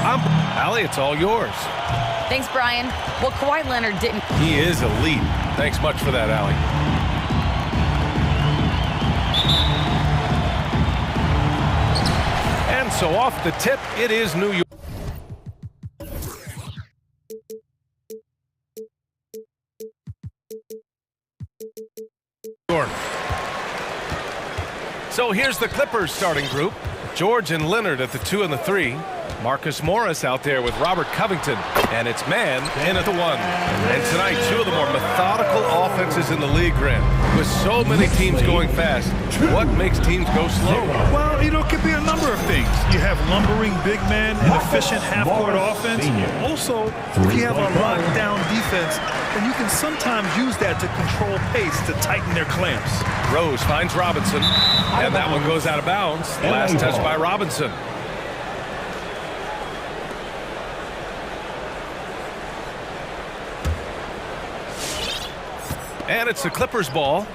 Allie, it's all yours. Thanks, Brian. Well, Kawhi Leonard didn't. He is elite. Thanks much for that, Allie. And so off the tip, it is New York. So here's the Clippers starting group. George and Leonard at the 2 and the 3. Marcus Morris out there with Robert Covington. And it's man in at the 1. And tonight, 2 of the more methodical offenses in the league, Grant. With so many teams going fast, what makes teams go slow? Well, it could be a number of things. You have lumbering big men, an efficient half-court offense. Also, if you have a lockdown defense, then you can sometimes use that to control pace to tighten their clamps. Rose finds Robinson, and that one goes out of bounds. Last touch by Robinson. And it's the Clippers ball.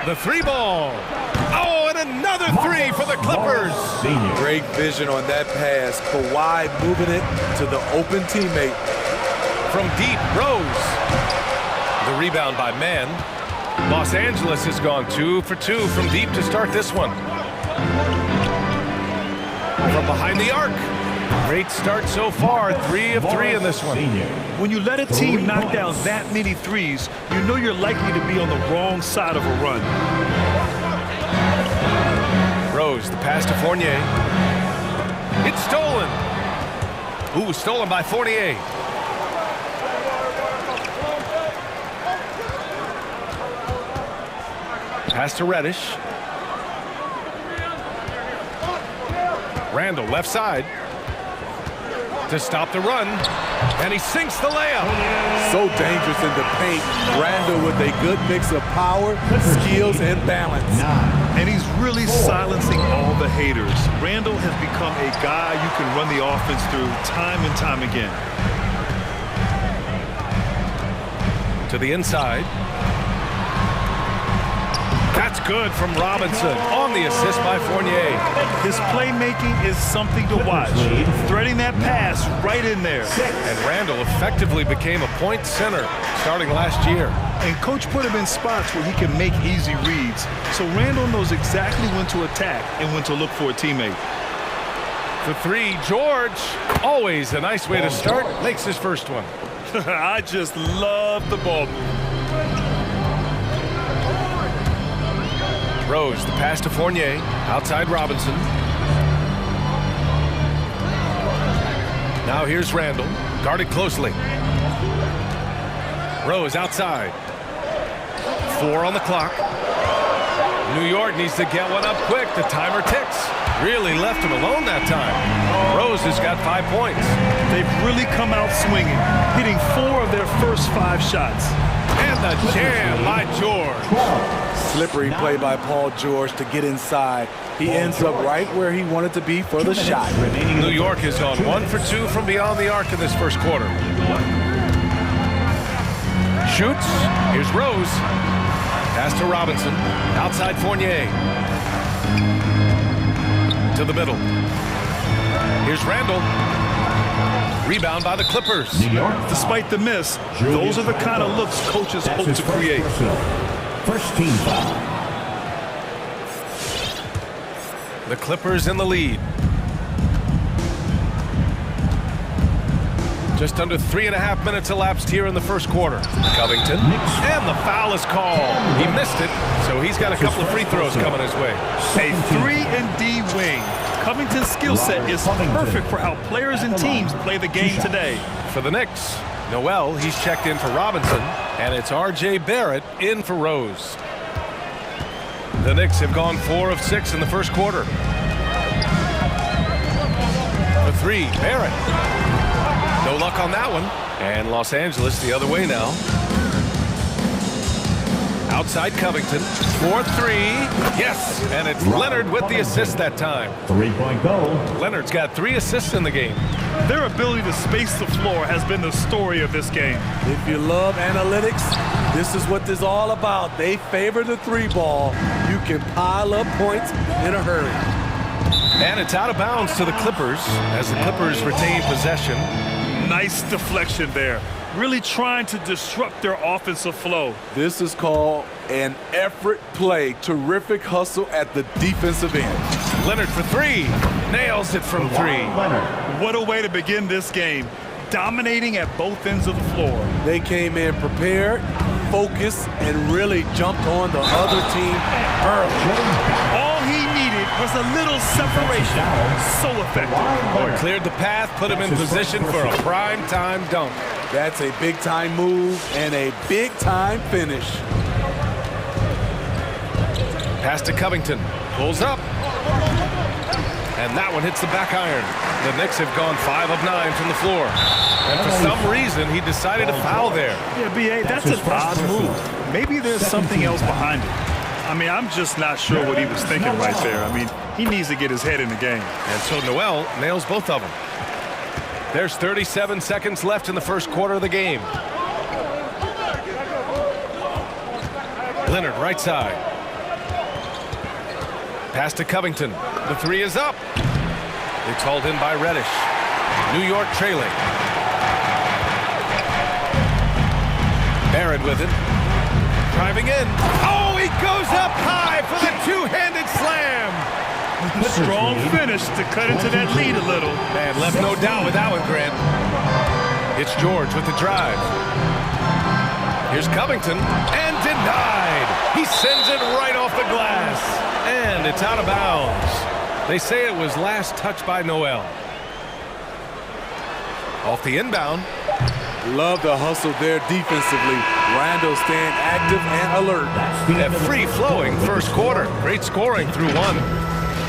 The 3 ball. Oh, and another 3 for the Clippers. Great vision on that pass. Kawhi moving it to the open teammate. From deep, Rose. The rebound by Mann. Los Angeles has gone 2 for 2 from deep to start this one. From behind the arc. Great start so far, 3 of 3 in this one. When you let a team knock down that many threes, you know you're likely to be on the wrong side of a run. Rose, the pass to Fournier. It's stolen. Ooh, stolen by Fournier. Pass to Reddish. Randall, left side. To stop the run, and he sinks the layup. So dangerous in the paint. Randall with a good mix of power, skills, and balance. And he's really silencing all the haters. Randall has become a guy you can run the offense through time and time again. To the inside. That's good from Robinson on the assist by Fournier. His playmaking is something to watch. Threading that pass right in there. And Randall effectively became a point center starting last year. And coach put him in spots where he can make easy reads. So Randall knows exactly when to attack and when to look for a teammate. The 3, George. Always a nice way to start. Makes his first one. I just love the ball. Rose, the pass to Fournier, outside Robinson. Now here's Randall, guarded closely. Rose outside. 4 on the clock. New York needs to get one up quick. The timer ticks. Really left him alone that time. Rose has got 5 points. They've really come out swinging, hitting 4 of their first 5 shots. And the jam by George. Slippery play by Paul George to get inside. He ends up right where he wanted to be for the shot. New York has gone 1 for 2 from beyond the arc in this first quarter. Shoots. Here's Rose. Pass to Robinson. Outside Fournier. To the middle. Here's Randall. Rebound by the Clippers. Despite the miss, those are the kind of looks coaches hope to create. First team foul. The Clippers in the lead. Just under 3.5 minutes elapsed here in the first quarter. Covington, and the foul is called. He missed it, so he's got a couple of free throws coming his way. A 3-and-D wing. Covington's skill set is perfect for how players and teams play the game today. For the Knicks, Noel, he's checked in for Robinson, and it's R.J. Barrett in for Rose. The Knicks have gone 4 of 6 in the first quarter. The 3, Barrett. No luck on that one. And Los Angeles the other way now. Outside Covington, 4-3, yes, and it's Leonard with the assist that time. 3-point goal. Leonard's got 3 assists in the game. Their ability to space the floor has been the story of this game. If you love analytics, This is what this is all about. They favor the three ball. You can pile up points in a hurry. And it's out of bounds to the Clippers as the Clippers retain possession. Nice deflection there. Really trying to disrupt their offensive flow. This is called an effort play. Terrific hustle at the defensive end. Leonard for three. Nails it from three. What a way to begin this game. Dominating at both ends of the floor. They came in prepared, focused, and really jumped on the other team early. All he needed was a little separation. So effective. Cleared the path, put him in position for a prime-time dunk. That's a big-time move and a big-time finish. Pass to Covington. Pulls up. And that one hits the back iron. The Knicks have gone 5 of 9 from the floor. And for some reason, he decided to foul there. Yeah, B.A., that's an odd move. Maybe there's something else behind it. I mean, I'm just not sure what he was thinking right there. I mean, he needs to get his head in the game. And so Noel nails both of them. There's 37 seconds left in the first quarter of the game. Leonard, right side. Pass to Covington. The three is up. It's hauled in by Reddish. New York trailing. Barrett with it. Driving in. Oh, he goes up high for the two-handed slam. Strong finish to cut into that lead a little. Man, left no doubt with that one, Grant. It's George with the drive. Here's Covington, and denied. He sends it right off the glass. And it's out of bounds. They say it was last touched by Noel. Off the inbound. Love the hustle there defensively. Randle staying active and alert. A free-flowing first quarter. Great scoring through one.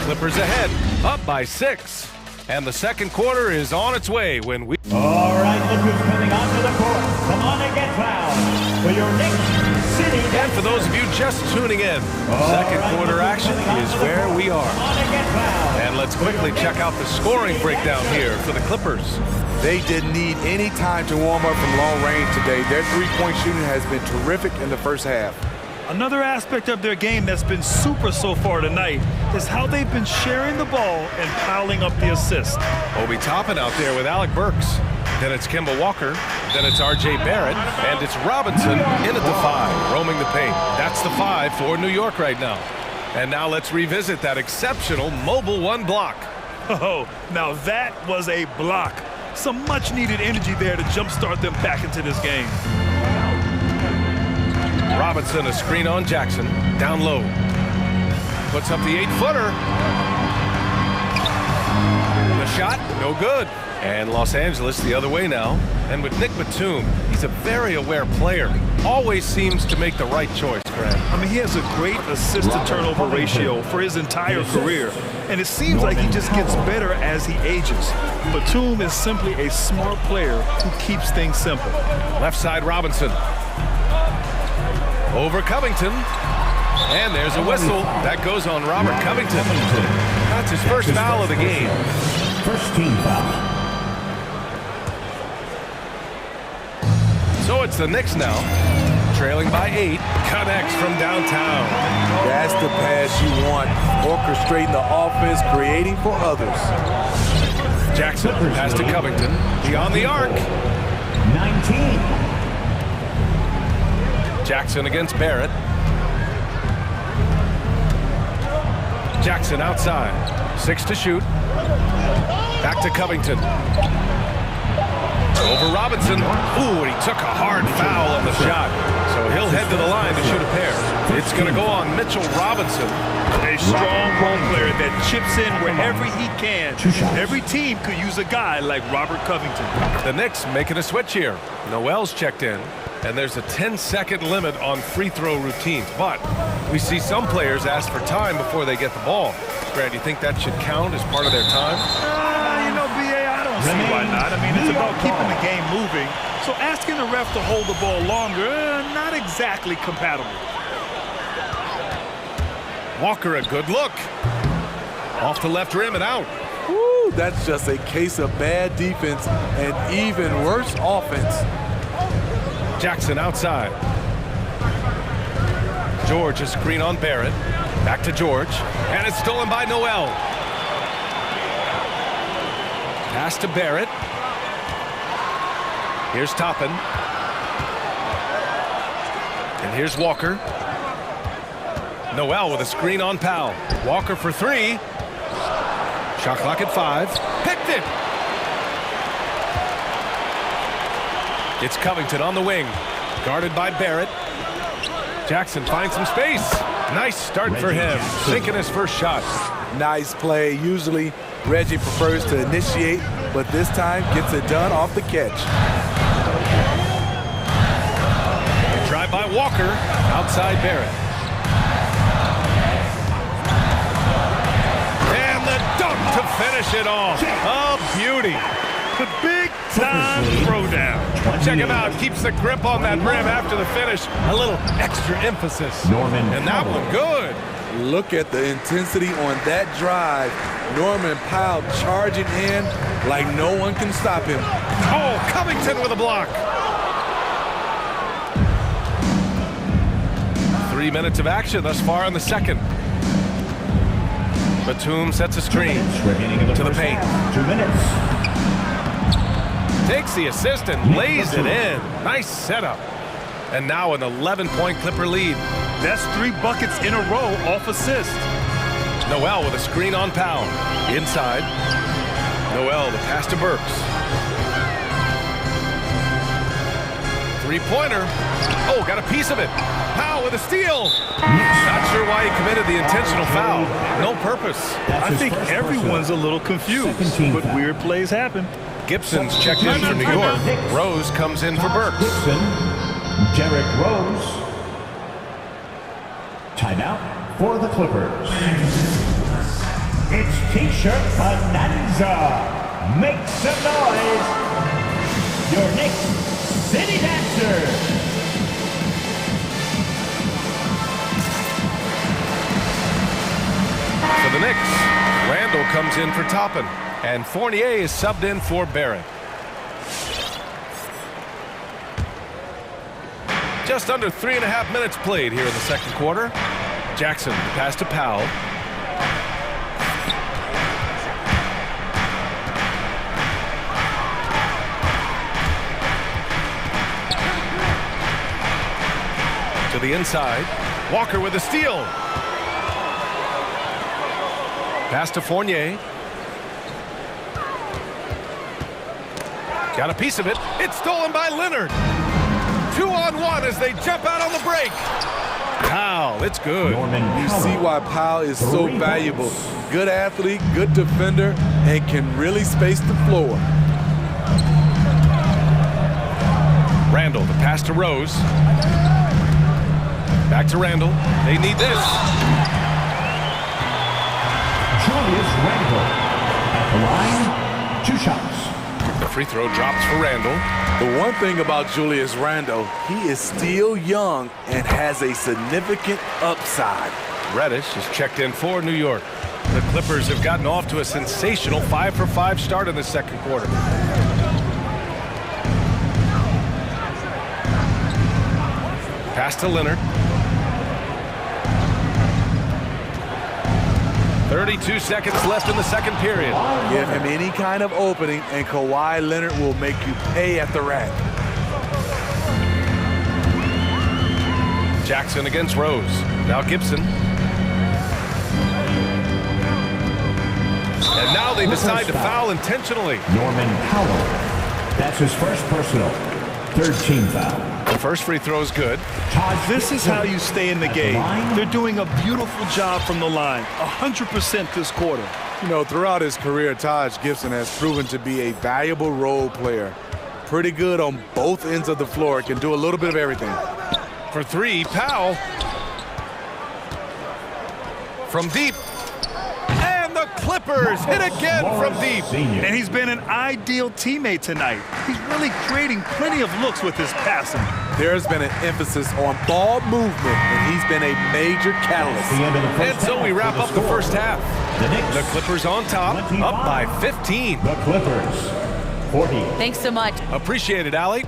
Clippers ahead, up by 6. And the second quarter is on its way when we... All right, look who's coming onto the court. Come on and get fouled for your Knicks City. And for those of you just tuning in, second quarter action is where we are. And let's quickly check out the scoring breakdown here for the Clippers. They didn't need any time to warm up from long range today. Their three-point shooting has been terrific in the first half. Another aspect of their game that's been super so far tonight is how they've been sharing the ball and piling up the assists. Obi Toppin out there with Alec Burks. Then it's Kemba Walker. Then it's R.J. Barrett. And it's Robinson in at the 5, roaming the paint. That's the 5 for New York right now. And now let's revisit that exceptional mobile one block. Oh, now that was a block. Some much-needed energy there to jumpstart them back into this game. Robinson, a screen on Jackson. Down low. Puts up the 8-footer. The shot, no good. And Los Angeles the other way now. And with Nick Batum, he's a very aware player. Always seems to make the right choice, Grant. I mean, he has a great assist-to-turnover ratio for his entire career. And it seems like he just gets better as he ages. Batum is simply a smart player who keeps things simple. Left side, Robinson. Over Covington. And there's a whistle. That goes on Robert Covington. That's his first foul of the game. First team foul. So it's the Knicks now, trailing by 8. Connects from downtown. That's the pass you want. Orchestrating the offense, creating for others. Jackson pass to Covington. Beyond the arc. 19. Jackson against Barrett. Jackson outside. 6 to shoot. Back to Covington. Over Robinson. Ooh, and he took a hard foul on the shot. So he'll head to the line to shoot a pair. It's going to go on Mitchell Robinson. A strong role player that chips in wherever he can. Every team could use a guy like Robert Covington. The Knicks making a switch here. Noel's checked in. And there's a 10-second limit on free throw routines. But we see some players ask for time before they get the ball. Grant, do you think that should count as part of their time? You know, B.A., I don't see why not. I mean, it's about keeping the game moving. So asking the ref to hold the ball longer, not exactly compatible. Walker, a good look. Off the left rim and out. Woo, that's just a case of bad defense and even worse offense. Jackson outside. George, a screen on Barrett. Back to George, and it's stolen by Noel. Pass to Barrett. Here's Toppin. And here's Walker. Noel with a screen on Powell. Walker for three. Shot clock at 5. Picked it! It's Covington on the wing. Guarded by Barrett. Jackson finds some space. Nice start for him. Sinking his first shot. Nice play. Usually, Reggie prefers to initiate, but this time gets it done off the catch. Drive by Walker. Outside Barrett. And the dunk to finish it off. Oh, beauty. The big-time throwdown. Check him out. Keeps the grip on that rim after the finish. A little extra emphasis. And that one good. Look at the intensity on that drive. Norman Powell charging in like no one can stop him. Oh, Covington with a block. 3 minutes of action thus far in the second. Batum sets a screen to the paint. 2 minutes. Takes the assist and lays it in. Nice setup. And now an 11-point Clipper lead. That's 3 buckets in a row off assist. Noel with a screen on Powell. Inside. Noel, the pass to Burks. Three-pointer. Oh, got a piece of it. Powell with a steal. Not sure why he committed the intentional foul. No purpose. I think everyone's a little confused, but weird plays happen. Gibson's checked in for New York. Rose comes in for Burks. Gibson, Derrick Rose. Timeout for the Clippers. It's T-shirt bonanza. Make some noise. Your Knicks City Dancer. For the Knicks, Randall comes in for Toppin. And Fournier is subbed in for Barrett. Just under 3.5 minutes played here in the second quarter. Jackson, pass to Powell. To the inside. Walker with a steal. Pass to Fournier. Got a piece of it. It's stolen by Leonard. 2-on-1 as they jump out on the break. Powell, it's good. You see why Powell is so valuable. Good athlete, good defender, and can really space the floor. Randall, the pass to Rose. Back to Randall. They need this. Julius Randle at the line, 2 shots. The free throw drops for Randall. The one thing about Julius Randle, he is still young and has a significant upside. Reddish is checked in for New York. The Clippers have gotten off to a sensational 5-for-5 start in the second quarter. Pass to Leonard. 32 seconds left in the second period. Give him any kind of opening, and Kawhi Leonard will make you pay at the rack. Jackson against Rose. Now Gibson. And now they decide to foul intentionally. Norman Powell. That's his first personal. 3rd team foul. The first free throw is good. This is how you stay in the game. They're doing a beautiful job from the line. 100% this quarter. You know, throughout his career, Taj Gibson has proven to be a valuable role player. Pretty good on both ends of the floor. Can do a little bit of everything. For 3, Powell. From deep. And the Clippers hit again from deep. And he's been an ideal teammate tonight. He's really creating plenty of looks with his passing. There's been an emphasis on ball movement, and he's been a major catalyst. And so we wrap up the first half. The Clippers on top, up by 15. The Clippers, 40. Thanks so much. Appreciate it, Allie.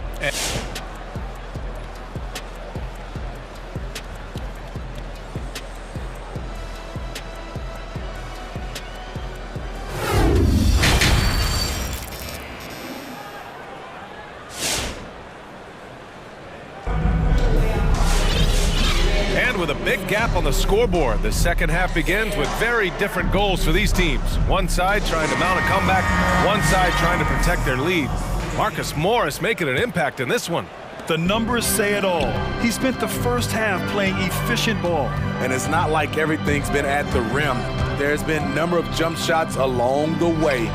in with a big gap on the scoreboard. The second half begins with very different goals for these teams. One side trying to mount a comeback, one side trying to protect their lead. Marcus Morris making an impact in this one. The numbers say it all. He spent the first half playing efficient ball. And it's not like everything's been at the rim. There's been a number of jump shots along the way.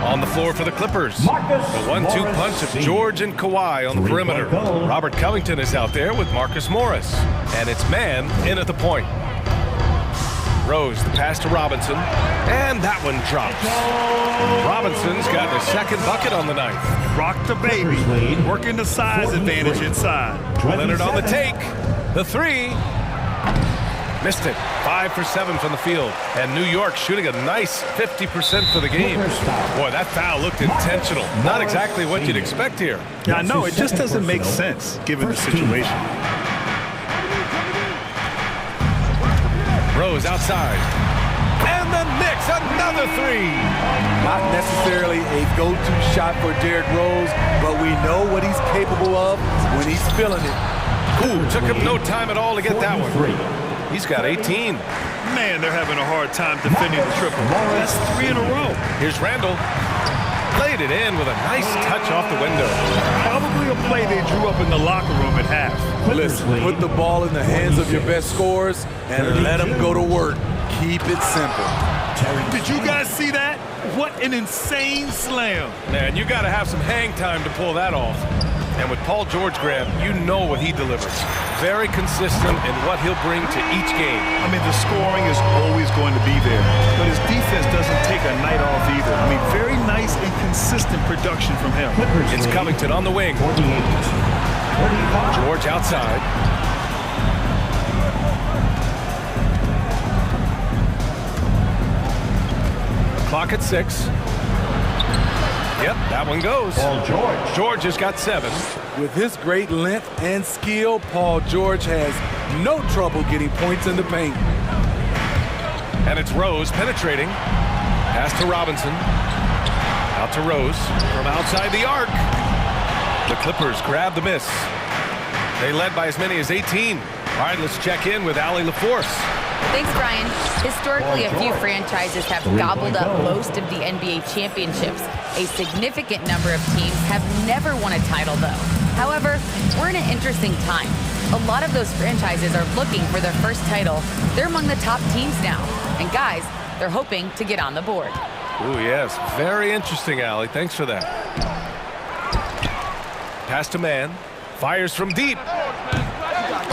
On the floor for the Clippers. The Marcus 1-2 Morris punch of Sr. George and Kawhi on the perimeter. goal. Robert Covington is out there with Marcus Morris. And it's man in at the point. Rose, the pass to Robinson. And that one drops. Robinson's got his second bucket on the night. Rock the baby. Working the size advantage inside. Leonard on the take. The three. Missed it. 5 for 7 from the field. And New York shooting a nice 50% for the game. Boy, that foul looked intentional. Not exactly what you'd expect here. Yeah, I know. It just doesn't make sense given the situation. Rose outside. And the Knicks, another three. Not necessarily a go-to shot for Derrick Rose, but we know what he's capable of when he's feeling it. Ooh, took him no time at all to get that one. He's got 18. Man, they're having a hard time defending the triple. That's 3 in a row. Here's Randall. Played it in with a nice touch off the window. Probably a play they drew up in the locker room at half. Listen, put the ball in the hands of your best scorers and let them go to work. Keep it simple. Did you guys see that? What an insane slam. Man, you got to have some hang time to pull that off. And with Paul George, Graham, you know what he delivers. Very consistent in what he'll bring to each game. I mean, the scoring is always going to be there, but his defense doesn't take a night off either. I mean, very nice and consistent production from him. It's Covington on the wing. George outside. Clock at 6. Yep, that one goes. Paul George. George has got 7. With his great length and skill, Paul George has no trouble getting points in the paint. And it's Rose penetrating. Pass to Robinson. Out to Rose from outside the arc. The Clippers grab the miss. They led by as many as 18. All right, let's check in with Allie LaForce. Thanks, Brian. Historically, a few franchises have gobbled up most of the NBA championships. A significant number of teams have never won a title, though. However, we're in an interesting time. A lot of those franchises are looking for their first title. They're among the top teams now. And guys, they're hoping to get on the board. Ooh, yes. Very interesting, Allie. Thanks for that. Pass to man. Fires from deep.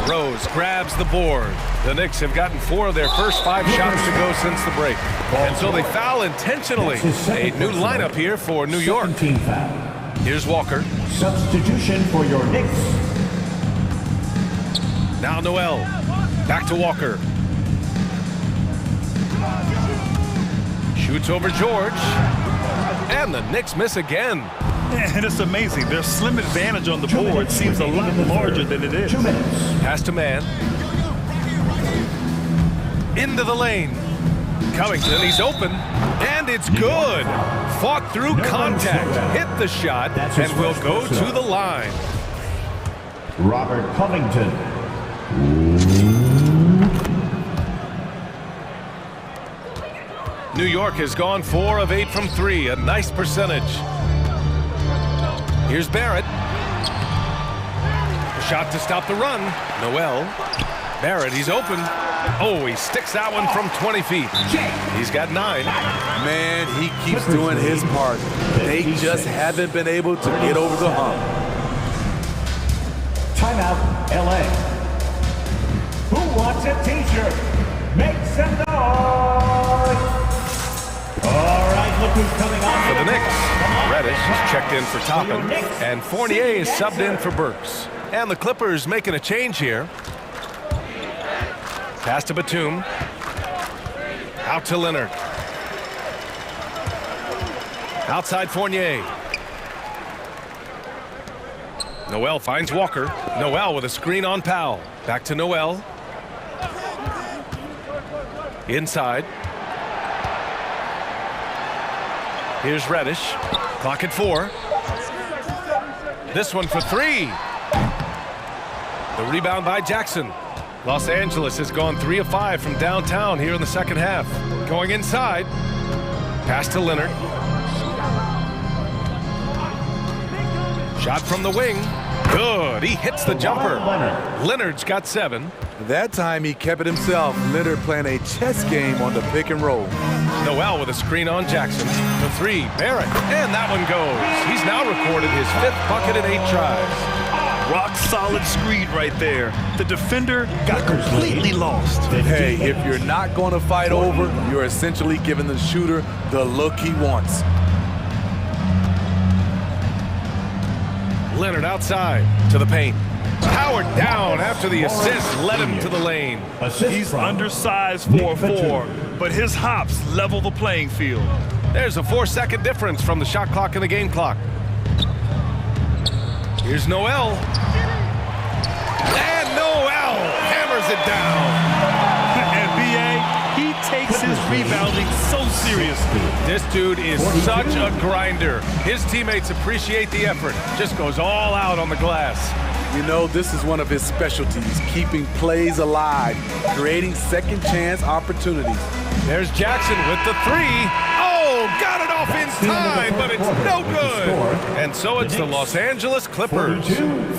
Rose grabs the board. The Knicks have gotten 4 of their first 5 shots to go since the break. And so they foul intentionally. A new lineup here for New York. Here's Walker. Substitution for your Knicks. Now Noel. Back to Walker. Shoots over George. And the Knicks miss again. And it's amazing. Their slim advantage on the board seems a lot larger than it is. 2 minutes. Pass to man. Into the lane. Covington, he's open. And it's good. Fought through contact. Hit the shot. And will go to the line. Robert Covington. New York has gone 4 of 8 from 3. A nice percentage. Here's Barrett. A shot to stop the run. Noel. Barrett, he's open. Oh, he sticks that one from 20 feet. He's got 9. Man, he keeps doing his part. They just haven't been able to get over the hump. Timeout, LA. Who wants a t-shirt? Make some noise! All right, look who's coming on For the Knicks, Reddish is checked in for Toppin, and Fournier is subbed in for Burks. And the Clippers making a change here. Pass to Batum. Out to Leonard. Outside Fournier. Noel finds Walker. Noel with a screen on Powell. Back to Noel. Inside. Here's Reddish. Clock at 4. This one for 3. The rebound by Jackson. Los Angeles has gone 3 of 5 from downtown here in the second half. Going inside. Pass to Leonard. Shot from the wing. Good. He hits the jumper. Leonard's got 7. That time he kept it himself. Leonard playing a chess game on the pick and roll. Noel with a screen on Jackson. The 3, Barrett. And that one goes. He's now recorded his 5th bucket in 8 tries. Rock solid screen right there. The defender got completely lost. Hey, if you're not going to fight over, you're essentially giving the shooter the look he wants. Leonard outside to the paint. Powered down after the assist led him to the lane. He's undersized for a 4, but his hops level the playing field. There's a 4-second difference from the shot clock and the game clock. Here's Noel. And Noel hammers it down. And B.A., he takes his rebounding so seriously. This dude is such a grinder. His teammates appreciate the effort. Just goes all out on the glass. You know, this is one of his specialties, keeping plays alive, creating second chance opportunities. There's Jackson with the 3. Oh, got it off in time, but it's no good. And so it's the Los Angeles Clippers,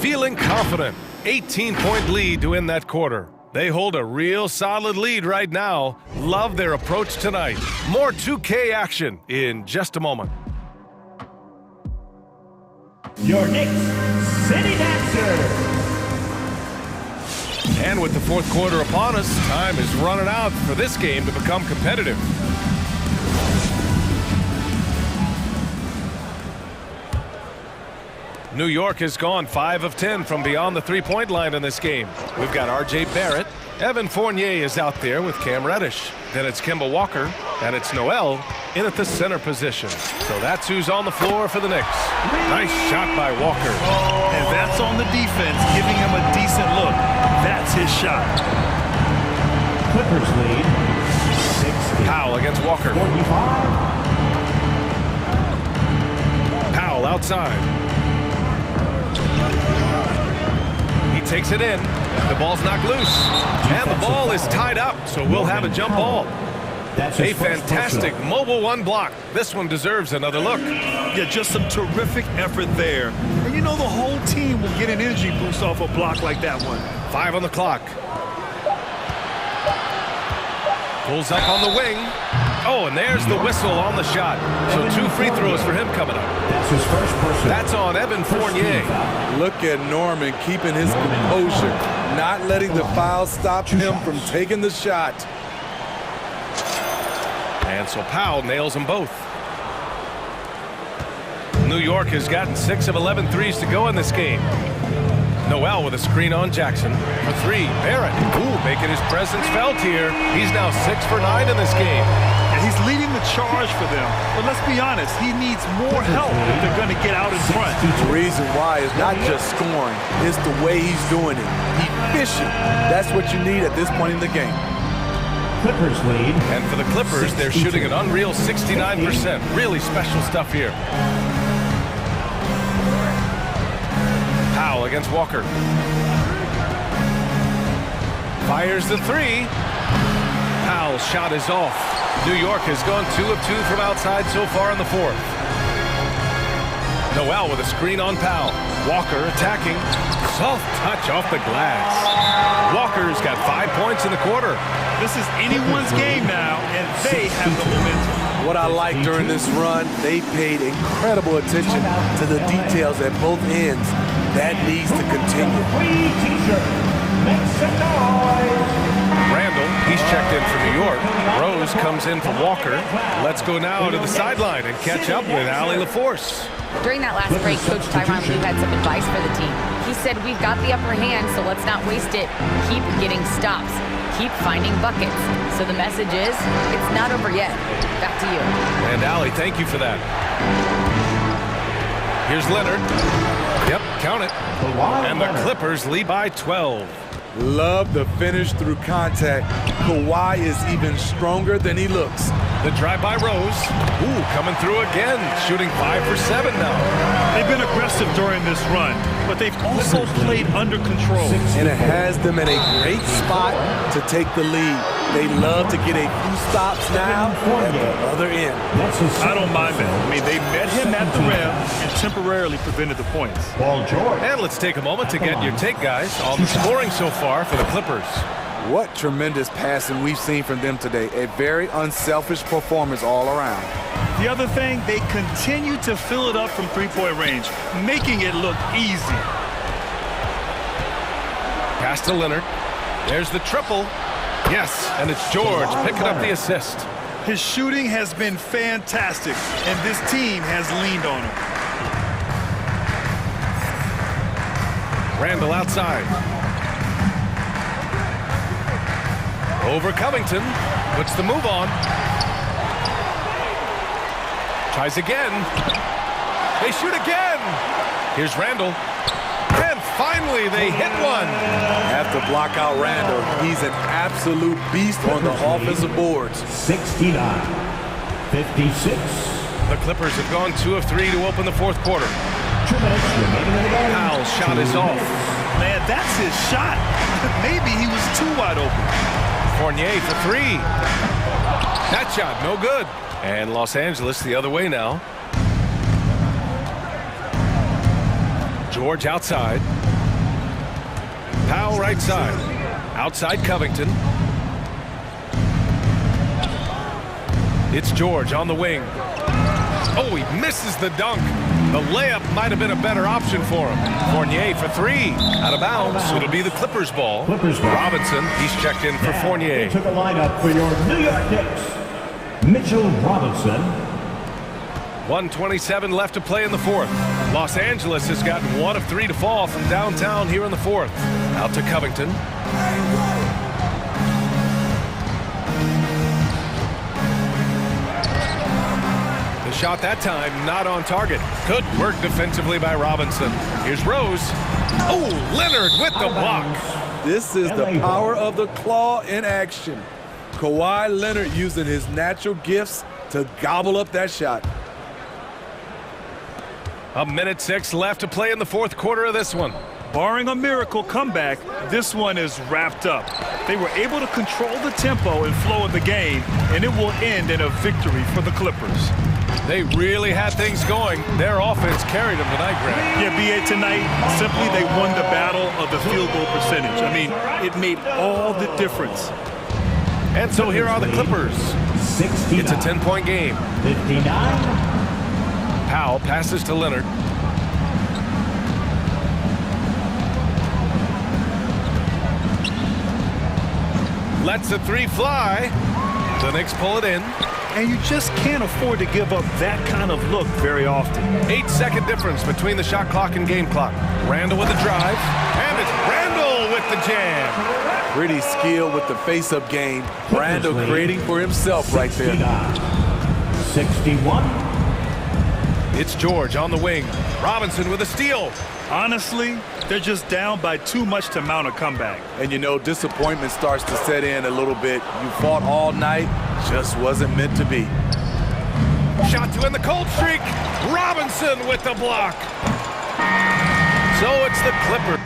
feeling confident. 18-point lead to end that quarter. They hold a real solid lead right now. Love their approach tonight. More 2K action in just a moment. Your Knicks City Dancer. And with the fourth quarter upon us, time is running out for this game to become competitive. New York has gone 5 of 10 from beyond the three-point line in this game. We've got R.J. Barrett. Evan Fournier is out there with Cam Reddish. Then it's Kemba Walker, and it's Noel in at the center position. So that's who's on the floor for the Knicks. Nice shot by Walker. And that's on the defense, giving him a decent look. That's his shot. Clippers lead 60. Powell against Walker. 45. Powell outside. He takes it in. The ball's knocked loose. And the ball is tied up, so we'll have a jump ball. A fantastic mobile 1 block. This one deserves another look. Yeah, just some terrific effort there. And you know the whole team will get an energy boost off a block like that one. 5 on the clock. Pulls up on the wing. Oh, and there's the whistle on the shot. So 2 free throws for him coming up. That's his first person. That's on Evan Fournier. Look at Norman keeping his composure, not letting the foul stop him from taking the shot. And so Powell nails them both. New York has gotten 6 of 11 threes to go in this game. Noel with a screen on Jackson. For 3, Barrett. Ooh, making his presence felt here. He's now 6 for 9 in this game. And he's leading the charge for them. But let's be honest, he needs more help if they're going to get out in front. The reason why is not just scoring, it's the way he's doing it. Efficient. That's what you need at this point in the game. Clippers lead. And for the Clippers, they're shooting an unreal 69%. Really special stuff here. Powell against Walker. Fires the 3. Powell's shot is off. New York has gone 2 of 2 from outside so far in the fourth. Noel with a screen on Powell. Walker attacking. Soft touch off the glass. Walker's got 5 points in the quarter. This is anyone's game now, and they have the momentum. What I like during this run, they paid incredible attention to the details at both ends. That needs to continue. Free t-shirt. Make some noise. Randall, he's checked in for New York. Rose comes in for Walker. Let's go now to the sideline and catch up with Allie LaForce. During that last break, Coach Tyronn Lue had some advice for the team. He said, we've got the upper hand, so let's not waste it. Keep getting stops. Keep finding buckets. So the message is, it's not over yet. Back to you. And Allie, thank you for that. Here's Leonard. Yep, count it. And the Clippers lead by 12. Love the finish through contact. Kawhi is even stronger than he looks. The drive by Rose. Ooh, coming through again. Shooting 5 for 7 now. They've been aggressive during this run, but they've also played under control. And it has them in a great spot to take the lead. They love to get a few stops now at the other end. I don't mind that. I mean, they met him at the rim and temporarily prevented the points. Paul George. And let's take a moment to get your take, guys, on the scoring so far for the Clippers. What tremendous passing we've seen from them today. A very unselfish performance all around. The other thing, they continue to fill it up from three-point range, making it look easy. Pass to Leonard. There's the triple. Yes, and it's George picking up the assist. His shooting has been fantastic, and this team has leaned on him. Randall outside. Over Covington. Puts the move on. Tries again. They shoot again. Here's Randall. And finally, they hit one. Have to block out Randall. He's an absolute beast on the offensive boards. 69, 56. The Clippers have gone 2 of 3 to open the fourth quarter. 2 minutes remaining in the game. Powell's shot is off. Man, that's his shot. Maybe he was too wide open. Fournier for 3. That shot, no good. And Los Angeles the other way now. George outside. Powell right side. Outside Covington. It's George on the wing. Oh, he misses the dunk. The layup might have been a better option for him. Fournier for 3. Out of bounds. It'll be the Clippers ball. Robinson, he's checked in for Fournier. Into the lineup for your New York Knicks, Mitchell Robinson. 1:27 left to play in the fourth. Los Angeles has gotten 1 of 3 to fall from downtown here in the fourth. Out to Covington. The shot that time not on target. Good work defensively by Robinson. Here's Rose. Oh, Leonard with the block. This is the power of the claw in action. Kawhi Leonard using his natural gifts to gobble up that shot. 1:06 left to play in the fourth quarter of this one. Barring a miracle comeback, this one is wrapped up. They were able to control the tempo and flow of the game, and it will end in a victory for the Clippers. They really had things going. Their offense carried them tonight, Grant. Yeah, BA, tonight, simply they won the battle of the field goal percentage. I mean, it made all the difference. And so here are the Clippers. 69. It's a 10-point game. 59. Powell passes to Leonard. Lets the 3 fly. The Knicks pull it in. And you just can't afford to give up that kind of look very often. 8-second difference between the shot clock and game clock. Randall with the drive. And it's Randall with the jam. Pretty skilled with the face-up game. Randall creating for himself right there. 61. It's George on the wing. Robinson with a steal. Honestly, they're just down by too much to mount a comeback. And you know, disappointment starts to set in a little bit. You fought all night, just wasn't meant to be. Shot to end the cold streak. Robinson with the block. So it's the Clippers.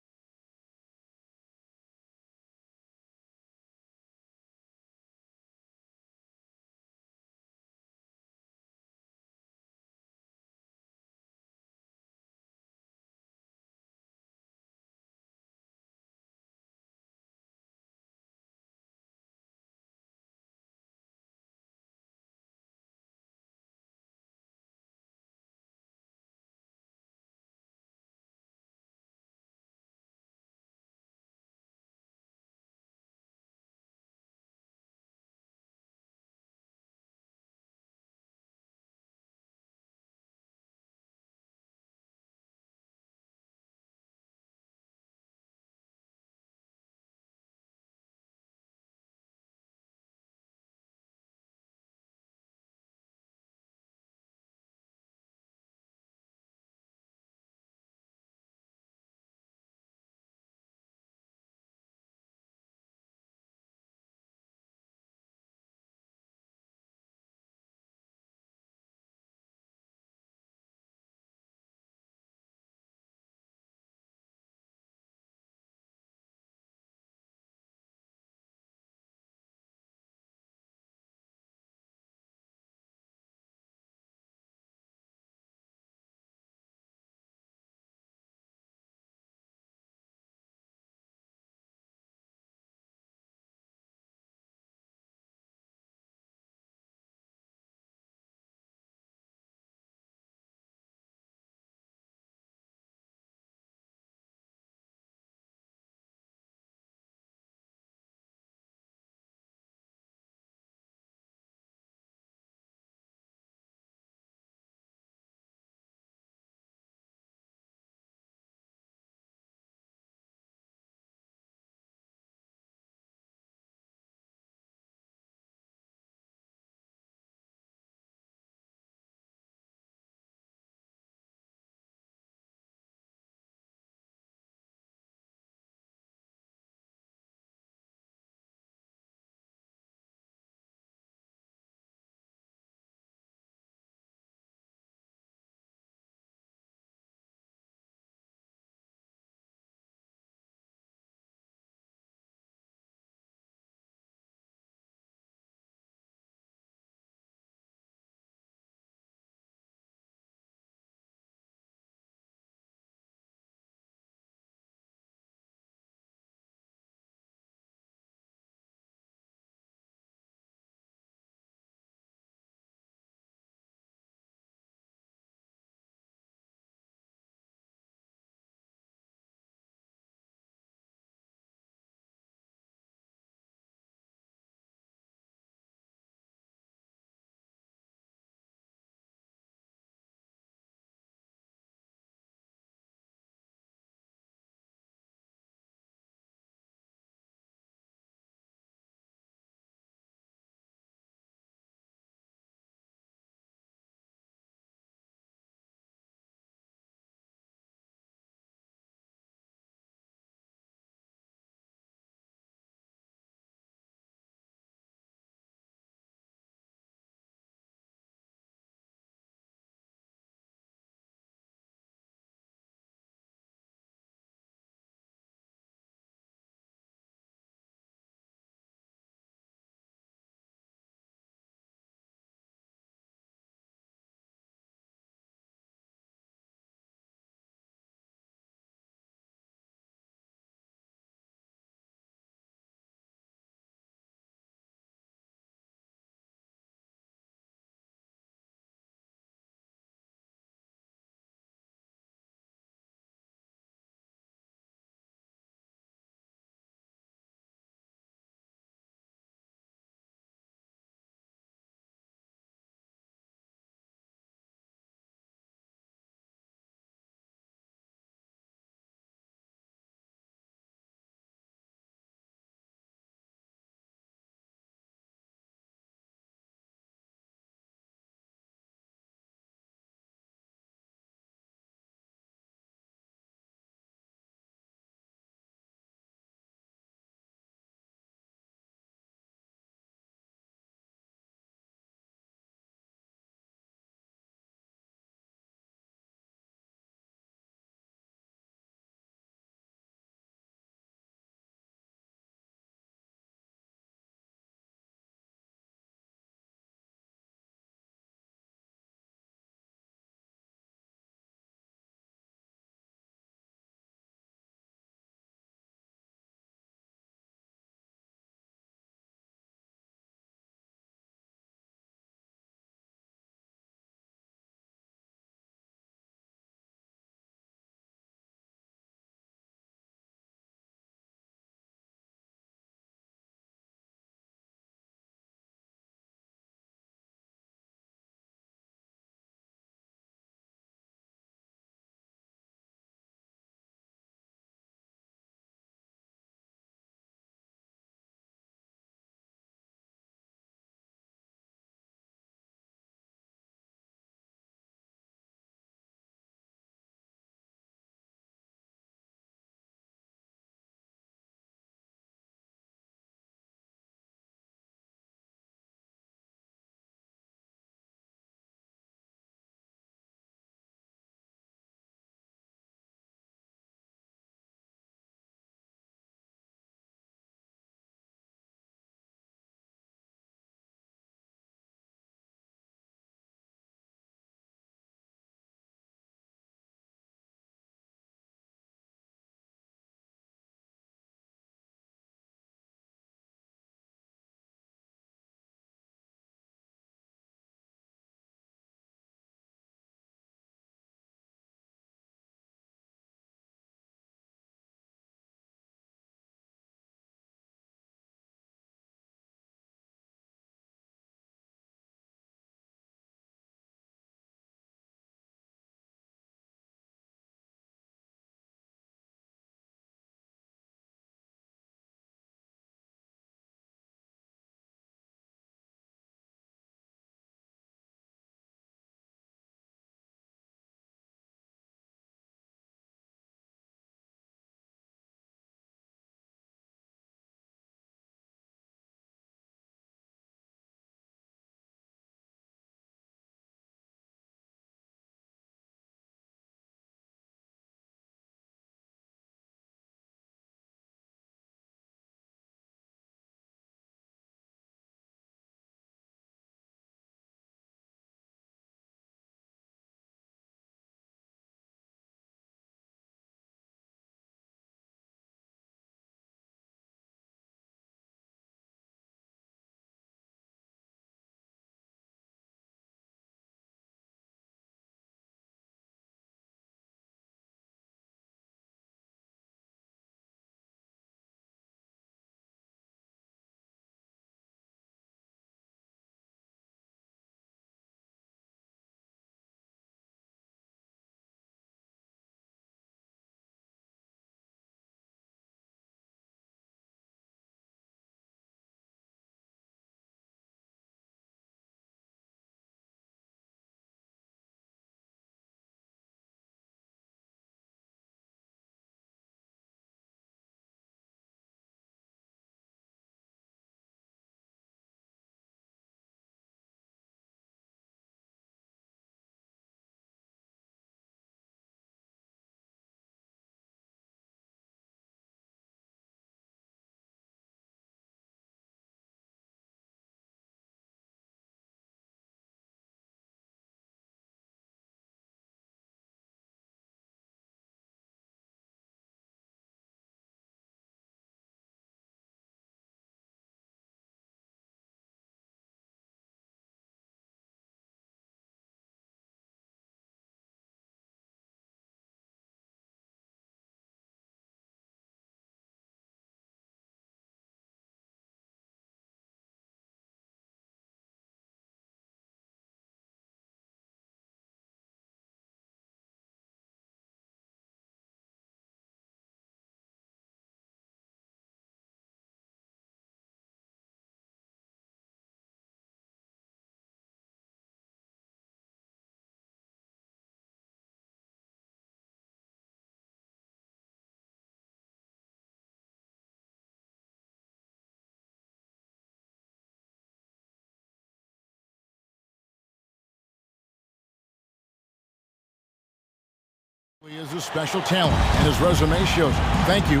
He is a special talent, and his resume shows it. Thank you.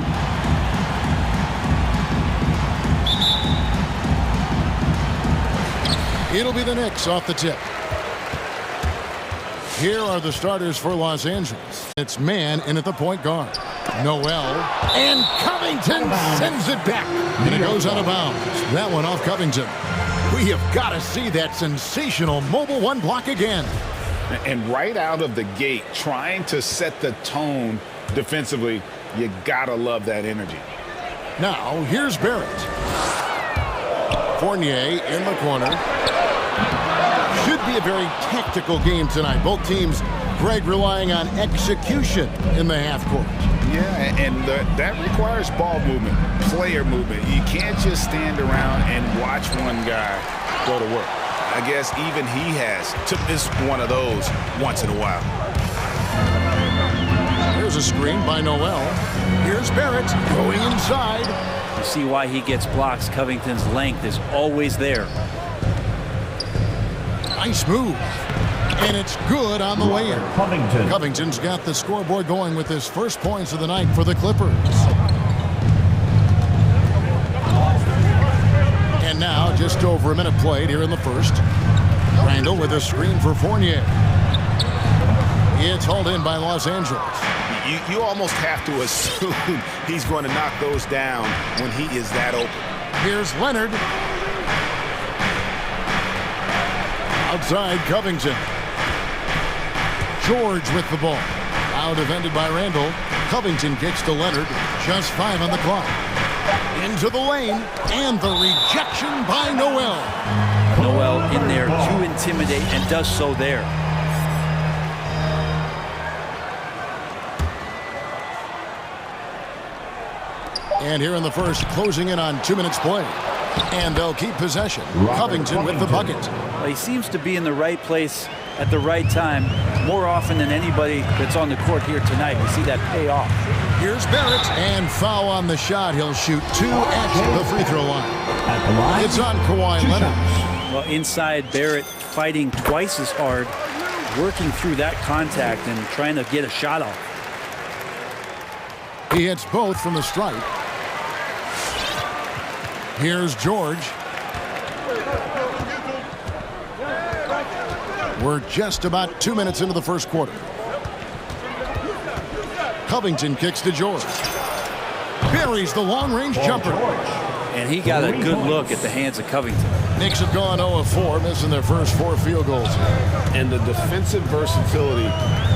It'll be the Knicks off the tip. Here are the starters for Los Angeles. It's man in at the point guard. Noel, and Covington sends it back. And it goes out of bounds. That one off Covington. We have got to see that sensational mobile one block again. And right out of the gate, trying to set the tone defensively, you gotta love that energy. Now, here's Barrett. Fournier in the corner. Should be a very tactical game tonight. Both teams, Greg, relying on execution in the half court. Yeah, and that requires ball movement, player movement. You can't just stand around and watch one guy go to work. I guess even he has to miss one of those once in a while. Here's a screen by Noel. Here's Barrett going inside. You see why he gets blocks. Covington's length is always there. Nice move. And it's good on the way in. Covington's got the scoreboard going with his first points of the night for the Clippers. And now, just over a minute played here in the first. Randall with a screen for Fournier. It's hauled in by Los Angeles. You almost have to assume he's going to knock those down when he is that open. Here's Leonard. Outside Covington. George with the ball. Now defended by Randall. Covington kicks to Leonard. Just 5 on the clock. Into the lane. And the rejection by Noel. Noel in there to intimidate and does so there. And here in the first, closing in on 2 minutes play. And they'll keep possession. Covington with the bucket. Well, he seems to be in the right place at the right time more often than anybody that's on the court here tonight. We see that pay off. Here's Barrett. And foul on the shot. He'll shoot 2 at the free throw line. It's on Kawhi Leonard. Well, inside, Barrett fighting twice as hard, working through that contact and trying to get a shot off. He hits both from the stripe. Here's George. We're just about 2 minutes into the first quarter. Covington kicks to George. Buries the long-range jumper. And he got a good look at the hands of Covington. Knicks have gone 0 of 4, missing their first 4 field goals. And the defensive versatility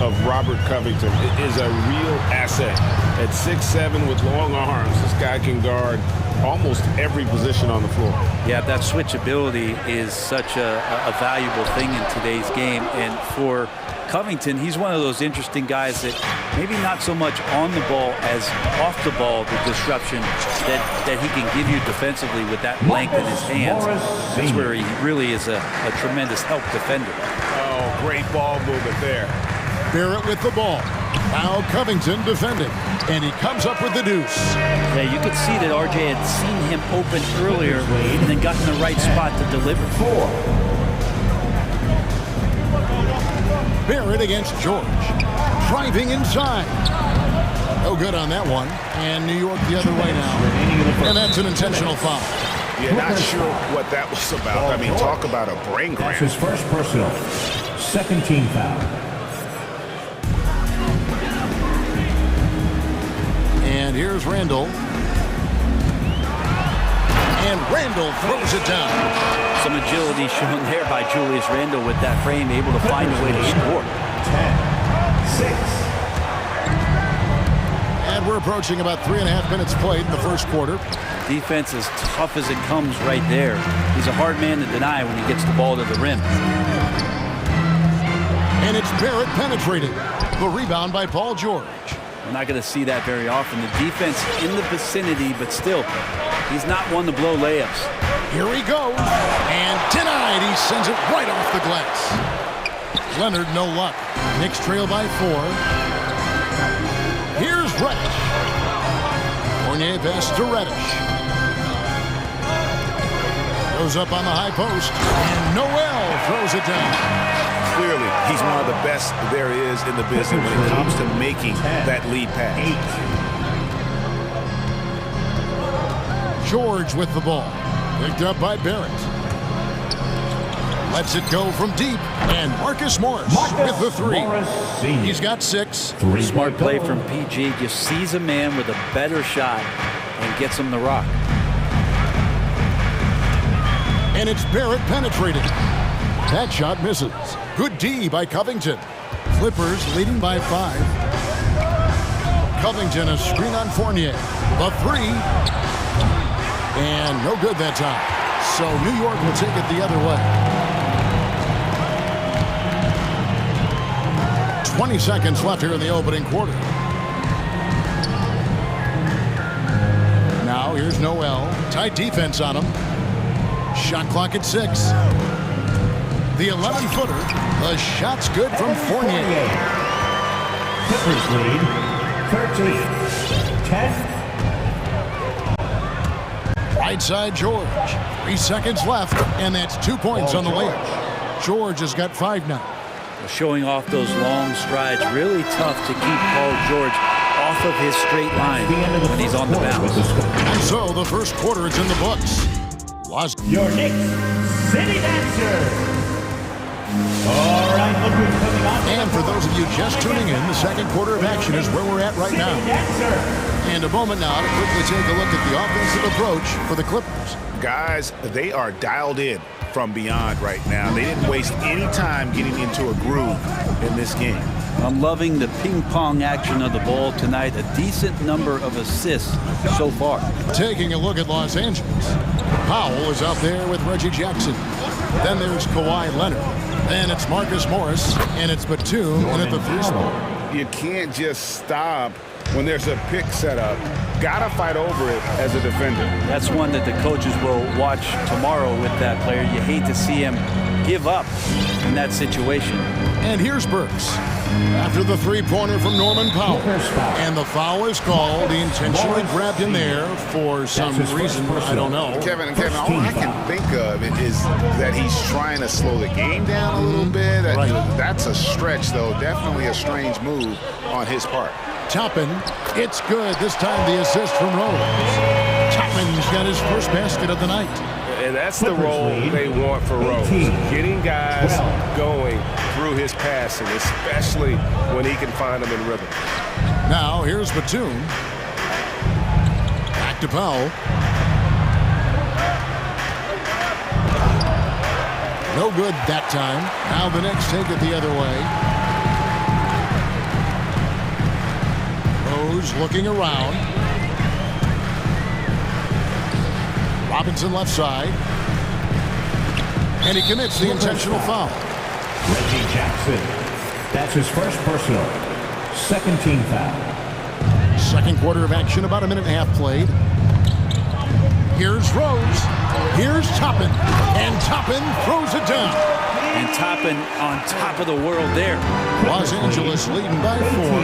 of Robert Covington is a real asset. At 6'7" with long arms, this guy can guard almost every position on the floor. Yeah, that switchability is such a valuable thing in today's game. And for Covington, he's one of those interesting guys that maybe not so much on the ball as off the ball, the disruption that he can give you defensively with that length in his hands. That's where he really is a tremendous help defender. Oh, great ball movement there. Barrett with the ball. Now Covington defending. And he comes up with the deuce. Yeah, you could see that RJ had seen him open earlier and then got in the right spot to deliver. Barrett against George. Driving inside. No good on that one. And New York the other way now. And that's an intentional foul. Yeah, not sure what that was about. I mean, talk about a brain cramp. That's his first personal. Second team foul. And here's Randall. And Randall throws it down. Some agility shown there by Julius Randle with that frame, able to find a way to score. 10-6. And we're approaching about 3.5 minutes played in the first quarter. Defense as tough as it comes right there. He's a hard man to deny when he gets the ball to the rim. And it's Barrett penetrating. The rebound by Paul George. We're not going to see that very often. The defense in the vicinity, but still, he's not one to blow layups. Here he goes. And denied. He sends it right off the glass. Leonard, no luck. Knicks trail by 4. Here's Reddish. Fournier pass to Reddish. Goes up on the high post. And Noel throws it down. clearly, he's one of the best there is in the business when it comes to making that lead pass. George with the ball. Picked up by Barrett. Lets it go from deep. And Marcus Morris with the three. He's got 6. Smart play from PG. Just sees a man with a better shot and gets him the rock. And it's Barrett penetrating. That shot misses. Good D by Covington. Clippers leading by 5. Covington a screen on Fournier. The 3. And no good that time. So New York will take it the other way. 20 seconds left here in the opening quarter. Now here's Noel. Tight defense on him. Shot clock at 6. The 11-footer. The shot's good from Fournier. Clippers lead 13-10. Right side George. 3 seconds left, and that's 2 points on the layup. George has got 5 now. Showing off those long strides. Really tough to keep Paul George off of his straight line when he's on the bounce. And so the first quarter is in the books. Your next City Dancer. All right, look who's coming on. And for those of you just tuning in, the second quarter of action is where we're at right now. And a moment now to quickly take a look at the offensive approach for the Clippers. Guys, they are dialed in from beyond right now. They didn't waste any time getting into a groove in this game. I'm loving the ping-pong action of the ball tonight. A decent number of assists so far. Taking a look at Los Angeles. Powell is out there with Reggie Jackson. Then there's Kawhi Leonard. Then it's Marcus Morris. And it's Batum in at the 3 spot. You can't just stop when there's a pick set up. Gotta fight over it as a defender. That's one that the coaches will watch tomorrow with that player. You hate to see him give up in that situation. And here's Burks. After the 3-pointer from Norman Powell. And the foul is called. He intentionally grabbed him there for some reason. I don't know. Kevin, all I can think of is that he's trying to slow the game down a little bit. That's a stretch, though. Definitely a strange move on his part. Toppin, it's good. This time the assist from Rose. Toppin's got his first basket of the night. And that's the role they want for Rose. Getting guys going through his passing, especially when he can find them in rhythm. Now here's Batum. Back to Powell. No good that time. Now the Knicks take it the other way. Rose looking around. Robinson left side. And he commits the intentional foul. Reggie Jackson. That's his first personal. Second team foul. Second quarter of action, about a minute and a half played. Here's Rose. Here's Toppin. And Toppin throws it down. And Toppin on top of the world there. Los Angeles leading by 4.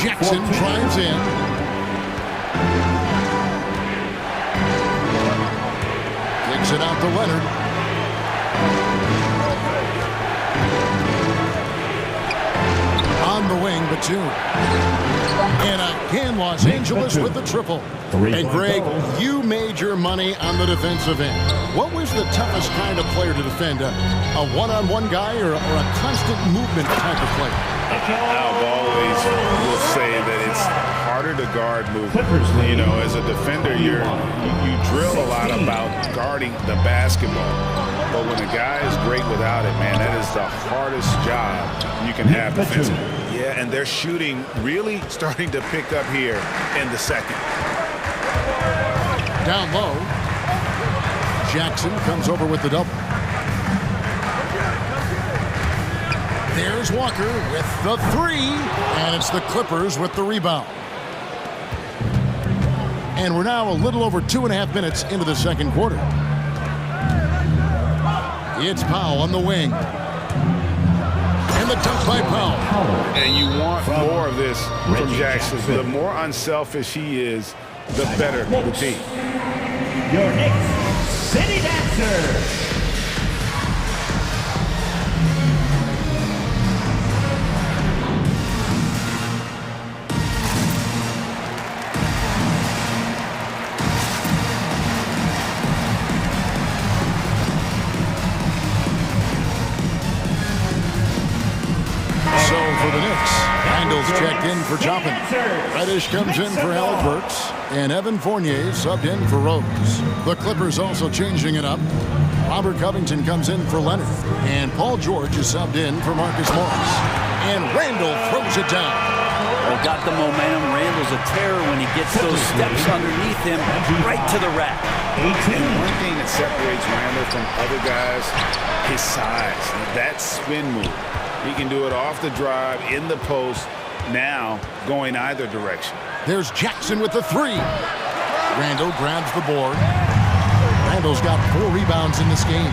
Jackson drives in. Kicks it out to Leonard. On the wing, Batum. And again, Los Angeles with the triple. And Greg, you made your money on the defensive end. What was the toughest kind of player to defend? A one-on-one guy or a constant movement type of player? I've always will say that it's harder to guard movement. You know, as a defender, you drill a lot about guarding the basketball. But when a guy is great without it, man, that is the hardest job you can have defensively. Yeah, and their shooting really starting to pick up here in the second. Down low. Jackson comes over with the double. There's Walker with the 3. And it's the Clippers with the rebound. And we're now a little over 2.5 minutes into the second quarter. It's Powell on the wing. And the dunk by Powell. And you want more of this from Jackson. The more unselfish he is, the better the team. Your next City Dancer. Randall's checked in for Toppin. Reddish comes in for Halliburts. And Evan Fournier subbed in for Rose. The Clippers also changing it up. Robert Covington comes in for Leonard. And Paul George is subbed in for Marcus Morris. And Randall throws it down. Well, got the momentum. Randall's a terror when he gets those steps underneath him right to the rack. And one thing that separates Randall from other guys, his size. That spin move. He can do it off the drive, in the post, now going either direction. There's Jackson with the three. Randall grabs the board. Randall's got 4 rebounds in this game.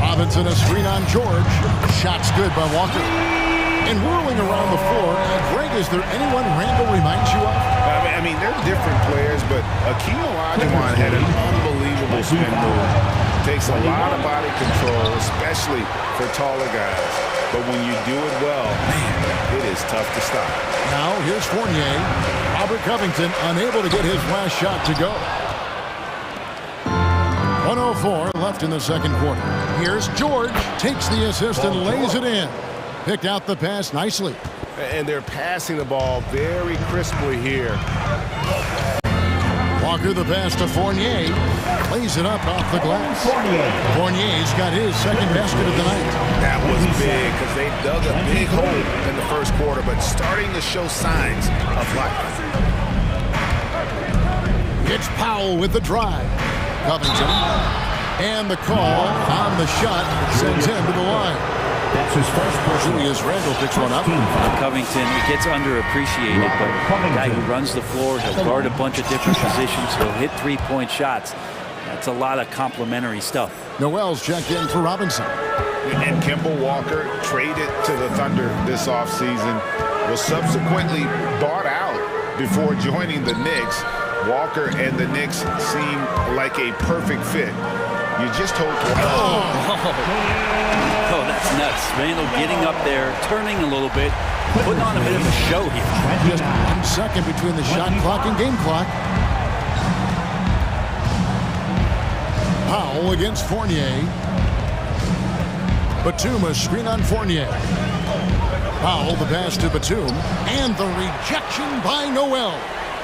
Robinson a screen on George. Shot's good by Walker. And whirling around the floor, Greg, is there anyone Randall reminds you of? I mean, they're different players, but Akeem Olajuwon had an unbelievable spin move. Takes a lot of body control, especially for taller guys. But when you do it well, man, it is tough to stop. Now, here's Fournier. Robert Covington unable to get his last shot to go. 1:04 left in the second quarter. Here's George. Takes the assist and lays it in. Picked out the pass nicely. And they're passing the ball very crisply here. Walker the pass to Fournier. Lays it up off the glass. Fournier's got his second basket of the night. That was big because they dug a big hole in the first quarter, but starting to show signs of life. It's Powell with the drive. Covington. And the call on the shot sends him to the line. That's his first personal. Julius Randle picks one up. Covington, it gets underappreciated, but a guy who runs the floor, he'll guard a bunch of different positions, he'll hit three-point shots. That's a lot of complimentary stuff. Noel's checked in for Robinson. And Kemba Walker, traded to the Thunder this offseason, was subsequently bought out before joining the Knicks. Walker and the Knicks seem like a perfect fit. You just hope. Oh, that's nuts. Randall getting up there, turning a little bit, putting on a bit of a show here. Just 1 second between the shot clock and game clock. Powell against Fournier. Batum a screen on Fournier. Powell the pass to Batum. And the rejection by Noel.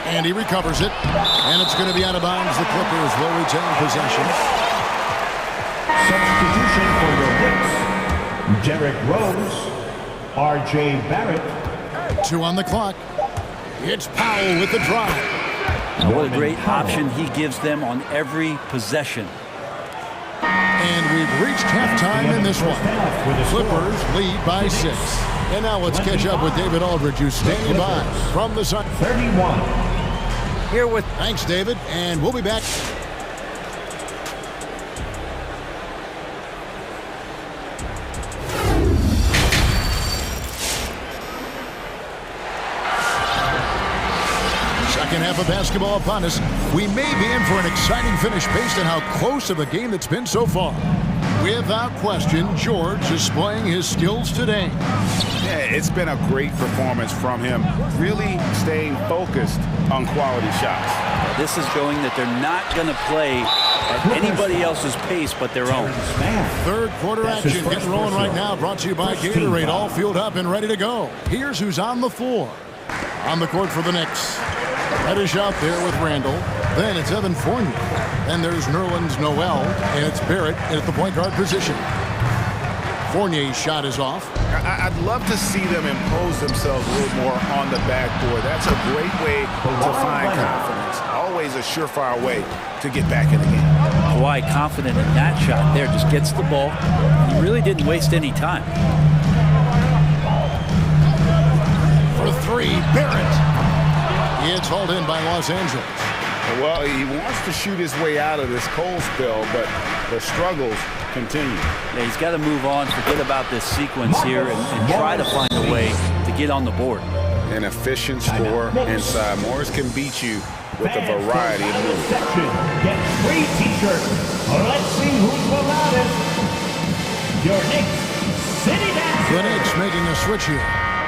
And he recovers it. And it's going to be out of bounds. The Clippers will retain possession. Substitution for your Knicks, Derrick Rose, R.J. Barrett. 2 on the clock. It's Powell with the drive. What a great option he gives them on every possession. And we've reached halftime in this one. Clippers lead by 6. And now let's catch up with David Aldridge, who's standing by from the side. 31. Here with thanks, David, and we'll be back. Second half of basketball upon us. We may be in for an exciting finish based on how close of a game it's been so far. Without question, George displaying his skills today. Yeah, it's been a great performance from him, really staying focused on quality shots. This is showing that they're not going to play at anybody else's pace but their own. Third quarter action getting rolling right now, brought to you by Gatorade, all fueled up and ready to go. Here's who's on the floor. On the court for the Knicks. Reddish out there with Randall. Then it's Evan Fournier. Then there's Nerlens Noel, and it's Barrett at the point guard position. Fournier's shot is off. I'd love to see them impose themselves a little more on the backboard. That's a great way to find confidence. Always a surefire way to get back in the game. Kawhi confident in that shot there, just gets the ball. He really didn't waste any time. For 3, Barrett. It's hauled in by Los Angeles. Well, he wants to shoot his way out of this cold spell, but the struggles continue. Yeah, he's got to move on, forget about this sequence here, and try to find a way to get on the board. An efficient scorer inside. Morris can beat you with a variety of moves. Get free t-shirts. Let's see who's the loudest. Your Knicks City Dancer. The Knicks making a switch here.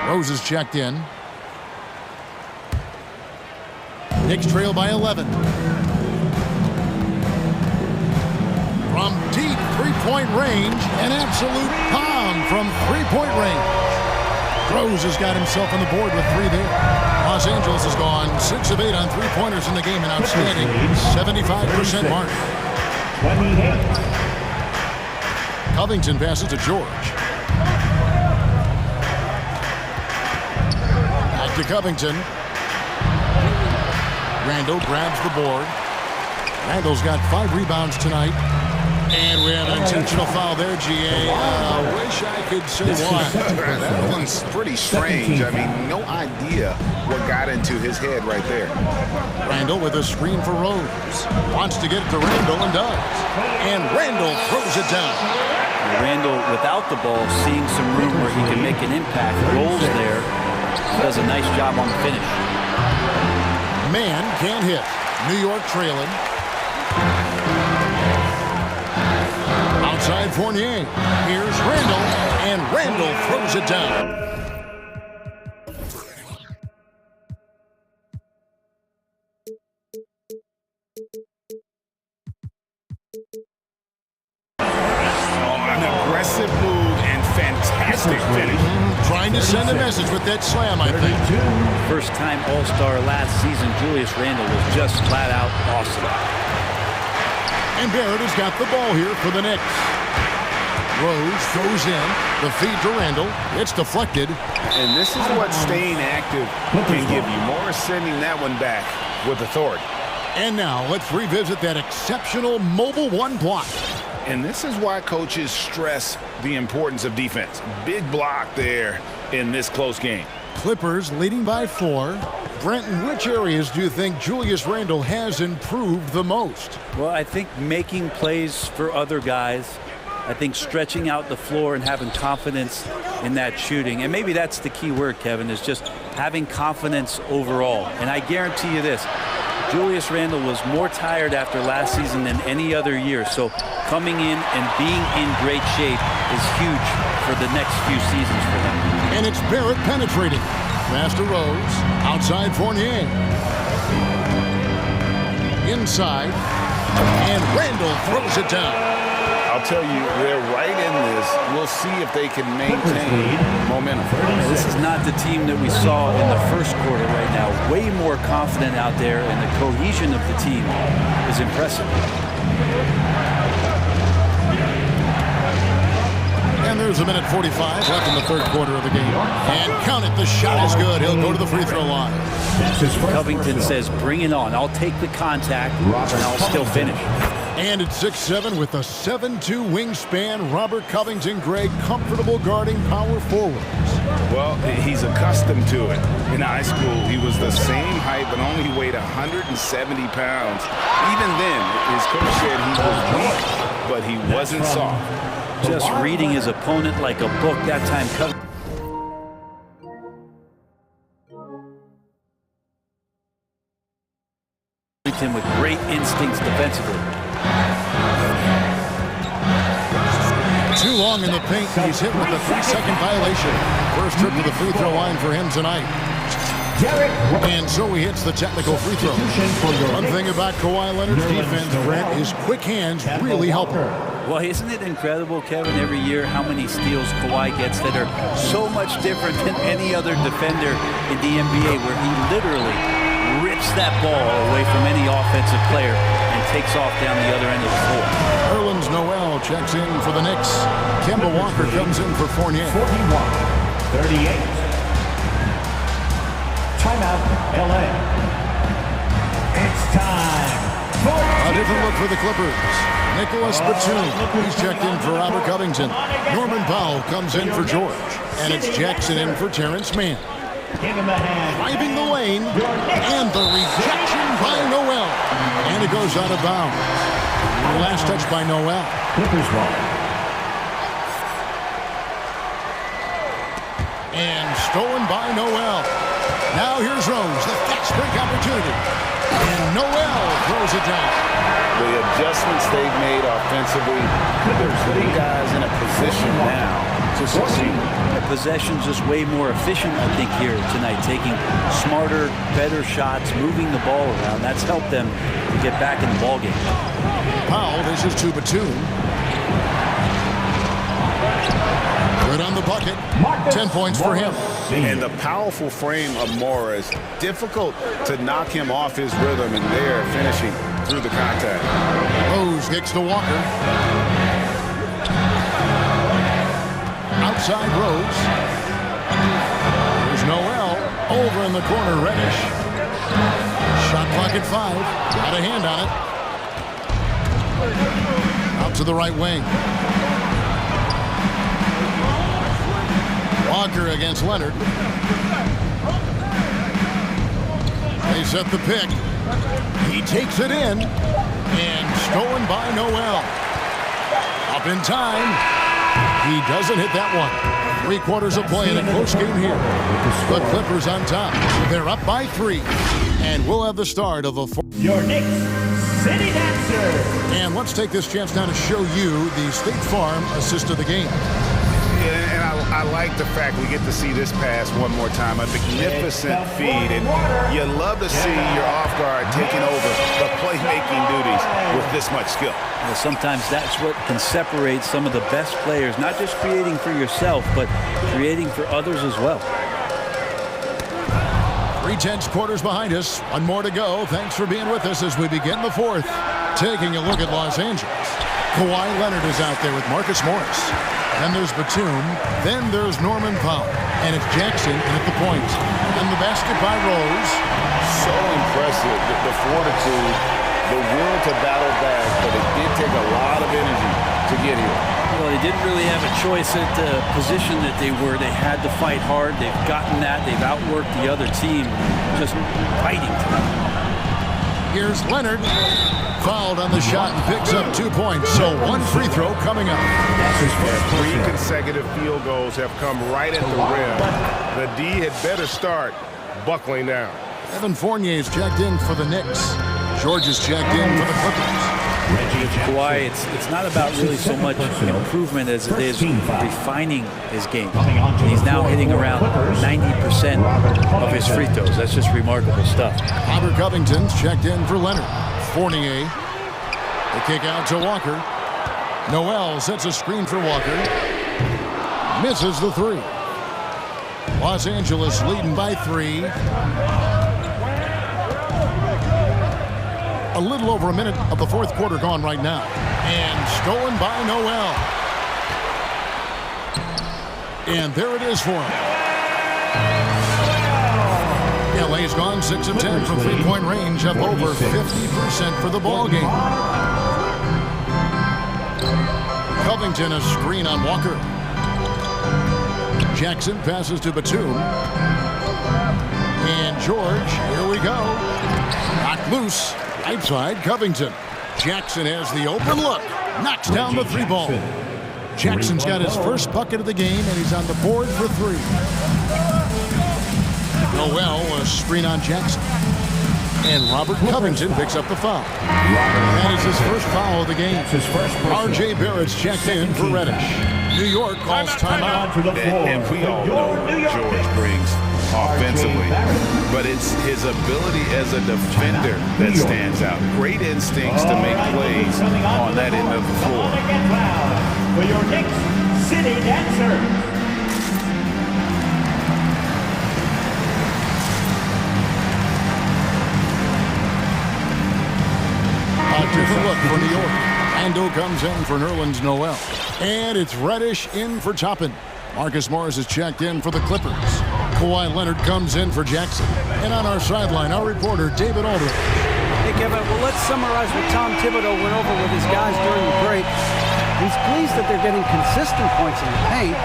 Rose is checked in. Knicks trail by 11. From deep three-point range, an absolute bomb them from three-point range. Rose has got himself on the board with 3 there. Los Angeles has gone 6 of 8 on three-pointers in the game, an outstanding 75% mark. 28. Covington passes to George. Back to Covington. Randall grabs the board. Randall's got 5 rebounds tonight. And we have an intentional foul there, GA. Wish I could say why. That one's pretty strange. I mean, no idea what got into his head right there. Randall with a screen for Rose. Wants to get it to Randall and does. And Randall throws it down. Randall, without the ball, seeing some room where he can make an impact, rolls there, does a nice job on the finish. Man can't hit. New York trailing. Outside Fournier. Here's Randall, and Randall throws it down. An aggressive move and fantastic finish. Trying to send a message with that slam, I think. First-time All-Star last season, Julius Randle was just flat-out awesome. And Barrett has got the ball here for the Knicks. Rose throws in. The feed to Randall. It's deflected. And this is what staying active can give you. Morris sending that one back with authority. And now let's revisit that exceptional mobile one block. And this is why coaches stress the importance of defense. Big block there in this close game. Clippers leading by 4. Brenton, which areas do you think Julius Randle has improved the most? Well, I think making plays for other guys. I think stretching out the floor and having confidence in that shooting. And maybe that's the key word, Kevin, is just having confidence overall. And I guarantee you this, Julius Randle was more tired after last season than any other year. So coming in and being in great shape is huge for the next few seasons for him. And it's Barrett penetrating. Pass to Rose. Outside Fournier. Inside. And Randall throws it down. I'll tell you, they're right in this. We'll see if they can maintain momentum. This is not the team that we saw in the first quarter right now. Way more confident out there, and the cohesion of the team is impressive. And there's a minute 45 left in the third quarter of the game. And count it, the shot is good. He'll go to the free throw line. Covington says, bring it on. I'll take the contact, and I'll still finish. And at 6'7" with a 7'2" wingspan, Robert Covington, Greg, comfortable guarding power forwards. Well, he's accustomed to it. In high school, he was the same height, but only weighed 170 pounds. Even then, his coach said he was weak, but he wasn't soft. Just reading his opponent like a book. That time, Covington with great instincts defensively. Too long in the paint. He's hit with a 3-second violation. First trip to the free throw line for him tonight. And so he hits the technical free throw. One thing about Kawhi Leonard's defense, Brett, his quick hands really help him. Well, isn't it incredible, Kevin, every year how many steals Kawhi gets that are so much different than any other defender in the NBA, where he literally rips that ball away from any offensive player and takes off down the other end of the floor. Erlens Noel checks in for the Knicks. Kemba Walker comes in for Fournier. 41-38. Timeout, LA. It's time. A different look for the Clippers. Nicholas Batum, he's checked in for Robert Covington. Norman Powell comes in for George. And it's Jackson in for Terrence Mann. Give him a hand. Driving the lane. And the rejection by Noel. And it goes out of bounds. Last touch by Noel. Clippers ball. And stolen by Noel. Now here's Rose, the fast break opportunity. And Noel throws it down. The adjustments they've made offensively, they're putting guys in a position now to succeed. The possession's just way more efficient, I think, here tonight, taking smarter, better shots, moving the ball around. That's helped them to get back in the ballgame. Powell, this is to Batum. Good on the bucket. 10 points for him. And the powerful frame of Morris, difficult to knock him off his rhythm, and there finishing through the contact. Rose kicks to Walker. Outside Rose. There's Noel. Over in the corner, Reddish. Shot clock at 5. Got a hand on it. Out to the right wing. Walker against Leonard. They set the pick. He takes it in. And stolen by Noel. Up in time. He doesn't hit that one. 3 quarters of play in a close game here. The Clippers on top. They're up by 3. And we'll have the start of a... Your Knicks City Dancer. And let's take this chance now to show you the State Farm assist of the game. Yeah, and I like the fact we get to see this pass one more time. A magnificent feed, and you love to see your off guard taking over the playmaking duties with this much skill. Well, sometimes that's what can separate some of the best players, not just creating for yourself, but creating for others as well. 3 tenths quarters behind us. 1 more to go. Thanks for being with us as we begin the 4th. Taking a look at Los Angeles. Kawhi Leonard is out there with Marcus Morris. Then there's Batum. Then there's Norman Powell. And it's Jackson in at the point. And the basket by Rose. So impressive, the fortitude, the will to battle back, but it did take a lot of energy to get here. Well, they didn't really have a choice at the position that they were. They had to fight hard. They've gotten that. They've outworked the other team, just fighting. Here's Leonard. Fouled on the shot and picks up 2 points. So 1 free throw coming up. 3 consecutive field goals have come right at the rim. The D had better start buckling down. Evan Fournier's checked in for the Knicks. George is checked in for the Clippers. Kawhi, it's not about really so much improvement as it is refining his game. He's now hitting around 90% of his free throws. That's just remarkable stuff. Robert Covington's checked in for Leonard. Fournier. The kick out to Walker. Noel sets a screen for Walker. Misses the 3. Los Angeles leading by 3. A little over a minute of the 4th quarter gone right now. And stolen by Noel. And there it is for him. LA's gone 6 of 10 from 3-point range, up over 50% for the ball game. Covington a screen on Walker. Jackson passes to Batum. And George, here we go. Knocked loose. Outside Covington. Jackson has the open look. Knocks down the 3 ball. Jackson's got his first bucket of the game, and he's on the board for 3. Noel a screen on Jackson. And Robert Covington picks up the foul. That is his first foul of the game. R.J. Barrett's checked in for Reddish. New York calls timeout. And we all know what George brings offensively, but it's his ability as a defender that stands out. Great instincts to make plays on that end of the floor. For your Knicks City Dancer. Different look for New York. Ando comes in for Nerlens Noel. And it's Reddish in for Toppin. Marcus Morris is checked in for the Clippers. Kawhi Leonard comes in for Jackson. And on our sideline, our reporter, David Aldridge. Hey, Kevin, well, let's summarize what Tom Thibodeau went over with his guys during the break. He's pleased that they're getting consistent points in the paint.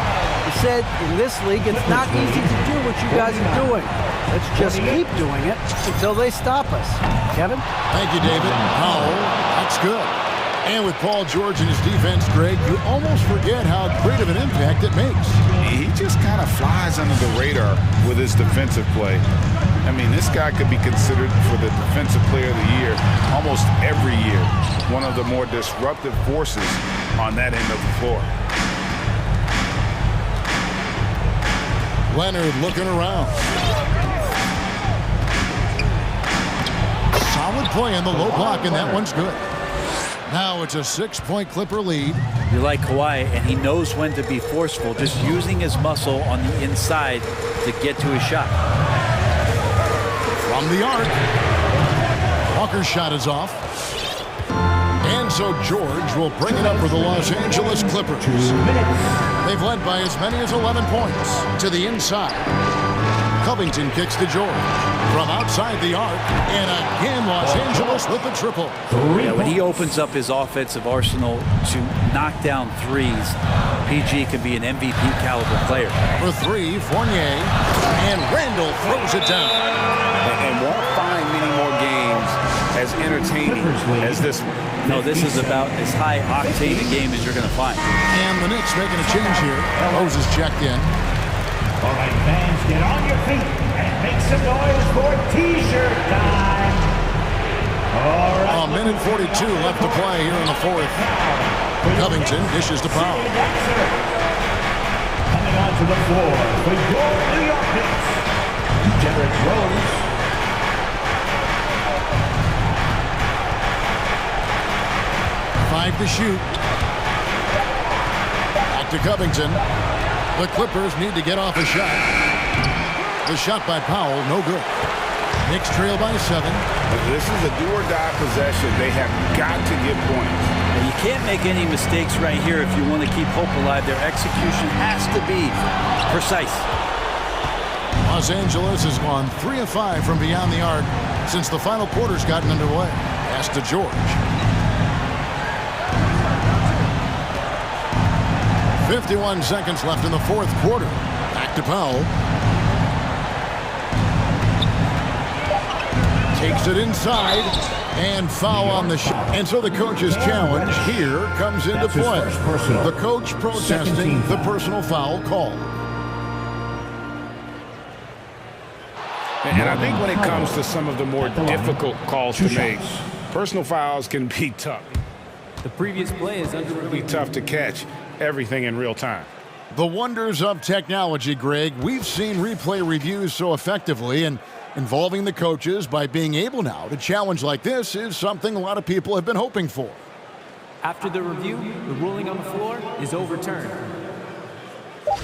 He said, in this league, it's not easy to do what you guys are doing. Let's just keep doing it until they stop us. Kevin? Thank you, David. Oh, that's good. And with Paul George and his defense, Greg, you almost forget how great of an impact it makes. He just kind of flies under the radar with his defensive play. I mean, this guy could be considered for the Defensive Player of the Year almost every year. One of the more disruptive forces on that end of the floor. Leonard looking around. Solid play in the low block, and that one's good. Now it's a 6-point Clipper lead. You're like Kawhi, and he knows when to be forceful, just using his muscle on the inside to get to his shot. From the arc. Walker's shot is off. And so George will bring it up for the Los Angeles Clippers. They've led by as many as 11 points. To the inside. Covington kicks to George. From outside the arc. And again, Los Angeles with the triple. Yeah, when he opens up his offensive arsenal to knock down threes, PG can be an MVP caliber player. For three, Fournier. And Randall throws it down. And won't find many more games as entertaining as this one. No, this is about as high octane a game as you're going to find. And the Knicks making a change here. Rose is checked in. All right, fans, get on your feet and make some noise for T-shirt time. All right. A minute 42 left to play here in the fourth. Covington dishes to Powell. Coming onto the floor for your New York Knicks, Derrick Rose. Five to shoot. Back to Covington. The Clippers need to get off a shot. The shot by Powell, no good. Knicks trail by 7. This is a do-or-die possession. They have got to get points. And you can't make any mistakes right here if you want to keep hope alive. Their execution has to be precise. Los Angeles has gone 3 of 5 from beyond the arc since the final quarter's gotten underway. Pass to George. 51 seconds left in the fourth quarter. Back to Powell. Takes it inside. And foul on the shot. And so the coach's challenge here comes into play. The coach protesting the personal foul call. And I think when it comes to some of the more difficult calls to make, personal fouls can be tough. The previous play is under review. Be tough to catch everything in real time. The wonders of technology, Greg. We've seen replay reviews so effectively, and involving the coaches by being able now to challenge like this is something a lot of people have been hoping for. After the review, the ruling on the floor is overturned.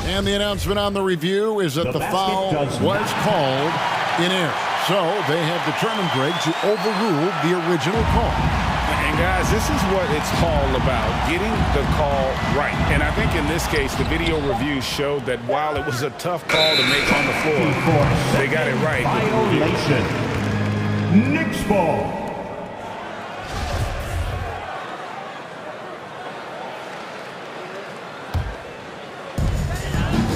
And the announcement on the review is that the foul was called in error. So they have determined, Greg, to overrule the original call. And guys, this is what it's all about, getting the call right. And I think in this case, the video review showed that while it was a tough call to make on the floor, they got it right. Violation. Knicks ball.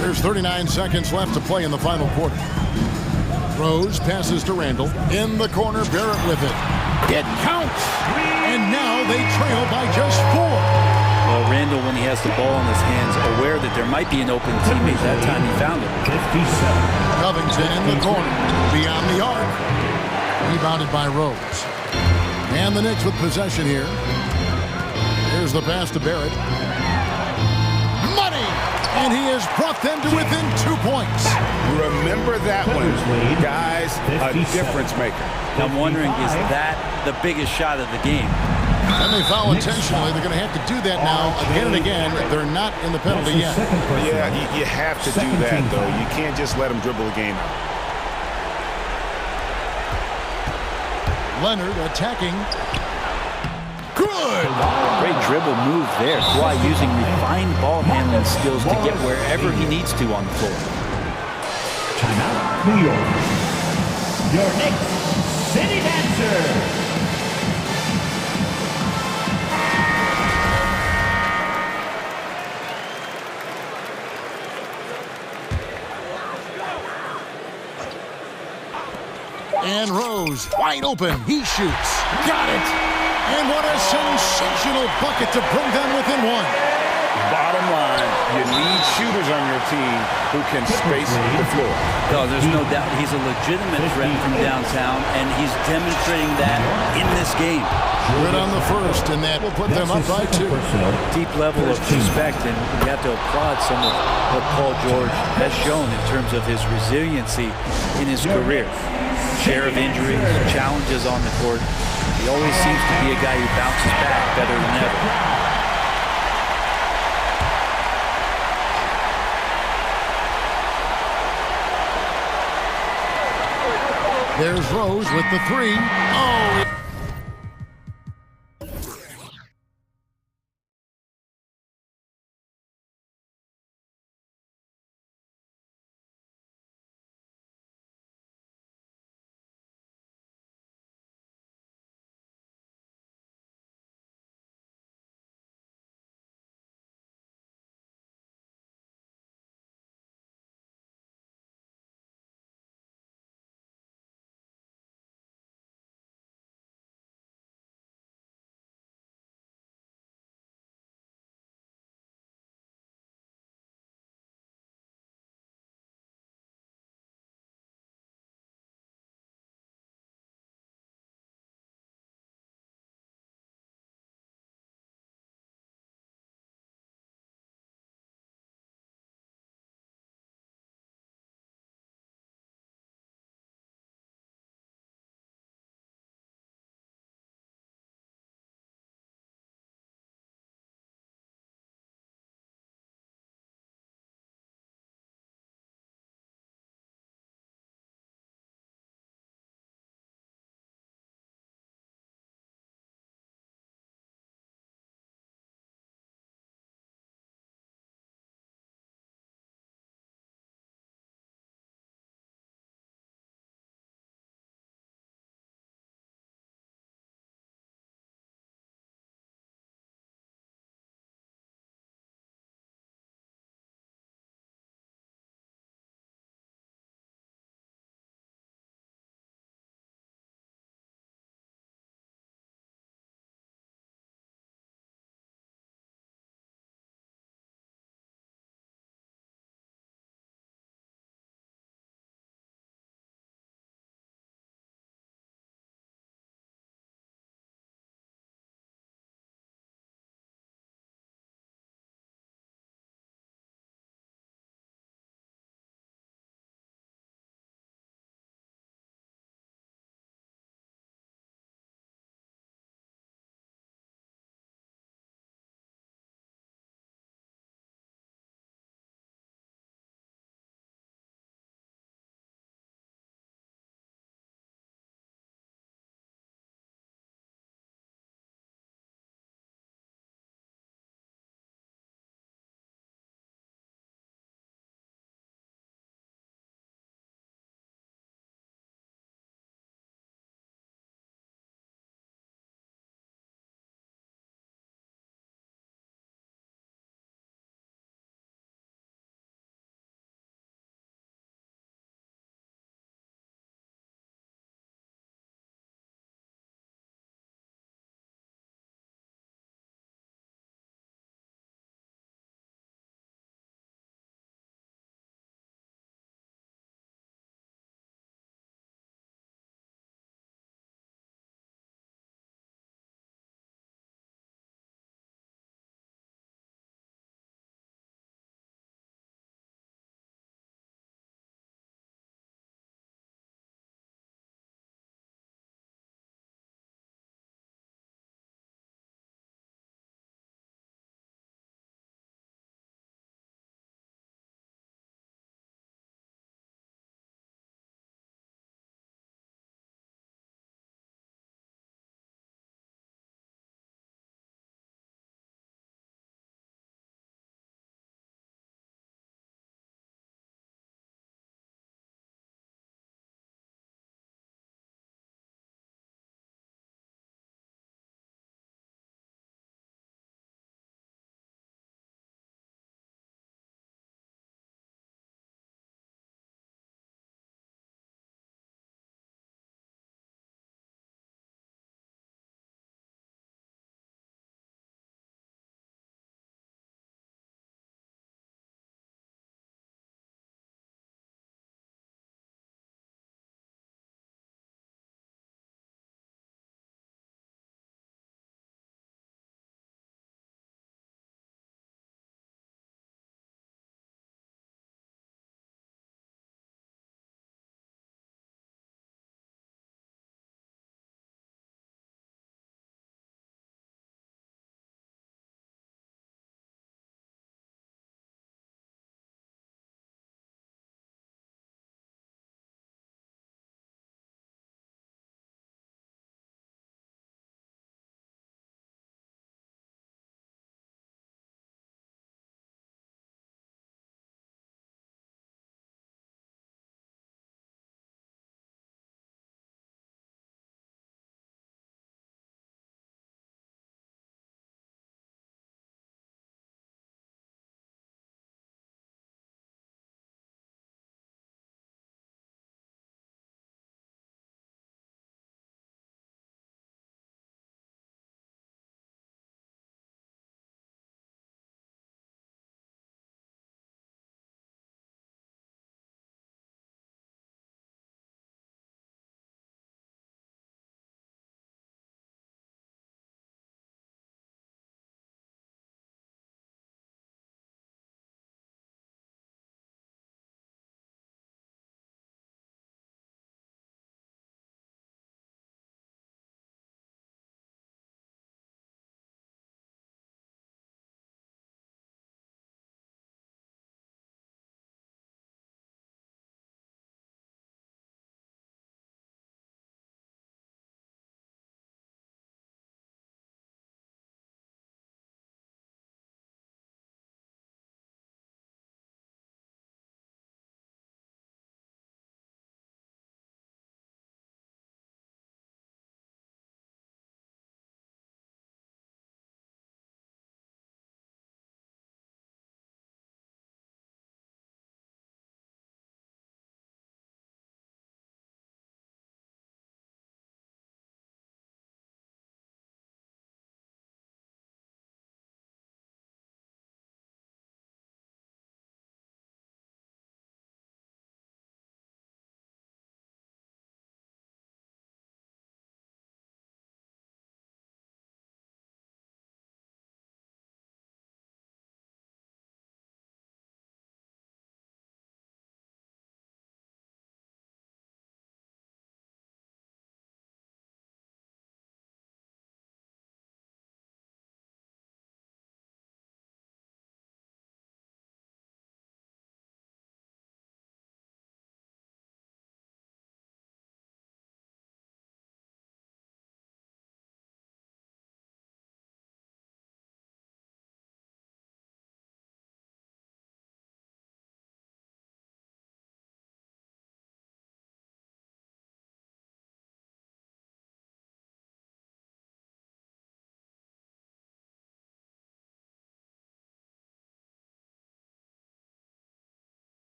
There's 39 seconds left to play in the final quarter. Rose passes to Randall. In the corner, Barrett with it. It counts! And now they trail by just 4. Well, Randall, when he has the ball in his hands, aware that there might be an open teammate, that time he found it. 57. Covington in the corner. Beyond the arc. Rebounded by Rose. And the Knicks with possession here. Here's the pass to Barrett. Money! And he has brought them to within 2 points. Remember that one, guys, a difference maker. I'm wondering, is that the biggest shot of the game? And they foul intentionally. They're going to have to do that now again and again. They're not in the penalty yet. Yeah, you have to do that, though. You can't just let them dribble the game out. Leonard attacking. Good! Great dribble move there. Kawhi using refined ball handling skills to get wherever he needs to on the floor. Timeout, New York. Your Knicks City Dancer. And Rose, wide open. He shoots. Got it! And what a sensational bucket to bring them within 1. Bottom line, you need shooters on your team who can space the floor. No, there's no doubt he's a legitimate threat from downtown, and he's demonstrating that in this game. Good on the first, and that will put them up by 2. Deep level of respect, and you have to applaud some of what Paul George has shown in terms of his resiliency in his career. Share of injuries, challenges on the court. He always seems to be a guy who bounces back better than ever. There's Rose with the three. Oh,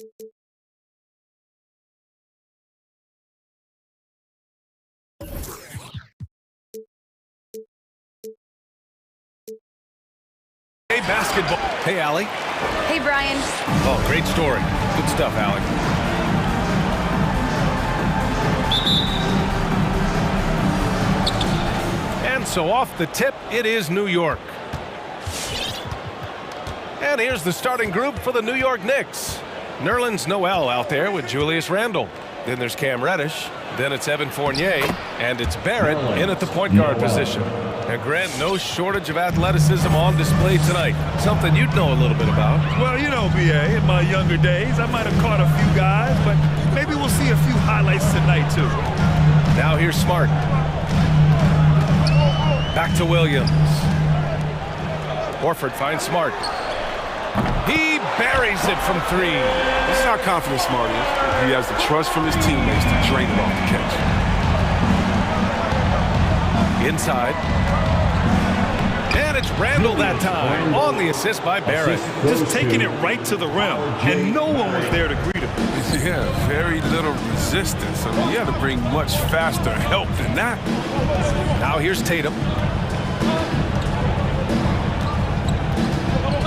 Hey, basketball. Hey, Allie. Hey, Brian. Oh, great story. Good stuff, Allie. And so off the tip, it is New York. And here's the starting group for the New York Knicks. Nerlens Noel out there with Julius Randle. Then there's Cam Reddish. Then it's Evan Fournier. And it's Barrett in at the point guard position. And Grant, no shortage of athleticism on display tonight. Something you'd know a little bit about. Well, you know, BA, in my younger days, I might have caught a few guys, but maybe we'll see a few highlights tonight, too. Now here's Smart. Back to Williams. Horford finds Smart. He buries it from three. This is how confident Smart is. He has the trust from his teammates to drain it off the catch. Inside. And it's Randle that time on the assist by Barrett. Just taking it right to the rim, and no one was there to greet him. Yeah, very little resistance. I mean, you had to bring much faster help than that. Now here's Tatum.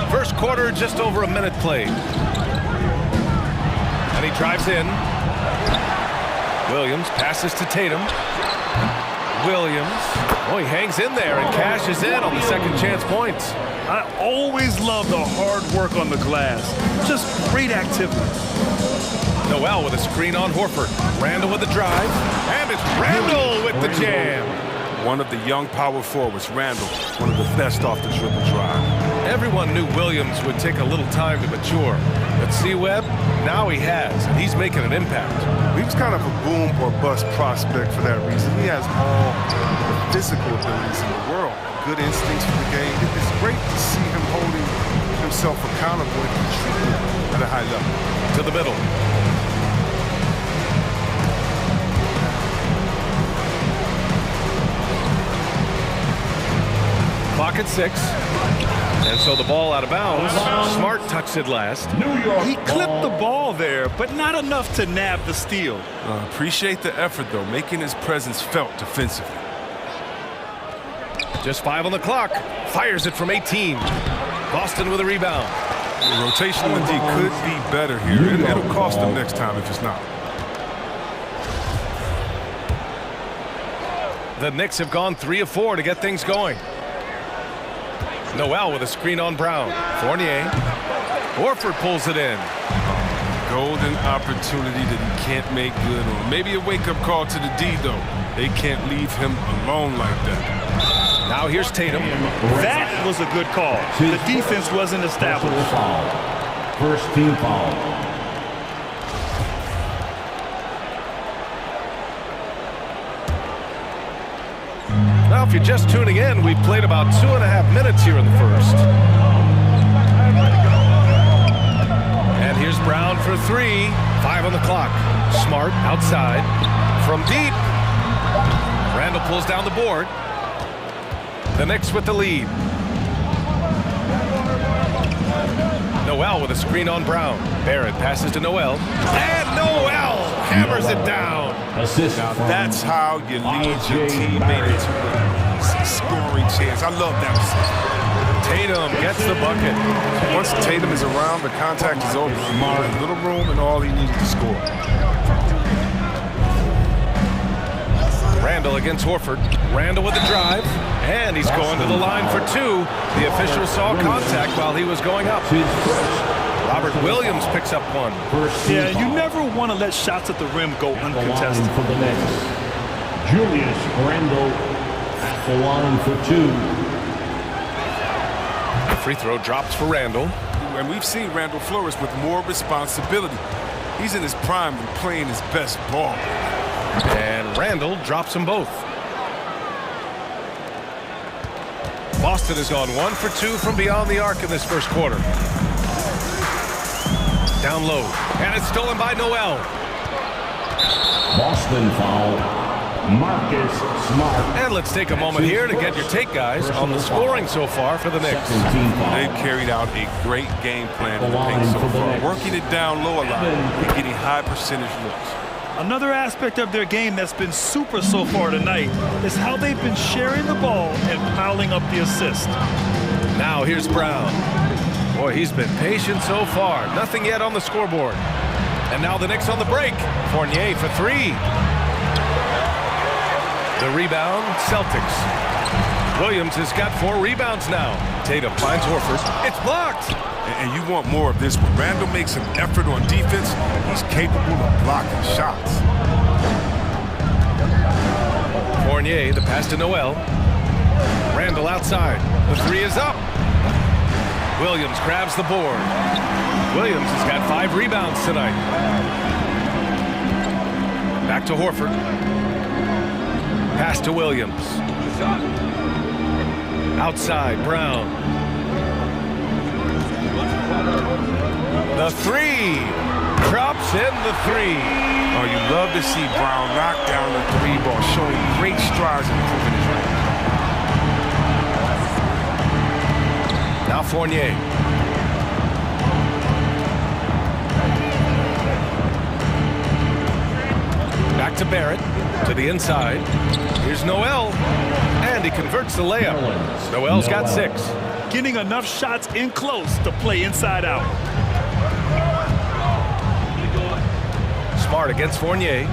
First quarter, just over a minute played. And he drives in. Williams passes to Tatum. Williams. Oh, he hangs in there and cashes in on the second chance points. I always love the hard work on the glass. Just great activity. Noel with a screen on Horford. Randle with the drive. And it's Randle with the jam. One of the young power forwards, Randle, one of the best off the dribble drive. Everyone knew Williams would take a little time to mature. But C-Web, now he has, and he's making an impact. He was kind of a boom or bust prospect for that reason. He has all the physical abilities in the world, good instincts for the game. It's great to see him holding himself accountable and contributing at a high level. To the middle. Clock at 6. And so the ball out of bounds. Smart touched it last. He clipped the ball there, but not enough to nab the steal. Appreciate the effort, though, making his presence felt defensively. Just 5 on the clock. Fires it from 18. Boston with a rebound. The rotational indeed could be better here. It'll cost them next time if it's not. The Knicks have gone 3 of 4 to get things going. Noel with a screen on Brown. Fournier. Horford pulls it in. Golden opportunity that he can't make good on. Maybe a wake-up call to the D, though. They can't leave him alone like that. Now here's Tatum. That was a good call. The defense wasn't established. First team foul. Now, if you're just tuning in, we've played about 2.5 minutes here in the first. And here's Brown for 3. 5 on the clock. Smart outside. From deep. Randle pulls down the board. The Knicks with the lead. Noel with a screen on Brown. Barrett passes to Noel. And Noel hammers it down. Assist. Now that's how you lead your teammate into a scoring chance. I love that assist. Tatum gets the bucket. Once Tatum is around, the contact is over. A little room and all he needed to score. Randle against Horford. Randle with the drive. And he's going to the line for 2. The official saw contact while he was going up. Robert Williams picks up 1. Yeah, you never want to let shots at the rim go uncontested. For the Knicks, Julius Randle at the line for 2. The free throw drops for Randle. And we've seen Randle flourish with more responsibility. He's in his prime and playing his best ball. And Randle drops them both. Boston has gone 1 for 2 from beyond the arc in this first quarter. Down low. And it's stolen by Noel. Boston foul. Marcus Smart. And let's take a moment here to get your take, guys, on the scoring so far for the Knicks. They've carried out a great game plan in the paint so far, working it down low a lot and getting high percentage looks. Another aspect of their game that's been super so far tonight is how they've been sharing the ball and piling up the assist. Now here's Brown. Boy, he's been patient so far. Nothing yet on the scoreboard. And now the Knicks on the break. Fournier for three. The rebound, Celtics. Williams has got 4 rebounds now. Tatum finds Horford. It's blocked. And you want more of this. When Randall makes an effort on defense, he's capable of blocking shots. Fournier, the pass to Noel. Randall outside. The 3 is up. Williams grabs the board. Williams has got 5 rebounds tonight. Back to Horford. Pass to Williams. Outside, Brown. The 3. Drops in the 3. Oh, you love to see Brown knock down the 3 ball, showing great strides in improving his range. Now Fournier. Back to Barrett, to the inside. Here's Noel, and he converts the layup. Noel's got 6. Getting enough shots in close to play inside out. Smart against Fournier.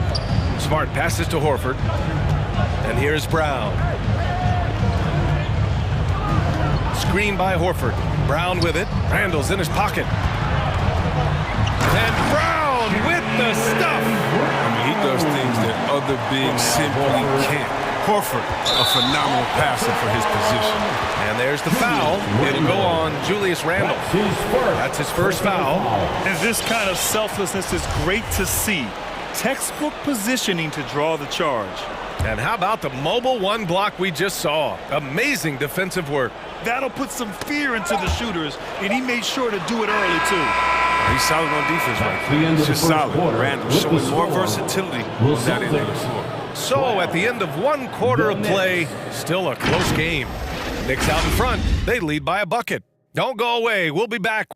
Smart passes to Horford. And here's Brown. Screen by Horford. Brown with it. Randall's in his pocket. And Brown with the stuff. I mean, he does things that other bigs simply can't. Horford, a phenomenal passer for his position. And there's the foul. It'll go on Julius Randle. That's his first foul. And this kind of selflessness is great to see. Textbook positioning to draw the charge. And how about the mobile 1 block we just saw? Amazing defensive work. That'll put some fear into the shooters, and he made sure to do it early, too. He's solid on defense right there. He's just solid. Randall showing more versatility on that end of the floor. So at the end of 1 quarter of play, still a close game. Knicks out in front. They lead by a bucket. Don't go away. We'll be back.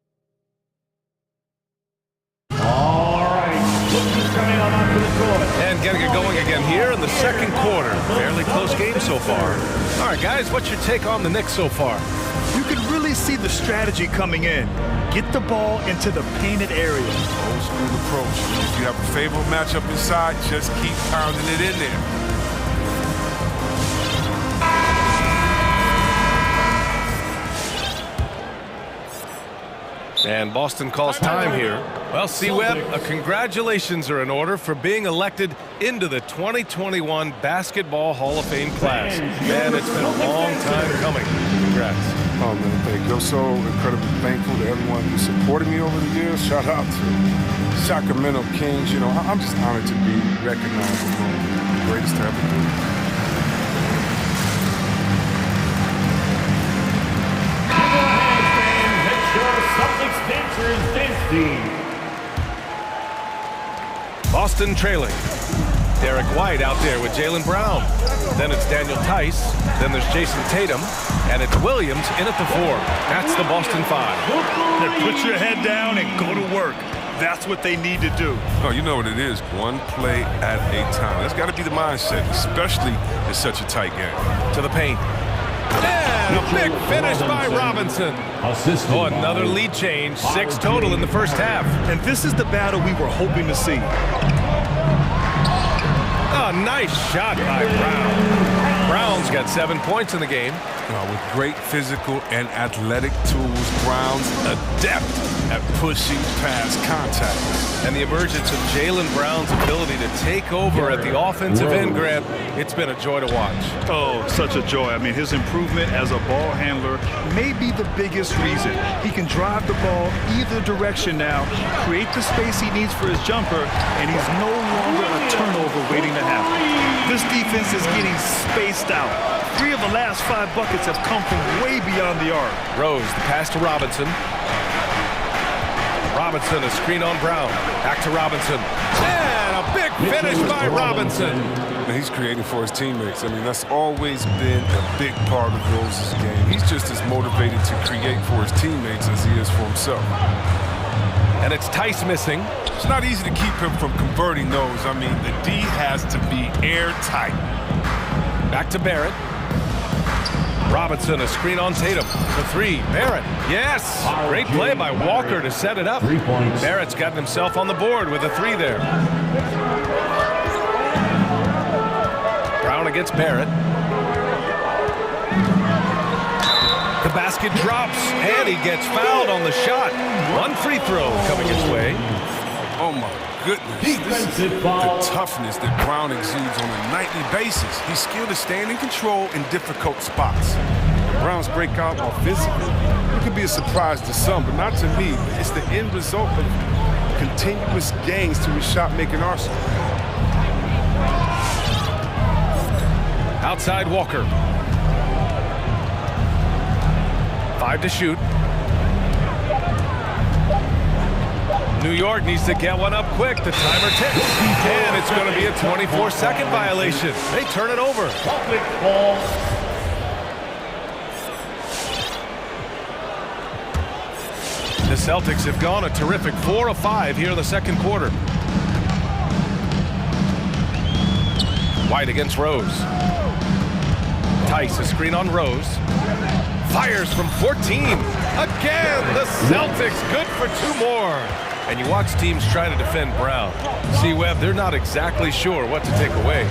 All right, look who's coming on onto the court. And getting it going again here in the second quarter. Fairly close game so far. All right, guys, what's your take on the Knicks so far? You can really see the strategy coming in. Get the ball into the painted area. Old school approach. If you have a favorable matchup inside, just keep pounding it in there. And Boston calls time here. Well, C-Web, congratulations are in order for being elected into the 2021 Basketball Hall of Fame class. Man, it's been a long time coming. Congrats. Oh, man, thank you. I'm so incredibly thankful to everyone who supported me over the years. Shout out to Sacramento Kings. You know, I'm just honored to be recognized as one of the greatest to ever do it. Boston trailing. Derek White out there with Jaylen Brown. Then it's Daniel Tice. Then there's Jason Tatum. And it's Williams in at the 4. That's the Boston 5. Put your head down and go to work. That's what they need to do. Oh, you know what it is. 1 play at a time. That's got to be the mindset, especially in such a tight game. To the paint. And a big finish by Robinson. Oh, another lead change. 6 total in the first half. And this is the battle we were hoping to see. A nice shot by Brown. Brown's got 7 points in the game. With great physical and athletic tools, Brown's adept at pushing past contact. And the emergence of Jaylen Brown's ability to take over at the offensive end, Grant, it's been a joy to watch. Oh, such a joy. I mean, his improvement as a ball handler may be the biggest reason. He can drive the ball either direction now, create the space he needs for his jumper, and he's no longer a turnover waiting to happen. This defense is getting spaced out. 3 of the last 5 buckets have come from way beyond the arc. Rose, the pass to Robinson. Robinson, a screen on Brown. Back to Robinson. And a big finish by Robinson. And he's creating for his teammates. I mean, that's always been a big part of Rose's game. He's just as motivated to create for his teammates as he is for himself. And it's Tice missing. It's not easy to keep him from converting those. I mean, the D has to be airtight. Back to Barrett. Robinson, a screen on Tatum. The three, Barrett. Yes! Great play by Walker to set it up. 3 points. Barrett's gotten himself on the board with a three there. Brown against Barrett. The basket drops, and he gets fouled on the shot. One free throw coming his way. Oh, my goodness. This is the toughness that Brown exudes on a nightly basis. He's skilled at staying in control in difficult spots. Brown's breakout offensively, it could be a surprise to some, but not to me. It's the end result of continuous gains to his shot-making arsenal. Outside Walker. 5 to shoot. New York needs to get one up quick. The timer ticks. And it's going to be a 24-second violation. They turn it over. The Celtics have gone a terrific 4 of 5 here in the second quarter. White against Rose. Tice, a screen on Rose. Fires from 14. Again, the Celtics good for 2 more. And you watch teams try to defend Brown. See, Webb, they're not exactly sure what to take away.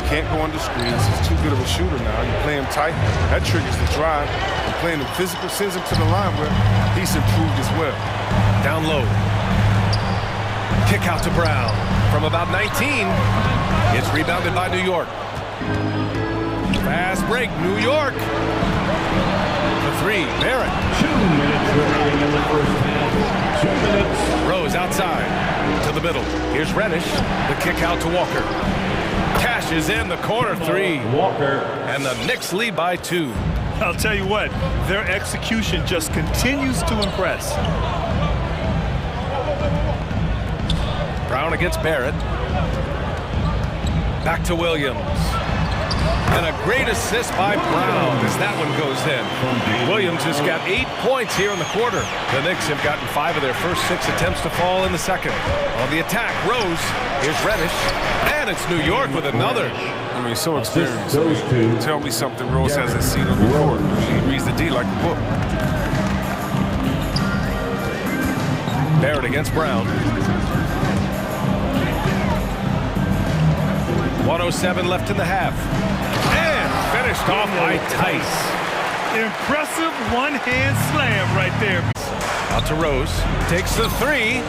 Can't go under screens. He's too good of a shooter now. You play him tight, that triggers the drive. And playing him physical sends him to the line where he's improved as well. Down low. Kick out to Brown. From about 19. It's rebounded by New York. Fast break, New York. The three, Barrett. 2 minutes remaining in the first half. 2 minutes. Rose outside to the middle. Here's Reddish. The kick out to Walker. Cashes in the corner three. Walker. And the Knicks lead by 2. I'll tell you what, their execution just continues to impress. Brown against Barrett. Back to Williams. And a great assist by Brown as that one goes in. Williams has got 8 points here in the quarter. The Knicks have gotten 5 of their first 6 attempts to fall in the second. On the attack, Rose. Here's Reddish. And it's New York with another. I mean, so experienced. Tell me something Rose hasn't seen on the court. He reads the D like a book. Barrett against Brown. 1:07 left in the half. And finished off by Tice. Impressive one-hand slam right there. Out to Rose. Takes the three.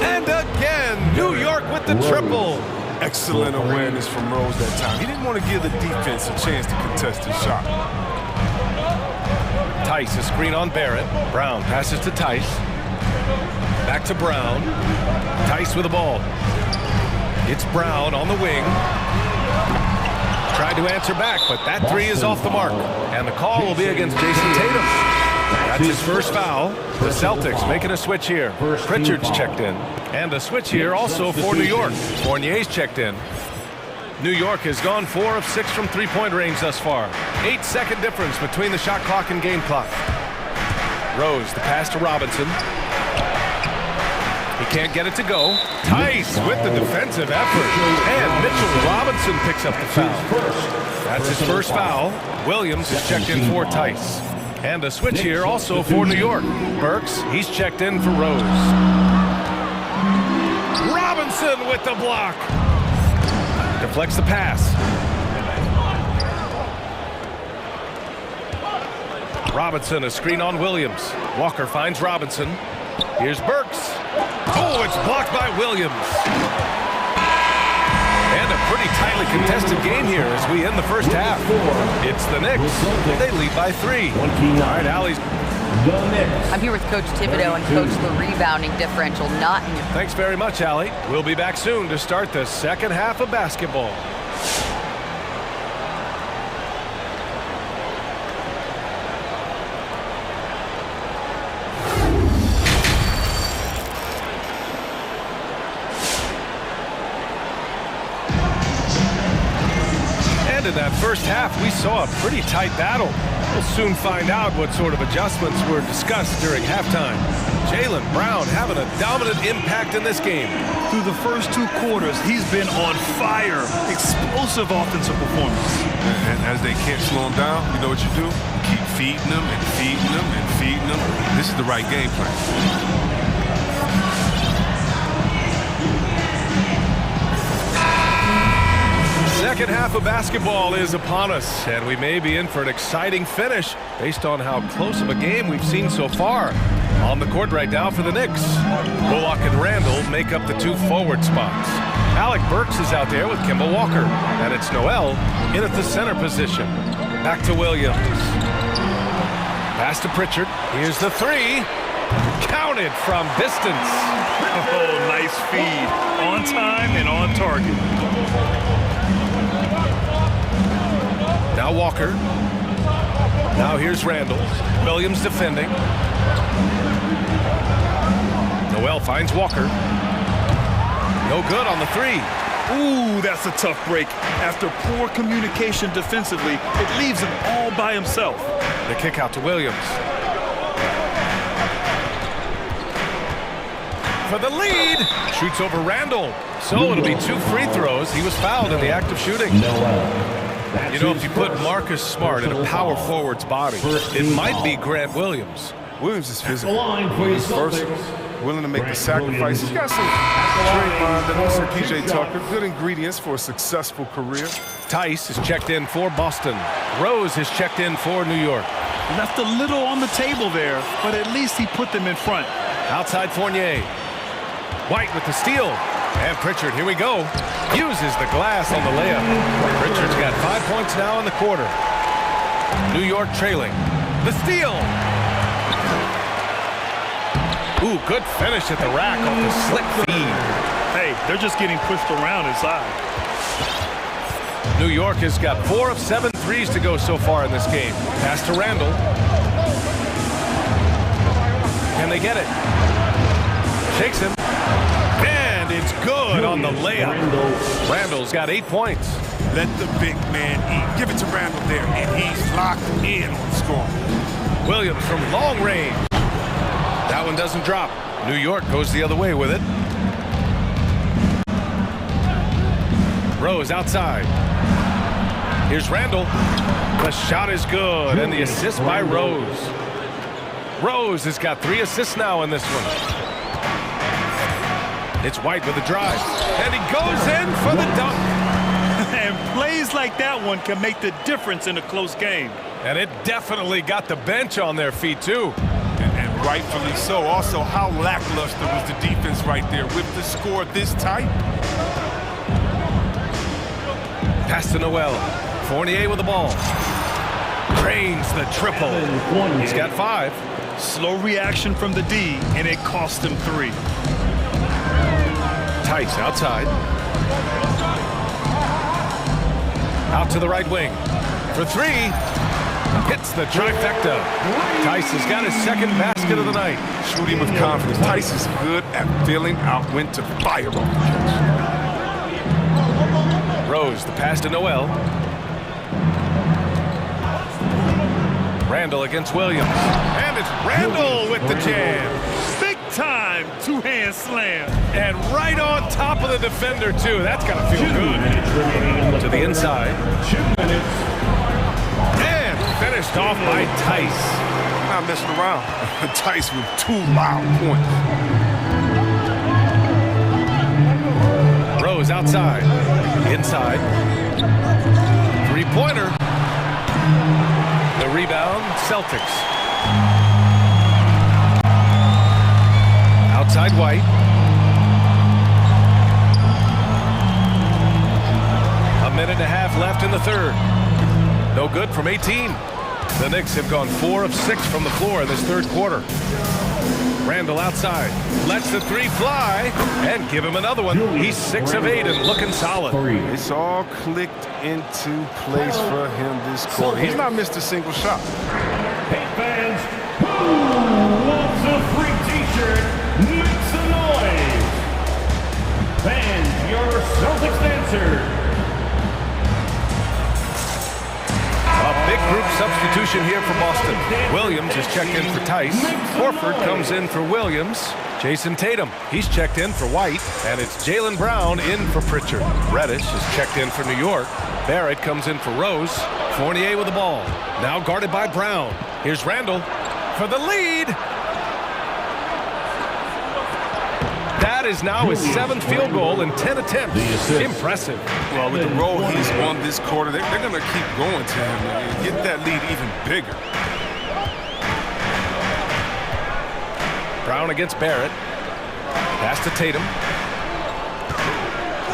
And again, New York with the triple. Excellent awareness from Rose that time. He didn't want to give the defense a chance to contest his shot. Tice, a screen on Barrett. Brown passes to Tice. Back to Brown. Tice with the ball. It's Brown on the wing. Tried to answer back, but that three is off the mark. And the call will be against Jason Tatum. That's his first foul. The Celtics making a switch here. Pritchard's checked in. And a switch here also for New York. Fournier's checked in. New York has gone 4 of 6 from three-point range thus far. 8-second difference between the shot clock and game clock. Rose, the pass to Robinson. He can't get it to go. Tice with the defensive effort. And Mitchell Robinson picks up the foul. That's his first foul. Williams is checked in for Tice. And a switch here also for New York. Burks, he's checked in for Rose. Robinson with the block. Deflects the pass. Robinson, a screen on Williams. Walker finds Robinson. Here's Burks. Oh, it's blocked by Williams. And a pretty tightly contested game here as we end the first half. It's the Knicks. They lead by 3. All right, Allie's. I'm here with Coach Thibodeau and Coach, the rebounding differential not in your... Thanks very much, Allie. We'll be back soon to start the second half of basketball. in that first half, we saw a pretty tight battle. We'll soon find out what sort of adjustments were discussed during halftime. Jaylen Brown having a dominant impact in this game. Through the first 2 quarters, he's been on fire. Explosive offensive performance. And as they can't slow him down, you know what you do? Keep feeding them and feeding them and feeding them. This is the right game plan. Second half of basketball is upon us, and we may be in for an exciting finish based on how close of a game we've seen so far. On the court right now for the Knicks, Bullock and Randall make up the 2 forward spots. Alec Burks is out there with Kemba Walker, and it's Noel in at the center position. Back to Williams. Pass to Pritchard. Here's the 3. Counted from distance. Oh, nice feed. On time and on target. Now Walker. Now here's Randall. Williams defending. Noel finds Walker. No good on the 3. Ooh, that's a tough break. After poor communication defensively, it leaves him all by himself. The kick out to Williams. For the lead. Shoots over Randall. So it'll be 2 free throws. He was fouled in the act of shooting. You know, if you put Marcus Smart in a power forward's body, it might be Grant Williams. Williams is physical. He's versatile, willing to make the sacrifice. He's got some Draymond and also PJ Tucker. Good ingredients for a successful career. Tice is checked in for Boston. Rose is checked in for New York. Left a little on the table there, but at least he put them in front. Outside Fournier. White with the steal. And Pritchard, here we go. Uses the glass on the layup. Pritchard's got 5 points now in the quarter. New York trailing. The steal. Ooh, good finish at the rack off the slick feed. Hey, they're just getting pushed around inside. New York has got 4 of 7 threes to go so far in this game. Pass to Randall. Can they get it? Shakes him. And it's good on the layup. Randall's got 8 points. Let the big man eat. Give it to Randall there, and he's locked in on the score. Williams from long range. That one doesn't drop. New York goes the other way with it. Rose outside. Here's Randall. The shot is good, and the assist by Rose. Rose has got 3 assists now in this one. It's White with a drive, and he goes in for the dunk. And plays like that one can make the difference in a close game. And it definitely got the bench on their feet, too. And rightfully so. Also, how lackluster was the defense right there with the score this tight? Pass to Noel. Fournier with the ball. Drains the triple. He's got 5. Slow reaction from the D, and it cost him 3. Tice outside. Out to the right wing. For 3. Hits the trifecta. Tice has got his 2nd basket of the night. Shooting with confidence. Tice is good at filling out when to fire off the catch. Rose, the pass to Noel. Randall against Williams. And it's Randall with the jam. Big time 2-hand slam. And right on top of the defender, too. That's got to feel good. To the inside. And finished off by Tice. Not messing around. Tice with 2 loud points. Rose outside. Inside. 3-pointer. The rebound, Celtics. Outside White. A minute and a half left in the 3rd. No good from 18. The Knicks have gone 4 of 6 from the floor in this 3rd quarter. Randall outside. Lets the 3 fly. And give him another one. He's 6 of 8 and looking solid. It's all clicked into place for him this quarter. He's not missed a single shot. Hey fans, who wants a free t-shirt? Make some noise. Fans, your Celtics answer. substitution here for Boston. Williams is checked in for Tice. Horford comes in for Williams. Jason Tatum, he's checked in for White. And it's Jaylen Brown in for Pritchard. Reddish is checked in for New York. Barrett comes in for Rose. Fournier with the ball. Now guarded by Brown. Here's Randall for the lead. That is now his 7th field goal in 10 attempts. Impressive. Well, with the role he's on this quarter, they're going to keep going to him and get that lead even bigger. Brown against Barrett. Pass to Tatum.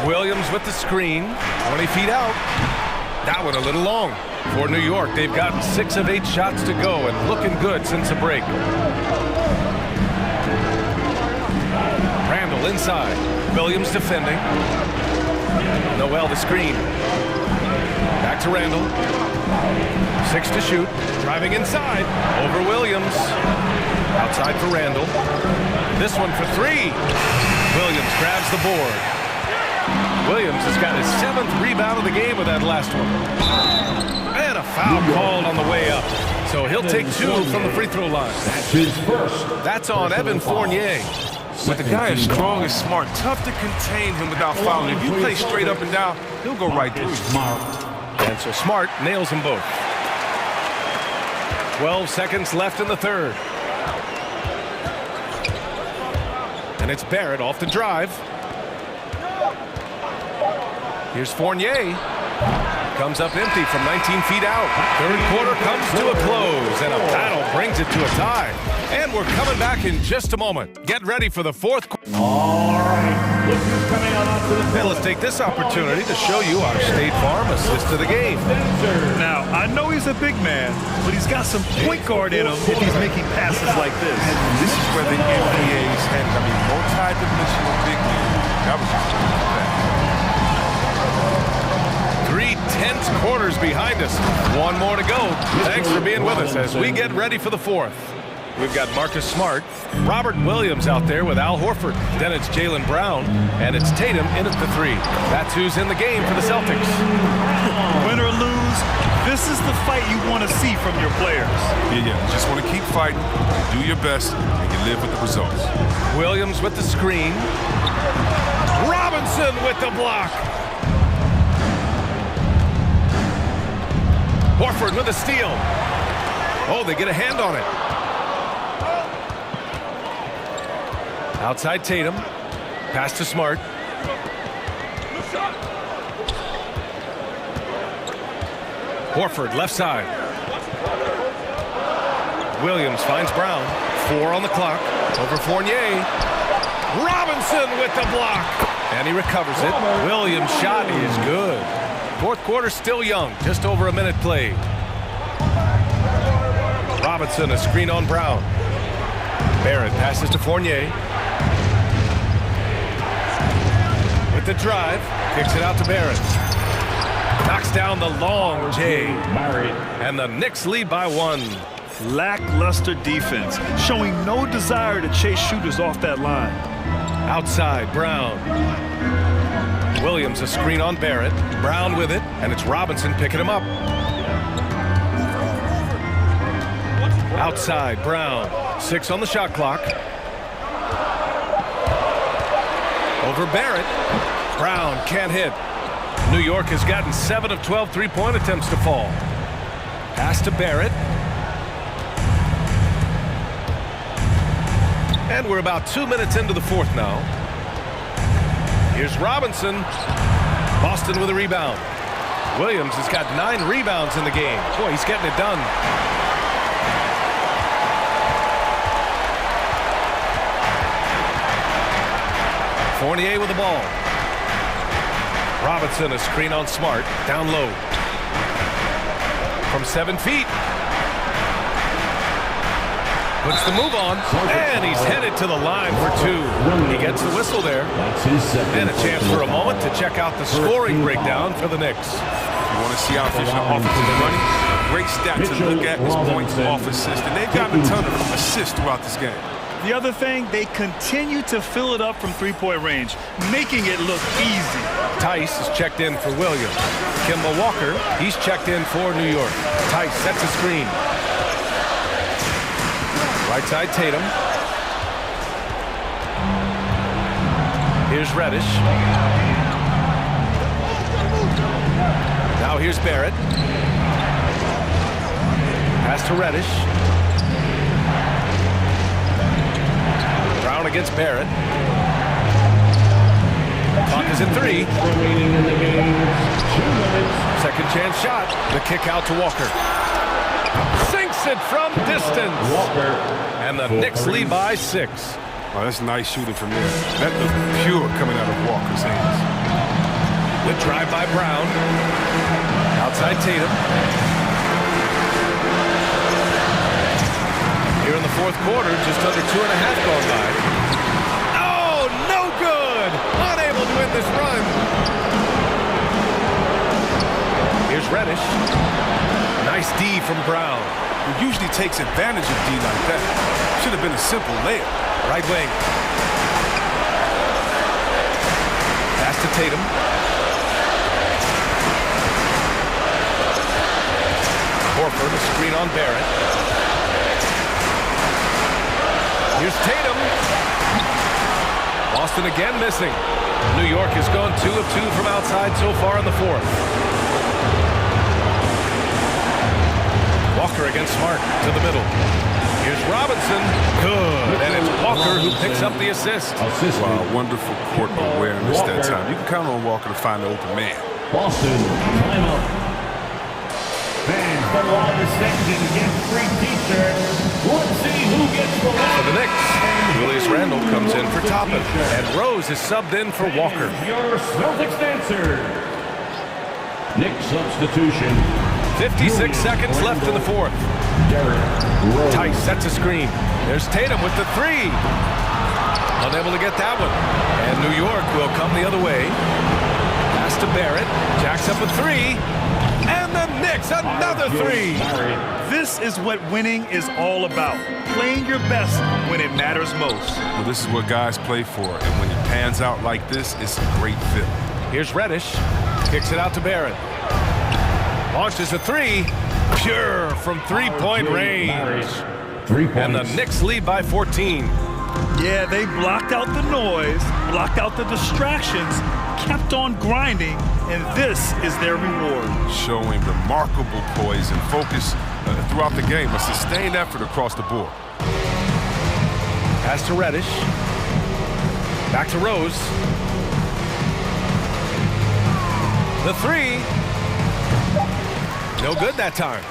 Williams with the screen. 20 feet out. That one a little long. For New York, they've gotten 6 of 8 shots to go and looking good since the break. Randall inside. Williams defending. Noel the screen. Back to Randall. 6 to shoot. Driving inside. Over Williams. Outside for Randall. This one for 3. Williams grabs the board. Williams has got his 7th rebound of the game with that last one. And a foul called on the way up. So he'll take 2 from the free throw line. That's his first. That's on Evan Fournier. But the guy is strong and smart. Tough to contain him without fouling. If you play straight up and down, he'll go right through you. And so Smart nails them both. 12 seconds left in the third. And it's Barrett off the drive. Here's Fournier. Comes up empty from 19 feet out. Third quarter comes to a close, and a battle brings it to a tie. And we're coming back in just a moment. Get ready for the fourth quarter. All right, look who's coming on to the And let's take this opportunity to show you our State Farm assist to the game. Now, I know he's a big man, but he's got some point guard in him if he's making passes like this. This is where the NBA's headed. I mean, multi-dimensional big man. That was just bad. 3 tense quarters behind us. 1 more to go. Thanks for being with us as we get ready for the fourth. We've got Marcus Smart, Robert Williams out there with Al Horford. Then it's Jaylen Brown, and it's Tatum in at the 3. That's who's in the game for the Celtics. Win or lose, this is the fight you want to see from your players. Yeah. Just want to keep fighting, do your best, and you live with the results. Williams with the screen. Robinson with the block. Horford with a steal. Oh, they get a hand on it. Outside Tatum. Pass to Smart. Horford left side. Williams finds Brown. 4 on the clock. Over Fournier. Robinson with the block. And he recovers it. Williams' shot is good. Fourth quarter still young. Just over a minute played. Robinson a screen on Brown. Barrett passes to Fournier. With the drive. Kicks it out to Barrett. Knocks down the long J. And the Knicks lead by 1. Lackluster defense, showing no desire to chase shooters off that line. Outside, Brown. Williams a screen on Barrett. Brown with it, and it's Robinson picking him up. Outside, Brown. 6 on the shot clock. Over Barrett. Brown can't hit. New York has gotten 7 of 12 three-point attempts to fall. Pass to Barrett. And we're about 2 minutes into the fourth now. Here's Robinson. Boston with a rebound. Williams has got 9 rebounds in the game. Boy, he's getting it done. Fournier with the ball. Robinson a screen on Smart. Down low. From 7 feet. Puts the move on, and he's headed to the line for 2. He gets the whistle there. And a chance for a moment to check out the scoring breakdown for the Knicks. You want to see how efficient the offense is running? A great stat to look at is points off assists, and they've gotten a ton of assists throughout this game. The other thing, they continue to fill it up from three-point range, making it look easy. Tice is checked in for Williams. Kimball Walker, he's checked in for New York. Tice sets a screen. Right side Tatum. Here's Reddish. Now here's Barrett. Pass to Reddish. Brown against Barrett. Clock is at 3. Second chance shot. The kick out to Walker. Sinks it from distance. And the Knicks lead by 6. Oh, that's nice shooting from there. That was pure coming out of Walker's hands. Good drive by Brown. Outside Tatum. Here in the fourth quarter, just under 2.5 gone by. Oh, no good! Unable to win this run. Here's Reddish. Nice D from Brown. He usually takes advantage of D like that. Should have been a simple layup. Right wing. Pass to Tatum. Horford, a screen on Barrett. Here's Tatum. Boston again missing. New York has gone 2 of 2 from outside so far in the fourth. Walker against Smart to the middle. Here's Robinson. Good. And it's Walker who picks up the assist. Wow, wonderful court awareness that time. You can count on Walker to find the open man. Boston, timeout. Fans, the law of the section get free t-shirts. Let's see who gets the last. For the Knicks, Julius Randle comes in for Toppin. And Rose is subbed in for Walker. Your Celtics dancer. Knicks substitution. 56 seconds left in the fourth. Tice sets a screen. There's Tatum with the 3. Unable to get that one. And New York will come the other way. Pass to Barrett. Jacks up a 3. And the Knicks, another 3. This is what winning is all about. Playing your best when it matters most. Well, this is what guys play for. And when it pans out like this, it's a great fit. Here's Reddish. Kicks it out to Barrett. Launches a 3. Pure from three-point range. 3 points. And the Knicks lead by 14. Yeah, they blocked out the noise, blocked out the distractions, kept on grinding, and this is their reward. Showing remarkable poise and focus throughout the game. A sustained effort across the board. Pass to Reddish. Back to Rose. The 3. No good that time.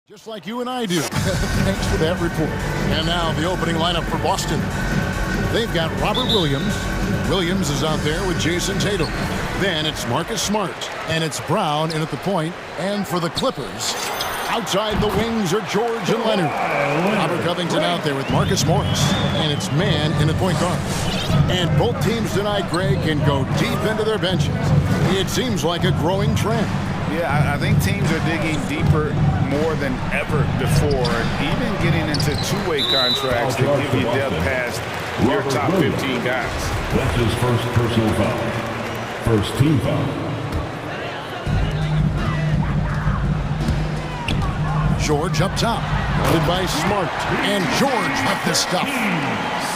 Just like you and I do. Thanks for that report. And now the opening lineup for Boston. They've got Robert Williams. Williams is out there with Jason Tatum. Then it's Marcus Smart. And it's Brown in at the point. And for the Clippers, outside the wings are George and Leonard. Robert Covington out there with Marcus Morris. And it's Mann in at point guard. And both teams tonight, Greg, can go deep into their benches. It seems like a growing trend. Yeah, I think teams are digging deeper more than ever before, and even getting into two-way contracts that give you depth past your top 15 guys. That's his first personal foul. First team foul. George up top, led by Smart, and George with the stuff.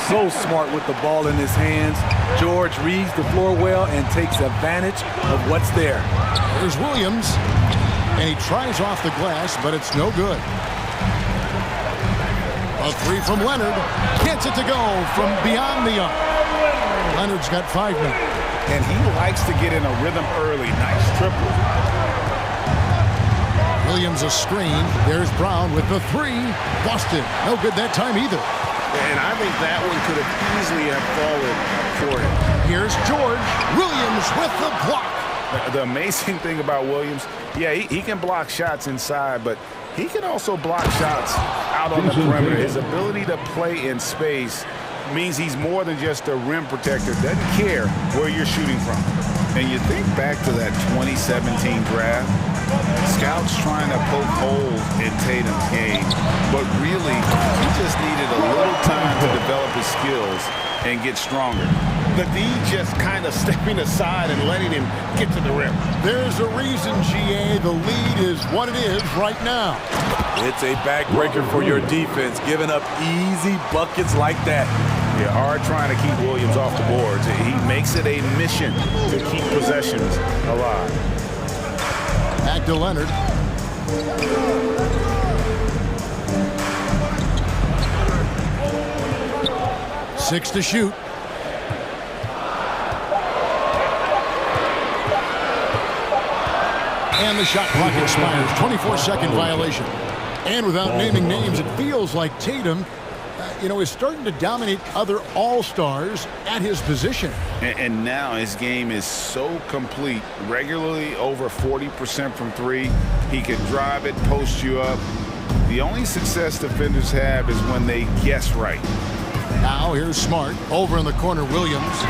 So smart with the ball in his hands. George reads the floor well and takes advantage of what's there. There's Williams, and he tries off the glass, but it's no good. A three from Leonard, gets it to go from beyond the arc. Leonard's got 5 now. And he likes to get in a rhythm early. Nice triple. Williams a screen. There's Brown with the three. Boston, no good that time either. And I think that one could have easily have fallen for him. Here's George. Williams with the block. The amazing thing about Williams, yeah, he can block shots inside, but he can also block shots out on the perimeter. His ability to play in space means he's more than just a rim protector. Doesn't care where you're shooting from. And you think back to that 2017 draft, scouts trying to poke holes in Tatum's game, but really, he just needed a little time to develop his skills and get stronger. The D just kind of stepping aside and letting him get to the rim. There's a reason, GA, the lead is what it is right now. It's a backbreaker for your defense, giving up easy buckets like that. Yeah, hard trying to keep Williams off the boards. He makes it a mission to keep possessions alive. Back to Leonard. Six to shoot. And the shot clock expires. 24-second violation. And without naming names, it feels like Tatum, is starting to dominate other all-stars at his position. And now his game is so complete. Regularly over 40% from three. He can drive it, post you up. The only success defenders have is when they guess right. Now here's Smart. Over in the corner, Williams.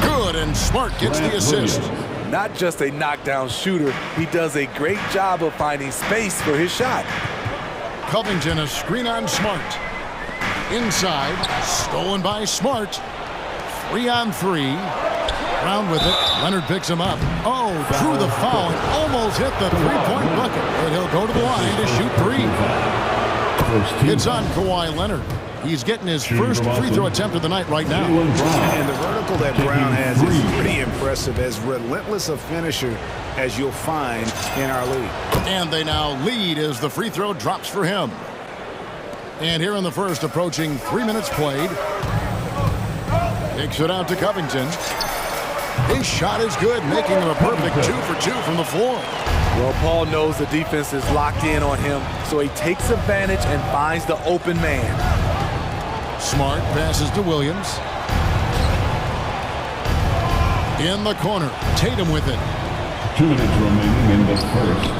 Good, and Smart gets the assist. Not just a knockdown shooter, he does a great job of finding space for his shot. Covington, a screen on Smart. Inside, stolen by Smart. 3 on 3. Round with it. Leonard picks him up. Oh, through the foul and almost hit the three-point bucket. And he'll go to the line to shoot 3. It's on Kawhi Leonard. He's getting his first free throw attempt of the night right now. And the vertical that Brown has is pretty impressive, as relentless a finisher as you'll find in our league. And they now lead as the free throw drops for him. And here in the first, approaching 3 minutes played. Takes it out to Covington. His shot is good, making him a perfect 2 for 2 from the floor. Well, Paul knows the defense is locked in on him, so he takes advantage and finds the open man. Smart passes to Williams. In the corner, Tatum with it. 2 minutes remaining in the first.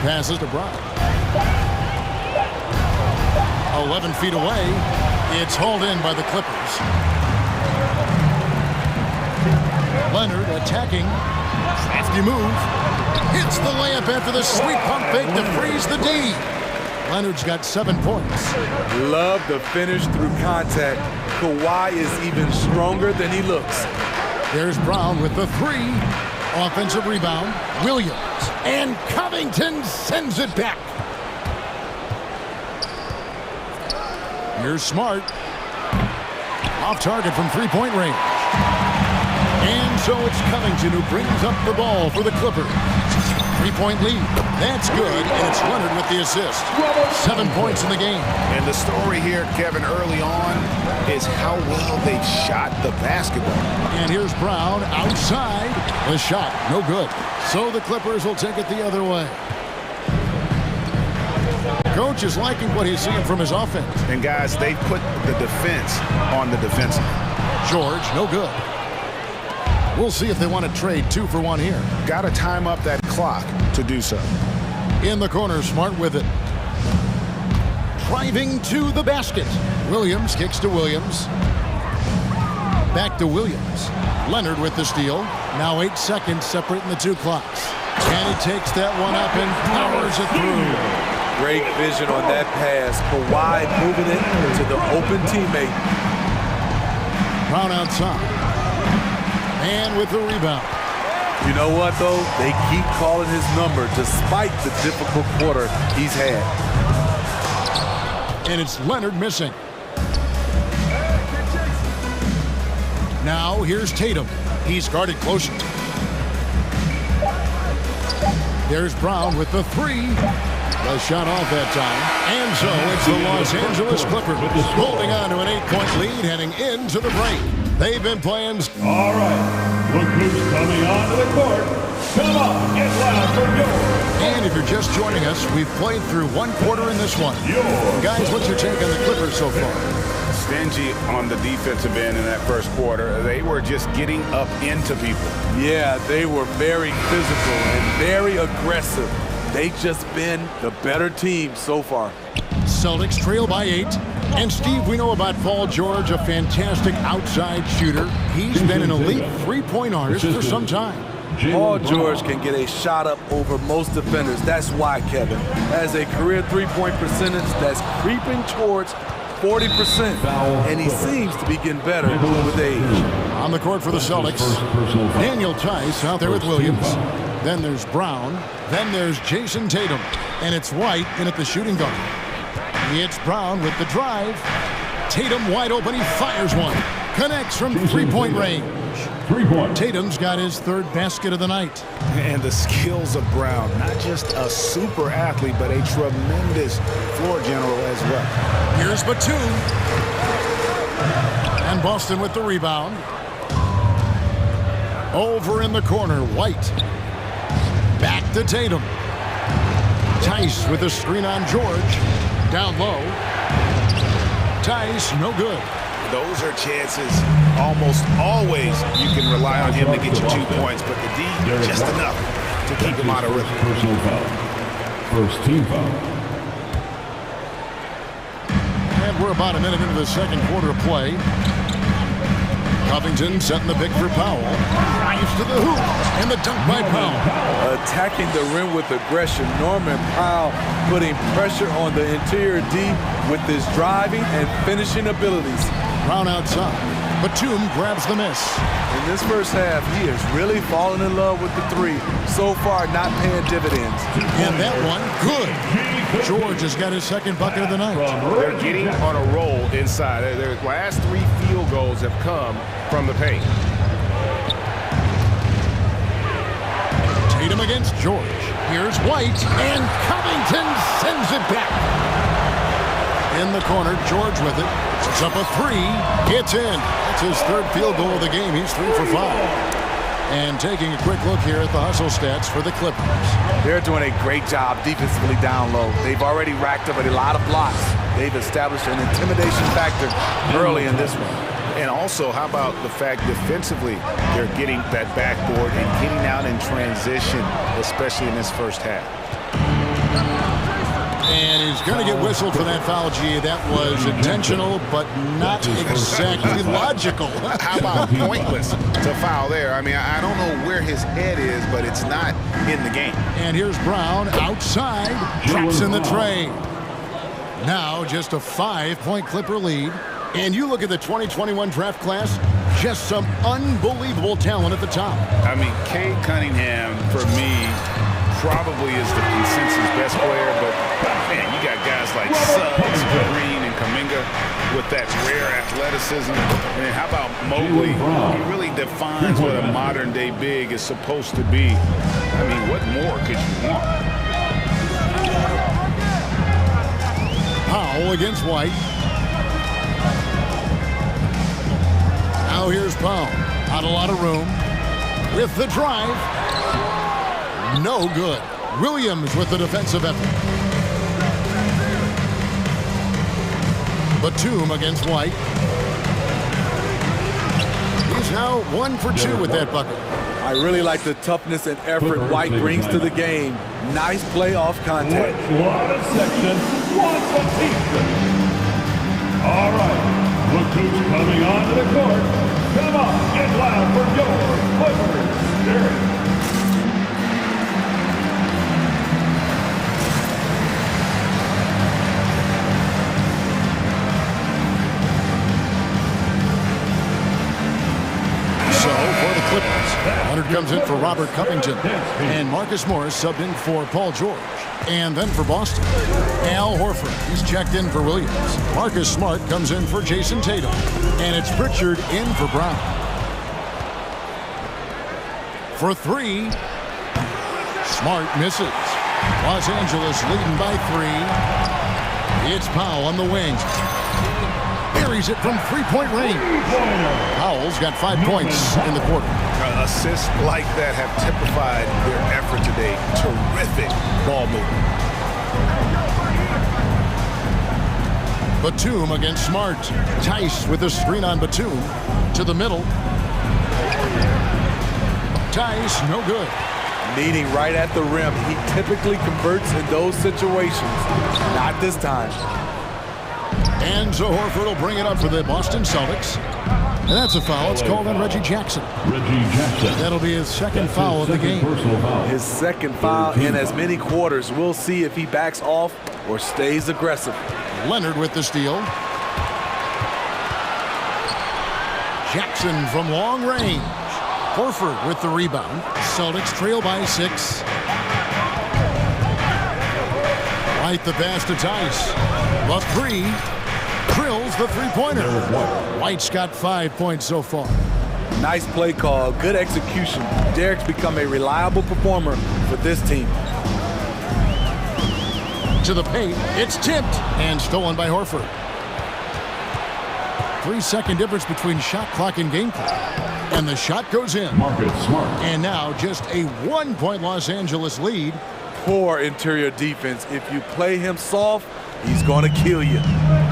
Passes to Brown. 11 feet away. It's hauled in by the Clippers. Leonard attacking. Crafty move. Hits the layup after the sweet pump fake to freeze the D. Leonard's got 7 points. Love the finish through contact. Kawhi is even stronger than he looks. There's Brown with the 3. Offensive rebound. Williams. And Covington sends it back. Here's Smart. Off target from three-point range. And so it's Covington who brings up the ball for the Clippers. 3-point lead. That's good, and it's Leonard with the assist. 7 points in the game. And the story here, Kevin, early on is how well they've shot the basketball. And here's Brown outside. The shot, no good. So the Clippers will take it the other way. Coach is liking what he's seeing from his offense. And guys, they put the defense on the defensive. George, no good. We'll see if they want to trade 2 for 1 here. Got to time up that clock to do so. In the corner, Smart with it. Driving to the basket. Williams kicks to Williams. Back to Williams. Leonard with the steal. Now 8 seconds separating the 2 clocks. And he takes that one up and powers it through. Great vision on that pass. Kawhi moving it to the open teammate. Brown outside. And with the rebound. You know what, though? They keep calling his number despite the difficult quarter he's had. And it's Leonard missing. Now here's Tatum. He's guarded closer. There's Brown with the 3. The shot off that time. And so it's the Los Angeles Clippers holding on to an 8-point lead heading into the break. They've been playing. All right, look who's coming onto the court. Come on, get loud for yours. And if you're just joining us, we've played through 1 quarter in this one. Guys, what's your take on the Clippers so far? Stingy on the defensive end in that first quarter. They were just getting up into people. Yeah, they were very physical and very aggressive. They've just been the better team so far. Celtics trail by 8. And Steve, we know about Paul George, a fantastic outside shooter. He's been an elite 3-point artist for some time. Paul George can get a shot up over most defenders. That's why, Kevin, has a career 3-point percentage that's creeping towards 40%. And he seems to be getting better with age. On the court for the Celtics, Daniel Tice out there with Williams. Then there's Brown. Then there's Jason Tatum. And it's White in at the shooting guard. It's Brown with the drive. Tatum wide open. He fires one. Connects from 3-point range. 3 points. Tatum's got his 3rd basket of the night. And the skills of Brown. Not just a super athlete, but a tremendous floor general as well. Here's Batum. And Boston with the rebound. Over in the corner, White. Back to Tatum. Tice with a screen on George. Down low. Tice, no good. Those are chances. Almost always you can rely on him to get you 2 points, but the D, just enough to keep him out of rhythm. Personal foul. First team foul. And we're about a minute into the 2nd quarter of play. Covington setting the pick for Powell. Drives to the hoop. And the dunk by Powell. Attacking the rim with aggression. Norman Powell putting pressure on the interior D with his driving and finishing abilities. Brown outside. Batum grabs the miss. In this first half, he is really falling in love with the 3. So far, not paying dividends. And that one, good. George has got his 2nd bucket of the night. They're getting on a roll inside. Their last 3 field goals have come from the paint. Tatum against George. Here's White, and Covington sends it back. In the corner, George with it. Puts up a 3. It's in. It's his 3rd field goal of the game. He's 3 for 5. And taking a quick look here at the hustle stats for the Clippers. They're doing a great job defensively down low. They've already racked up a lot of blocks. They've established an intimidation factor early in this one. And also, how about the fact defensively, they're getting that backboard and getting out in transition, especially in this first half. And he's going to get whistled for that foul, G. That was intentional, but not exactly logical. How about pointless to foul there? I mean, I don't know where his head is, but it's not in the game. And here's Brown outside, drops in the tray. Now just a 5-point Clipper lead. And you look at the 2021 draft class, just some unbelievable talent at the top. I mean, Cade Cunningham, for me, probably is the consensus best player, but man, you got guys like Suggs, Green, and Kuminga with that rare athleticism. And how about Mobley? He really defines what a modern-day big is supposed to be. I mean, what more could you want? Powell against White. Now here's Powell. Not a lot of room. With the drive. No good. Williams with the defensive effort. Batum against White. He's now 1 for 2 with that bucket. I really like the toughness and effort White brings to the game. Nice play off contact. Section, all right, look who's coming onto the court. Come on, get loud for your Clippers. Derek. So for the Clippers, Leonard comes in for Robert Covington, and Marcus Morris subbed in for Paul George. And then for Boston, Al Horford is checked in for Williams. Marcus Smart comes in for Jason Tatum, and it's Pritchard in for Brown. For 3, Smart misses. Los Angeles leading by 3. It's Powell on the wing. Buries it from three-point range. Powell's got 5 points in the quarter. Assists like that have typified their effort today. Terrific ball movement. Batum against Smart. Tice with a screen on Batum. To the middle. Tice, no good. Meeting right at the rim. He typically converts in those situations. Not this time. And so Horford will bring it up for the Boston Celtics. And that's a foul. It's called on Reggie Jackson. That'll be his second foul of the game. His second foul in as many quarters. We'll see if he backs off or stays aggressive. Leonard with the steal. Jackson from long range. Horford with the rebound. Celtics trail by 6. Right the pass to Tice. The 3. Drills the three-pointer. White's got 5 points so far. Nice play call. Good execution. Derek's become a reliable performer for this team. To the paint. It's tipped and stolen by Horford. 3-second difference between shot clock and game clock. And the shot goes in. Marcus Smart. And now just a 1-point Los Angeles lead. Poor interior defense. If you play him soft, he's going to kill you.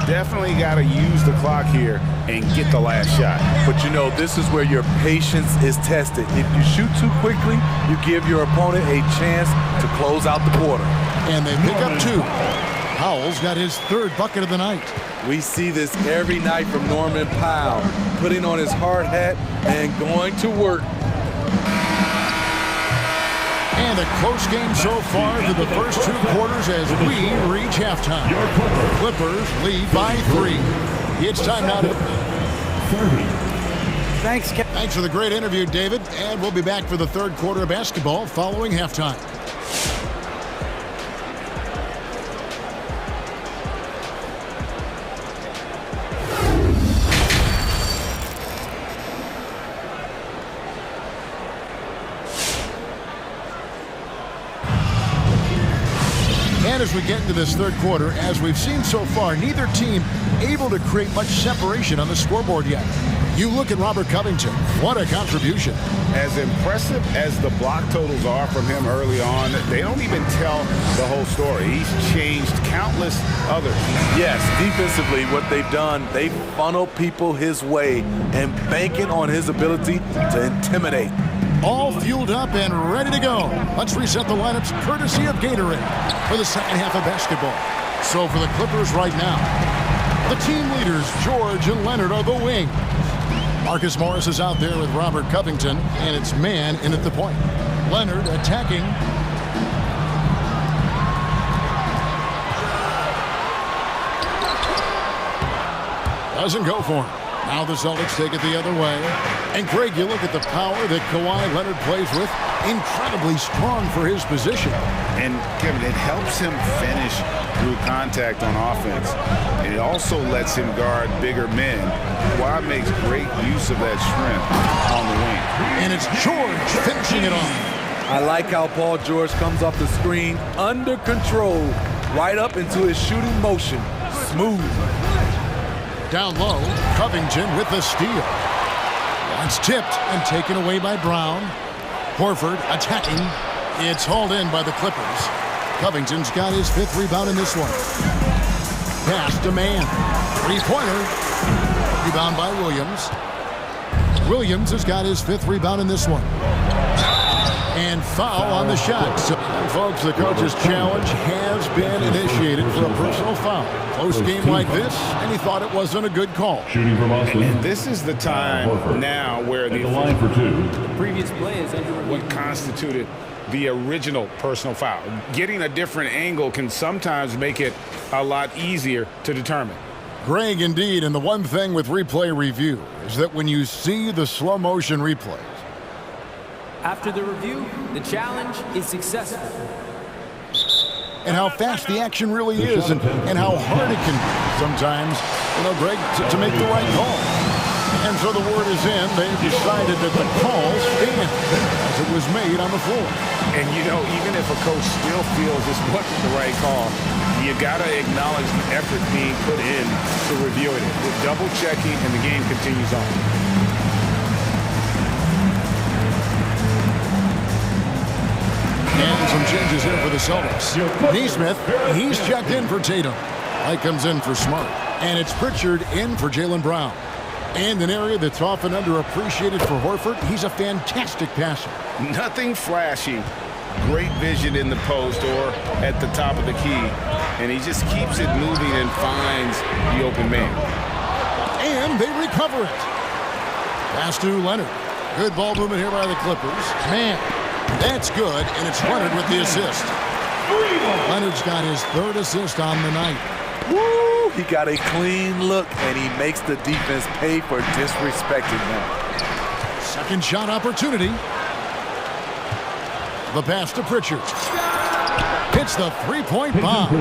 Definitely got to use the clock here and get the last shot. But you know, this is where your patience is tested. If you shoot too quickly, you give your opponent a chance to close out the quarter. And they pick up 2. Powell's got his 3rd bucket of the night. We see this every night from Norman Powell, putting on his hard hat and going to work. And a close game so far through the first 2 quarters as we reach halftime. Clippers lead by 3. It's time now to... Thanks, Kevin. Thanks for the great interview, David. And we'll be back for the 3rd quarter of basketball following halftime. And as we get into this 3rd quarter, as we've seen so far, neither team able to create much separation on the scoreboard yet. You look at Robert Covington. What a contribution. As impressive as the block totals are from him early on, they don't even tell the whole story. He's changed countless others. Yes, defensively, what they've done, they funnel people his way and banking on his ability to intimidate. All fueled up and ready to go. Let's reset the lineups courtesy of Gatorade for the second half of basketball. So for the Clippers right now, the team leaders, George and Leonard, are the wing. Marcus Morris is out there with Robert Covington, and it's man in at the point. Leonard attacking. Doesn't go for him. Now the Celtics take it the other way. And Greg, you look at the power that Kawhi Leonard plays with. Incredibly strong for his position. And Kevin, it helps him finish through contact on offense. And it also lets him guard bigger men. Kawhi makes great use of that strength on the wing. And it's George finishing it off. I like how Paul George comes off the screen under control, right up into his shooting motion. Smooth. Down low, Covington with the steal. It's tipped and taken away by Brown. Horford attacking. It's hauled in by the Clippers. Covington's got his 5th rebound in this one. Pass to man. Three-pointer. Rebound by Williams. Williams has got his 5th rebound in this one. And foul on the shot. So, folks, the coach's challenge has been initiated for a personal foul. Close game like this, and he thought it wasn't a good call. Shooting from Austin. And this is the time now where the line for 2. The previous play is under review. What constituted the original personal foul. Getting a different angle can sometimes make it a lot easier to determine. Greg, indeed, and the one thing with replay review is that when you see the slow motion replays, After the review, the challenge is successful. and how fast the action really is and how hard it can be sometimes, Greg, to make the right call. And so the word is in. They've decided that the call stands as it was made on the floor. And, even if a coach still feels this wasn't the right call, you got to acknowledge the effort being put in to reviewing it. With double-checking, and the game continues on. And some changes here for the Celtics. Neesmith, he's checked in for Tatum. White comes in for Smart. And it's Pritchard in for Jaylen Brown. And an area that's often underappreciated for Horford, he's a fantastic passer. Nothing flashy. Great vision in the post or at the top of the key. And he just keeps it moving and finds the open man. And they recover it. Pass to Leonard. Good ball movement here by the Clippers. Man, that's good, and it's Leonard with the assist. Leonard's got his 3rd assist on the night. Woo! He got a clean look, and he makes the defense pay for disrespecting him. Second shot opportunity. The pass to Pritchard. Hits the three-point bomb.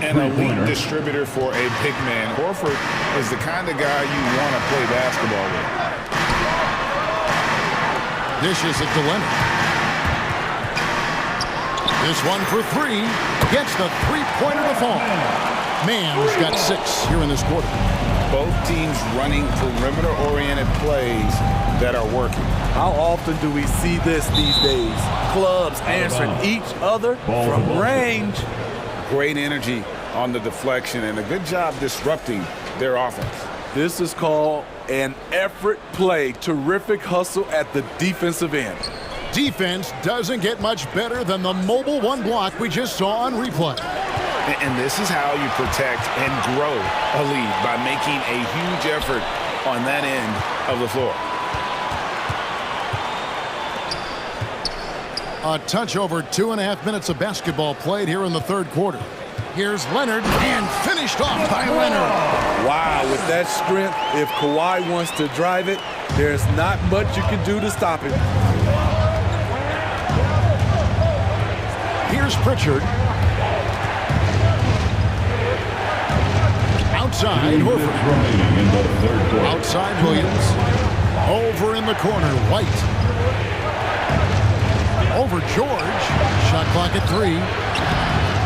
An elite distributor for a big man. Horford is the kind of guy you want to play basketball with. Dishes it to Leonard. This one for 3. Gets the three-pointer to fall. Mann's got 6 here in this quarter. Both teams running perimeter-oriented plays that are working. How often do we see this these days? Clubs answering each other from range. Great energy on the deflection and a good job disrupting their offense. This is called an effort play. Terrific hustle at the defensive end. Defense doesn't get much better than the mobile one block we just saw on replay. And this is how you protect and grow a lead, by making a huge effort on that end of the floor. A touch over 2.5 minutes of basketball played here in the 3rd quarter. Here's Leonard, and finished off by Leonard. Wow, with that strength, if Kawhi wants to drive it, there's not much you can do to stop him. Here's Pritchard. Outside, Horford. Outside, Williams. Over in the corner, White. Over George. Shot clock at 3.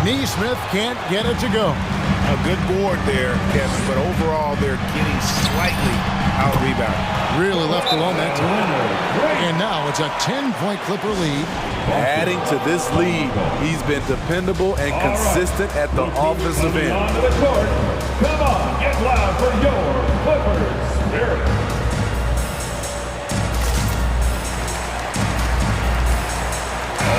Neesmith can't get it to go. A good board there, Kevin, but overall they're getting slightly out-rebounded. Really left alone that time. And now it's a 10-point Clipper lead. Adding to this lead, he's been dependable and consistent at the offensive end. On the court. Come on, get loud for your Clippers spirit.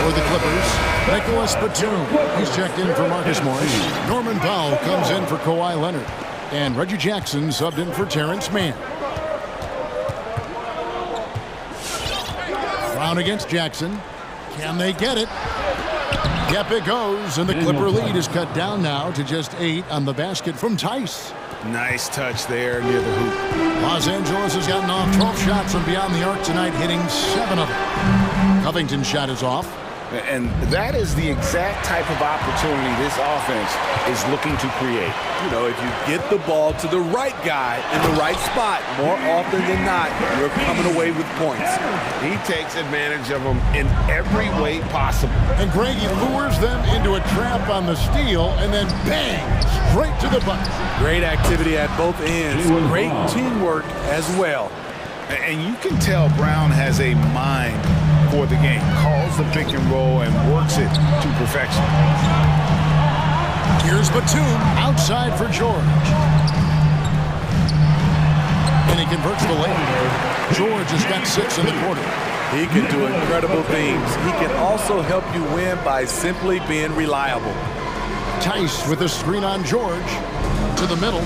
For the Clippers, Nicholas Batum. He's checked in for Marcus Morris. Norman Powell comes in for Kawhi Leonard. And Reggie Jackson subbed in for Terrence Mann. Brown against Jackson. Can they get it? Yep, it goes. And the Clipper lead is cut down now to just 8 on the basket from Tice. Nice touch there near the hoop. Los Angeles has gotten off 12 shots from beyond the arc tonight, hitting 7 of them. Covington's shot is off. And that is the exact type of opportunity this offense is looking to create. You know, if you get the ball to the right guy in the right spot, more often than not, you're coming away with points. He takes advantage of them in every way possible. And Greg, he lures them into a trap on the steal and then bang, straight to the bucket. Great activity at both ends. Great teamwork as well. And you can tell Brown has a mind for the game. Calls the pick and roll and works it to perfection. Here's Batum outside for George. and he converts the layup. George has got 6 in the quarter. He can do incredible things. He can also help you win by simply being reliable. Tice with a screen on George. To the middle.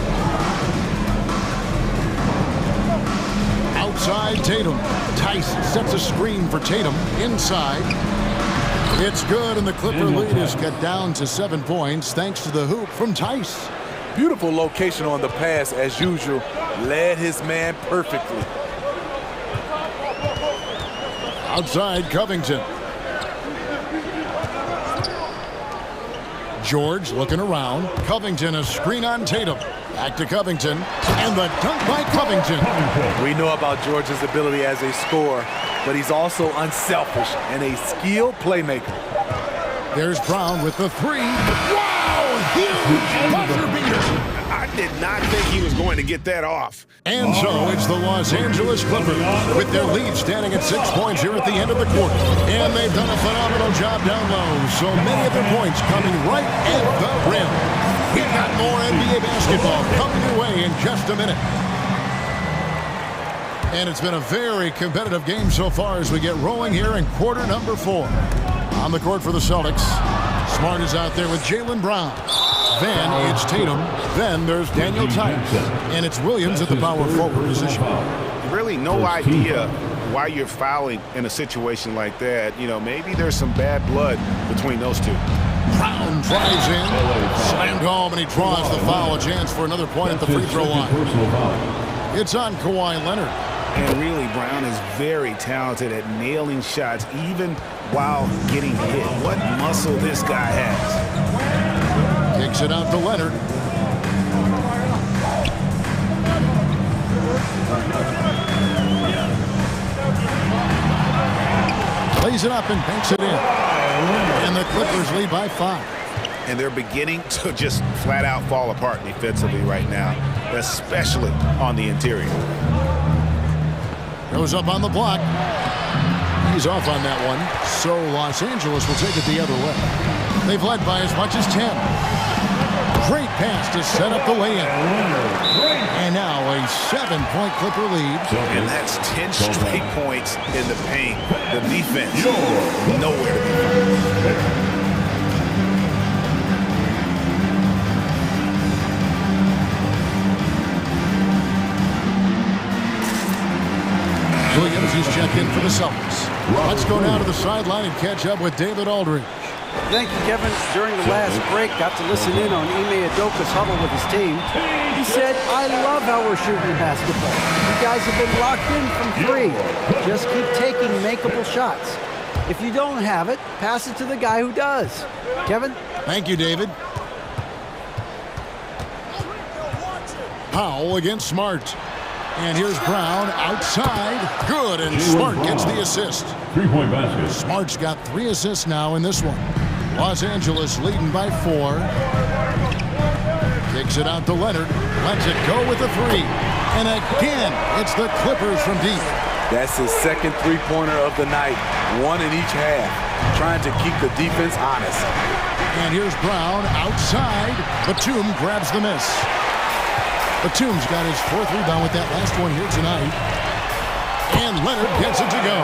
Outside Tatum. Tice sets a screen for Tatum. Inside. It's good, and the Clipper lead is cut down to 7 points thanks to the hoop from Tice. Beautiful location on the pass as usual. Led his man perfectly. Outside Covington. George looking around. Covington, a screen on Tatum. Back to Covington. And the dunk by Covington. We know about George's ability as a scorer, but he's also unselfish and a skilled playmaker. There's Brown with the 3. Wow! Huge buzzer beater. I did not think he was going to get that off. And so it's the Los Angeles Clippers with their lead standing at 6 points here at the end of the quarter. And they've done a phenomenal job down low. So many of their points coming right at the rim. We've got more NBA basketball coming your way in just a minute. And it's been a very competitive game so far as we get rolling here in quarter number 4. On the court for the Celtics, Smart is out there with Jaylen Brown. Then it's Tatum. Then there's Daniel Tice. And it's Williams at the power forward position. Really no idea why you're fouling in a situation like that. You know, maybe there's some bad blood between those two. Brown drives in. Slammed home, and he draws the foul. A chance for another point at the free throw line. It's on Kawhi Leonard. And really, Brown is very talented at nailing shots, even while getting hit. What muscle this guy has. Kicks it out to Leonard. Lays it up and banks it in. And the Clippers lead by 5. And they're beginning to just flat out fall apart defensively right now, especially on the interior. Goes up on the block. He's off on that one. So Los Angeles will take it the other way. They've led by as much as 10. Great pass to set up the lay-in. And now a 7-point Clipper lead. And that's 10 straight points in the paint. The defense, nowhere to be found. Williams is checked in for the Celtics. Let's go now to the sideline and catch up with David Aldridge. Thank you, Kevin. During the last break, got to listen in on Ime Udoka's huddle with his team. He said, I love how we're shooting basketball. You guys have been locked in from 3. Just keep taking makeable shots. If you don't have it, pass it to the guy who does. Kevin? Thank you, David. Powell against Smart. And here's Brown outside. Good, and Smart gets the assist. 3-point basket. Smart's got 3 assists now in this one. Los Angeles leading by 4. Kicks it out to Leonard. Lets it go with a 3. And again, it's the Clippers from deep. That's his second three-pointer of the night. 1 in each half. Trying to keep the defense honest. And here's Brown outside. Batum grabs the miss. Batum's got his 4th rebound with that last one here tonight. And Leonard gets it to go.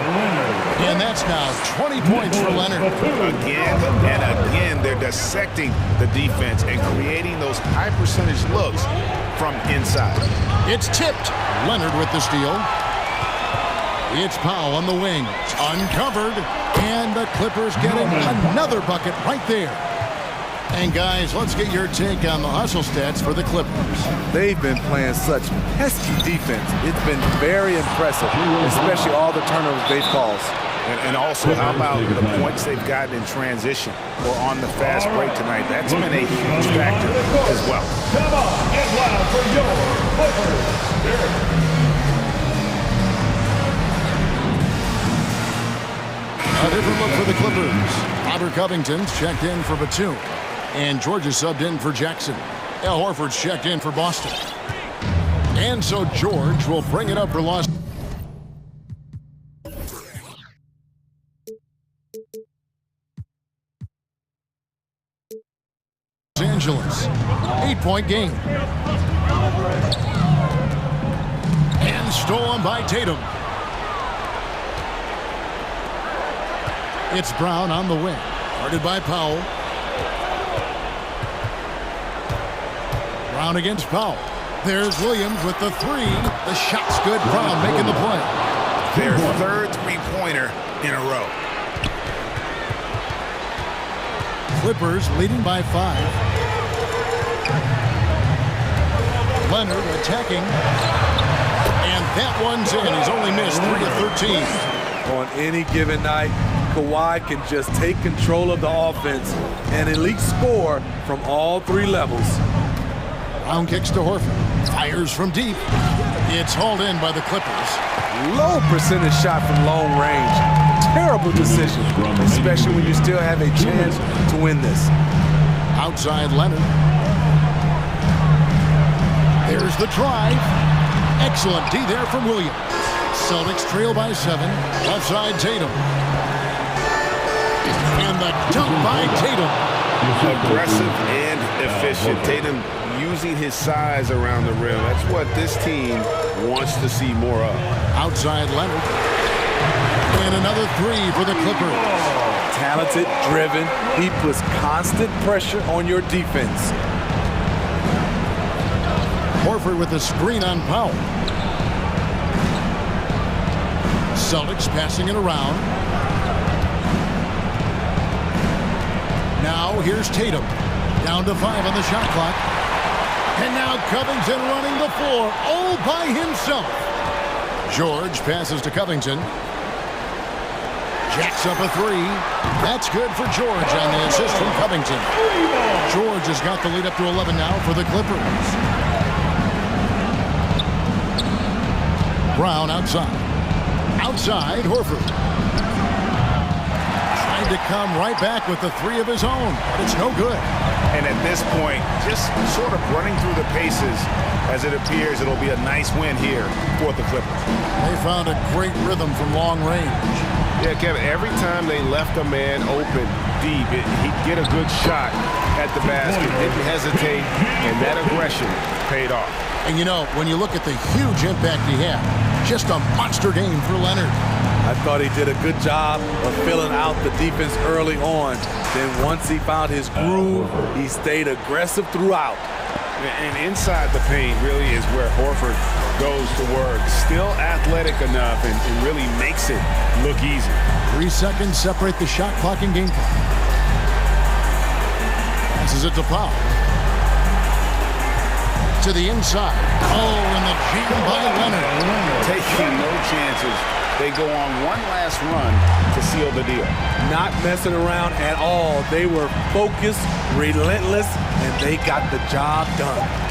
And that's now 20 points for Leonard. Again and again, they're dissecting the defense and creating those high-percentage looks from inside. It's tipped. Leonard with the steal. It's Powell on the wing. Uncovered. And the Clippers getting another bucket right there. And guys, let's get your take on the hustle stats for the Clippers. They've been playing such pesky defense. It's been very impressive, especially all the turnovers they've caused. And also, how about the points they've gotten in transition or on the fast break tonight? That's been a huge factor as well. Come on, get loud for your Clippers. A different look for the Clippers. Robert Covington's checked in for Batum. And George is subbed in for Jackson. Al Horford's checked in for Boston. And so George will bring it up for Los Angeles. 8-point game. And stolen by Tatum. It's Brown on the wing. Guarded by Powell. Brown against Powell. There's Williams with the three. The shot's good. Brown making the play. Their third three-pointer in a row. Clippers leading by 5. Leonard attacking. And that one's in. He's only missed 3 of 13. On any given night, Kawhi can just take control of the offense and elite score from all 3 levels. Brown kicks to Horford. Fires from deep. It's hauled in by the Clippers. Low percentage shot from long range. Terrible decision, especially when you still have a chance to win this. Outside Leonard. There's the drive. Excellent D there from Williams. Celtics trail by 7. Left side Tatum. And the dunk by Tatum. Aggressive and efficient. Tatum using his size around the rim. That's what this team wants to see more of. Outside Leonard. And another 3 for the Clippers. Talented, driven. He puts constant pressure on your defense. Horford with the screen on Powell. Celtics passing it around. Now here's Tatum. Down to 5 on the shot clock. And now Covington running the floor all by himself. George passes to Covington. Jacks up a 3. That's good for George on the assist from Covington. George has got the lead up to 11 now for the Clippers. Brown outside. Outside, Horford. Trying to come right back with the 3 of his own, but it's no good. And at this point, just sort of running through the paces as it appears it'll be a nice win here for the Clippers. They found a great rhythm from long range. Yeah, Kevin, every time they left a man open deep, he'd get a good shot at the basket, didn't hesitate, and that aggression paid off. And you know, when you look at the huge impact he had, just a monster game for Leonard. I thought he did a good job of filling out the defense early on. Then once he found his groove, he stayed aggressive throughout. And inside the paint really is where Horford goes to work. Still athletic enough and really makes it look easy. 3 seconds separate the shot clock and game clock. Passes it to Powell. To the inside. Oh, and the jam by Leonard. Taking no chances. They go on one last run to seal the deal. Not messing around at all. They were focused, relentless, and they got the job done.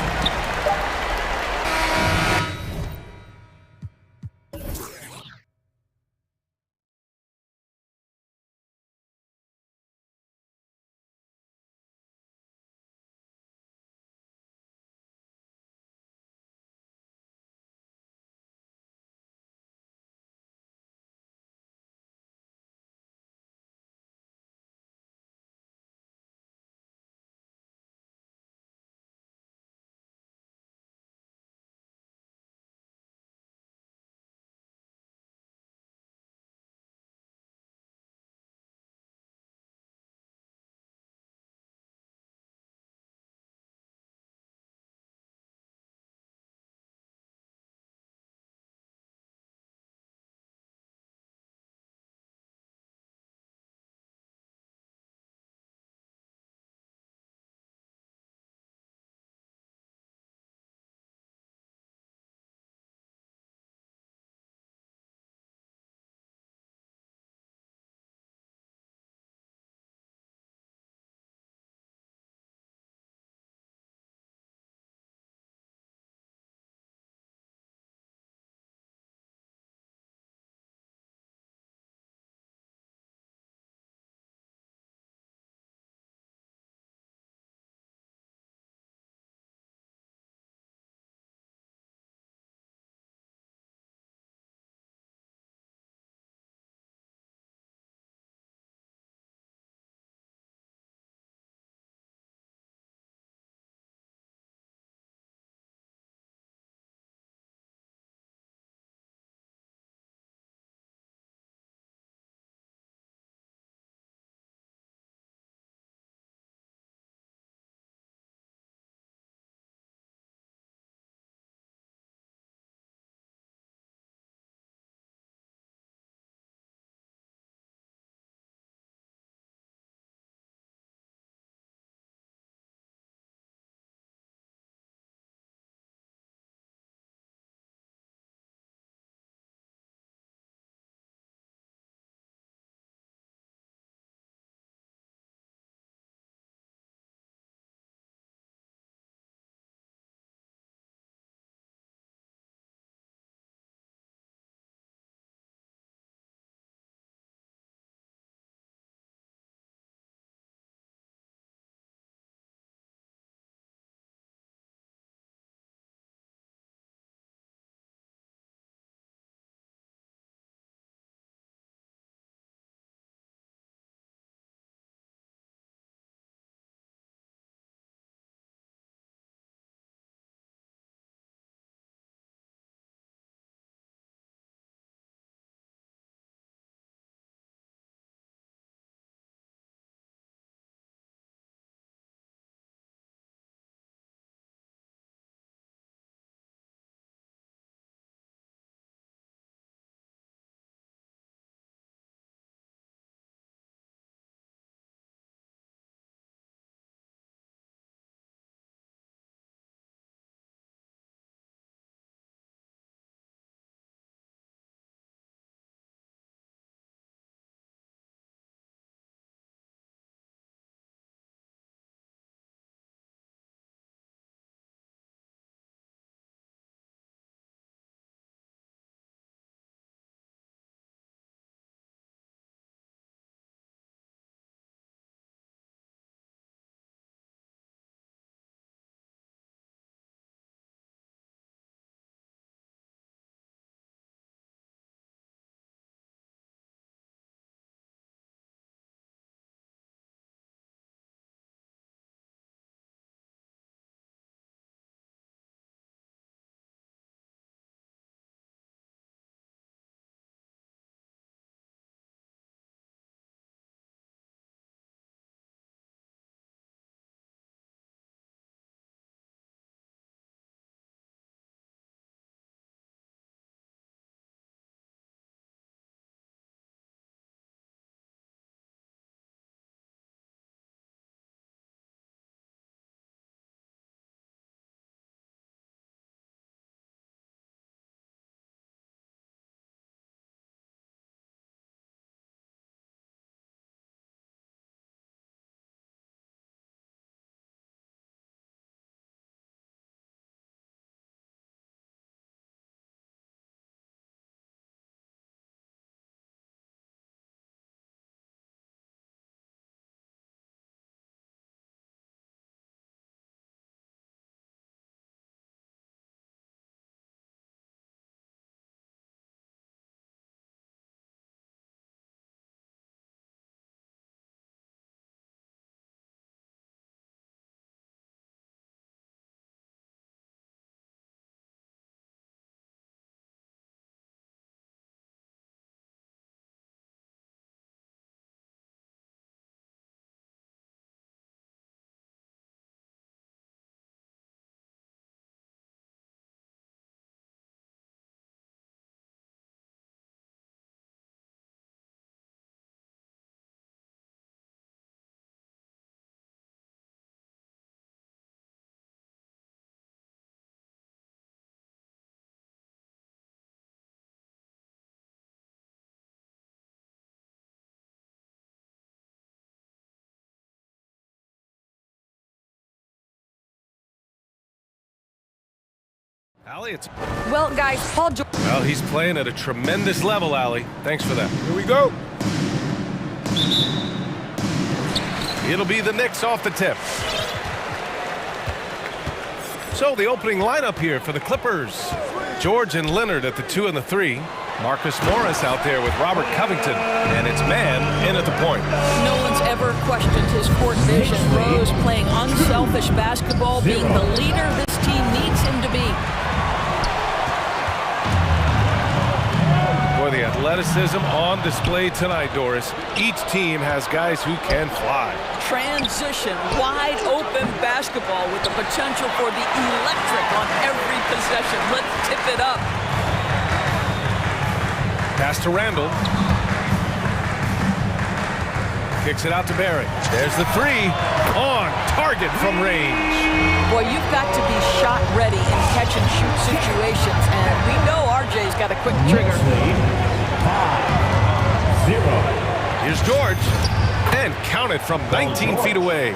Allie, it's... Well, guys, Paul George... Well, he's playing at a tremendous level, Allie. Thanks for that. Here we go. It'll be the Knicks off the tip. So the opening lineup here for the Clippers. George and Leonard at the 2 and the 3. Marcus Morris out there with Robert Covington. And it's man in at the point. No one's ever questioned his court vision. Rose playing unselfish basketball, being the leader this team needs him to be. Boy, the athleticism on display tonight, Doris. Each team has guys who can fly. Transition, wide open basketball with the potential for the electric on every possession. Let's tip it up. Pass to Randall. Kicks it out to Barrett. There's the 3. On target from range. Boy, you've got to be shot ready in catch and shoot situations, and we know RJ's got a quick trigger. 5-0. Here's George. And counted from 19 feet away.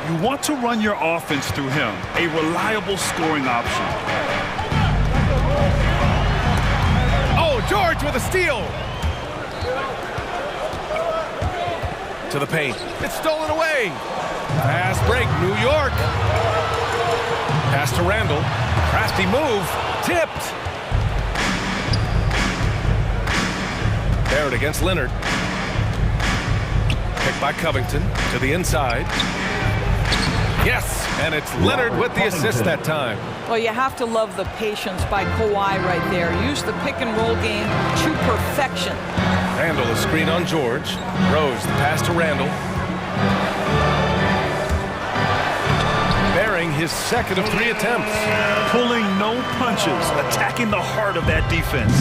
You want to run your offense through him, a reliable scoring option. Oh, George with a steal. To the paint. It's stolen away. Fast break, New York. Pass to Randall. Crafty move. Tipped. Barrett against Leonard. Picked by Covington to the inside. Yes, and it's Leonard with the assist that time. Well, you have to love the patience by Kawhi right there. Use the pick and roll game to perfection. Randall, a screen on George. Rose, the pass to Randall. Bearing his second of 3 attempts. Pulling no punches, attacking the heart of that defense.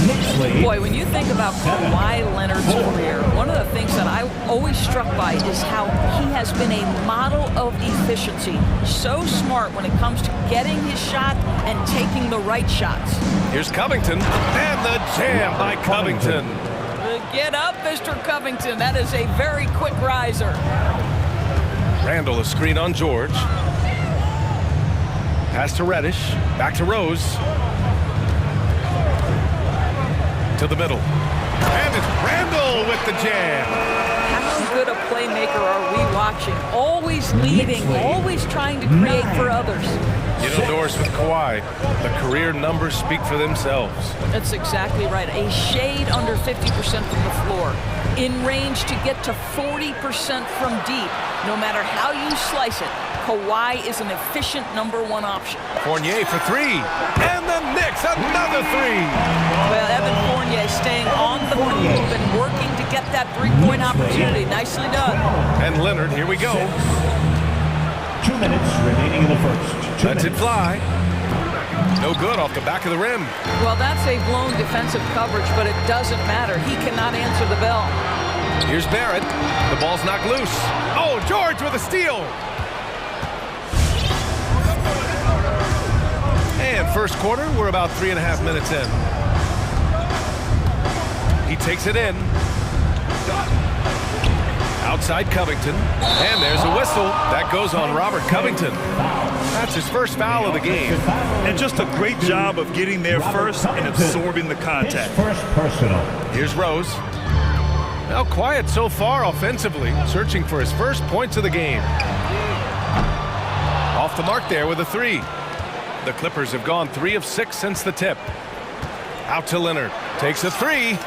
Boy, when you think about Kawhi Leonard's career, one of the things that I'm always struck by is how he has been a model of efficiency. So smart when it comes to getting his shot and taking the right shots. Here's Covington, and the jam by Covington. Get up, Mr. Covington. That is a very quick riser. Randall, a screen on George. Pass to Reddish. Back to Rose. To the middle. And it's Randall with the jam. How good a playmaker are we watching? Always leading, always trying to create for others. You know, Doris, with Kawhi, the career numbers speak for themselves. That's exactly right. A shade under 50% from the floor. In range to get to 40% from deep. No matter how you slice it, Kawhi is an efficient #1 option. Fournier for 3. And the Knicks, another 3. Well, Evan Fournier staying on the move and working to get that three-point opportunity. Nicely done. And Leonard, here we go. 2 minutes remaining in the first. Lets it fly. No good off the back of the rim. Well, that's a blown defensive coverage, but it doesn't matter. He cannot answer the bell. Here's Barrett. The ball's knocked loose. Oh, George with a steal. And first quarter, we're about 3.5 minutes in. He takes it in. Outside Covington. And there's a whistle. That goes on Robert Covington. That's his first foul of the game. And just a great job of getting there first and absorbing the contact. First personal. Here's Rose. Now quiet so far offensively, searching for his first points of the game. Off the mark there with a 3. The Clippers have gone 3 of 6 since the tip. Out to Leonard. Takes a 3.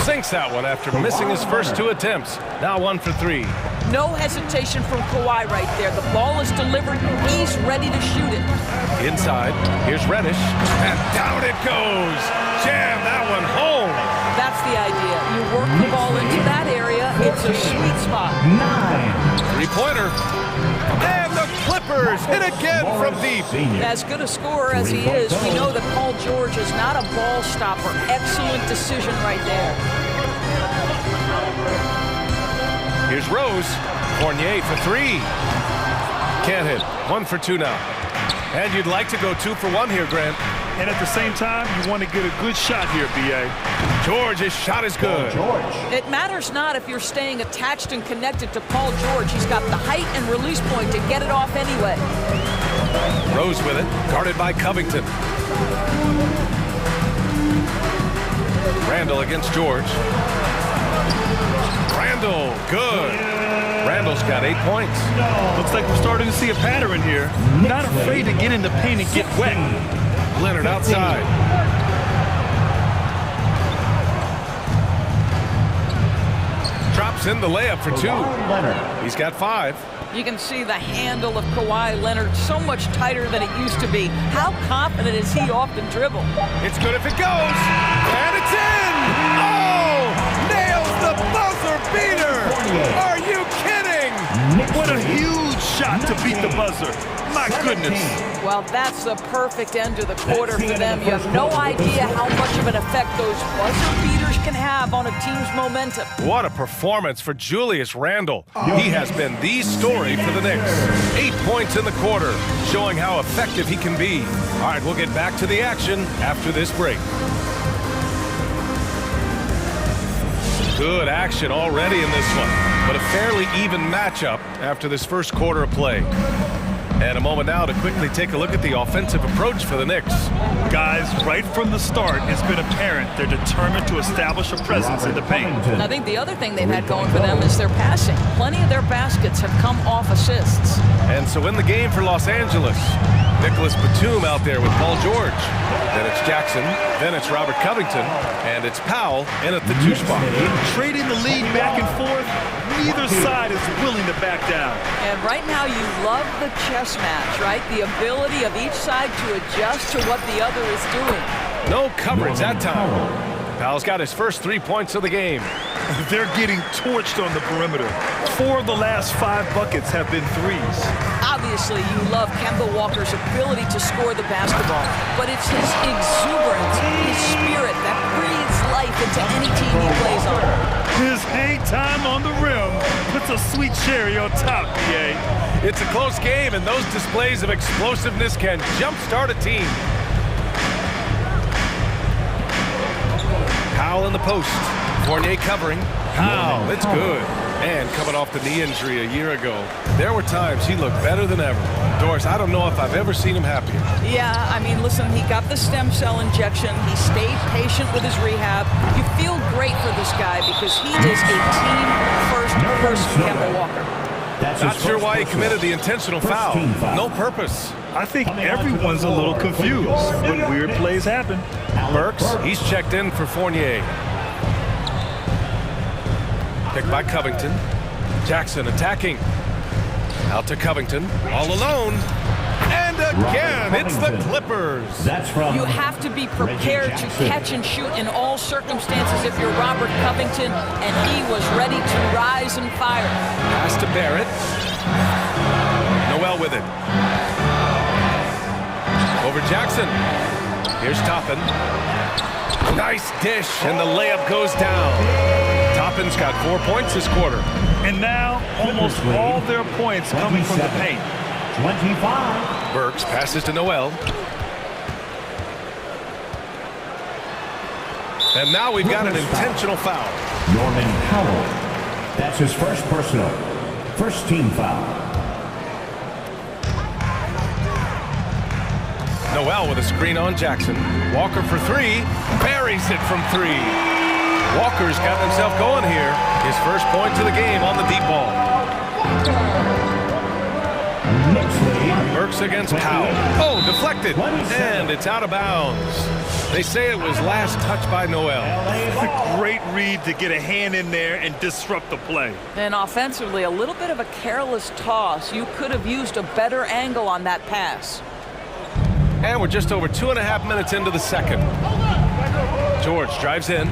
Sinks that one after missing his first 2 attempts. Now 1 for 3. No hesitation from Kawhi right there. The ball is delivered. He's ready to shoot it. Inside. Here's Reddish. And down it goes. Jam that one home. That's the idea. You work the ball into that area. It's a sweet spot. 9. Three-pointer. And the Clippers hit again from deep. As good a scorer as he is, we know that Paul George is not a ball stopper. Excellent decision right there. Here's Rose. Fournier for 3. Can't hit. 1 for 2 now. And you'd like to go 2 for 1 here, Grant. And at the same time, you want to get a good shot here, B.A. George's shot is good. It matters not if you're staying attached and connected to Paul George. He's got the height and release point to get it off anyway. Rose with it, guarded by Covington. Randall against George. Randall, good. Randall's got 8 points. Looks like we're starting to see a pattern here. Not afraid to get in the paint and get wet. Leonard outside. Drops in the layup for 2. He's got 5. You can see the handle of Kawhi Leonard so much tighter than it used to be. How confident is he off the dribble? It's good if it goes. And it's in! Oh! Nails the buzzer beater! Are you kidding? What a huge shot to beat the buzzer. My goodness. Well, that's the perfect end to the quarter for them. You have no idea how much of an effect those buzzer beaters can have on a team's momentum. What a performance for Julius Randle. He has been the story for the Knicks. 8 points in the quarter, showing how effective he can be. All right, we'll get back to the action after this break. Good action already in this one, but a fairly even matchup after this first quarter of play. And a moment now to quickly take a look at the offensive approach for the Knicks. Guys, right from the start, it's been apparent they're determined to establish a presence in the paint. And I think the other thing they've had going for them is their passing. Plenty of their baskets have come off assists. And so in the game for Los Angeles, Nicholas Batum out there with Paul George. Then it's Jackson, then it's Robert Covington, and it's Powell in at the 2 spot. Trading the lead back and forth, neither side is willing to back down. And right now you love the chess match, right? The ability of each side to adjust to what the other is doing. No coverage that time. Powell's got his first 3 points of the game. They're getting torched on the perimeter. 4 of the last 5 buckets have been threes. Obviously, you love Kemba Walker's ability to score the basketball, but it's his exuberance, his spirit that breathes life into any team he plays on. His hang time on the rim puts a sweet cherry on top, BA. It's a close game, and those displays of explosiveness can jumpstart a team. Powell in the post. Fournier covering. Powell, it's good. And coming off the knee injury a year ago, there were times he looked better than ever. Doris, I don't know if I've ever seen him happier. Yeah, I mean, listen, he got the stem cell injection. He stayed patient with his rehab. You feel great for this guy because he is a team-first person, Kemba Walker. Not sure why he committed the intentional foul. No purpose. I think everyone's a little confused, but weird plays happen. Burks, he's checked in for Fournier. Picked by Covington. Jackson attacking. Out to Covington. All alone. And again, it's the Clippers. You have to be prepared to catch and shoot in all circumstances if you're Robert Covington, and he was ready to rise and fire. Pass to Barrett. Noel with it. Over Jackson. Here's Toppin. Nice dish, and the layup goes down. Toppin's got 4 points this quarter. And now, almost all their points coming from the paint. 25. Burks passes to Noel. And now we've got an intentional foul. Norman Powell. That's his first personal. First team foul. Noel with a screen on Jackson. Walker for 3. Buries it from 3. Walker's got himself going here. His first point to the game on the deep ball. Burks against Powell. Oh, deflected. And it's out of bounds. They say it was last touched by Noel. A great read to get a hand in there and disrupt the play. And offensively, a little bit of a careless toss. You could have used a better angle on that pass. And we're just over 2.5 minutes into the second. George drives in.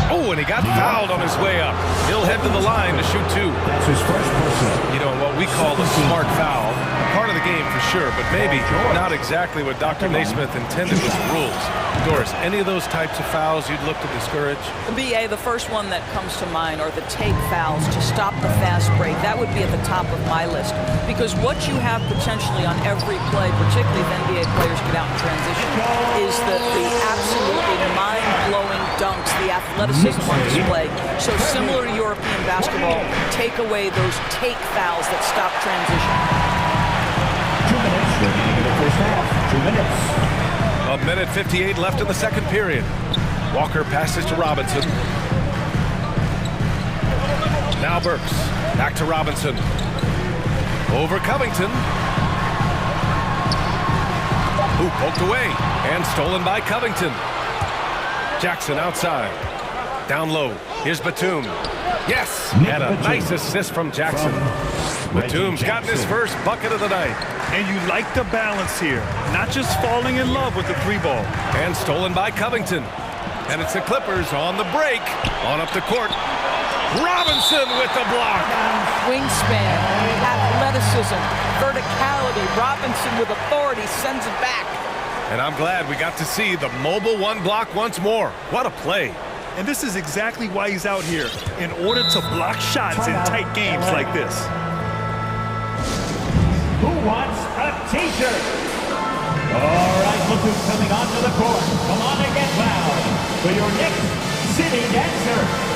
Oh, and he got fouled on his way up. He'll head to the line to shoot 2. That's his first personal. You know, what we call a smart foul. Part of the game for sure, but maybe not exactly what Dr. Naismith intended with the rules. Doris, any of those types of fouls you'd look to discourage? BA, the first one that comes to mind are the take fouls to stop the fast break. That would be at the top of my list. Because what you have potentially on every play, particularly if NBA players get out in transition, is the absolutely mind-blowing dunks, the athleticism on display. So similar to European basketball, take away those take fouls that stop transition. 2 minutes remaining in the first half. 2 minutes. A minute 58 left in the second period. Walker passes to Robinson. Now Burks. Back to Robinson. Over Covington. Who poked away and stolen by Covington. Jackson outside. Down low. Here's Batum. Yes! And a nice assist from Jackson. Batum's gotten his first bucket of the night. And you like the balance here. Not just falling in love with the three ball. And stolen by Covington. And it's the Clippers on the break. On up the court. Robinson with the block. Wingspan, athleticism, verticality. Robinson with authority sends it back. And I'm glad we got to see the mobile one block once more. What a play. And this is exactly why he's out here, in order to block shots in tight games like this. Who wants a t-shirt? All right, look who's coming onto the court. Come on and get loud for your next city dancer.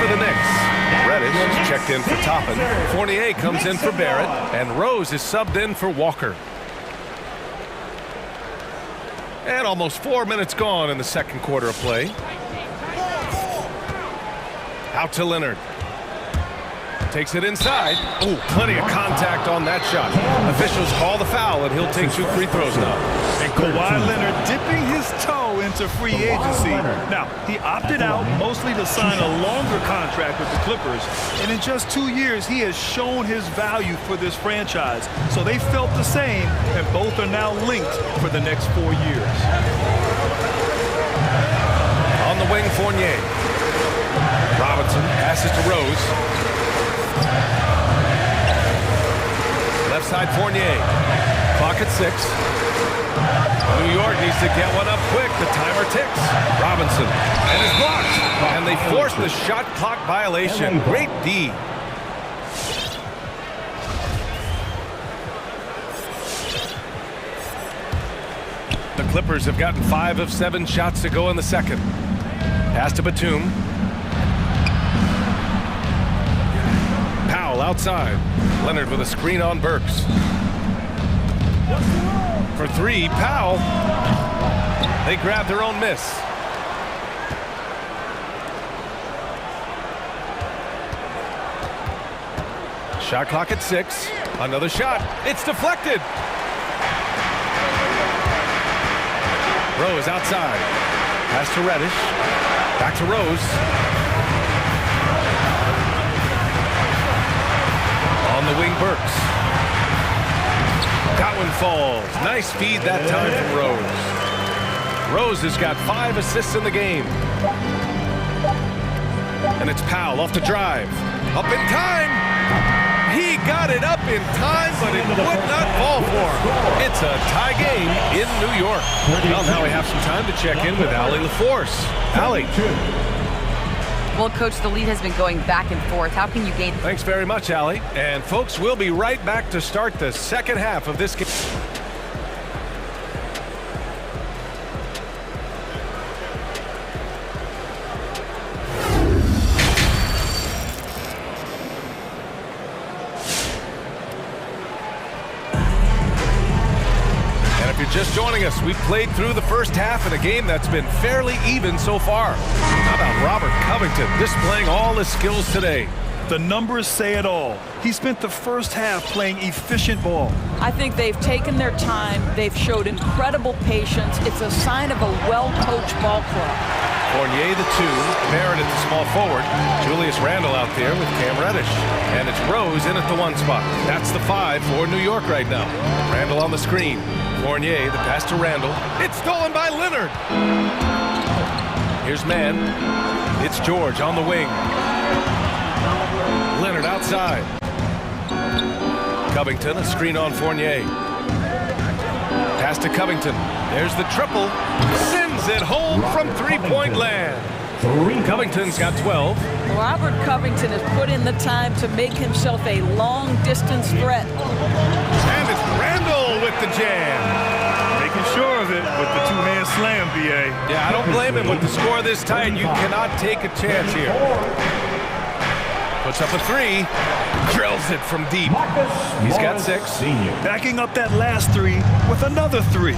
For the Knicks, Reddish is checked in for Toppin. Fournier comes in for Barrett, and Rose is subbed in for Walker. And almost 4 minutes gone in the second quarter of play. Out to Leonard. Takes it inside. Oh, plenty of contact on that shot. Officials call the foul, and he'll take 2 free throws now. And Kawhi Leonard dipping his toe into free agency. Now, he opted out mostly to sign a longer contract with the Clippers. And in just 2 years, he has shown his value for this franchise. So they felt the same, and both are now linked for the next 4 years. On the wing, Fournier. Robinson passes to Rose. Left side, Fournier. Clock at 6. New York needs to get one up quick. The timer ticks. Robinson. And is blocked. And they force the shot clock violation. Great D. The Clippers have gotten 5 of 7 shots to go in the second. Pass to Batum. Powell outside. Leonard with a screen on Burks. For 3, Powell. They grab their own miss. Shot clock at 6. Another shot. It's deflected. Rose outside. Pass to Reddish. Back to Rose. On the wing, Burks. That one falls. Nice feed that time from Rose. Rose has got 5 assists in the game. And it's Powell off the drive. Up in time. He got it up in time, but it would not fall for him. It's a tie game in New York. Well, now we have some time to check in with Allie LaForce. Allie. Well, Coach, the lead has been going back and forth. How can you gain? Thanks very much, Allie. And folks, we'll be right back to start the second half of this game. Just joining us, we've played through the first half in a game that's been fairly even so far. How about Robert Covington displaying all his skills today? The numbers say it all. He spent the first half playing efficient ball. I think they've taken their time. They've showed incredible patience. It's a sign of a well-coached ball club. Fournier the 2, Barrett at the small forward, Julius Randle out there with Cam Reddish. And it's Rose in at the 1 spot. That's the 5 for New York right now. Randle on the screen. Fournier, the pass to Randle. It's stolen by Leonard. Here's Mann. It's George on the wing. Leonard outside. Covington, a screen on Fournier. Pass to Covington. There's the triple. Sends it home from three-point land. Covington's got 12. Robert Covington has put in the time to make himself a long-distance threat. And it's Randle with with the jam. Making sure of it with the two-hand slam, B.A. Yeah, I don't blame him. With the score this tight, you cannot take a chance here. Puts up a three. Drills it from deep. He's got 6. Backing up that last three with another 3.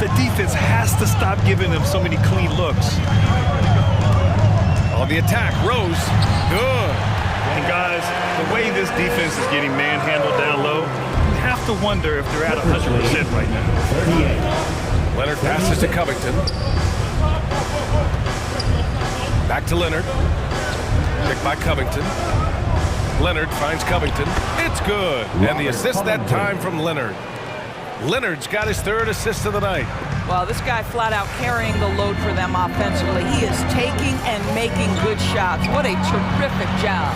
The defense has to stop giving them so many clean looks. On the attack, Rose. Good. And guys, the way this defense is getting manhandled down low, you have to wonder if they're at 100% right now. Leonard passes to Covington. Back to Leonard. Picked by Covington. Leonard finds Covington. It's good. And the assist that time from Leonard. Leonard's got his 3rd assist of the night. Well, this guy flat out carrying the load for them offensively. He is taking and making good shots. What a terrific job.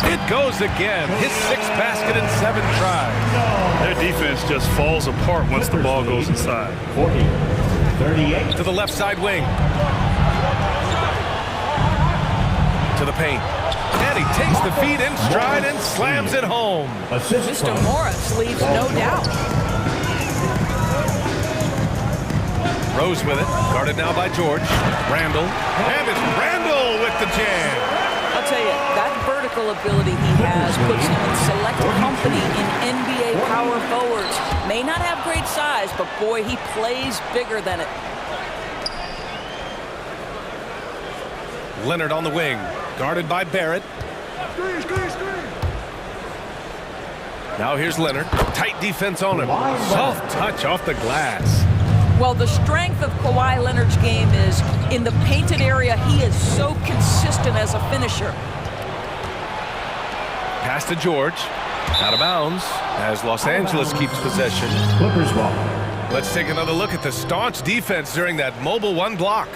It goes again. His 6th basket in 7 tries. Their defense just falls apart once the ball goes inside. 40-38. To the left side wing. To the paint. And he takes the feed in stride and slams it home. Mr. Morris leaves no doubt. Rose with it. Guarded now by George. Randall. And it's Randall with the jam. I'll tell you, that vertical ability he has puts him in select company in NBA power forwards. May not have great size, but boy, he plays bigger than it. Leonard on the wing. Guarded by Barrett. Now here's Leonard. Tight defense on him. Soft touch off the glass. Well, the strength of Kawhi Leonard's game is in the painted area. He is so consistent as a finisher. Pass to George. Out of bounds as Los Angeles keeps possession. Clippers ball. Let's take another look at the staunch defense during that mobile 1 block.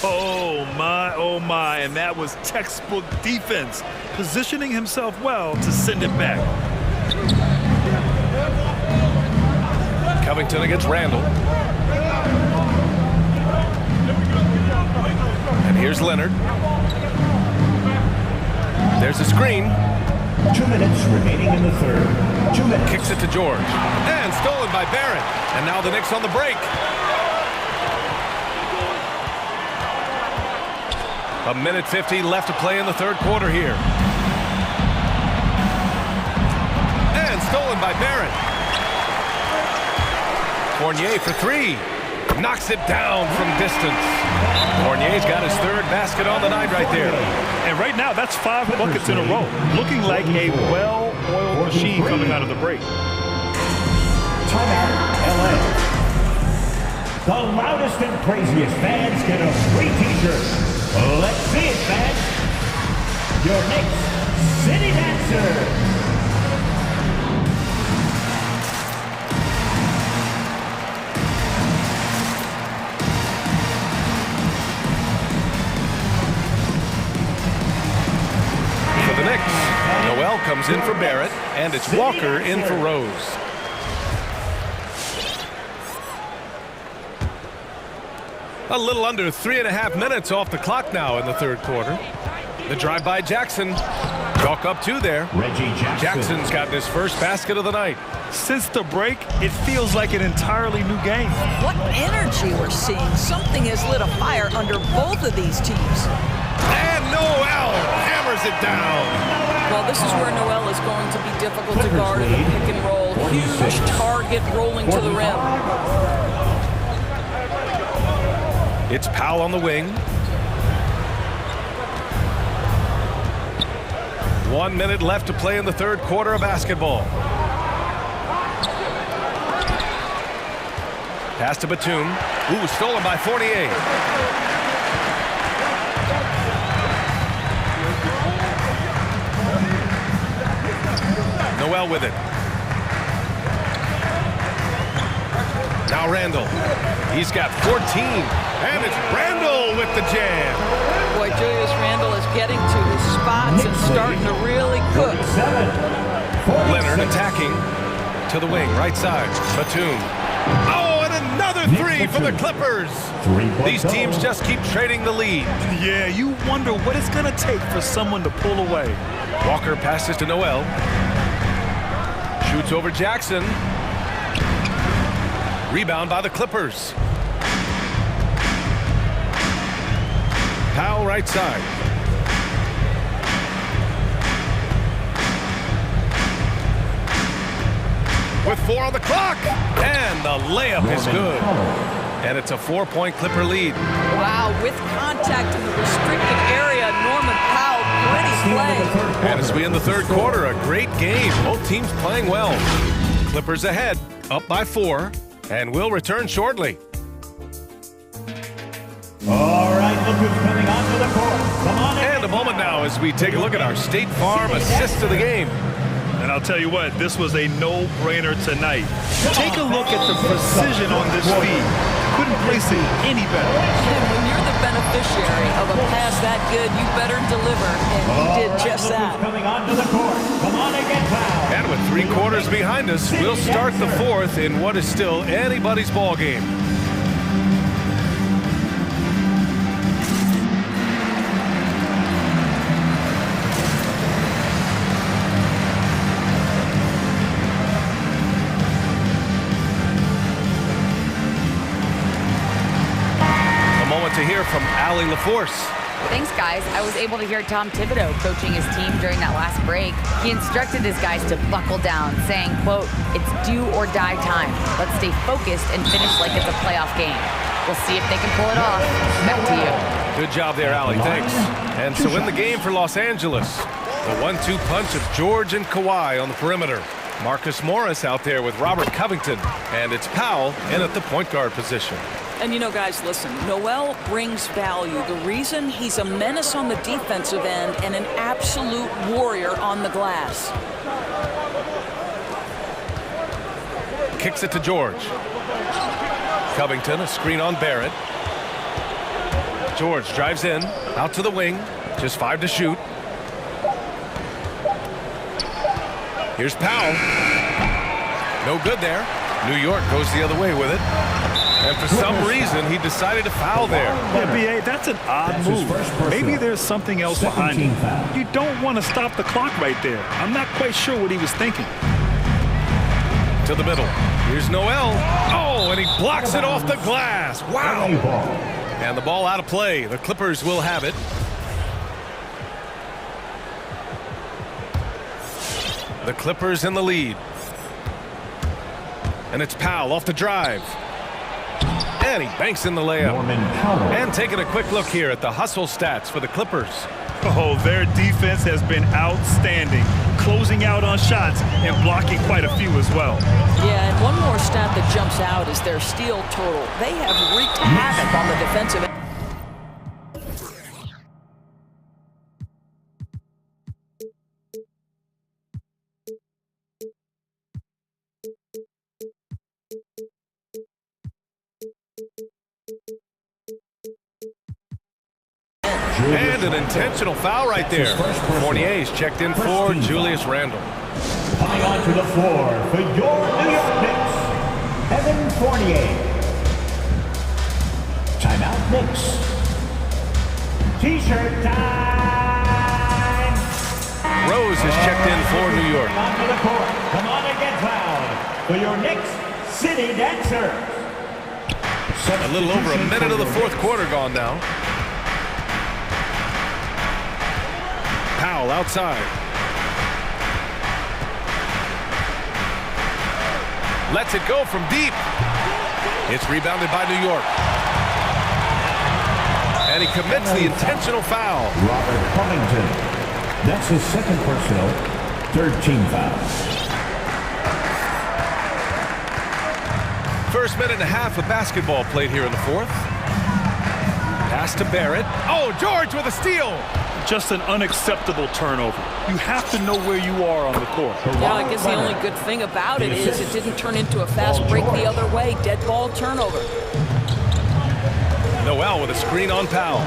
Oh my, and that was textbook defense, positioning himself well to send it back. Covington against Randall. And here's Leonard. There's a screen. 2 minutes remaining in the 3rd. 2 minutes. Kicks it to George. And stolen by Barrett. And now the Knicks on the break. A minute 50 left to play in the 3rd quarter here. And stolen by Barrett. Fournier for 3. Knocks it down from distance. Fournier's got his 3rd basket on the night right there. And right now, that's 5 buckets in a row. Looking like a well-oiled machine coming out of the break. Timeout, LA. The loudest and craziest fans get a free t-shirt. Let's see it, fans. Your next city dancer. For the Knicks, Noel comes in for Barrett, and it's Walker in for Rose. A little under 3.5 minutes off the clock now in the 3rd quarter. The drive by Jackson. Chalk up 2 there. Reggie Jackson. Jackson's got his 1st basket of the night. Since the break, it feels like an entirely new game. What energy we're seeing. Something has lit a fire under both of these teams. And Noel hammers it down. Well, this is where Noel is going to be difficult to guard in the pick and roll. Huge target rolling to the rim. It's Powell on the wing. 1 minute left to play in the 3rd quarter of basketball. Pass to Batum. Ooh, stolen by Fournier. Noel with it. Now Randall. He's got 14. And it's Randall with the jam. Boy, Julius Randall is getting to his spots and starting to really cook. Leonard attacking to the wing, right side. Batum. Oh, and another 3 for the Clippers. These teams just keep trading the lead. Yeah, you wonder what it's going to take for someone to pull away. Walker passes to Noel. Shoots over Jackson. Rebound by the Clippers. Powell right side. With 4 on the clock. And the layup is good. And it's a 4-point Clipper lead. Wow, with contact in the restricted area, Norman Powell, pretty play. And as we end the third quarter, a great game. Both teams playing well. Clippers ahead, up by 4, and we'll return shortly. All right, look who's coming onto the court. Come on in. And a moment now as we take a look at our State Farm assist of the game. And I'll tell you what, this was a no-brainer tonight. Take a look at the precision on this feed. Couldn't place it any better. When you're the beneficiary of a pass that good, you better deliver, and he did just that. Coming onto the court. Come on and get fouled. And with 3 quarters behind us, we'll start the 4th in what is still anybody's ball game. To hear from Allie LaForce. Thanks, guys. I was able to hear Tom Thibodeau coaching his team during that last break. He instructed his guys to buckle down, saying, quote, "It's do or die time. Let's stay focused and finish like it's a playoff game. We'll see if they can pull it off." Back to you. Good job there, Allie. Thanks. And so in the game for Los Angeles, the 1-2 punch of George and Kawhi on the perimeter. Marcus Morris out there with Robert Covington. And it's Powell in at the point guard position. And you know, guys, listen, Noel brings value. The reason he's a menace on the defensive end and an absolute warrior on the glass. Kicks it to George. Covington, a screen on Barrett. George drives in, out to the wing, just 5 to shoot. Here's Powell. No good there. New York goes the other way with it. And for some reason, he decided to foul there. Yeah, B.A., that's an odd move. Maybe there's something else behind it. You don't want to stop the clock right there. I'm not quite sure what he was thinking. To the middle. Here's Noel. Oh, and he blocks it off the glass. Wow. And the ball out of play. The Clippers will have it. The Clippers in the lead. And it's Powell off the drive. And he banks in the layup. And taking a quick look here at the hustle stats for the Clippers. Oh, their defense has been outstanding, closing out on shots and blocking quite a few as well. Yeah, and one more stat that jumps out is their steal total. They have wreaked havoc on the defensive end. And an intentional foul right there. Fournier's checked in for Julius Randle. Coming onto the floor for your New York Knicks, Evan Fournier. Timeout Knicks. T-shirt time. Rose is checked in for New York. Onto the court. Come on and get fouled for your Knicks City Dancer. A little over a minute of the 4th quarter gone now. Powell outside. Lets it go from deep. It's rebounded by New York. And he commits the intentional foul. Robert Covington. That's his second personal, 3rd team foul. First minute and a half of basketball played here in the 4th. Pass to Barrett. Oh, George with a steal. Just an unacceptable turnover. You have to know where you are on the court. Yeah, I guess the only good thing about it is it didn't turn into a fast break the other way. Dead ball turnover. Noel with a screen on Powell.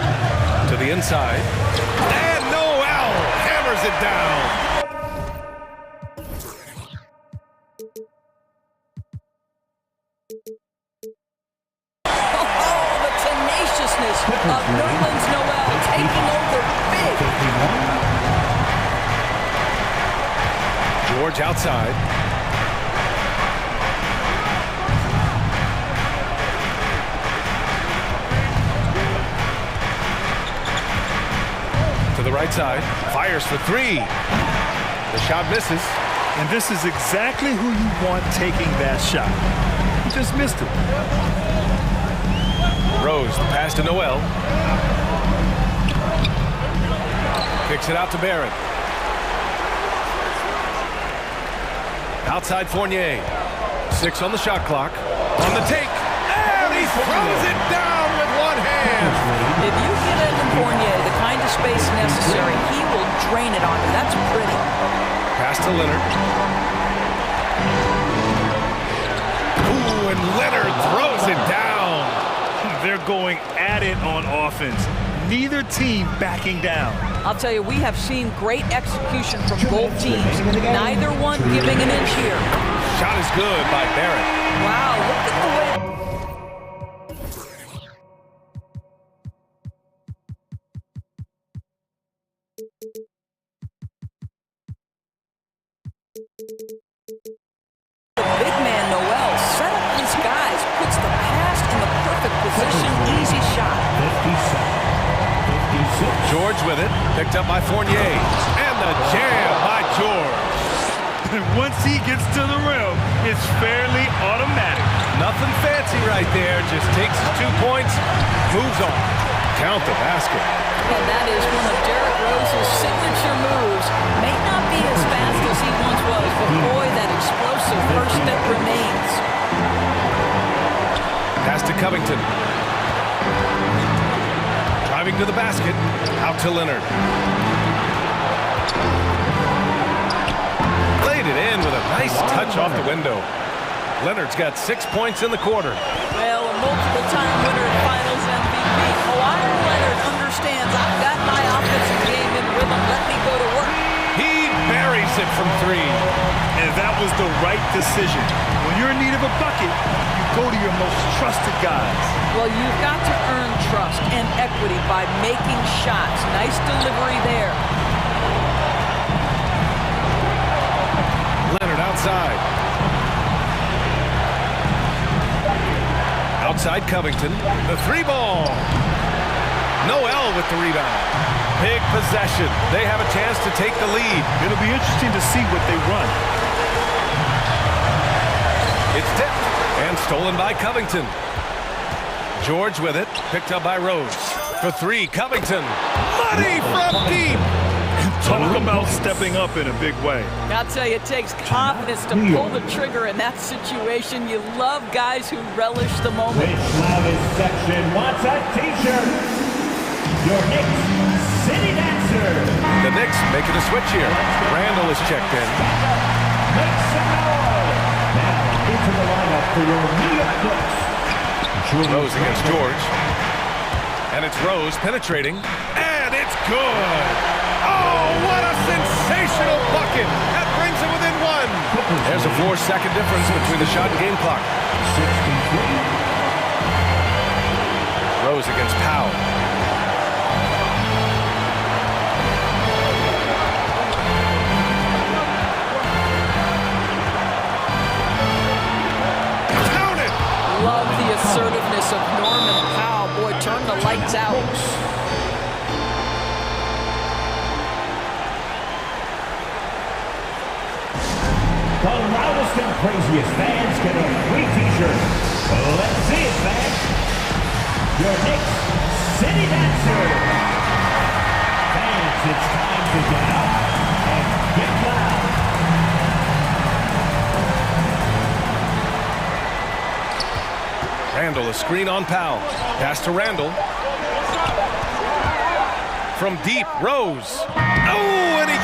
To the inside. And Noel hammers it down. Oh, the tenaciousness of Nerlens Noel taking over big. George outside. right side. Fires for three. The shot misses. And this is exactly who you want taking that shot. He just missed it. Rose, the pass to Noel. Kicks it out to Barron. Outside Fournier. 6 on the shot clock. On the take. And he throws it down with one hand. If you give Evan Fournier the kind of space necessary, he will drain it on you. That's pretty. Pass to Leonard. Ooh, and Leonard throws it down. They're going at it on offense. Neither team backing down. I'll tell you, we have seen great execution from both teams. Neither one giving an inch here. Shot is good by Barrett. Wow, look at the way... The big man, Noel, set up his guys, puts the pass in the perfect position, easy shot. 56. George with it, picked up by Fournier. And the jam by George. Once he gets to the rim, it's fairly automatic. Nothing fancy right there, just takes his 2 points, moves on. Count the basket. And that is one of Derrick Rose's signature moves. May not be as fast as he once was, but boy, that explosive first step remains. Pass to Covington. Driving to the basket, out to Leonard. Laid it in with a nice touch off the window. Leonard's got 6 points in the quarter. Well, a multiple-time winner and Finals MVP. Kawhi Leonard understands I've got my offensive game in rhythm. Let me go to work. He buries it from three. And that was the right decision. When you're in need of a bucket, you go to your most trusted guys. Well, you've got to earn trust and equity by making shots. Nice delivery there. Leonard outside. Outside Covington. The three ball. Noel with the rebound. Big possession. They have a chance to take the lead. It'll be interesting to see what they run. It's tipped and stolen by Covington. George with it. Picked up by Rose. For three, Covington. Money from deep. Talk about stepping up in a big way. I'll tell you, it takes confidence to pull the trigger in that situation. You love guys who relish the moment. This loudest section wants a t-shirt. Your Knicks City Dancer. The Knicks making a switch here. Randall is checked in. Make some noise. Now into the lineup for your New York Knicks. Rose against George. And it's Rose penetrating. And it's good. Oh, what a sensational bucket. That brings it within one. There's a 4-second difference between the shot and game clock. 63. Rose against Powell. Count it. Love the assertiveness of Norman Powell. Boy, turn the lights out. The loudest and craziest fans get a free t-shirt. Let's see it, fans. Your Knicks City Dancer. Fans, it's time to get up and get loud. Randall, a screen on Powell. Pass to Randall. From deep, Rose. Oh, and he...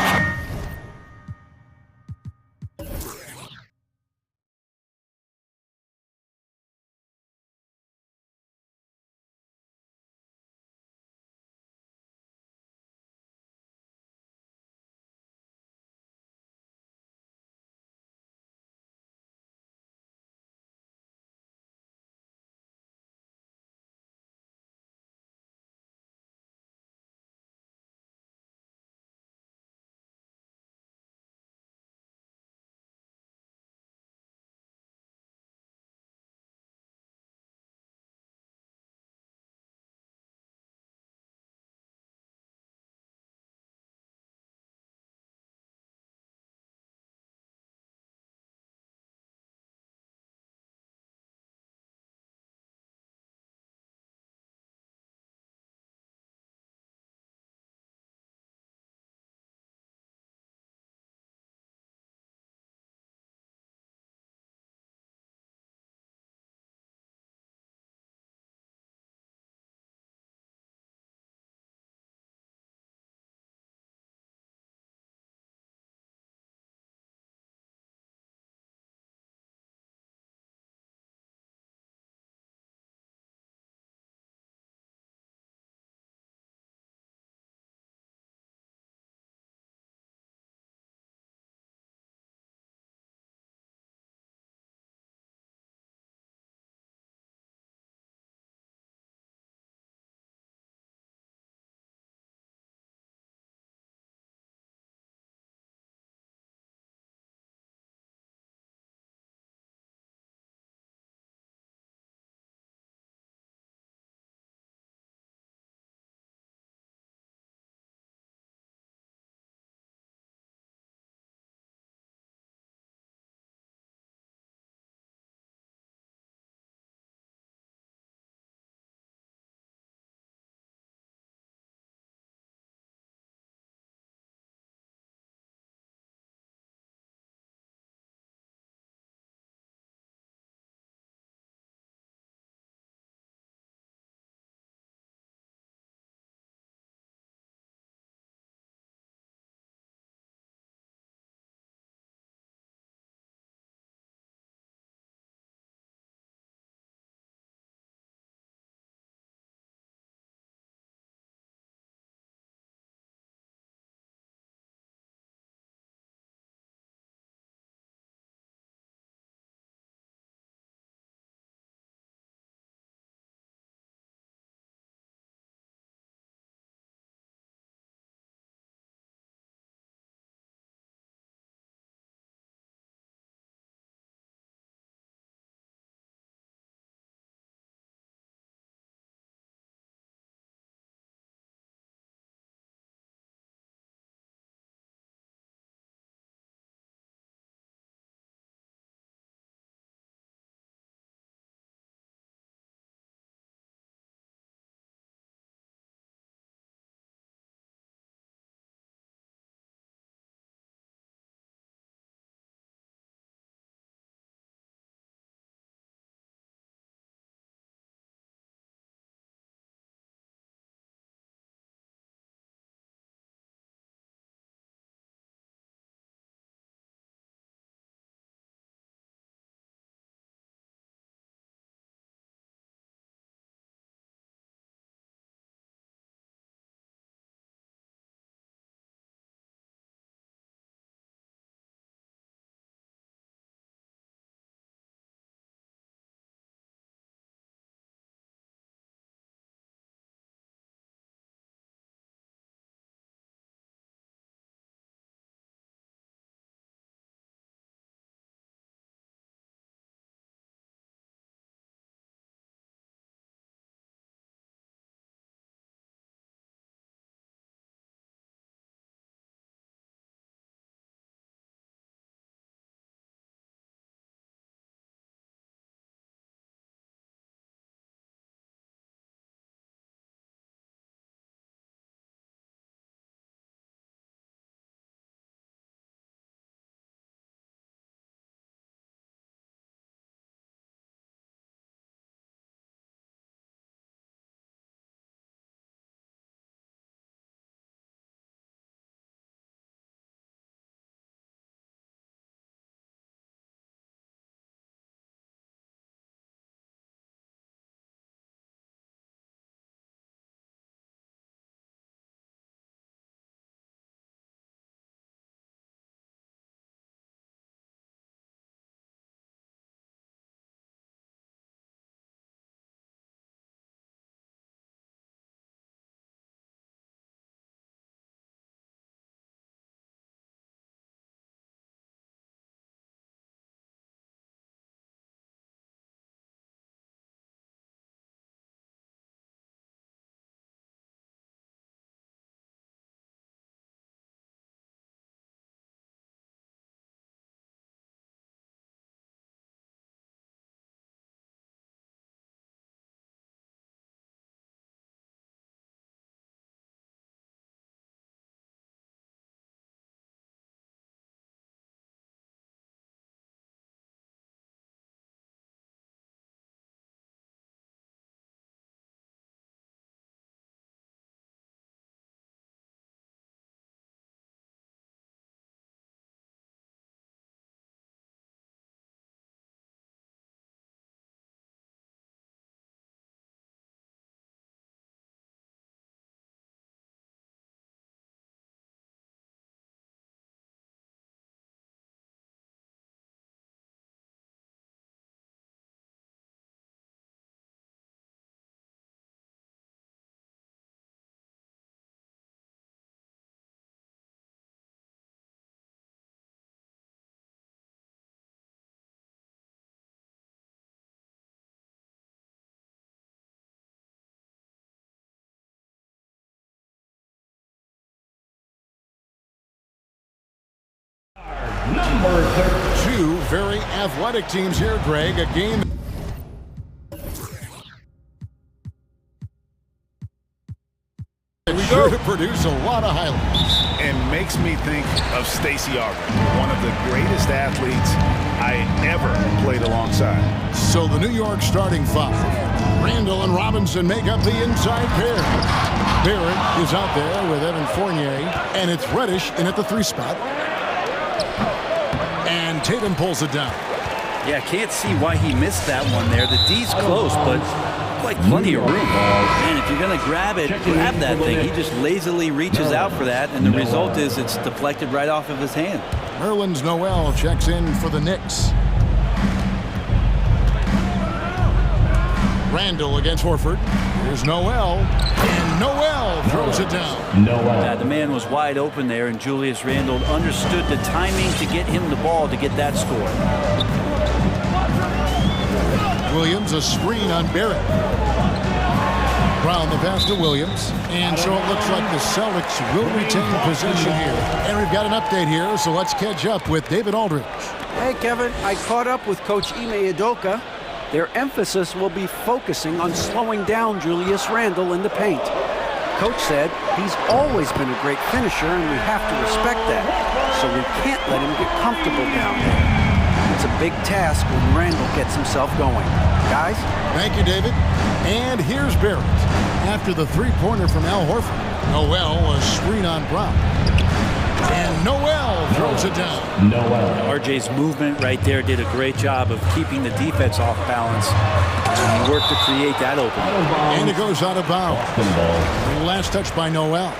Number 13. Two very athletic teams here, Greg. A game sure to produce a lot of highlights. And makes me think of Stacey Aubrey, one of the greatest athletes I ever played alongside. So the New York starting five. Randall and Robinson make up the inside pair. Barrett is out there with Evan Fournier, and it's Reddish in at the 3 spot. And Tatum pulls it down. Yeah, can't see why he missed that one there. The D's close, but like plenty of room. And if you're going to grab that thing, he just lazily reaches out for that, and the result is it's deflected right off of his hand. Nerlens Noel checks in for the Knicks. Randall against Horford. Here's Noel, and Noel throws it down. The man was wide open there, and Julius Randle understood the timing to get him the ball to get that score. Williams, a screen on Barrett. Brown the pass to Williams, and so it looks like the Celtics will retain possession here. And we've got an update here, so let's catch up with David Aldridge. Hey, Kevin, I caught up with Coach Ime Udoka. Their emphasis will be focusing on slowing down Julius Randle in the paint. Coach said he's always been a great finisher, and we have to respect that. So we can't let him get comfortable down there. It's a big task when Randle gets himself going. Guys? Thank you, David. And here's Barrett. After the three-pointer from Al Horford, Noel a screen on Brown. And Noel throws it down. RJ's movement right there did a great job of keeping the defense off balance. And he worked to create that opening. And it goes out of bounds. The last touch by Noel.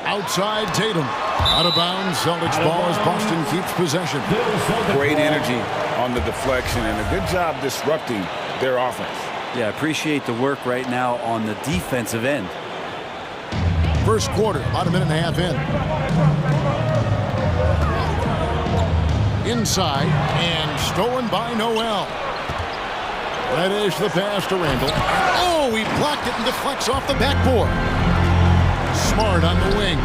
Outside Tatum. Out of bounds. Celtics ball as Boston keeps possession. Great energy on the deflection and a good job disrupting their offense. Yeah, appreciate the work right now on the defensive end. First quarter, about a minute and a half in. Inside, and stolen by Noel. Reddish the pass to Randall. Oh, he blocked it and deflects off the backboard. Smart on the wing.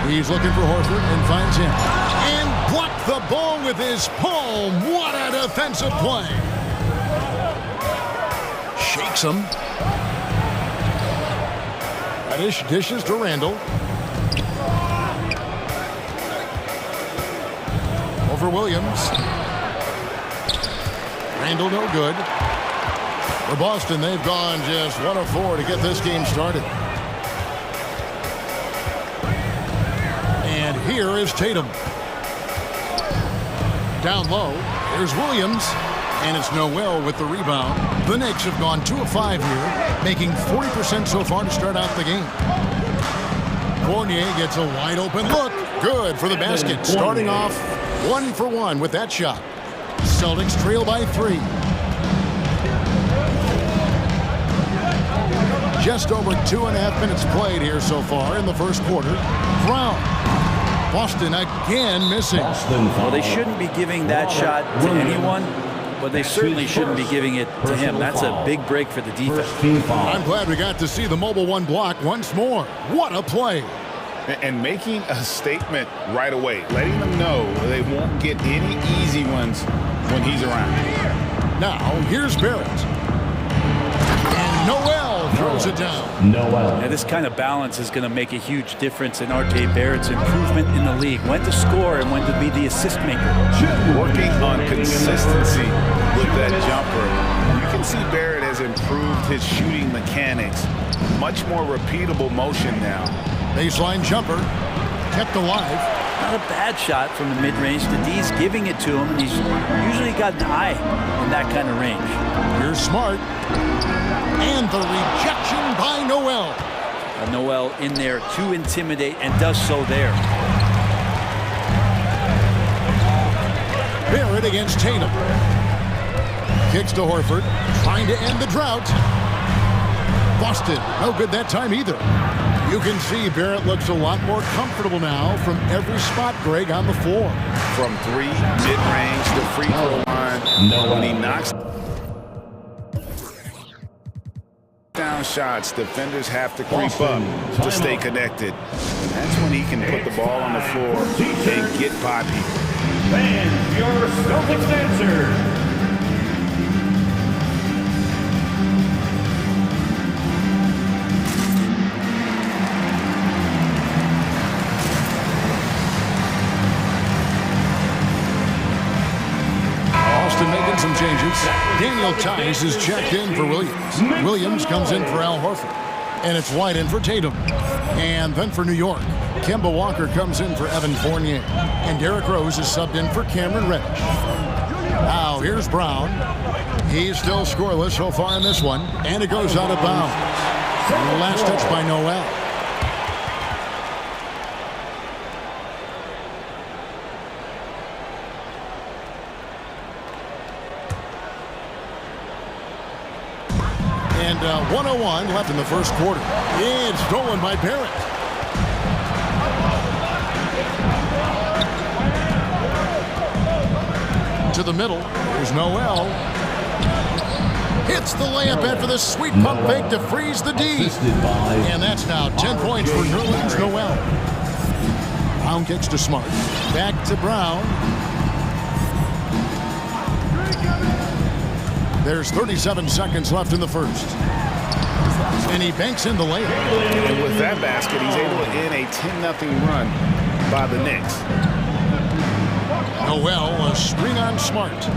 He's looking for Horford and finds him. And blocked the ball with his palm. What a defensive play. Shakes him. Reddish dishes to Randall. Over Williams. Randall no good. For Boston, they've gone just 1 of 4 to get this game started. And here is Tatum. Down low. Here's Williams. And it's Noel with the rebound. The Knicks have gone 2 of 5 here, making 40% so far to start out the game. Fournier gets a wide open look. Good for the basket. Starting off 1 for 1 with that shot. Celtics trail by 3. Just over 2.5 minutes played here so far in the first quarter. Brown. Boston again missing. Well, they shouldn't be giving that shot to anyone, but they certainly shouldn't be giving it to him. That's a big break for the defense. I'm glad we got to see the mobile 1 block once more. What a play. And making a statement right away, letting them know they won't get any easy ones when he's around. Now, here's Barrett. And Noel throws it down. Now, this kind of balance is going to make a huge difference in RJ Barrett's improvement in the league. When to score and when to be the assist maker. Working on consistency with that jumper. You can see Barrett has improved his shooting mechanics. Much more repeatable motion now. Baseline jumper. Kept alive. Not a bad shot from the mid-range. The D's giving it to him, and he's usually got an eye in that kind of range. Here's Smart. And the rejection by Noel. Noel in there to intimidate, and does so there. Barrett against Tatum. Kicks to Horford. Trying to end the drought. Boston, no good that time either. You can see Barrett looks a lot more comfortable now from every spot, Greg, on the floor. From 3, mid-range to free throw line. When he knocks down rebound shots, defenders have to creep up to stay connected. And that's when he can put the ball on the floor and get poppy. And your Celtics answer. Making some changes. Daniel Tice is checked in for Williams. Williams comes in for Al Horford. And it's White in for Tatum. And then for New York, Kemba Walker comes in for Evan Fournier. And Derrick Rose is subbed in for Cameron Reddish. Now here's Brown. He's still scoreless so far in this one. And it goes out of bounds. And the last touch by Noel. And 1:01 left in the first quarter. It's stolen by Barrett. To the middle. There's Noel. Hits the layup after the sweet pump fake to freeze the D. And that's now 10 points for Nerlens Noel. Brown kicks to Smart. Back to Brown. There's 37 seconds left in the first. And he banks in the layup. And with that basket, he's able to end a 10-0 run by the Knicks. Noel, a screen on Smart.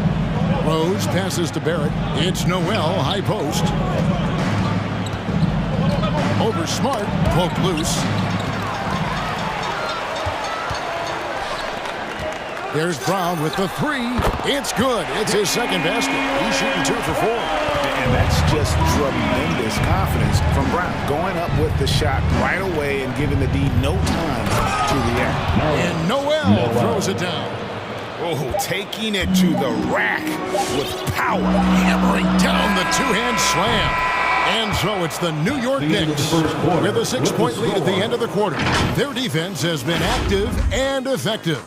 Rose passes to Barrett. It's Noel, high post. Over Smart, poked loose. There's Brown with the three. It's good. It's his second basket. He's shooting 2 for 4. And that's just tremendous confidence from Brown. Going up with the shot right away and giving the D no time to react. And Noel throws it down. Oh, taking it to the rack with power. Hammering down the two-hand slam. And so it's the New York Knicks with a 6-point lead at the end of the quarter. Their defense has been active and effective.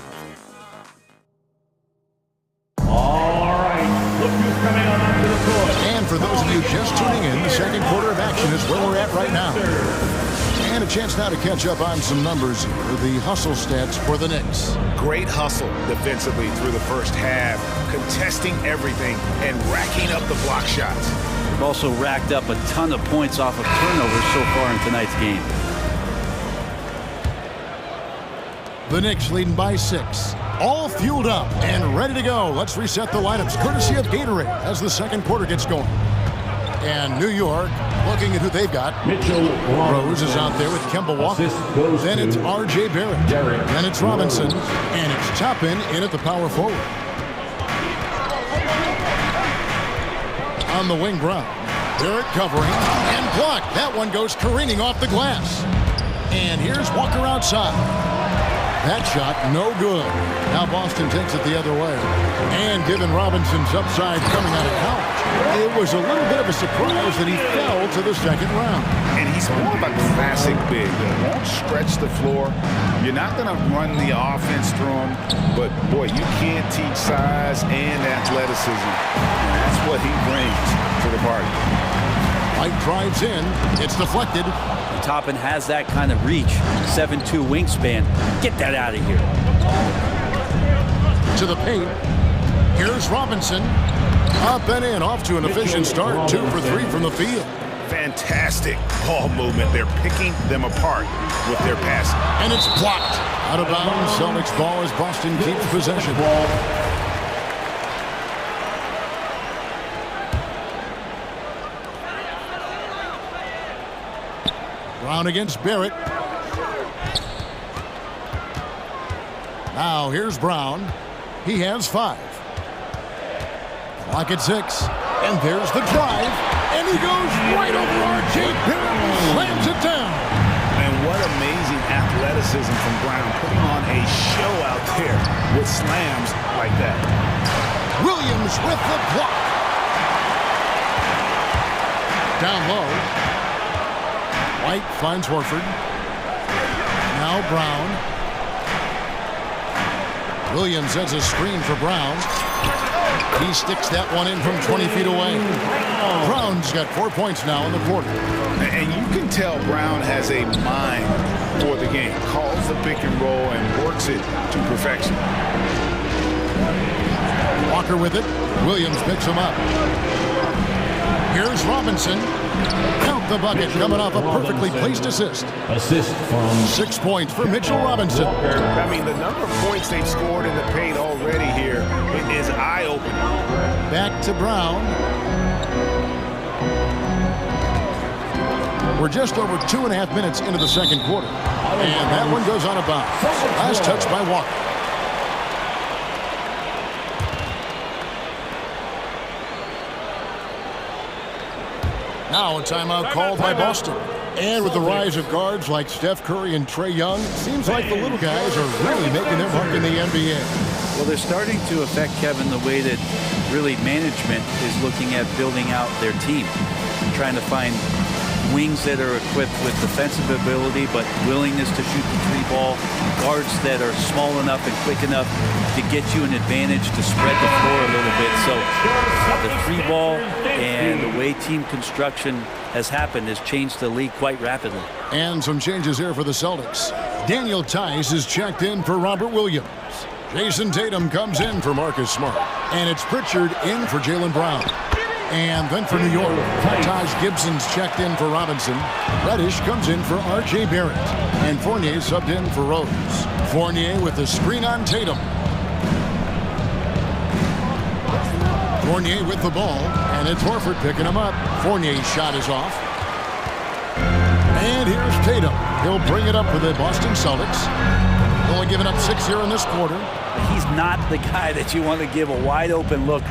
And for those of you just tuning in, the second quarter of action is where we're at right now. And a chance now to catch up on some numbers for the hustle stats for the Knicks. Great hustle defensively through the first half, contesting everything and racking up the block shots. They've also racked up a ton of points off of turnovers so far in tonight's game. The Knicks leading by 6. All fueled up and ready to go. Let's reset the lineups courtesy of Gatorade as the second quarter gets going. And New York looking at who they've got. Rose is out there with Kemba Walker. Then it's R.J. Barrett. Then it's Robinson. And it's Toppin in at the power forward. On the wing, Brown. Barrett covering and blocked. That one goes careening off the glass. And here's Walker outside. That shot, no good. Now Boston takes it the other way. And given Robinson's upside coming out of college, it was a little bit of a surprise that he fell to the second round. And he's more of a classic big. He won't stretch the floor. You're not going to run the offense through him. But, boy, you can't teach size and athleticism. And that's what he brings to the party. White drives in. It's deflected. Toppin has that kind of reach. 7'2" wingspan. Get that out of here. To the paint. Here's Robinson. Up and in. Off to an efficient start. 2 for 3 from the field. Fantastic ball movement. They're picking them apart with their passing. And it's blocked. Out of bounds. Celtics ball as Boston keeps possession. Brown against Barrett. Now here's Brown. He has 5. Clock at 6. And there's the drive. And he goes right over R.J. Barrett and slams it down. And what amazing athleticism from Brown, putting on a show out there with slams like that. Williams with the block. Down low. White finds Horford. Now Brown. Williams has a screen for Brown. He sticks that one in from 20 feet away. Brown's got 4 points now in the quarter. And you can tell Brown has a mind for the game. Calls the pick and roll and works it to perfection. Walker with it. Williams picks him up. Here's Robinson. Count the bucket, coming off a perfectly placed assist. Assist from 6 points for Mitchell Robinson. I mean, the number of points they've scored in the paint already here is eye-opening. Back to Brown. We're just over 2.5 minutes into the second quarter. And that one goes out of bounds. Last touch by Walker. Now a timeout called by Boston. And with the rise of guards like Steph Curry and Trae Young, it seems like the little guys are really making their mark in the NBA. Well, they're starting to affect, Kevin, the way that really management is looking at building out their team. Trying to find wings that are equipped with defensive ability but willingness to shoot the three ball, guards that are small enough and quick enough to get you an advantage to spread the floor a little bit. So the three ball and the way team construction has happened has changed the league quite rapidly. And some changes here for the Celtics. Daniel Tice is checked in for Robert Williams. Jason Tatum comes in for Marcus Smart. And it's Pritchard in for Jaylen Brown. And then for New York, Taj Gibson's checked in for Robinson. Reddish comes in for R.J. Barrett. And Fournier subbed in for Rose. Fournier with the screen on Tatum. Fournier with the ball, and it's Horford picking him up. Fournier's shot is off. And here's Tatum. He'll bring it up for the Boston Celtics. Only giving up 6 here in this quarter. He's not the guy that you want to give a wide open look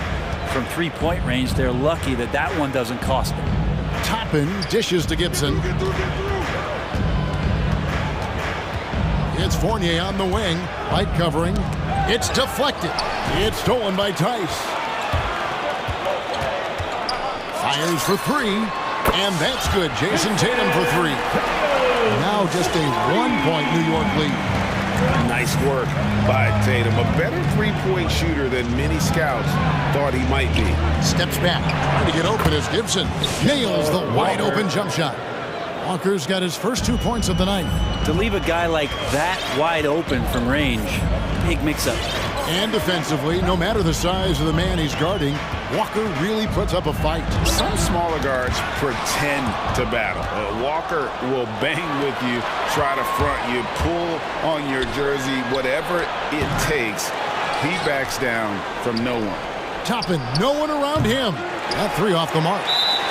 from three-point range. They're lucky that that one doesn't cost them. Toppin dishes to Gibson. It's Fournier on the wing. Light covering. It's deflected. It's stolen by Tice. Fires for three. And that's good. Jason Tatum for three. Now just a 1-point New York lead. Nice work by Tatum. A better three-point shooter than many scouts thought he might be. Steps back. Trying to get open as Gibson nails the wide-open jump shot. Walker's got his first 2 points of the night. To leave a guy like that wide open from range, big mix-up. And defensively, no matter the size of the man he's guarding, Walker really puts up a fight. Some smaller guards pretend to battle. Walker will bang with you, try to front you, pull on your jersey, whatever it takes. He backs down from no one. Toppin, no one around him. That three off the mark.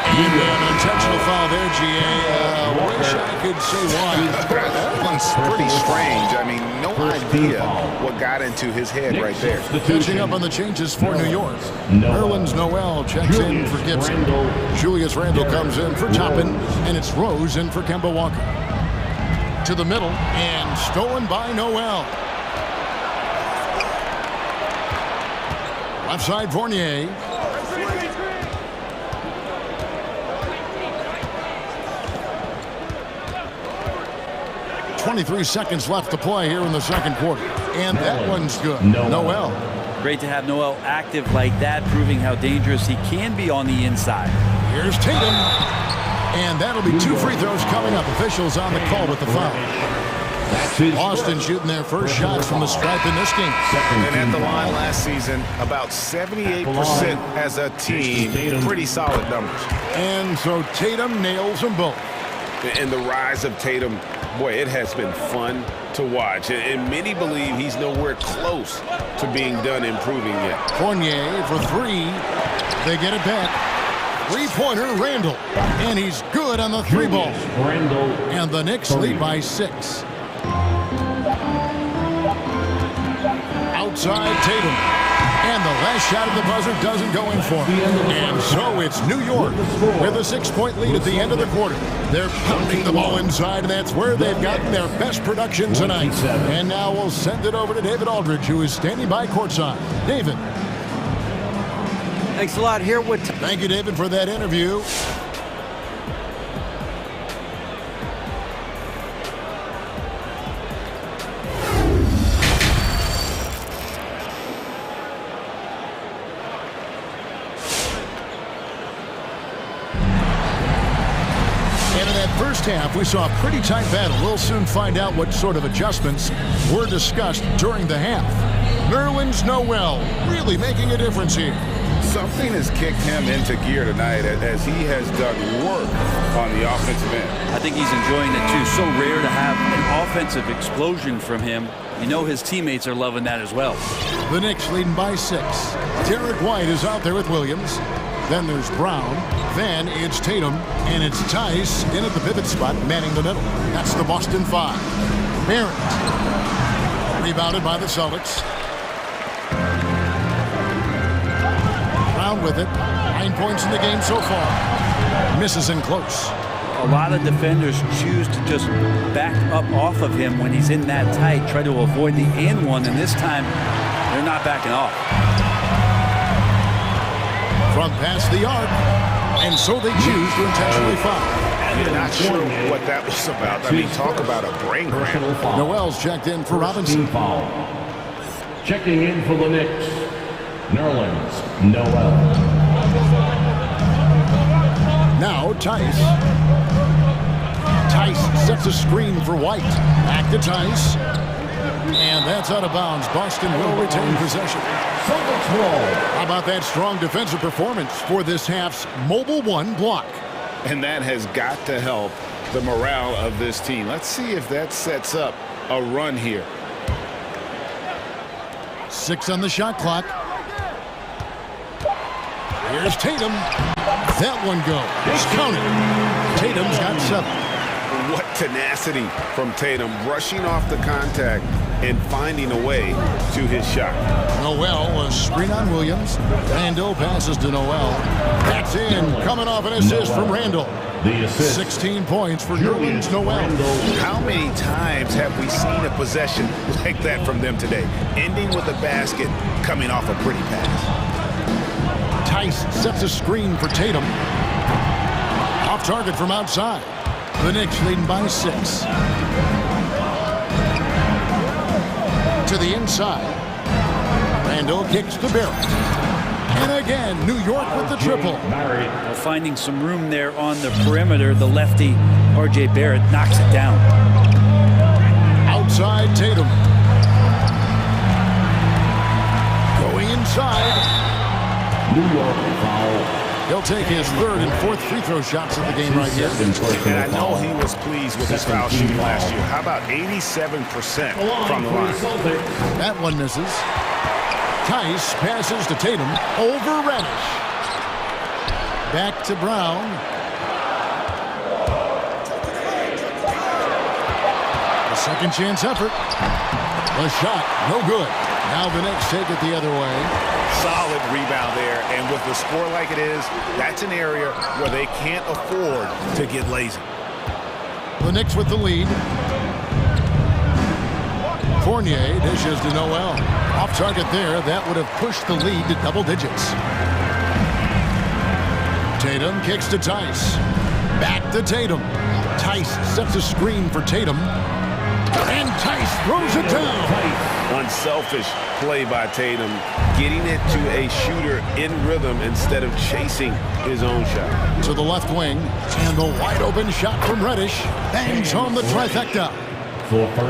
And an intentional foul there, GA. Wish I could say why. That one's pretty strange. I mean, no idea what got into his head right there. Catching up on the changes for New York. Nerlens Noel checks in for Gibson. Julius Randle comes in for Toppin. And it's Rose in for Kemba Walker. To the middle, and stolen by Noel. Left side, Fournier. 23 seconds left to play here in the second quarter. And that one's good. Noel. Great to have Noel active like that, proving how dangerous he can be on the inside. Here's Tatum. And that'll be 2 free throws coming up. Officials on the call with the foul. Boston shooting their first shots from the stripe in this game. And at the line last season, about 78% as a team. Pretty solid numbers. And so Tatum nails them both. And the rise of Tatum, boy, it has been fun to watch. And many believe he's nowhere close to being done improving yet. Fournier for three. They get it back. Three-pointer, Randle. And he's good on the three ball. And the Knicks lead by 6. Outside Tatum. And the last shot of the buzzer doesn't go in for him. And so it's New York with a 6-point lead at the end of the quarter. They're pounding the ball inside, and that's where they've gotten their best production tonight. And now we'll send it over to David Aldridge, who is standing by courtside. David. Thanks a lot. Here with. Thank you, David, for that interview. First half, we saw a pretty tight battle. We'll soon find out what sort of adjustments were discussed during the half. Nerlens Noel really making a difference here. Something has kicked him into gear tonight as he has done work on the offensive end. I think he's enjoying it too. So rare to have an offensive explosion from him. You know his teammates are loving that as well. The Knicks leading by 6. Derek White is out there with Williams. Then there's Brown. Then it's Tatum. And it's Tice in at the pivot spot, manning the middle. That's the Boston 5. Barrett. Rebounded by the Celtics. Brown with it. 9 points in the game so far. Misses in close. A lot of defenders choose to just back up off of him when he's in that tight, try to avoid the and one, and this time they're not backing off. From past the arc, and so they choose to intentionally foul. I'm not sure what that was about. I mean, talk about a brain cramp. Noel's checked in for Robinson. Checking in for the Knicks, Nerlens Noel. Now Tice. Tice sets a screen for White. Back to Tice. And that's out of bounds. Boston will retain possession. How about that strong defensive performance for this half's mobile 1 block? And that has got to help the morale of this team. Let's see if that sets up a run here. 6 on the shot clock. Here's Tatum. That one goes. Count it. Tatum's got 7. What tenacity from Tatum, rushing off the contact and finding a way to his shot. Noel, a screen on Williams. Randall passes to Noel. That's in. Coming off an assist from Randall. 16 points for Nerlens Noel. How many times have we seen a possession like that from them today? Ending with a basket, coming off a pretty pass. Tice sets a screen for Tatum. Off target from outside. The Knicks leading by 6. To the inside. Randall kicks to Barrett. And again, New York with the triple. Well, finding some room there on the perimeter, the lefty, R.J. Barrett, knocks it down. Outside Tatum. Going inside. New York foul. He'll take his 3rd and 4th free throw shots of the game right here. And I know he was pleased with his foul shooting last year. How about 87% from the line? That one misses. Tice passes to Tatum over Reddish. Back to Brown. A second chance effort. The shot, no good. Now the Knicks take it the other way. Solid rebound there, and with the score like it is, that's an area where they can't afford to get lazy. The Knicks with the lead. Fournier dishes to Noel. Off target there, that would have pushed the lead to double digits. Tatum kicks to Tice. Back to Tatum. Tice sets a screen for Tatum. And Tice throws it down. Unselfish play by Tatum, getting it to a shooter in rhythm instead of chasing his own shot. To the left wing, and the wide open shot from Reddish bangs home the trifecta.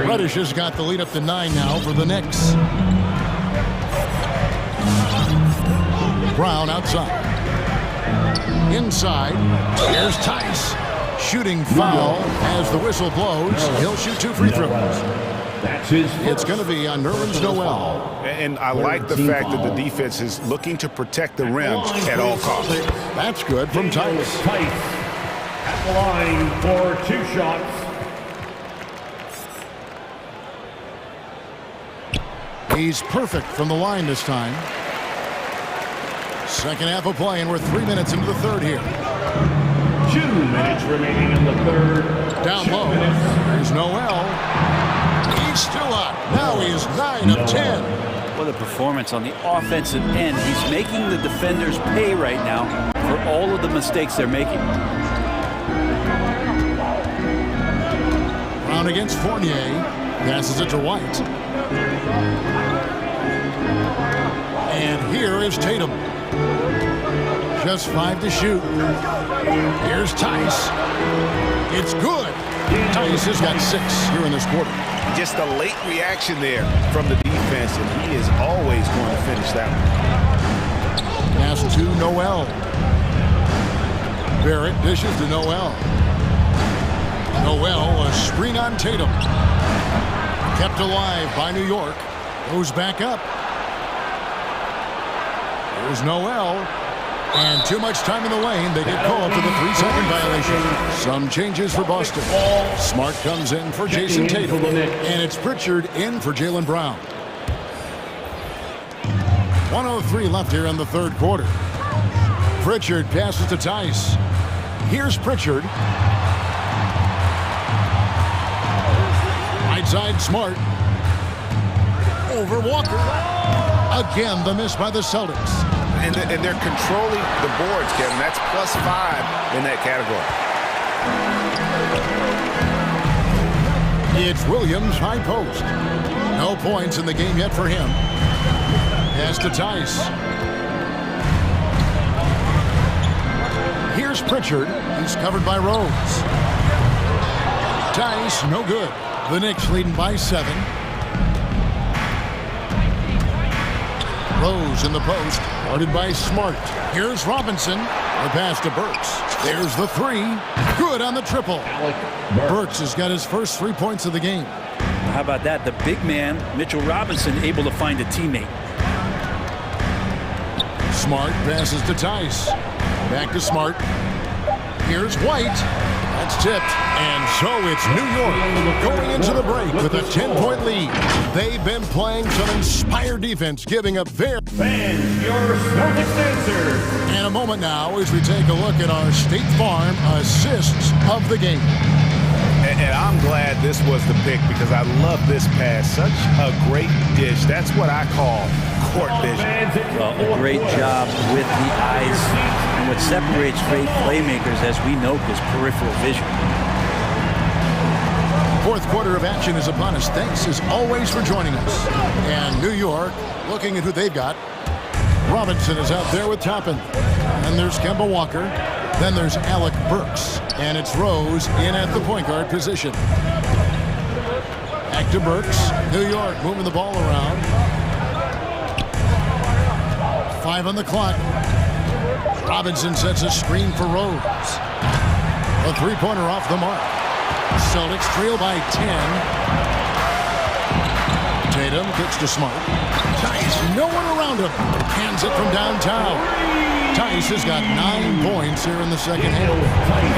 Reddish has got the lead up to 9 now for the Knicks. Brown outside. Inside, here's Tice. Shooting foul as the whistle blows. He'll shoot 2 free throws. It's going to be on Nerlens Noel. And I like the fact that the defense is looking to protect the rim at all costs. That's good from Tice. At the line for 2 shots. He's perfect from the line this time. Second half of play, and we're 3 minutes into the 3rd here. 2 minutes remaining in the 3rd. Down low. There's Noel. He's still up. Now he is 9 of 10. What a performance on the offensive end. He's making the defenders pay right now for all of the mistakes they're making. Brown against Fournier. Passes it to White. And here is Tatum. Just 5 to shoot. Here's Tice. It's good. Tice has got 6 here in this quarter. Just a late reaction there from the defense, and he is always going to finish that one. Pass to Noel. Barrett dishes to Noel. Noel, a screen on Tatum. Kept alive by New York. Goes back up. There's Noel. And too much time in the lane. They get called for the 3-second violation. Some changes for Boston. Smart comes in for Jason Tatum. And it's Pritchard in for Jaylen Brown. 1:03 left here in the third quarter. Pritchard passes to Tice. Here's Pritchard. Right side, Smart. Over Walker. Again, the miss by the Celtics. And they're controlling the boards, Kevin. That's +5 in that category. It's Williams, high post. No points in the game yet for him. Pass to Tice. Here's Pritchard. He's covered by Rose. Tice, no good. The Knicks leading by 7. Rose in the post, guarded by Smart. Here's Robinson. The pass to Burks. There's the 3. Good on the triple. Burks has got his first 3 points of the game. How about that? The big man, Mitchell Robinson, able to find a teammate. Smart passes to Tice. Back to Smart. Here's White. That's tipped. And so it's New York going into the break with a 10-point lead. They've been playing some inspired defense, giving up their Fans, your Celtics answer. In a moment now as we take a look at our State Farm assists of the game. And I'm glad this was the pick because I love this pass. Such a great dish. That's what I call court vision. A great job with the eyes. And what separates great playmakers, as we know, is peripheral vision. Fourth quarter of action is upon us. Thanks as always for joining us. And New York, looking at who they've got. Robinson is out there with Toppin. And there's Kemba Walker. Then there's Alec Burks. And it's Rose in at the point guard position. Back to Burks. New York moving the ball around. 5 on the clock. Robinson sets a screen for Rose. A 3-pointer off the mark. Celtics trail by 10. Tatum kicks to Smart. Tice, no one around him. Hands it from downtown. Tice has got 9 points here in the second half.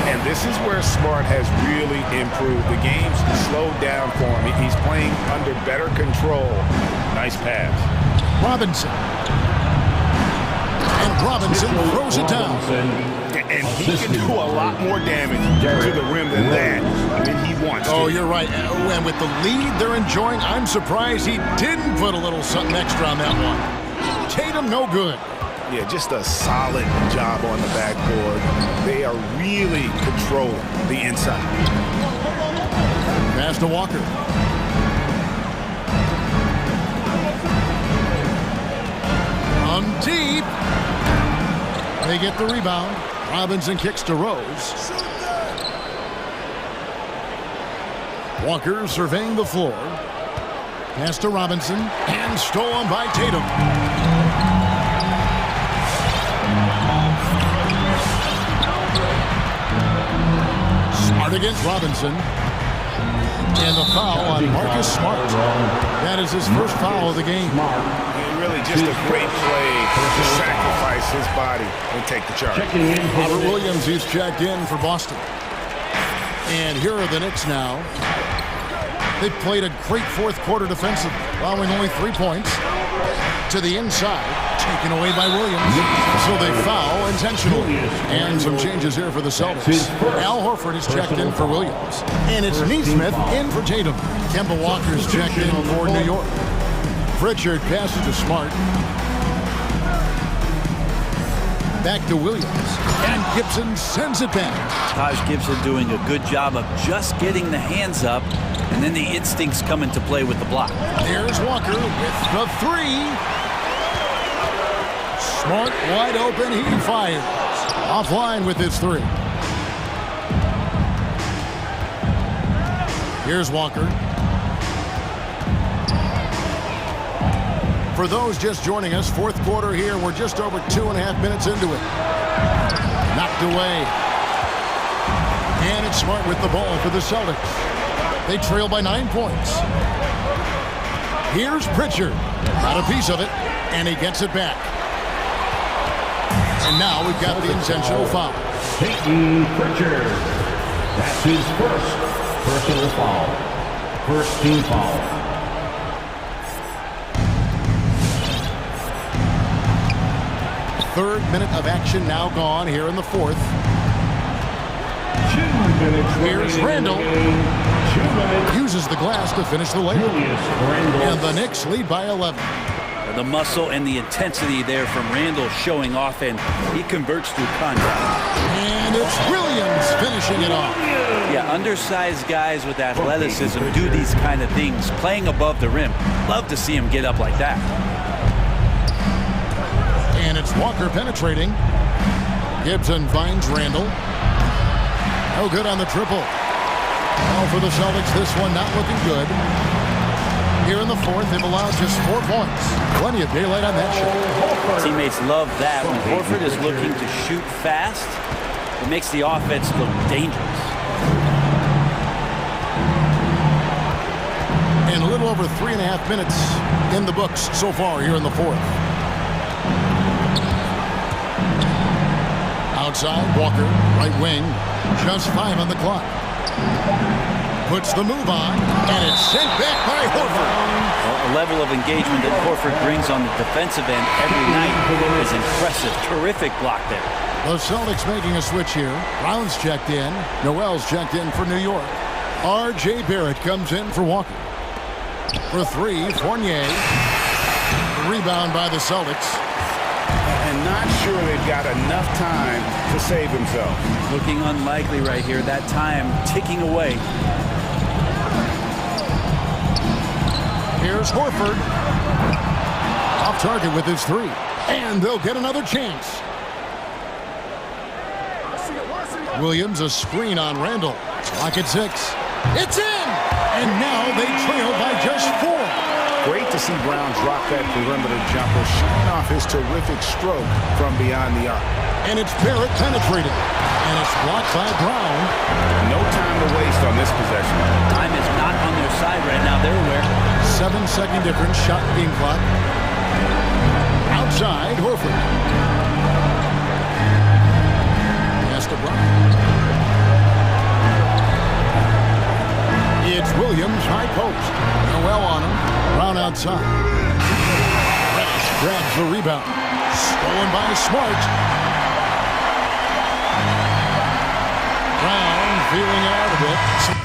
And this is where Smart has really improved. The game's slowed down for him. He's playing under better control. Nice pass. Robinson. And Robinson throws it down. And he can do a lot more damage to the rim than that when he wants to. Oh, you're right. And with the lead they're enjoying, I'm surprised he didn't put a little something extra on that one. Tatum, no good. Yeah, just a solid job on the backboard. They are really controlling the inside. Pass to Walker. From deep. They get the rebound. Robinson kicks to Rose. Walker surveying the floor. Pass to Robinson. And stolen by Tatum. Smart against Robinson. And the foul on Marcus Smart. That is his first foul of the game. And really just a great play to sacrifice his body and take the charge. Robert Williams, he's checked in for Boston. And here are the Knicks now. They played a great fourth quarter defensively, allowing only 3 points to the inside, taken away by Williams. So they foul intentionally. And some changes here for the Celtics. Al Horford is checked in for Williams. And it's Neesmith in for Tatum. Kemba Walker's checked in for New York. Pritchard passes to Smart. Back to Williams. And Gibson sends it back. Taj Gibson doing a good job of just getting the hands up, and then the instincts come into play with the block. There's Walker with the 3. Smart wide open. He fires. Offline with his 3. Here's Walker. For those just joining us, fourth quarter here. We're just over 2.5 minutes into it. Knocked away. And it's Smart with the ball for the Celtics. They trail by 9 points. Here's Pritchard. Got a piece of it, and he gets it back. And now we've got the intentional foul. Peyton Pritchard. That's his first personal foul. First team foul. Third minute of action now gone here in the fourth. 2 minutes. Here's Randall. Uses the glass to finish the layup. And the Knicks lead by 11. The muscle and the intensity there from Randall showing off, and he converts through contact. And it's Williams finishing it off. Yeah, undersized guys with athleticism do these kind of things, playing above the rim. Love to see him get up like that. And it's Walker penetrating. Gibson finds Randall. No good on the triple. Oh, for the Celtics, this one not looking good. Here in the fourth, they've allowed just 4 points. Plenty of daylight on that shot. Teammates love that. When Horford is looking to shoot fast, it makes the offense look dangerous. And a little over 3.5 minutes in the books so far here in the fourth. Outside, Walker, right wing, just 5 on the clock. Puts the move on, and it's sent back by Horford. Well, a level of engagement that Horford brings on the defensive end every night is impressive. Terrific block there. The Celtics making a switch here. Brown's checked in. Noel's checked in for New York. R.J. Barrett comes in for Walker. For 3, Fournier. Rebound by the Celtics. And not sure they've got enough time to save himself. Looking unlikely right here. That time ticking away. Here's Horford. Off target with his 3. And they'll get another chance. Williams, a screen on Randall. Clock at 6. It's in! And now they trail by just 4. Great to see Brown drop that perimeter jumper, showing off his terrific stroke from beyond the arc. And it's Barrett penetrating. And it's blocked by Brown. No time to waste on this possession. Time is not on their side right now. They're aware. 7-second difference, shot game clock. Outside, Horford. Pass to Brown. It's Williams, high post. Noel on him. Brown outside. Reddish grabs the rebound. Stolen by Smart. Brown feeling out of it.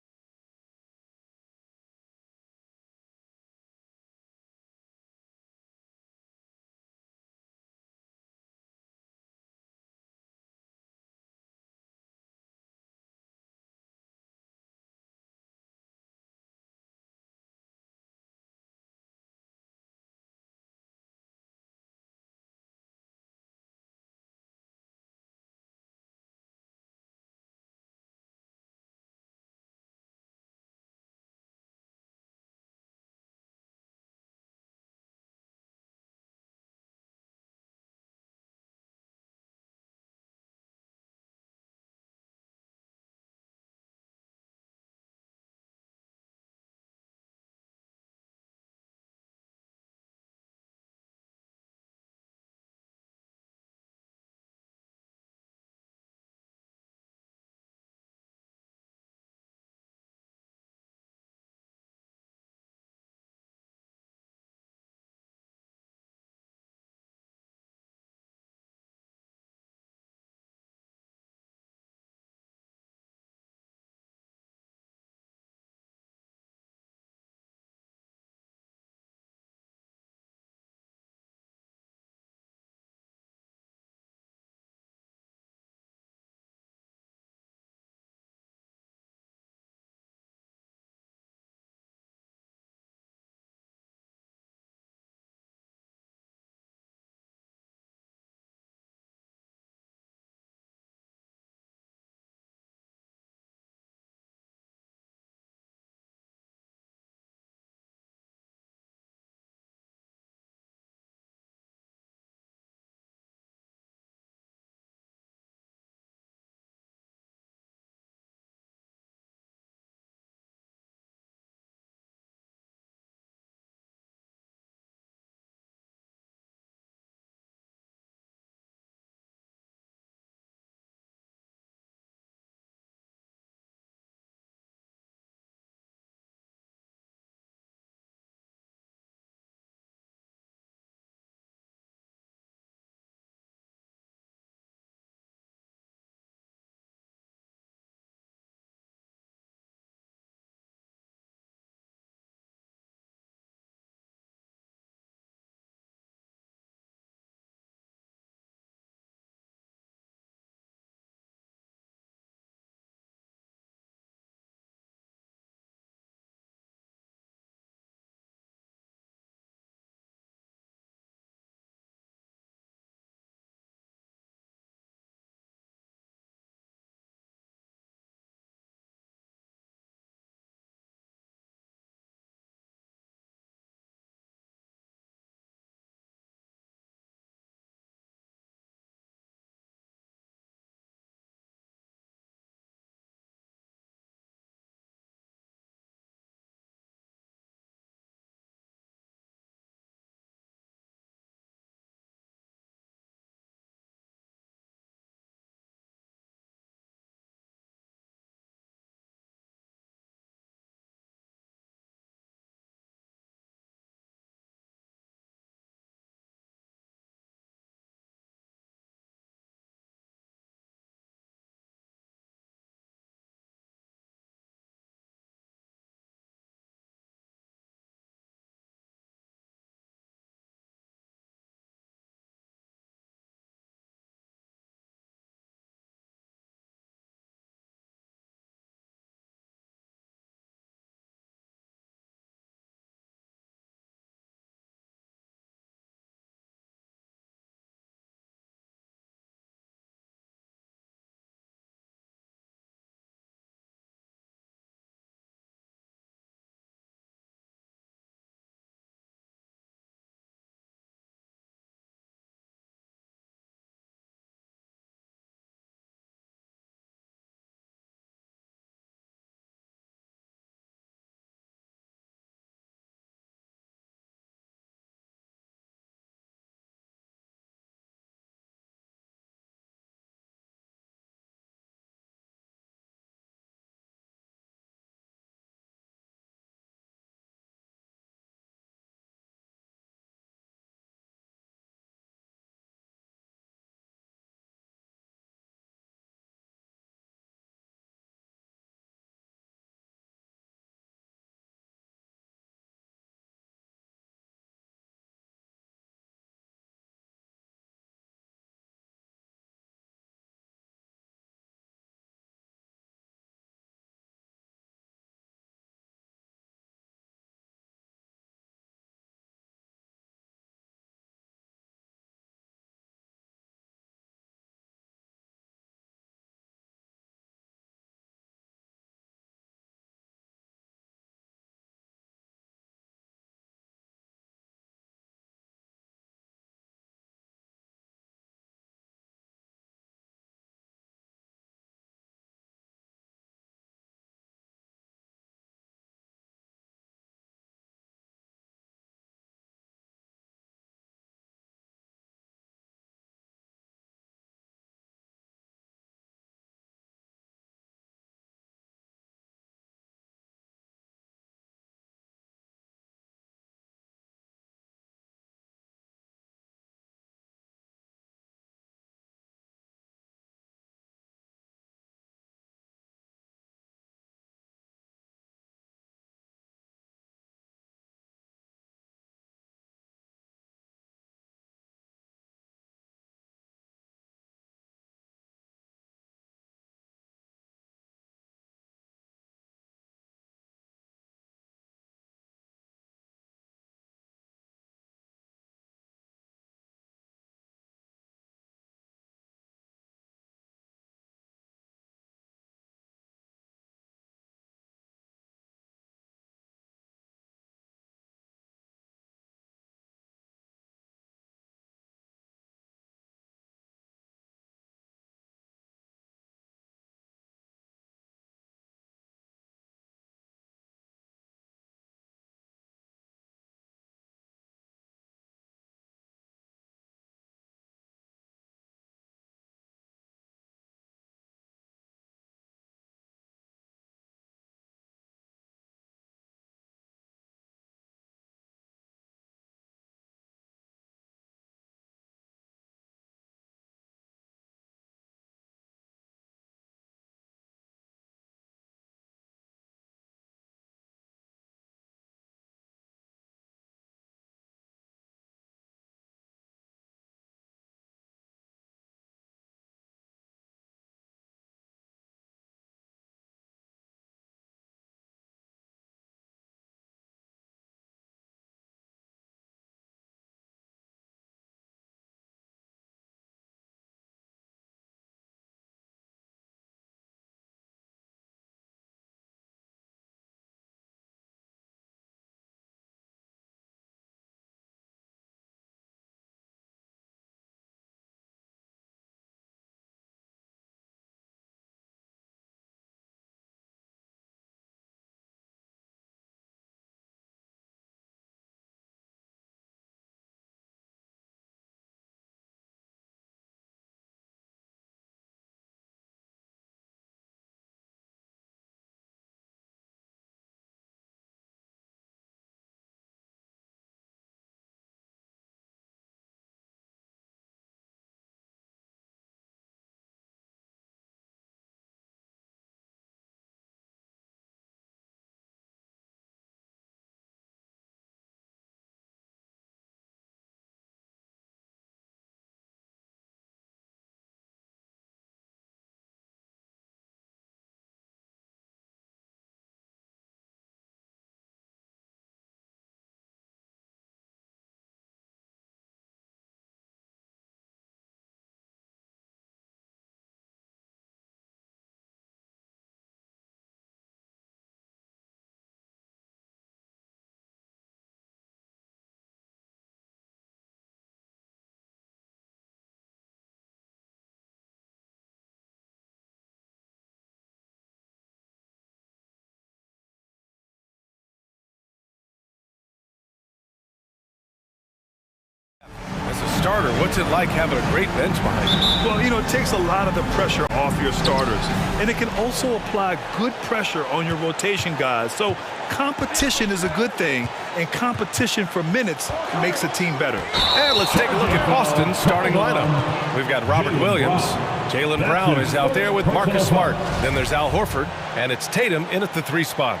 starter, what's it like having a great bench behind you? Well, you know, it takes a lot of the pressure off your starters. And it can also apply good pressure on your rotation guys. So competition is a good thing, and competition for minutes makes a team better. And let's take a look at Boston's starting lineup. We've got Robert Williams. Jaylen Brown is out there with Marcus Smart. Then there's Al Horford, and it's Tatum in at the 3 spot.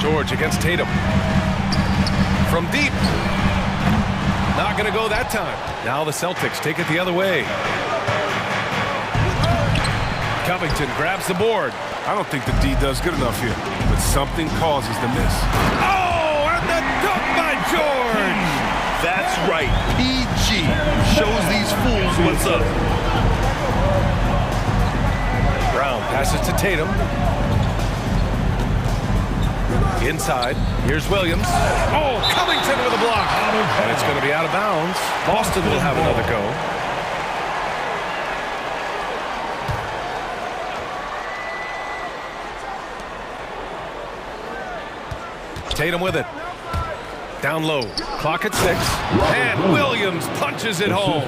George against Tatum. From deep. Not going to go that time. Now the Celtics take it the other way. Covington grabs the board. I don't think the D does good enough here, but something causes the miss. Oh, and the dunk by George! That's right. PG shows these fools what's up. Brown passes to Tatum. Inside, here's Williams. Oh, Covington with a block. And it's going to be out of bounds. Boston will have another go. Tatum with it. Down low. Clock at 6. And Williams punches it home.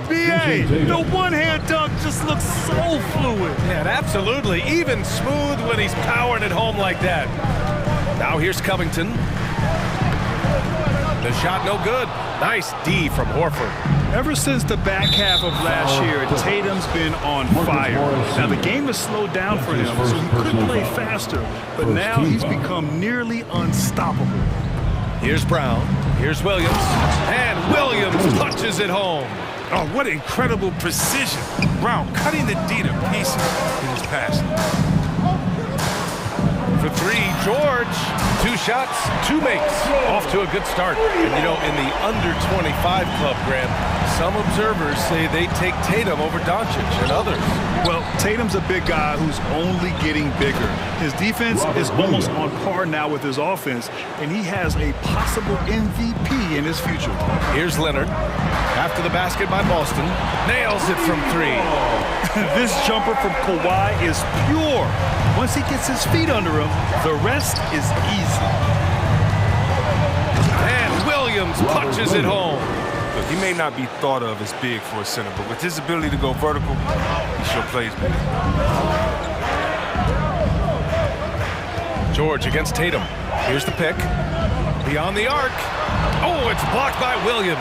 B.A., the one-hand dunk just looks so fluid. Yeah, absolutely. Even smooth when he's powering it home like that. Now here's Covington. The shot no good. Nice D from Horford. Ever since the back half of last year, Tatum's been on fire. Now, the game has slowed down for him, so he could play faster. But now he's become nearly unstoppable. Here's Brown. Here's Williams. And Williams punches it home. Oh, what incredible precision. Brown cutting the D to pieces in his pass. For 3, George. 2 shots, 2 makes. Off to a good start. And, you know, in the under-25 club, Grant, some observers say they take Tatum over Doncic and others. Well, Tatum's a big guy who's only getting bigger. His defense is almost on par now with his offense, and he has a possible MVP in his future. Here's Leonard. After the basket by Boston. Nails it from 3. This jumper from Kawhi is pure. Once he gets his feet under him, the rest is easy. And Williams punches it home. Look, he may not be thought of as big for a center, but with his ability to go vertical, he sure plays big. George against Tatum. Here's the pick. Beyond the arc. Oh, it's blocked by Williams.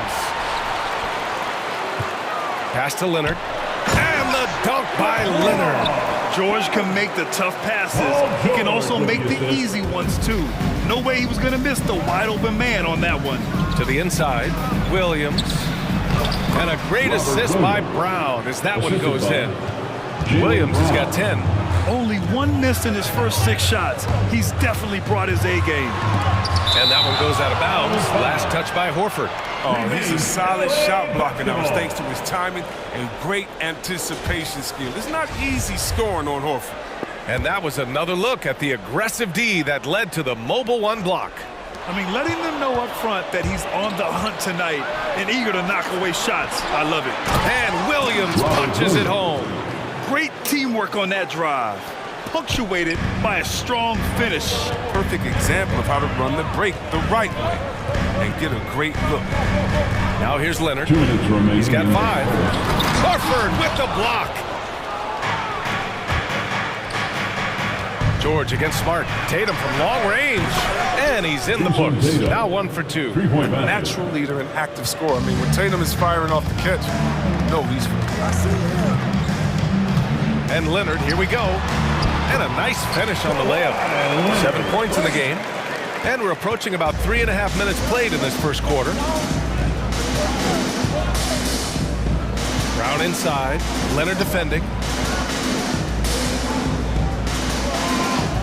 Pass to Leonard. And the dunk by Leonard. George can make the tough passes. He can also make the easy ones, too. No way he was going to miss the wide-open man on that one. To the inside, Williams. And a great assist by Brown as that one goes in. Williams has got 10. Only 1 miss in his first 6 shots. He's definitely brought his A game. And that one goes out of bounds. Last touch by Horford. Oh, he's a solid shot blocker now, thanks to his timing and great anticipation skill. It's not easy scoring on Horford. And that was another look at the aggressive D that led to the mobile 1 block. I mean, letting them know up front that he's on the hunt tonight and eager to knock away shots. I love it. And Williams punches it home. Great teamwork on that drive, punctuated by a strong finish. Perfect example of how to run the break the right way and get a great look. Now here's Leonard. He's got 5. Horford with the block. George against Smart. Tatum from long range. And he's in the books. Now 1 for 2. Natural leader and active scorer. I mean, when Tatum is firing off the catch, no, he's and Leonard, here we go. And a nice finish on the layup. 7 points in the game. And we're approaching about 3.5 minutes played in this first quarter. Brown inside. Leonard defending.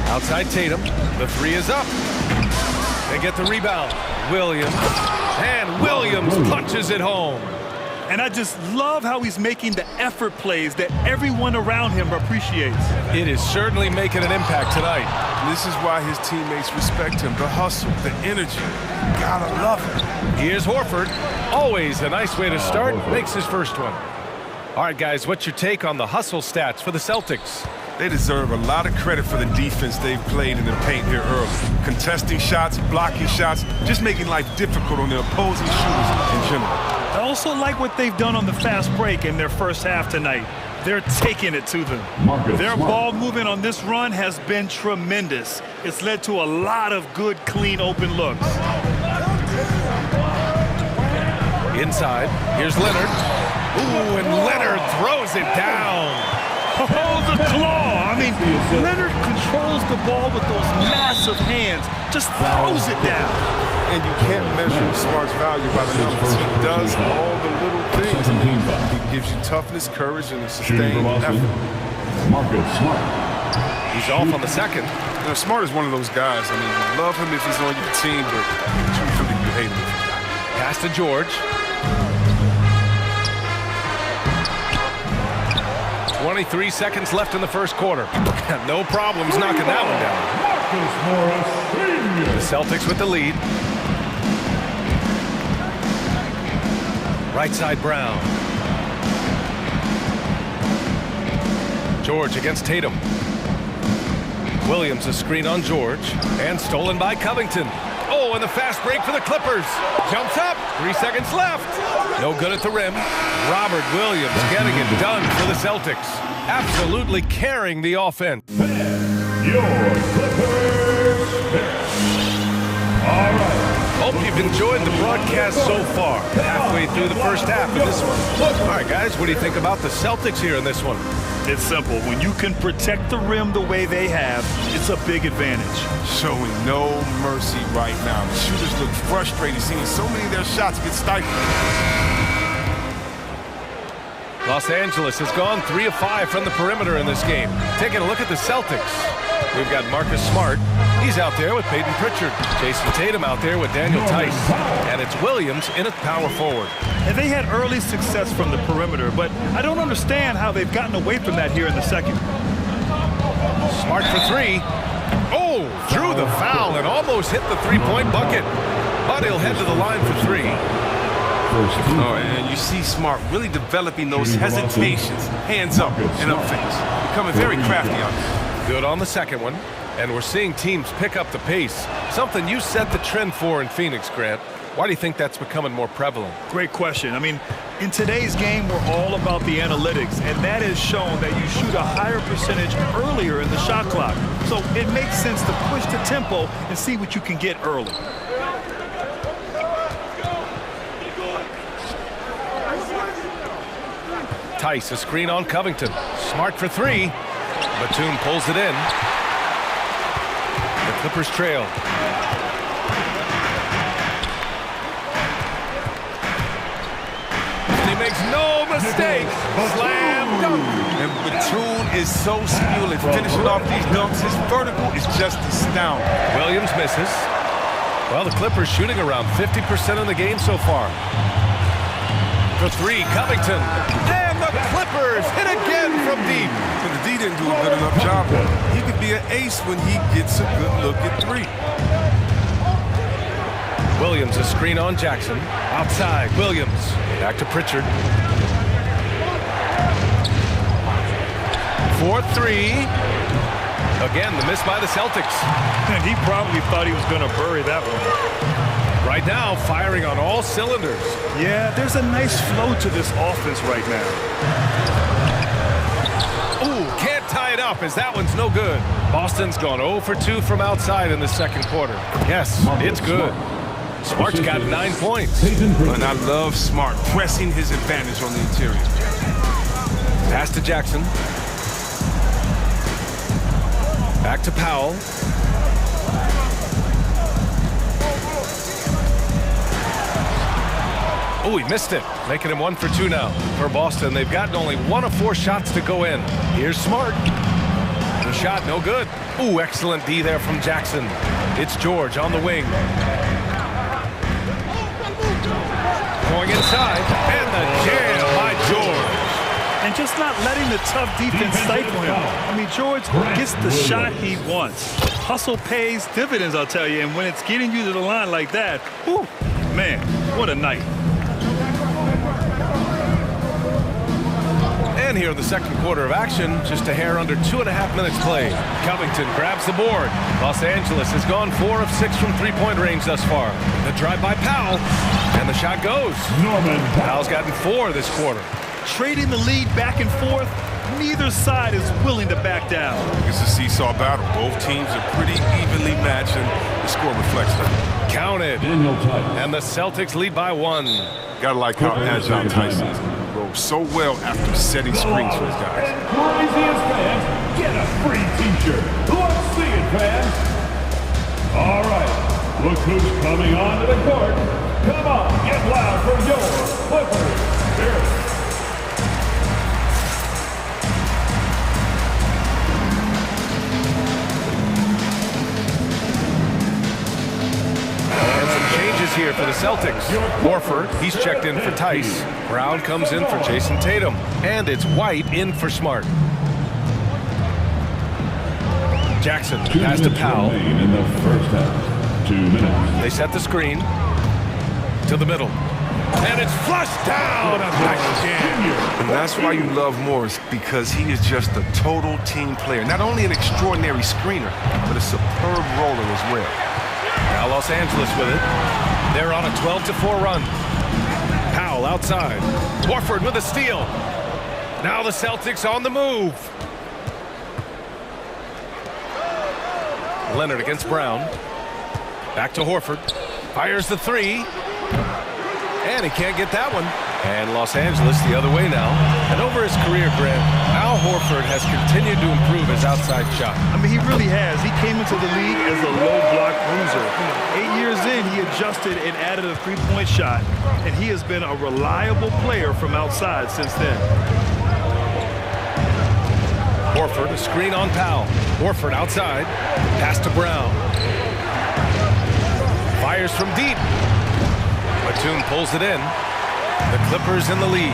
Outside Tatum. The 3 is up. They get the rebound. Williams. And Williams punches it home. And I just love how he's making the effort plays that everyone around him appreciates. It is certainly making an impact tonight. This is why his teammates respect him. The hustle, the energy. Gotta love it. Here's Horford. Always a nice way to start. Makes his first one. All right, guys, what's your take on the hustle stats for the Celtics? They deserve a lot of credit for the defense they've played in the paint here early. Contesting shots, blocking shots, just making life difficult on the opposing shooters in general. I also like what they've done on the fast break in their first half tonight. They're taking it to them. Their ball movement on this run has been tremendous. It's led to a lot of good, clean, open looks. Inside, here's Leonard. Ooh, and Leonard throws it down. Oh, the claw! I mean, Leonard controls the ball with those massive hands, just throws it down. And you can't measure Smart's value by the numbers. He does all the little things. He gives you toughness, courage, and a sustained effort. He's off on the second. You know, Smart is one of those guys. I mean, you love him if he's on your team, but truthfully, you hate him if he's not. Pass to George. 23 seconds left in the first quarter. No problems knocking that one down. The Celtics with the lead. Right side Brown. George against Tatum. Williams a screen on George. And stolen by Covington. Oh, and the fast break for the Clippers. Jumps up. 3 seconds left. No good at the rim. Robert Williams getting it done for the Celtics. Absolutely carrying the offense. Your Clippers pick. All right. Hope you've enjoyed the broadcast so far. Halfway through the first half of this one. All right, guys, what do you think about the Celtics here in this one? It's simple. When you can protect the rim the way they have, it's a big advantage. Showing no mercy right now. The shooters look frustrated, seeing so many of their shots get stifled. Los Angeles has gone 3 of 5 from the perimeter in this game. Taking a look at the Celtics. We've got Marcus Smart. He's out there with Peyton Pritchard. Jason Tatum out there with Daniel Tice. And it's Williams in at power forward. And they had early success from the perimeter, but I don't understand how they've gotten away from that here in the second. Smart for 3. Oh, drew the foul and almost hit the three-point bucket. But he'll head to the line for 3. Oh, and you see Smart really developing those hesitations, hands up and up face, becoming very crafty out there. Good on the second one, and we're seeing teams pick up the pace. Something you set the trend for in Phoenix, Grant. Why do you think that's becoming more prevalent? Great question. I mean, in today's game, we're all about the analytics, and that has shown that you shoot a higher percentage earlier in the shot clock. So it makes sense to push the tempo and see what you can get early. Tice, a screen on Covington. Smart for 3. Batum pulls it in. The Clippers trail. And he makes no mistake. Slam dunk. And Batum is so skilled at finishing off these dunks. His vertical is just astounding. Williams misses. Well, the Clippers shooting around 50% in the game so far. For 3, Covington. And the Clippers hit again from deep. But the D didn't do a good enough job. He could be an ace when he gets a good look at 3. Williams a screen on Jackson. Outside, Williams. Back to Pritchard. For 3. Again, the miss by the Celtics. And he probably thought he was going to bury that one. Right now, firing on all cylinders. Yeah, there's a nice flow to this offense right now. Ooh, can't tie it up as that one's no good. Boston's gone 0 for 2 from outside in the second quarter. Yes, it's good. Smart's got 9 points. And I love Smart pressing his advantage on the interior. Pass to Jackson. Back to Powell. Oh, he missed it, making him 1 for 2 now. For Boston, they've gotten only 1 of 4 shots to go in. Here's Smart. The shot, no good. Ooh, excellent D there from Jackson. It's George on the wing. Going inside, and the jam by George. And just not letting the tough defense stifle him. I mean, George gets the shot he wants. Hustle pays dividends, I'll tell you. And when it's getting you to the line like that, whew, man, what a night. And here in the second quarter of action, just a hair under 2.5 minutes played. Covington grabs the board. Los Angeles has gone 4 of 6 from three-point range thus far. The drive by Powell, and the shot goes. Powell's gotten 4 this quarter. Trading the lead back and forth, neither side is willing to back down. It's a seesaw battle. Both teams are pretty evenly matched, and the score reflects that. Counted. And the Celtics lead by 1. Gotta like how agile Tyson is. Rolls so well after setting screens for his guys. Craziest fans, get a free t-shirt. Let's see it, fans. All right, look who's coming onto the court. Come on, get loud for your Clippers. Here. Here for the Celtics. Horford, he's checked in for Tice. Brown comes in for Jason Tatum. And it's White in for Smart. Jackson pass to Powell. In the first half. 2 minutes. They set the screen to the middle. And it's flushed down. Nice jam. And that's why you love Morris, because he is just a total team player. Not only an extraordinary screener, but a superb roller as well. Now Los Angeles with it. They're on a 12-4 run. Powell outside. Horford with a steal. Now the Celtics on the move. Leonard against Brown. Back to Horford. Fires the 3. And he can't get that one. And Los Angeles the other way now. And over his career, Grant, Al Horford has continued to improve his outside shot. I mean, he really has. He came into the league as a low block bruiser. 8 years in, he adjusted and added a three-point shot. And he has been a reliable player from outside since then. Horford, a screen on Powell. Horford outside. Pass to Brown. Fires from deep. Batum pulls it in. The Clippers in the lead.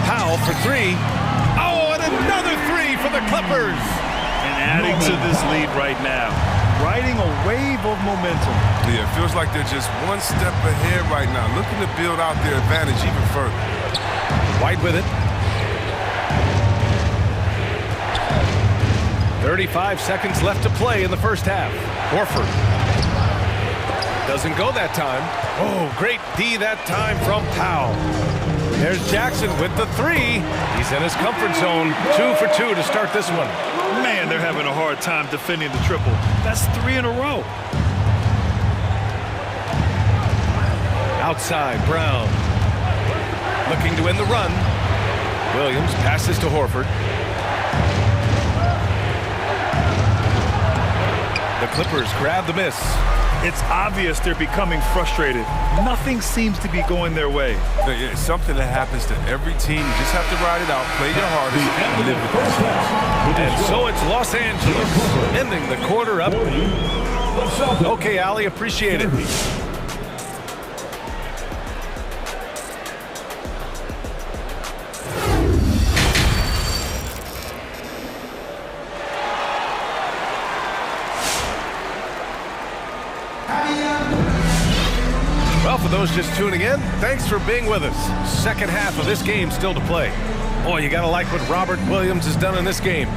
Powell for 3. Oh, and another 3 for the Clippers. And adding to this lead right now. Riding a wave of momentum. Yeah, it feels like they're just one step ahead right now, looking to build out their advantage even further. White with it. 35 seconds left to play in the first half. Horford. Doesn't go that time. Oh, great D that time from Powell. There's Jackson with the 3. He's in his comfort zone. 2 for 2 to start this one. Man, they're having a hard time defending the triple. That's 3 in a row. Outside, Brown. Looking to end the run. Williams passes to Horford. The Clippers grab the miss. It's obvious they're becoming frustrated. Nothing seems to be going their way. Yeah, it's something that happens to every team. You just have to ride it out, play your hardest, and live with it. And so it's Los Angeles ending the quarter up. Okay, Ali, appreciate it. Well, for those just tuning in, thanks for being with us. Second half of this game still to play. Boy, you gotta like what Robert Williams has done in this game.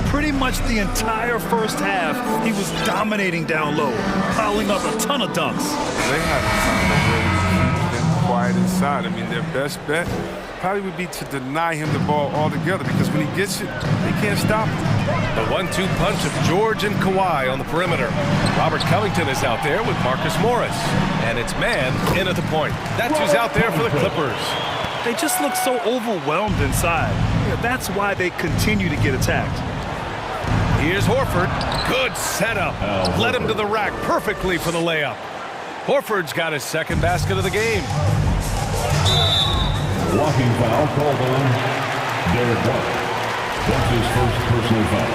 Pretty much the entire first half, he was dominating down low, piling up a ton of dunks. They haven't found a way to keep them quiet inside. I mean, their best bet probably would be to deny him the ball altogether, because when he gets it, they can't stop him. The 1-2 punch of George and Kawhi on the perimeter. Robert Covington is out there with Marcus Morris. And it's Man in at the point. That's who's out there for the Clippers. They just look so overwhelmed inside. Yeah, that's why they continue to get attacked. Here's Horford. Good setup. Led him to the rack perfectly for the layup. Horford's got his second basket of the game. Blocking foul called on Derek White. That's his first personal foul.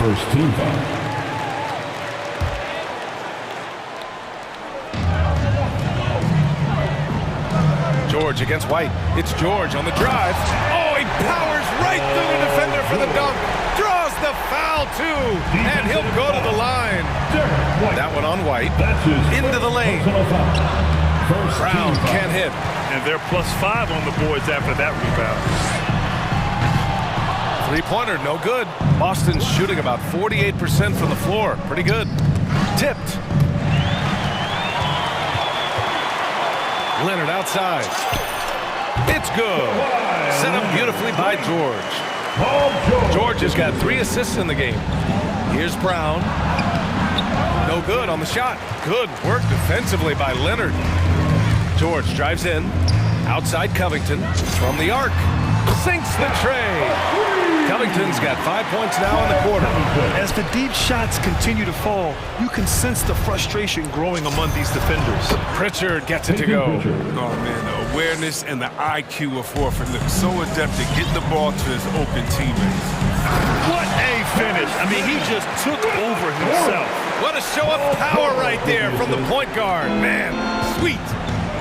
First team foul. George against White. It's George on the drive. Oh, he powers right through the defender for the dunk. Draws the foul, too. And he'll go to the line. That one on White. Into the lane. Brown can't hit. And they're +5 on the boards after that rebound. Three-pointer, no good. Boston's shooting about 48% from the floor. Pretty good. Tipped. Leonard outside. It's good. Set up beautifully by George. George has got 3 assists in the game. Here's Brown. No good on the shot. Good work defensively by Leonard. George drives in. Outside Covington. From the arc. Sinks the tray. Covington's got 5 points now in the quarter. As the deep shots continue to fall, you can sense the frustration growing among these defenders. Pritchard gets it to go. Oh, man, the awareness and the IQ of Horford look so adept at getting the ball to his open teammates. What a finish. I mean, he just took over himself. What a show of power right there from the point guard. Man, sweet.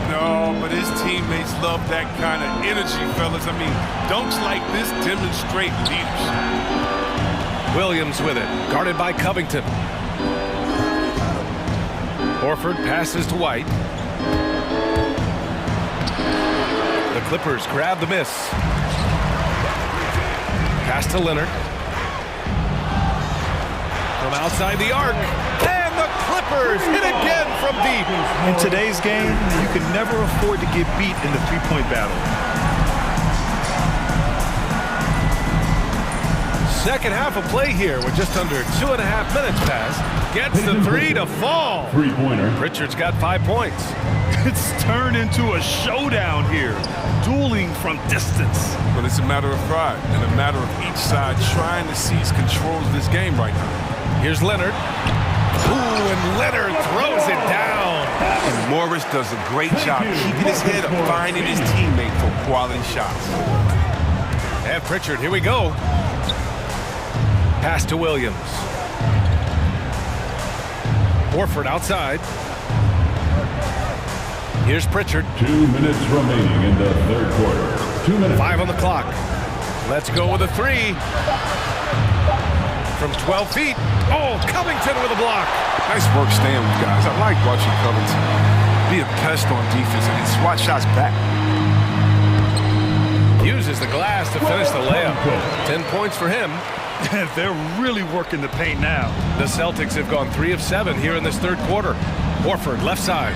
No, but his teammates love that kind of energy, fellas. I mean, dunks like this demonstrate leadership. Williams with it, guarded by Covington. Horford passes to White. The Clippers grab the miss. Pass to Leonard. From outside the arc. And the Clippers hit again from deep. In today's game, you can never afford to get beat in the three-point battle. Second half of play here with just under 2.5 minutes passed. Gets the 3 to fall. Three-pointer. Pritchard's got 5 points. It's turned into a showdown here. Dueling from distance. But it's a matter of pride and a matter of each side trying to seize control of this game right now. Here's Leonard. Ooh, and Leonard throws it down. And Morris does a great job keeping his head up, finding his teammate for quality shots. And Pritchard, here we go. Pass to Williams. Horford outside. Here's Pritchard. 2 minutes remaining in the third quarter. 2 minutes. 5 on the clock. Let's go with a 3. From 12 feet. Oh, Covington with a block. Nice work staying with guys. I like watching Covington be a pest on defense and swat shots back. Uses the glass to finish the layup. 10 points for him. They're really working the paint now. The Celtics have gone 3 of 7 here in this third quarter. Horford, left side.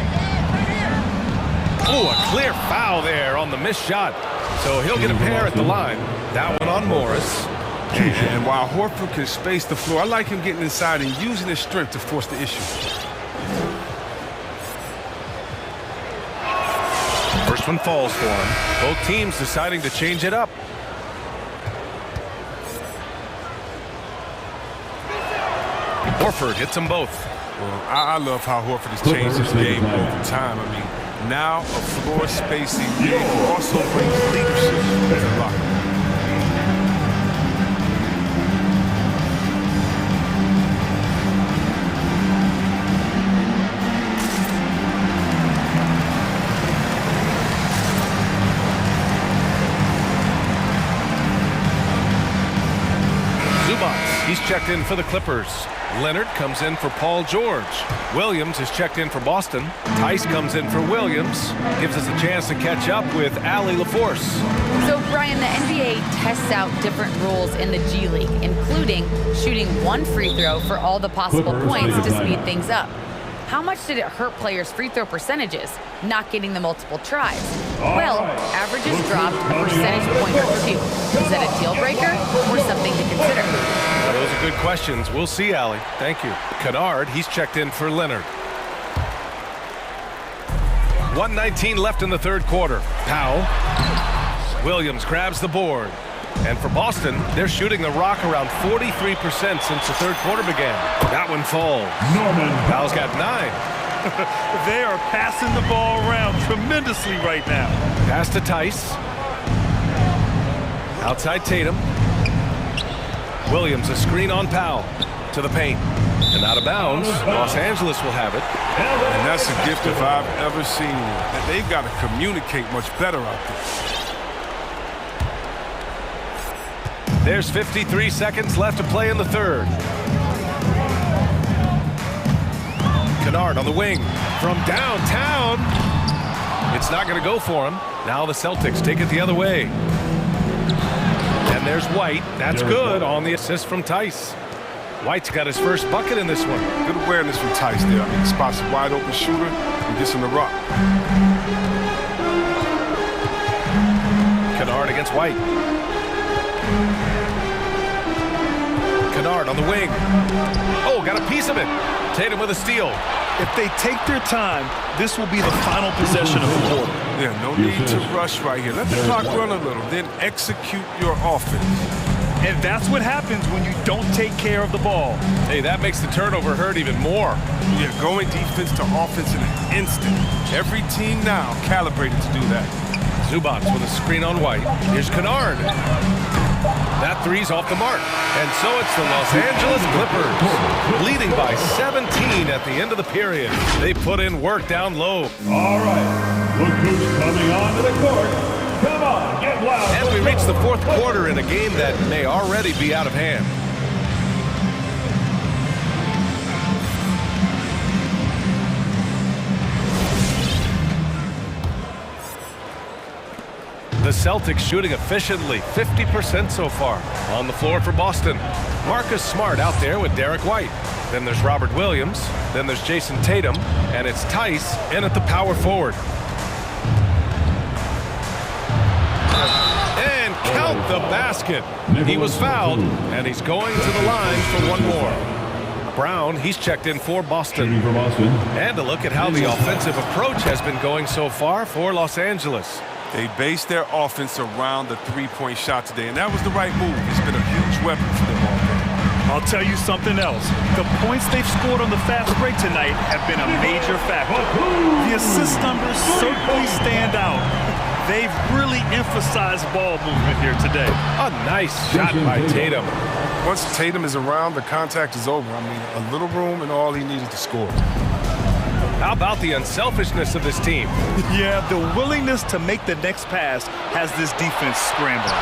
Oh, a clear foul there on the missed shot. So he'll get a pair at the line. That one on Morris. And while Horford can space the floor, I like him getting inside and using his strength to force the issue. First one falls for him. Both teams deciding to change it up. Horford hits them both. Well, I love how Horford has changed his game over time. I mean, now a floor spacing game also brings leadership to the locker room. He's checked in for the Clippers. Leonard comes in for Paul George. Williams is checked in for Boston. Tice comes in for Williams. Gives us a chance to catch up with Allie LaForce. So, Brian, the NBA tests out different rules in the G League, including shooting 1 free throw for all the possible points to speed things up. How much did it hurt players' free throw percentages, not getting the multiple tries? Well, averages dropped a percentage point or 2. Is that a deal breaker or something to consider? Those are good questions. We'll see, Allie. Thank you. Kennard, he's checked in for Leonard. 1:19 left in the third quarter. Powell. Williams grabs the board. And for Boston, they're shooting the rock around 43% since the third quarter began. That one falls. Powell's got 9. They are passing the ball around tremendously right now. Pass to Tice. Outside Tatum. Williams, a screen on Powell. To the paint. And out of bounds. Los Angeles will have it. And that's a gift if I've ever seen one. They've got to communicate much better out there. There's 53 seconds left to play in the third. Kennard on the wing from downtown. It's not going to go for him. Now the Celtics take it the other way. And there's White. That's good on the assist from Tice. White's got his first bucket in this one. Good awareness from Tice there. I mean, he spots a wide open shooter and gets him the rock. Kennard against White. Kennard on the wing. Oh, got a piece of it. Tatum with a steal. If they take their time, this will be the final possession of the quarter. Yeah, no need to rush right here. Let the clock run a little, then execute your offense. And that's what happens when you don't take care of the ball. Hey, that makes the turnover hurt even more. Yeah, going defense to offense in an instant. Every team now calibrated to do that. Zubac with a screen on White. Here's Kennard. That three's off the mark. And so it's the Los Angeles Clippers, leading by 17 at the end of the period. They put in work down low. All right, look who's coming onto the court. Come on, get loud. And we reach the fourth quarter in a game that may already be out of hand. The Celtics shooting efficiently, 50% so far. On the floor for Boston, Marcus Smart out there with Derek White. Then there's Robert Williams. Then there's Jason Tatum. And it's Tice in at the power forward. And count the basket. He was fouled, and he's going to the line for one more. Brown, he's checked in for Boston. And a look at how the offensive approach has been going so far for Los Angeles. They based their offense around the three-point shot today, and that was the right move. It's been a huge weapon for them all day. I'll tell you something else. The points they've scored on the fast break tonight have been a major factor. The assist numbers certainly stand out. They've really emphasized ball movement here today. A nice shot by Tatum. Once Tatum is around, the contact is over. I mean, a little room and all he needed to score. How about the unselfishness of this team? Yeah, the willingness to make the next pass has this defense scrambling.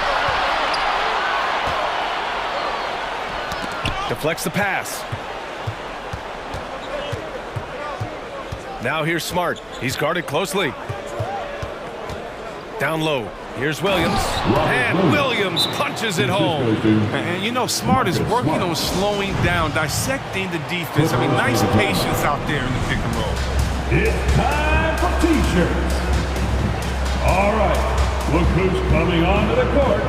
Deflects the pass. Now here's Smart. He's guarded closely. Down low. Here's Williams. And Williams punches it home. And you know, Smart is working on slowing down, dissecting the defense. I mean, nice patience out there in the pick and roll. It's time for T-shirts. All right, look who's coming onto the court.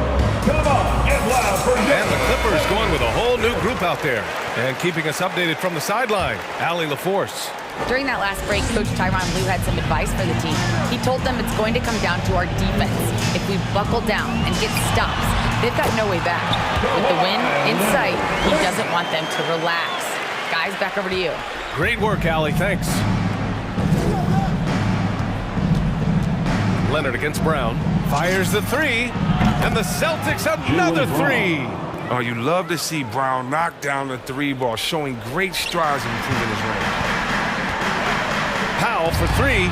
Come on, get loud for him. And the Clippers going with a whole new group out there. And keeping us updated from the sideline, Allie LaForce. During that last break, Coach Tyronn Lue had some advice for the team. He told them it's going to come down to our defense. If we buckle down and get stops, they've got no way back. With the win in sight, he doesn't want them to relax. Guys, back over to you. Great work, Allie. Thanks. Leonard against Brown. Fires the three. And the Celtics another three. Oh, you love to see Brown knock down the three ball, showing great strides in improving his range. Powell for three.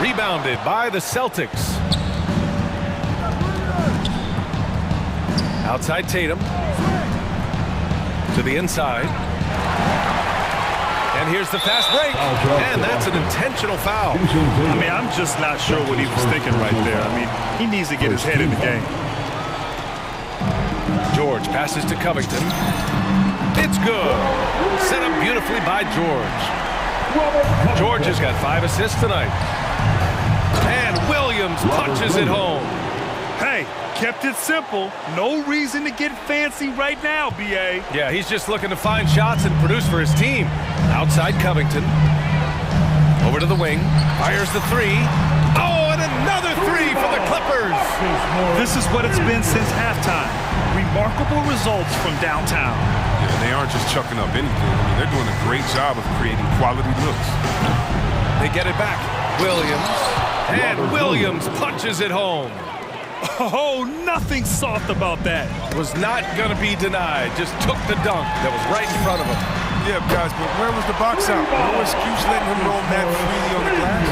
Rebounded by the Celtics. Outside Tatum. To the inside. And here's the fast break. And that's an intentional foul. I mean, I'm just not sure what he was thinking right there. I mean, he needs to get his head in the game. George passes to Covington. It's good. Set up beautifully by George. George has got 5 assists tonight. And Williams punches it home. Hey, kept it simple. No reason to get fancy right now, B.A. Yeah, he's just looking to find shots and produce for his team. Outside Covington. Over to the wing. Fires the three. Oh, and another three for the Clippers. This is what it's been since halftime. Remarkable results from downtown. Yeah, they aren't just chucking up anything. I mean, they're doing a great job of creating quality looks. They get it back. Williams. And Williams punches it home. Oh, nothing soft about that. Was not going to be denied. Just took the dunk that was right in front of him. Yeah, guys, but where was the box out? No excuse letting him roam that freely on the glass.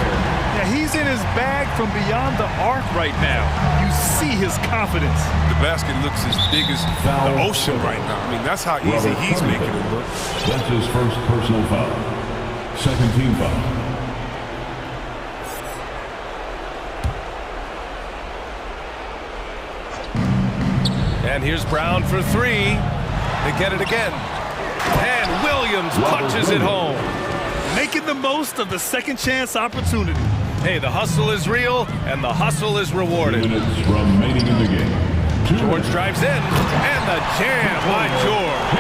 Yeah, he's in his bag from beyond the arc right now. You see his confidence. The basket looks as big as the ocean right now. I mean, that's how easy he's making it look. That's his first personal foul. Second team foul. And here's Brown for three. They get it again. And Williams punches it home. Making the most of the second chance opportunity. Hey, the hustle is real, and the hustle is rewarded. 2 minutes remaining in the game. George drives in, and the jam by George.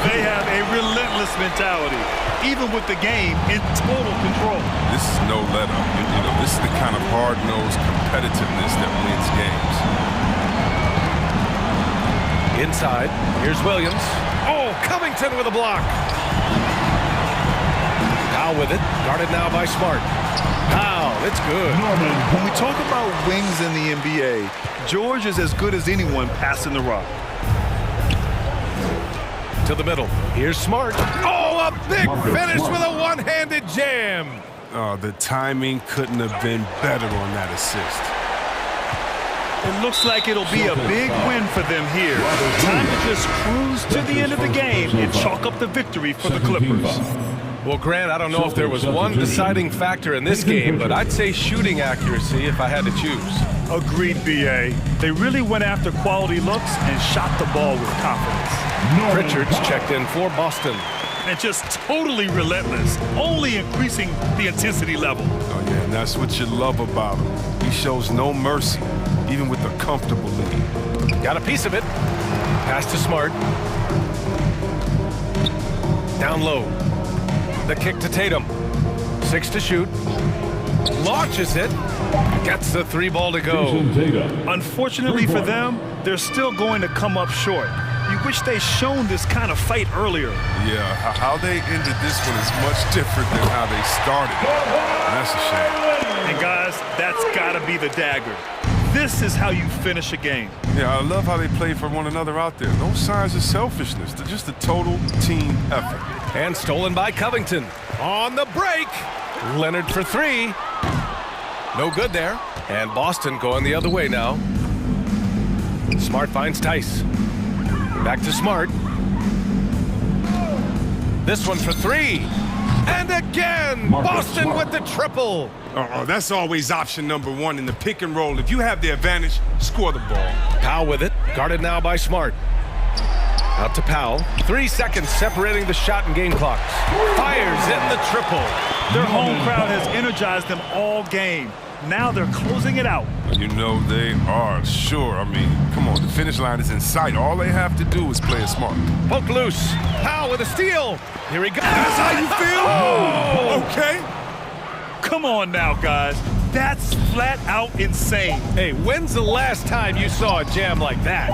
They have a relentless mentality, even with the game in total control. This is no let-up. You know, this is the kind of hard-nosed competitiveness that wins games. Inside, here's Williams. Oh, Covington with a block. Powell with it, guarded now by Smart. Powell, it's good. When we talk about wings in the NBA, George is as good as anyone passing the rock. To the middle, here's Smart. Oh, a big finish with a one-handed jam. Oh, the timing couldn't have been better on that assist. It looks like it'll be a big win for them here. Time to just cruise to the end of the game and chalk up the victory for the Clippers. Well, Grant, I don't know if there was one deciding factor in this game, but I'd say shooting accuracy if I had to choose. Agreed, B.A. They really went after quality looks and shot the ball with confidence. Pritchard's checked in for Boston. And just totally relentless, only increasing the intensity level. Oh, yeah, and that's what you love about him. He shows no mercy, even with a comfortable lead. Got a piece of it. Pass to Smart. Down low. The kick to Tatum. 6 to shoot. Launches it. Gets the three ball to go. Unfortunately for them, they're still going to come up short. You wish they'd shown this kind of fight earlier. Yeah, how they ended this one is much different than how they started it. And that's a shame. And guys, that's got to be the dagger. This is how you finish a game. Yeah, I love how they play for one another out there. No signs of selfishness. They're just a total team effort. And stolen by Covington. On the break. Leonard for three. No good there. And Boston going the other way now. Smart finds Tice. Back to Smart. This one for three. And again, Boston with the triple. Oh, that's always option number one in the pick and roll. If you have the advantage, score the ball. Powell with it. Guarded now by Smart. Out to Powell. 3 seconds separating the shot and game clocks. Fires in the triple. Their home crowd has energized them all game. Now they're closing it out. You know they are, sure. I mean, come on, the finish line is in sight. All they have to do is play it smart. Poke loose. Powell with a steal. Here he goes. That's how you feel? Oh! Okay. Come on now, guys. That's flat out insane. Hey, when's the last time you saw a jam like that?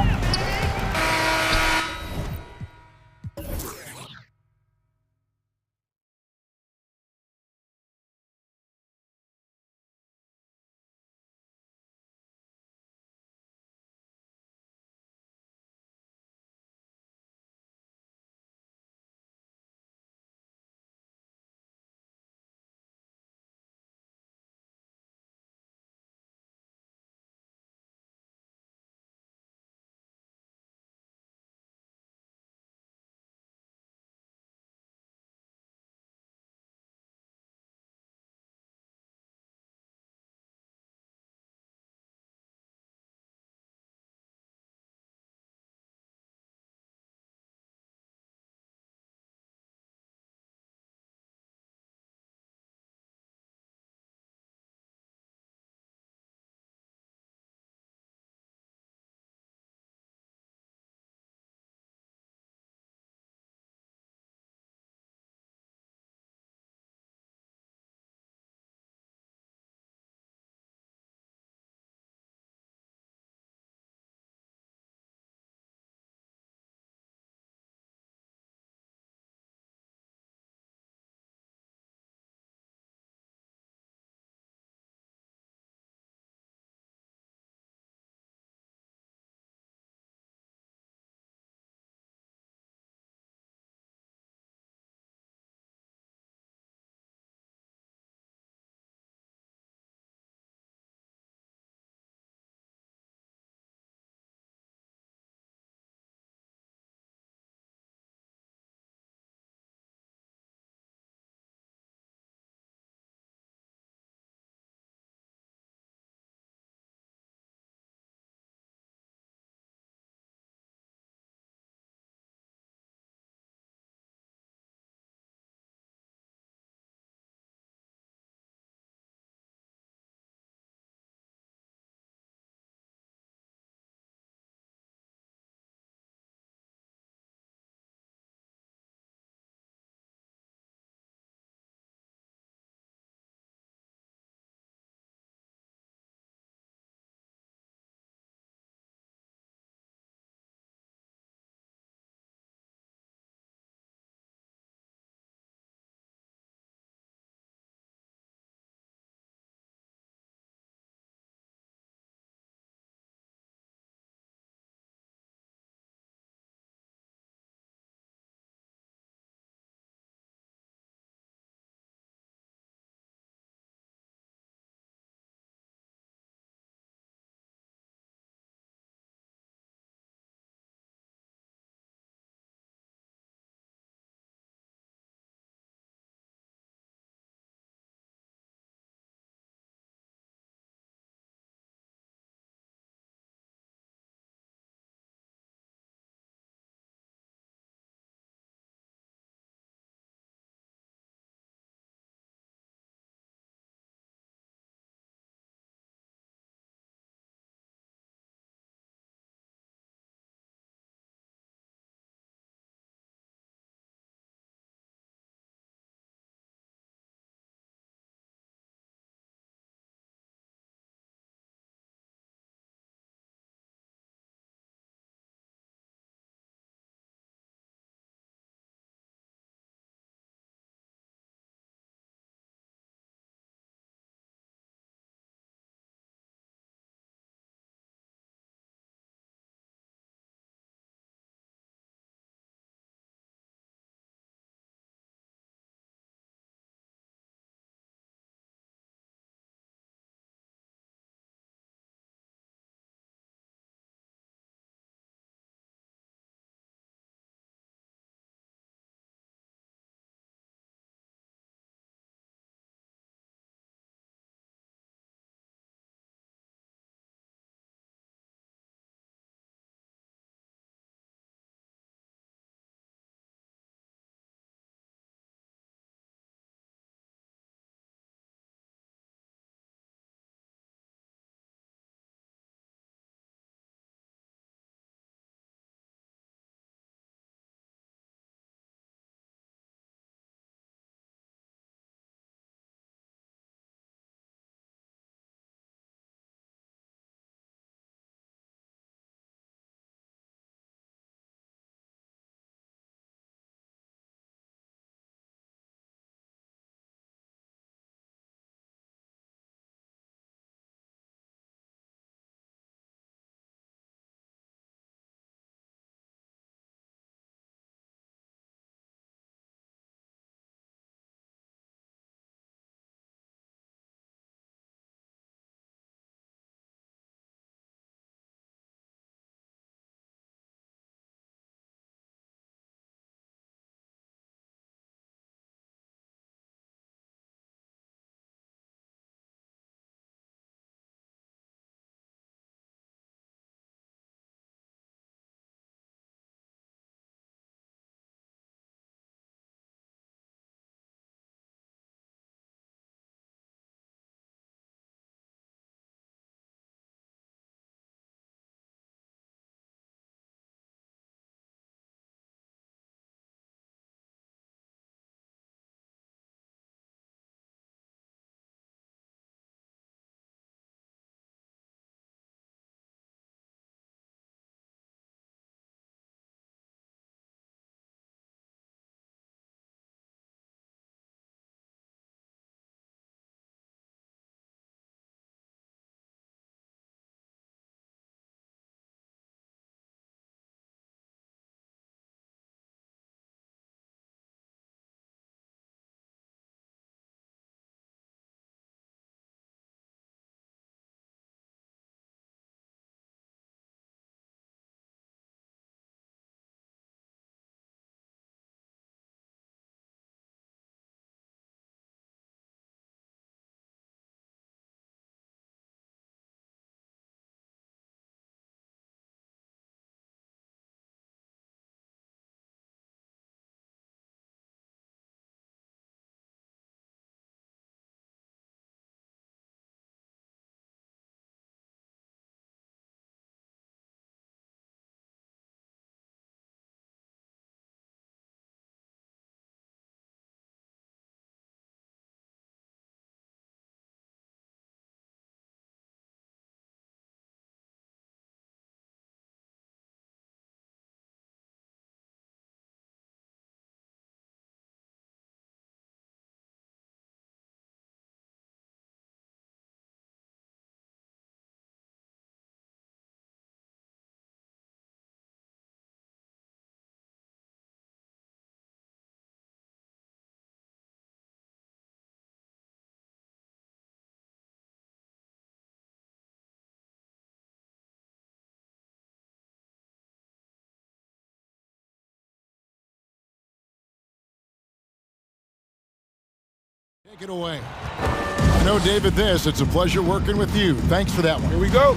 Take it away. I know, David, it's a pleasure working with you. Thanks for that one. Here we go.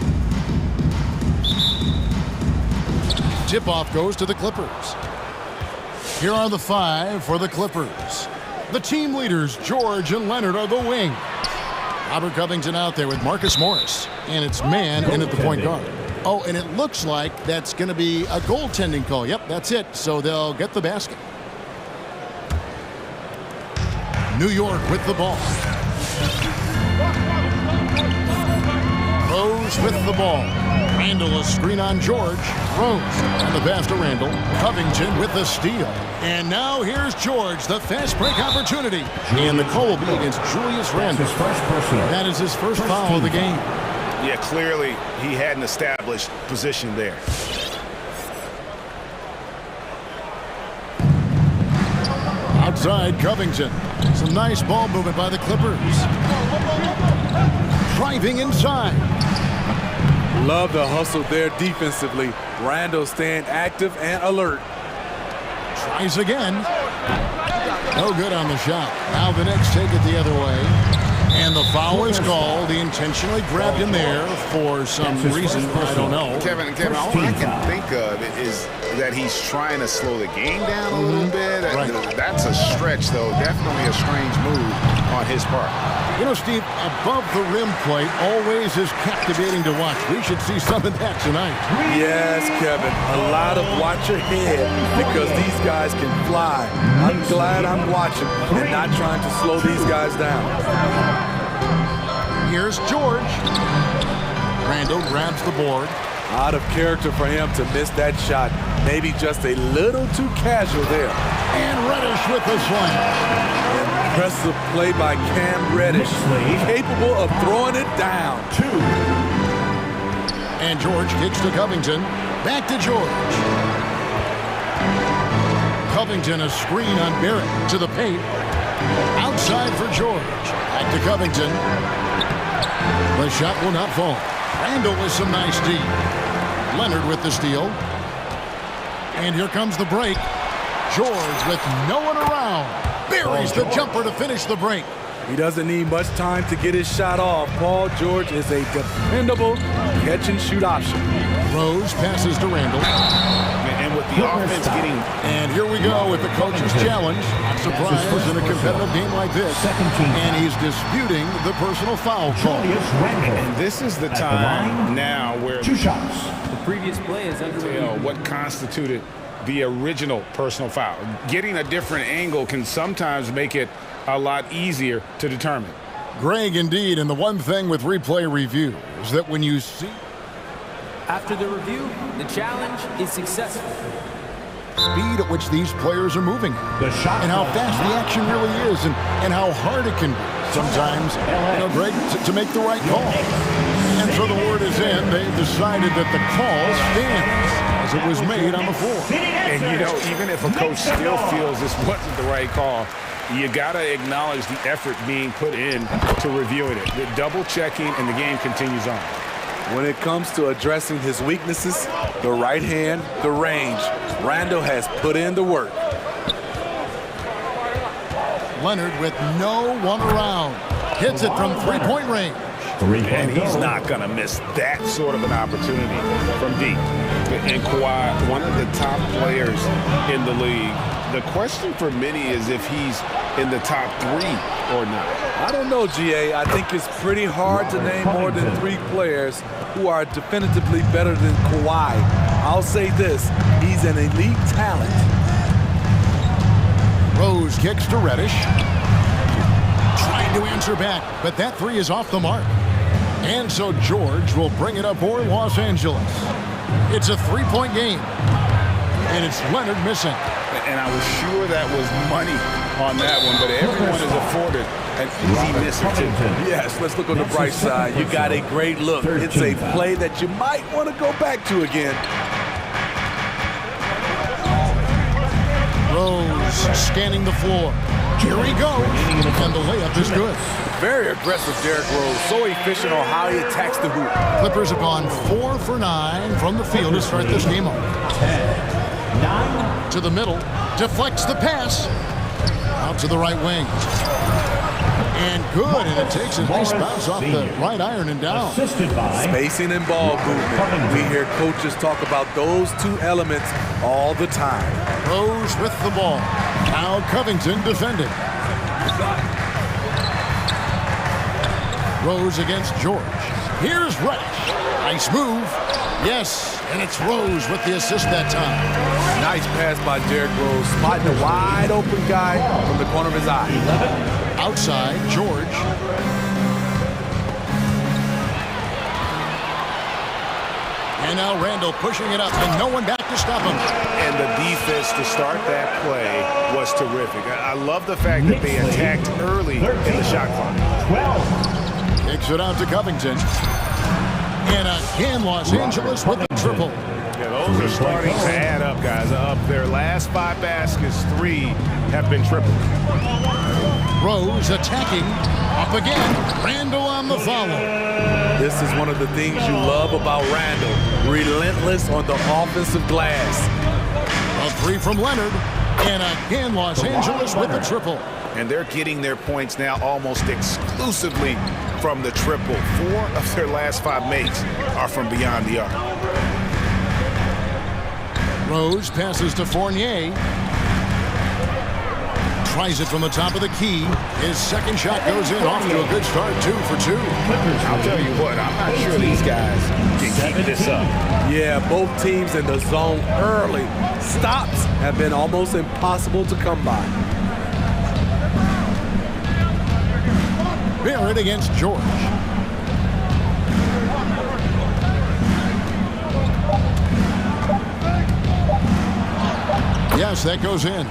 Tip-off goes to the Clippers. Here are the 5 for the Clippers. The team leaders, George and Leonard, are the wing. Robert Covington out there with Marcus Morris. And it's man in at the point guard. Oh, and it looks like that's going to be a goaltending call. Yep, that's it. So they'll get the basket. New York with the ball. Rose with the ball. Randall a screen on George. Rose and the pass to Randall. Covington with the steal. And now here's George, the fast break opportunity. And the call will be against Julius Randall. That is his first foul of the game. Yeah, clearly he had an established position there. Outside Covington. Some nice ball movement by the Clippers. Driving inside. Love the hustle there defensively. Randall staying active and alert. Tries again. No good on the shot. Now the Knicks take it the other way. And the foul is called. He intentionally grabbed him there for some reason. I don't know. Kevin, all I can think of is that he's trying to slow the game down a little bit. Right. That's a stretch, though. Definitely a strange move on his part. You know, Steve, above the rim plate always is captivating to watch. We should see some of that tonight. Yes, Kevin. A lot of watch your head because these guys can fly. I'm glad I'm watching and not trying to slow these guys down. Here's George. Randall grabs the board. Out of character for him to miss that shot. Maybe just a little too casual there. And Reddish with the slam. Impressive play by Cam Reddish. Capable of throwing it down. 2. And George kicks to Covington. Back to George. Covington a screen on Barrett to the paint. Outside for George. Back to Covington. The shot will not fall. Randall with some nice D. Leonard with the steal. And here comes the break. George with no one around. Buries the jumper to finish the break. He doesn't need much time to get his shot off. Paul George is a dependable catch-and-shoot option. Rose passes to Randall. And with the offense getting... And here we go with the coach's challenge. Not surprised in a competitive game like this. And he's disputing the personal foul call. And this is the time now where... 2 shots. The previous play is under what constituted the original personal foul. Getting a different angle can sometimes make it a lot easier to determine. Greg, indeed, and the one thing with replay review is that when you see... After the review, the challenge is successful. Speed at which these players are moving, and how fast the action really is, and how hard it can be sometimes, Greg, to make the right call. And so the word is in. They've decided that the call stands as it was made on the floor. And, even if a coach still feels this wasn't the right call, you got to acknowledge the effort being put in to reviewing it. The double-checking, and the game continues on. When it comes to addressing his weaknesses, the right hand, the range, Randall has put in the work. Leonard with no one around. Hits it from three-point range. And he's not going to miss that sort of an opportunity from deep. And Kawhi, one of the top players in the league. The question for many is if he's in the top 3 or not. I don't know, GA. I think it's pretty hard to name more than 3 players who are definitively better than Kawhi. I'll say this, he's an elite talent. Rose kicks to Reddish. Trying to answer back, but that 3 is off the mark. And so George will bring it up for Los Angeles. It's a 3-point game. And it's Leonard missing. And I was sure that was money on that one, but everyone is afforded an easy miss or 2. Yes, let's look on the bright side. You got a great look. It's a play that you might want to go back to again. Rose scanning the floor. Here he goes. And the layup is good. Very aggressive, Derrick Rose. So efficient on how he attacks the hoop. Clippers have gone 4 for 9 from the field to start this game off. 9 to the middle. Deflects the pass. Out to the right wing. And good, and it takes a nice bounce off the right iron and down. Spacing and ball movement. We hear coaches talk about those two elements all the time. Rose with the ball. Now Covington defending. Rose against George. Here's Reddish. Nice move. Yes, and it's Rose with the assist that time. Nice pass by Derrick Rose, spotting a wide open guy from the corner of his eye. Outside, George. And now Randall pushing it up, and no one back to stop him. And the defense to start that play was terrific. I love the fact that they attacked early in the shot clock. 12. Takes it out to Covington. And again, Los Angeles with the triple. Yeah, those are starting to add up, guys. Up their last 5 baskets, 3 have been tripled. Rose attacking. Up again. Randall on the follow. This is one of the things you love about Randall. Relentless on the offensive glass. A 3 from Leonard. And again, Los Angeles with the triple. And they're getting their points now almost exclusively from the triple. 4 of their last 5 makes are from beyond the arc. Rose passes to Fournier. Tries it from the top of the key. His second shot goes in, off to a good start, 2 for 2. I'll tell you what, I'm not sure these guys can keep this up. Yeah, both teams in the zone early. Stops have been almost impossible to come by. Barrett against George. Yes, that goes in.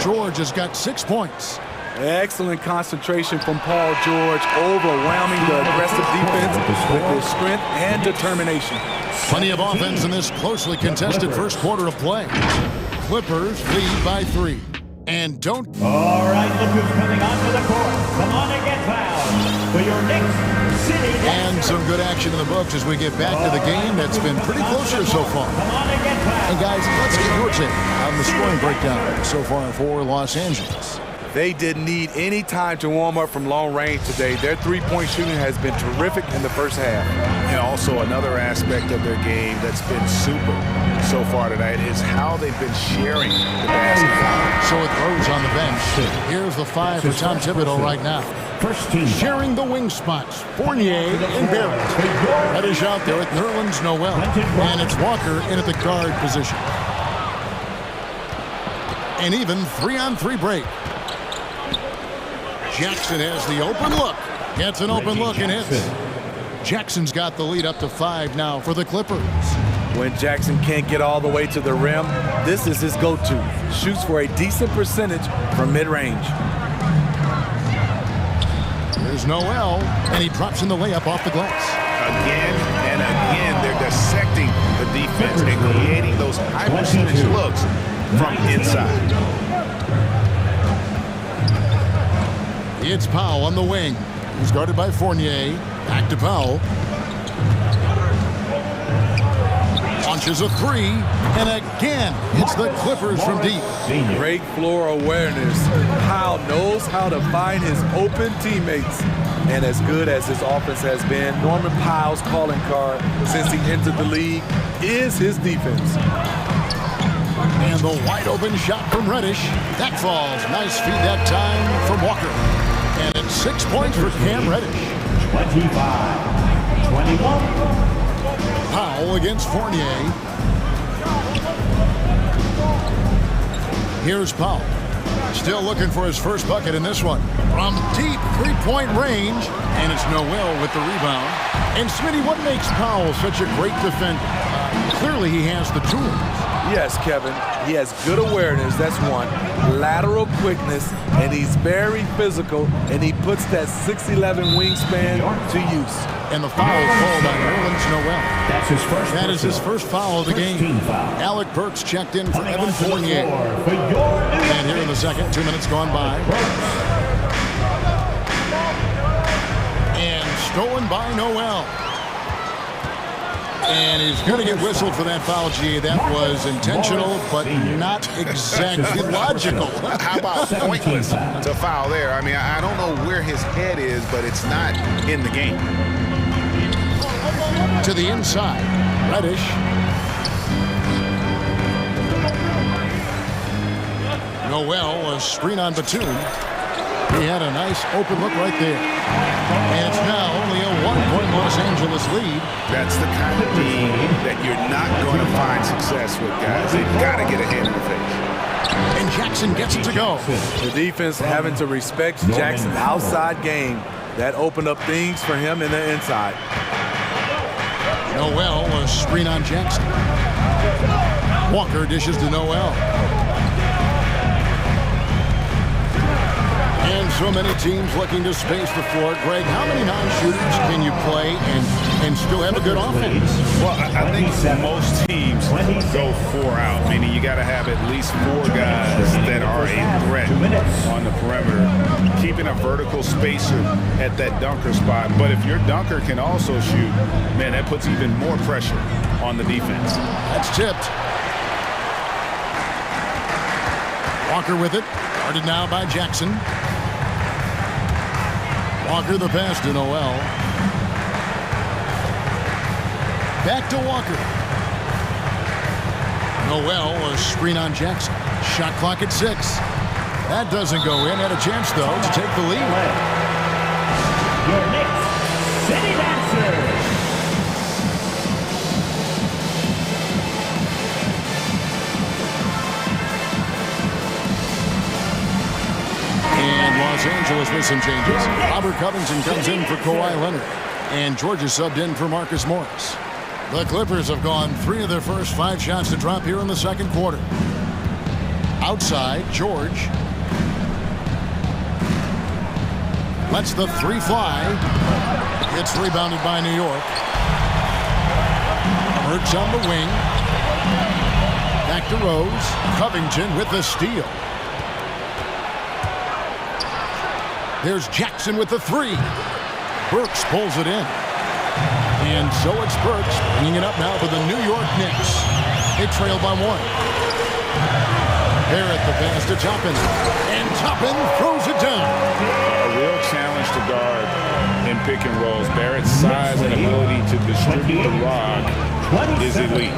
George has got 6 points. Excellent concentration from Paul George, overwhelming the aggressive defense with his strength and determination. Plenty of offense in this closely contested first quarter of play. Clippers lead by 3. And don't... All right, look who's coming onto the court. Come on and get fouled for your next city. And some good action in the books as we get back to the game that's been pretty close here so far. Come on and get fouled. And guys, let's get your take on the scoring breakdown so far for Los Angeles. They didn't need any time to warm up from long range today. Their three-point shooting has been terrific in the first half. And also another aspect of their game that's been super so far tonight is how they've been sharing the basketball. So it throws on the bench. Here's the 5 for Tom Thibodeau right now. First team. Sharing the wing spots, Fournier and Barrett. Reddish out there with Nerlens Noel. And it's Walker in at the guard position. And even 3-on-3 break. Jackson has the open look. Gets an open look and hits. Jackson's got the lead up to 5 now for the Clippers. When Jackson can't get all the way to the rim, this is his go-to. Shoots for a decent percentage from mid-range. There's Noel, and he drops in the layup off the glass. Again and again, they're dissecting the defense and creating those high-percentage looks from inside. It's Powell on the wing. He's guarded by Fournier. Back to Powell. Launches a 3. And again, it's the Clippers from deep. Great floor awareness. Powell knows how to find his open teammates. And as good as his offense has been, Norman Powell's calling card since he entered the league is his defense. And the wide open shot from Reddish. That falls. Nice feed that time from Walker. And it's 6 points for Cam Reddish. 25-21. Powell against Fournier. Here's Powell. Still looking for his first bucket in this one. From deep three-point range. And it's Noel with the rebound. And Smitty, what makes Powell such a great defender? Clearly he has the tools. Yes, Kevin. He has good awareness, that's one. Lateral quickness, and he's very physical, and he puts that 6'11" wingspan to use. And the foul called on Nerlens Noel. That's his first. That is his first foul of the game. Alec Burks checked in for Evan Fournier. And here in the second, 2 minutes gone by. And stolen by Noel. And he's going to get whistled for that foul, G. That was intentional, but not exactly logical. How about pointless to foul there? I mean, I don't know where his head is, but it's not in the game. To the inside, Reddish. Noel, a screen on Batum. He had a nice open look right there. And it's now only a 1-point Los Angeles lead. That's the kind of team that you're not going to find success with, guys. They've got to get a hand in the face. And Jackson gets it to go. The defense having to respect Jackson's outside game. That opened up things for him in the inside. Noel, a screen on Jackson. Walker dishes to Noel. And so many teams looking to space the floor. Greg, how many non-shooters can you play and still have a good offense? Well, I think most teams go 4 out, meaning you got to have at least 4 guys that are a threat on the perimeter, keeping a vertical spacer at that dunker spot. But if your dunker can also shoot, man, that puts even more pressure on the defense. That's tipped. Walker with it. Guarded now by Jackson. Walker the pass to Noel. Back to Walker. Noel, a screen on Jackson. Shot clock at 6. That doesn't go in. Had a chance, though, to take the lead. Your next city dancer. And Los Angeles with some changes. Robert Covington comes in for Kawhi Leonard. And Georgia subbed in for Marcus Morris. The Clippers have gone 3 of their first 5 shots to drop here in the second quarter. Outside, George. Lets the 3 fly. It's rebounded by New York. Hurts on the wing. Back to Rose. Covington with the steal. There's Jackson with the 3. Burks pulls it in. And so it's Burks bringing it up now for the New York Knicks. They trail by 1. Barrett the pass to Toppin. And Toppin throws it down. A real challenge to guard in pick and rolls. Barrett's size and ability to distribute the rock is elite.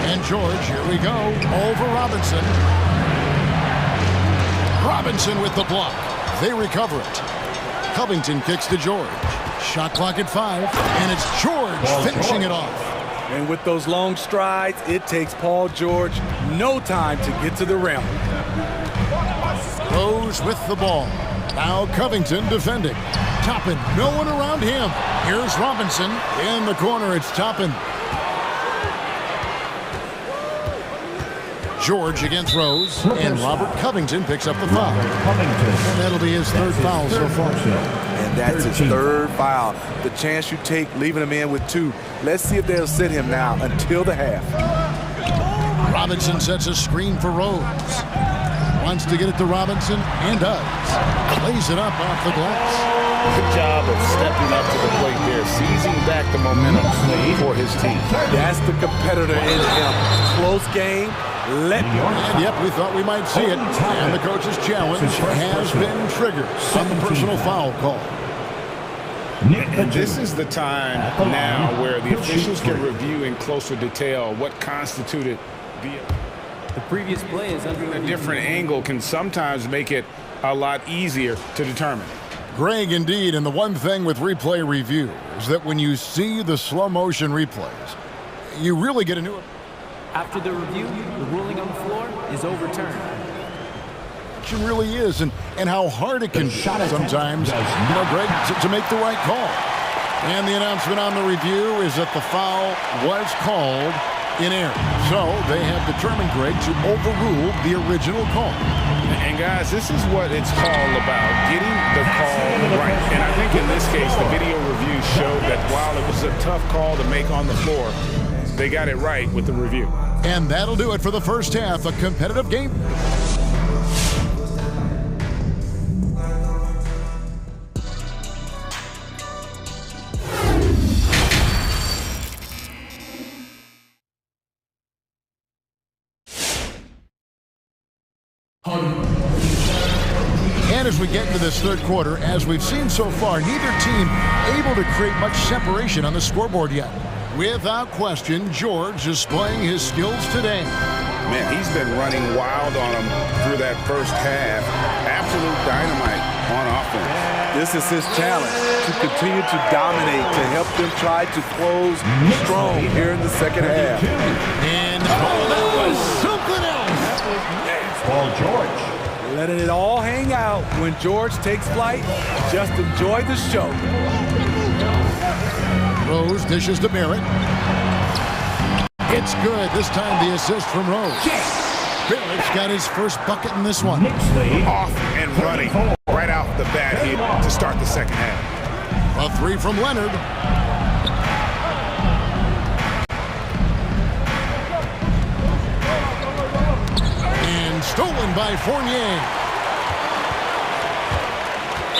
And George, here we go, over Robinson. Robinson with the block. They recover it. Covington kicks to George. Shot clock at 5, and it's George finishing it off. And with those long strides, it takes Paul George no time to get to the rim. Rose with the ball. Now Covington defending. Toppin, no one around him. Here's Robinson. In the corner, it's Toppin. George against Rose, and Robert Covington picks up the foul. And that'll be his 3rd foul so far. And that's his 3rd foul. The chance you take leaving him in with 2. Let's see if they'll sit him now until the half. Robinson sets a screen for Rose. Wants to get it to Robinson, and does. Lays it up off the glass. Good job of stepping up to the plate there, seizing back the momentum for his team. That's the competitor in him. Close game. And yep, we thought we might see it. And the coach's challenge has been triggered on the personal foul call. And this is the time now where the officials can review in closer detail what constituted the previous play is under a different angle can sometimes make it a lot easier to determine. Greg, indeed, and the one thing with replay review is that when you see the slow motion replays, you really get a new... After the review, the ruling on the floor is overturned. It really is, and how hard it can be sometimes, Greg, to make the right call. And the announcement on the review is that the foul was called in error. So they have determined, Greg, to overrule the original call. And guys, this is what it's all about, getting the call right. And I think in this case, the video review showed that while it was a tough call to make on the floor, they got it right with the review. And that'll do it for the first half, a competitive game. And as we get into this third quarter, as we've seen so far, neither team able to create much separation on the scoreboard yet. Without question, George displaying his skills today. Man, he's been running wild on them through that first half. Absolute dynamite on offense. This is his challenge, to continue to dominate, to help them try to close strong here in the second half. And that was something else. Ball George. Letting it all hang out when George takes flight. Just enjoy the show. Rose dishes to Barrett. It's good. This time the assist from Rose. Barrett's got his first bucket in this one. Off and running right off the bat here to start the second half. A three from Leonard. And stolen by Fournier.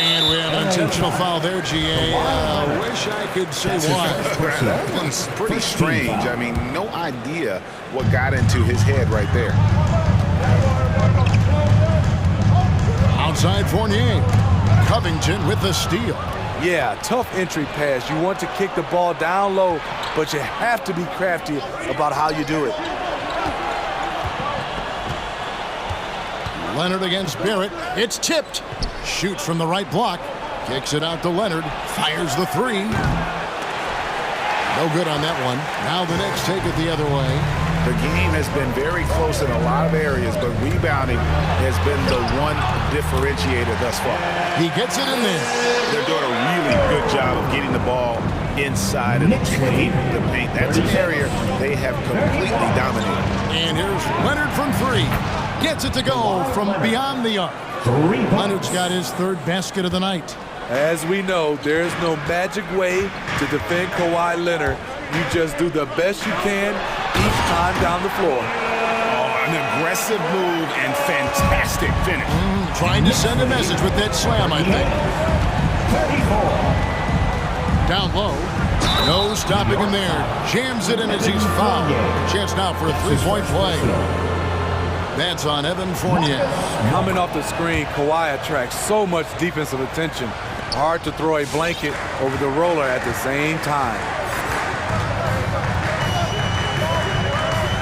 And we have an intentional foul there, GA. Wish I could say why. It's pretty strange. I mean, no idea what got into his head right there. Outside Fournier. Covington with the steal. Yeah, tough entry pass. You want to kick the ball down low, but you have to be crafty about how you do it. Leonard against Barrett. It's tipped. Shoots from the right block. Kicks it out to Leonard. Fires the three. No good on that one. Now the Knicks take it the other way. The game has been very close in a lot of areas, but rebounding has been the one differentiator thus far. He gets it in there. They're doing a really good job of getting the ball inside and paint the paint. That's an area they have completely dominated. And here's Leonard from three. Gets it to go from beyond the arc. Leonard's got his third basket of the night. As we know, there's no magic way to defend Kawhi Leonard. You just do the best you can each time down the floor. Oh, an aggressive move and fantastic finish. Trying to send a message with that slam, I think. 34. Down low. No stopping him there. Jams it in as he's fouled. Chance now for a three-point play. That's on Evan Fournier. Coming off the screen, Kawhi attracts so much defensive attention. Hard to throw a blanket over the roller at the same time.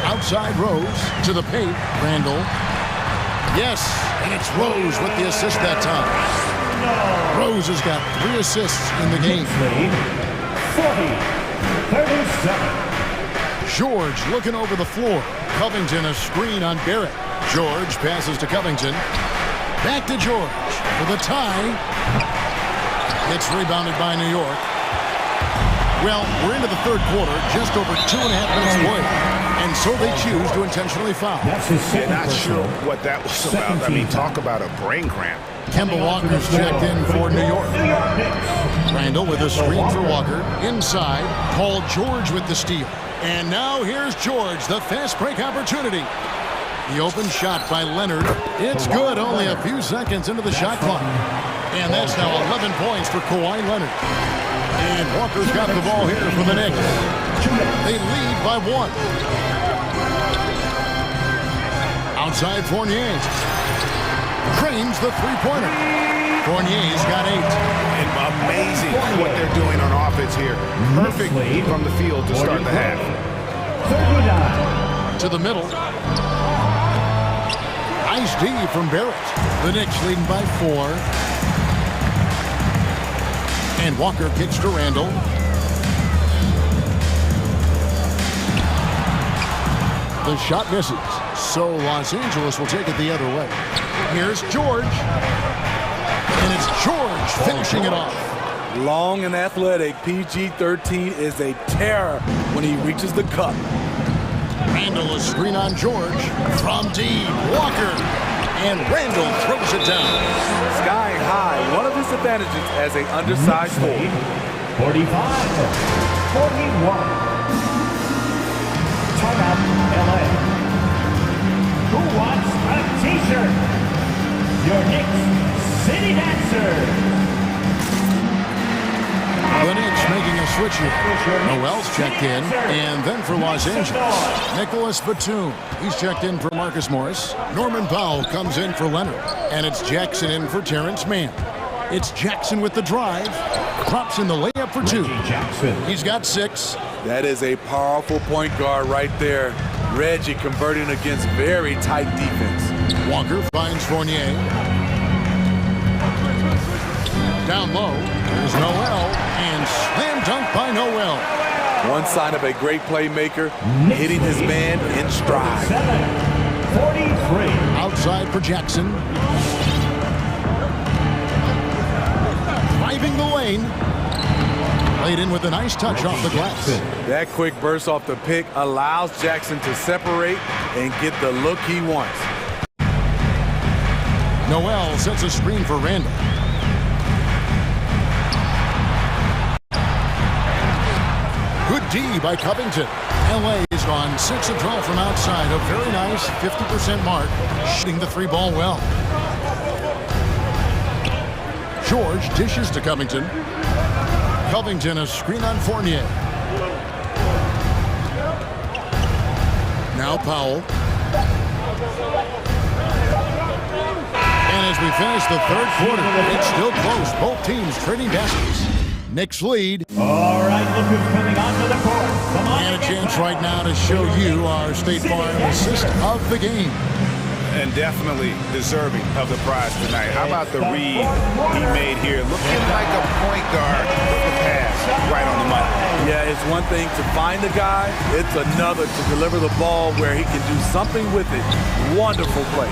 Outside Rose to the paint. Randall. Yes, and it's Rose with the assist that time. Rose has got 3 assists in the game. 40-37. George looking over the floor. Covington a screen on Barrett. George passes to Covington. Back to George for the tie. It's rebounded by New York. Well, we're into the third quarter, just over 2.5 minutes away. And so they choose to intentionally foul. Yeah, not sure what that was about. I mean, talk about a brain cramp. Kemba Walker's checked in for New York. Randall with a screen for Walker. Inside, Paul George with the steal. And now here's George, the fast break opportunity. The open shot by Leonard. It's good, only a few seconds into the shot clock. And that's now 11 points for Kawhi Leonard. And Walker's got the ball here for the Knicks. They lead by 1. Outside Fournier. Cranes the three-pointer. Fournier's got 8. And amazing what they're doing on offense here. Perfect from the field to start the half. To the middle. Nice D from Barrett. The Knicks leading by 4. And Walker kicks to Randall. The shot misses. So Los Angeles will take it the other way. Here's George. And it's George finishing it off. Long and athletic, PG-13 is a terror when he reaches the cup. Randall a screen on George. From deep, Walker. And Randall throws it down. Skying high, one of his advantages as an undersized forward. 45-41. Timeout, LA. Who wants a t-shirt? Your Knicks City Dancer. The Knicks making a switch here. Noel's checked in, and then for Los Angeles, Nicholas Batum. He's checked in for Marcus Morris. Norman Powell comes in for Leonard, and it's Jackson in for Terrence Mann. It's Jackson with the drive. Drops in the layup for 2. He's got 6. That is a powerful point guard right there. Reggie converting against very tight defense. Walker finds Fournier. Down low, there's Noel, and slam dunk by Noel. One sign of a great playmaker, hitting his man in stride. 43. Outside for Jackson. Driving the lane. Laid in with a nice touch off the glass. That quick burst off the pick allows Jackson to separate and get the look he wants. Noel sets a screen for Randall. Good D by Covington. LA is on 6 of 12 from outside. A very nice 50% mark. Shooting the 3-ball well. George dishes to Covington. Covington a screen on Fournier. Now Powell. And as we finish the third quarter, it's still close. Both teams trading baskets. Knicks lead. All right, look who's coming onto the court. Come on. And a chance right now to show you our State Farm assist of the game. And definitely deserving of the prize tonight. How about the read he made here? Looking like a point guard with a pass right on the money. Yeah, it's one thing to find the guy. It's another to deliver the ball where he can do something with it. Wonderful play.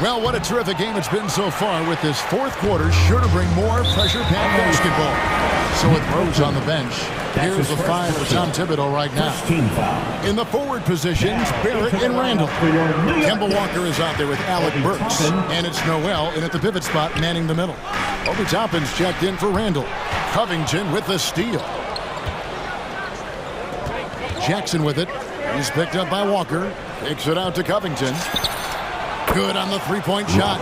Well, what a terrific game it's been so far, with this fourth quarter sure to bring more pressure-packed basketball. So with Rose on the bench, here's the 5 for Tom Thibodeau right now. In the forward positions, Barrett and Randall. Kemba Walker is out there with Alec Burks. And it's Noel in at the pivot spot, manning the middle. Obi Toppin's checked in for Randall. Covington with the steal. Jackson with it. He's picked up by Walker. Kicks it out to Covington. Good on the three-point shot.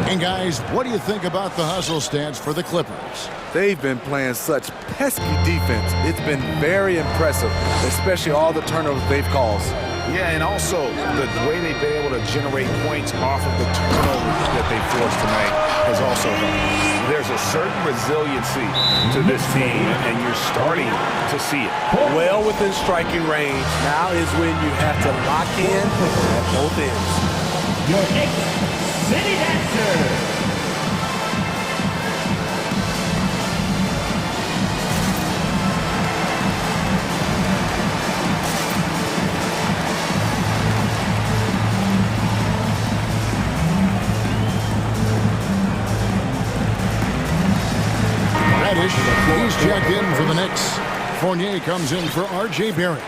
And guys, what do you think about the hustle stats for the Clippers? They've been playing such pesky defense. It's been very impressive, especially all the turnovers they've caused. Yeah, and also the way they've been able to generate points off of the turnovers that they forced tonight has also helped. There's a certain resiliency to this team, and you're starting to see it. Well within striking range. Now is when you have to lock in at both ends. Your next city dancer. He's checked in for the Knicks. Fournier comes in for R.J. Barrett.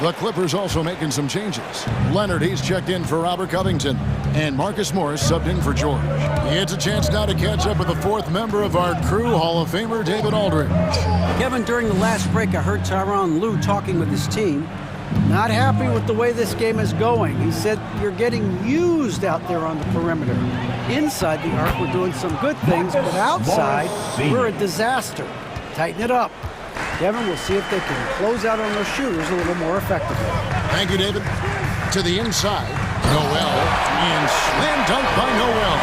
The Clippers also making some changes. Leonard, he's checked in for Robert Covington. And Marcus Morris subbed in for George. It's a chance now to catch up with the fourth member of our crew, Hall of Famer David Aldridge. Kevin, during the last break, I heard Tyronn Lue talking with his team. Not happy with the way this game is going. He said, you're getting used out there on the perimeter. Inside the arc, we're doing some good things, but outside, we're a disaster. Tighten it up. Kevin, we'll see if they can close out on those shooters a little more effectively. Thank you, David. To the inside, Noel, and slam dunk by Noel.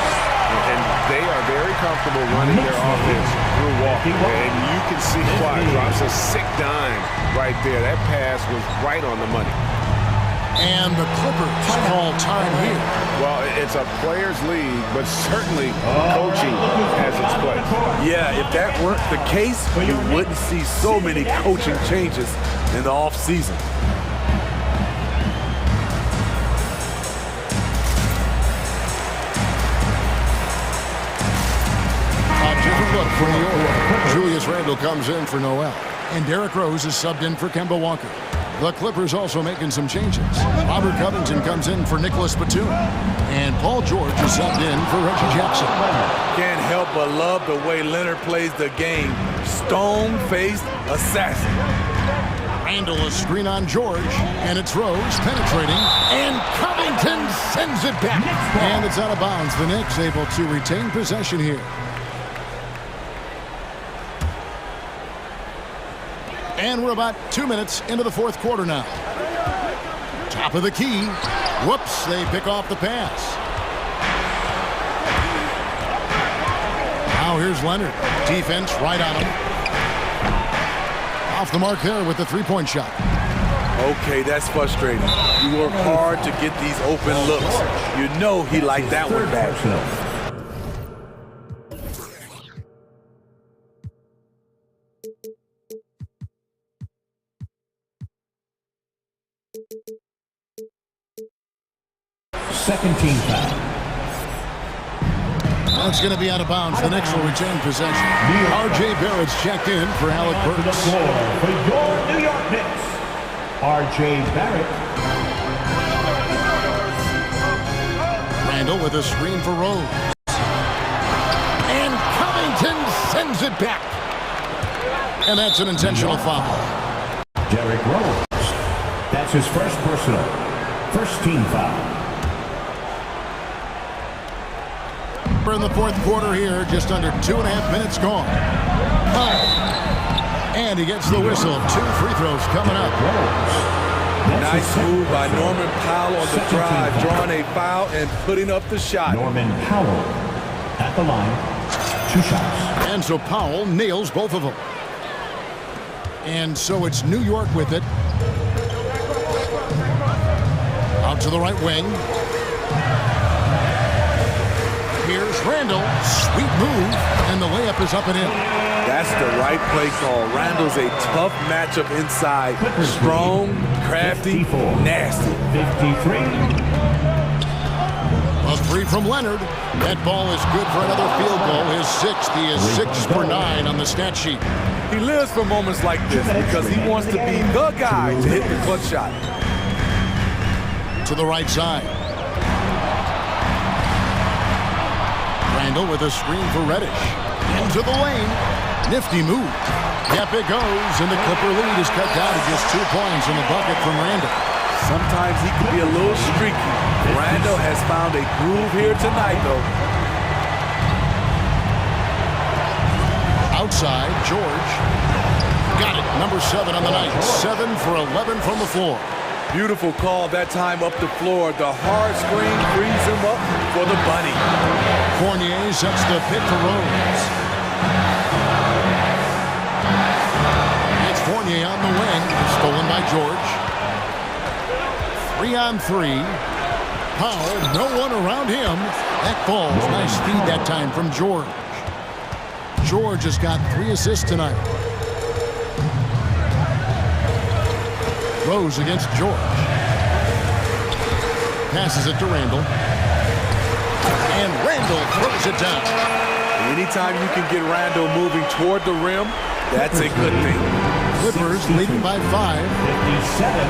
And they are very comfortable running their offense through Walker. And you can see why. Drops a sick dime right there. That pass was right on the money. And the Clippers call time here. Well, it's a players' league, but certainly coaching has its place. Yeah, if that weren't the case, you wouldn't see so many coaching changes in the offseason. Look for New York. Julius Randle comes in for Noel. And Derrick Rose is subbed in for Kemba Walker. The Clippers also making some changes. Robert Covington comes in for Nicholas Batum. And Paul George is subbed in for Reggie Jackson. Can't help but love the way Leonard plays the game. Stone-faced assassin. Randle a screen on George. And it's Rose penetrating. And Covington sends it back. And it's out of bounds. The Knicks able to retain possession here. And we're about 2 minutes into the fourth quarter now. Top of the key. Whoops, they pick off the pass. Now here's Leonard. Defense right on him. Off the mark there with the three-point shot. Okay, that's frustrating. You work hard to get these open looks. You know he liked that one back. Second team foul. That's going to be out of bounds. The Knicks will retain possession. R.J. Barrett's checked in for Alec To the Burks. floor for your New York Knicks, R.J. Barrett. Randall with a screen for Rose. And Covington sends it back. And that's an intentional foul. Derrick Rose. That's his first personal. First team foul. We're in the fourth quarter here, just under 2.5 minutes gone. And he gets the whistle. 2 free throws coming up. Nice move by Norman Powell on the drive, drawing a foul and putting up the shot. Norman Powell at the line. 2 shots. And so Powell nails both of them. And so it's New York with it. Out to the right wing. Here's Randall. Sweet move. And the layup is up and in. That's the right play call. Randall's a tough matchup inside. Strong, crafty, nasty. 53. A three from Leonard. That ball is good for another field goal. His 6th. He is 6 for 9 on the stat sheet. He lives for moments like this because he wants to be the guy to hit the clutch shot. To the right side. Randall with a screen for Reddish. Into the lane. Nifty move. Yep, it goes, and the Clipper lead is cut down to just 2 points in the bucket from Randall. Sometimes he can be a little streaky. Randall has found a groove here tonight, though. Outside, George. Got it. Number 7 on the night. 7 for 11 from the floor. Beautiful call that time up the floor. The hard screen frees him up for the bunny. Fournier sets the pick for Rose. It's Fournier on the wing. Stolen by George. 3 on 3. Powell, no one around him. That falls. Nice feed that time from George. George has got 3 assists tonight. Rose against George. Passes it to Randall. And Randall throws it down. Anytime you can get Randall moving toward the rim, that's a good thing. Clippers leading by 5. 57.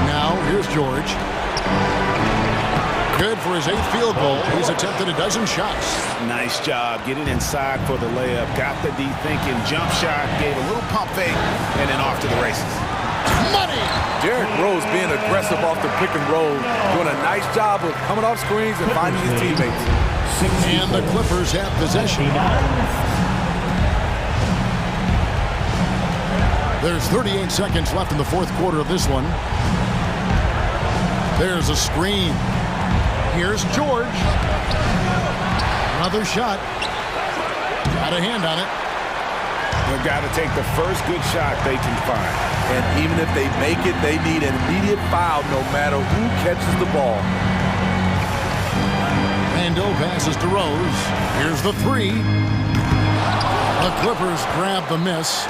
Now here's George. Good for his 8th field goal. He's attempted a dozen shots. Nice job getting inside for the layup. Got the deep thinking jump shot, gave a little pump fake, and then off to the races. Money! Derrick Rose being aggressive off the pick and roll, doing a nice job of coming off screens and finding his teammates. And the Clippers have possession. There's 38 seconds left in the fourth quarter of this one. There's a screen. Here's George. Another shot. Got a hand on it. They've got to take the first good shot they can find. And even if they make it, they need an immediate foul no matter who catches the ball. Randall passes to Rose. Here's the 3. The Clippers grab the miss.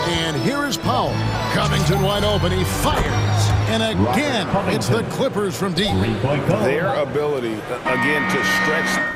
And here is Powell. Covington wide open. He fires. And again, it's the Clippers from deep. Their ability, again, to stretch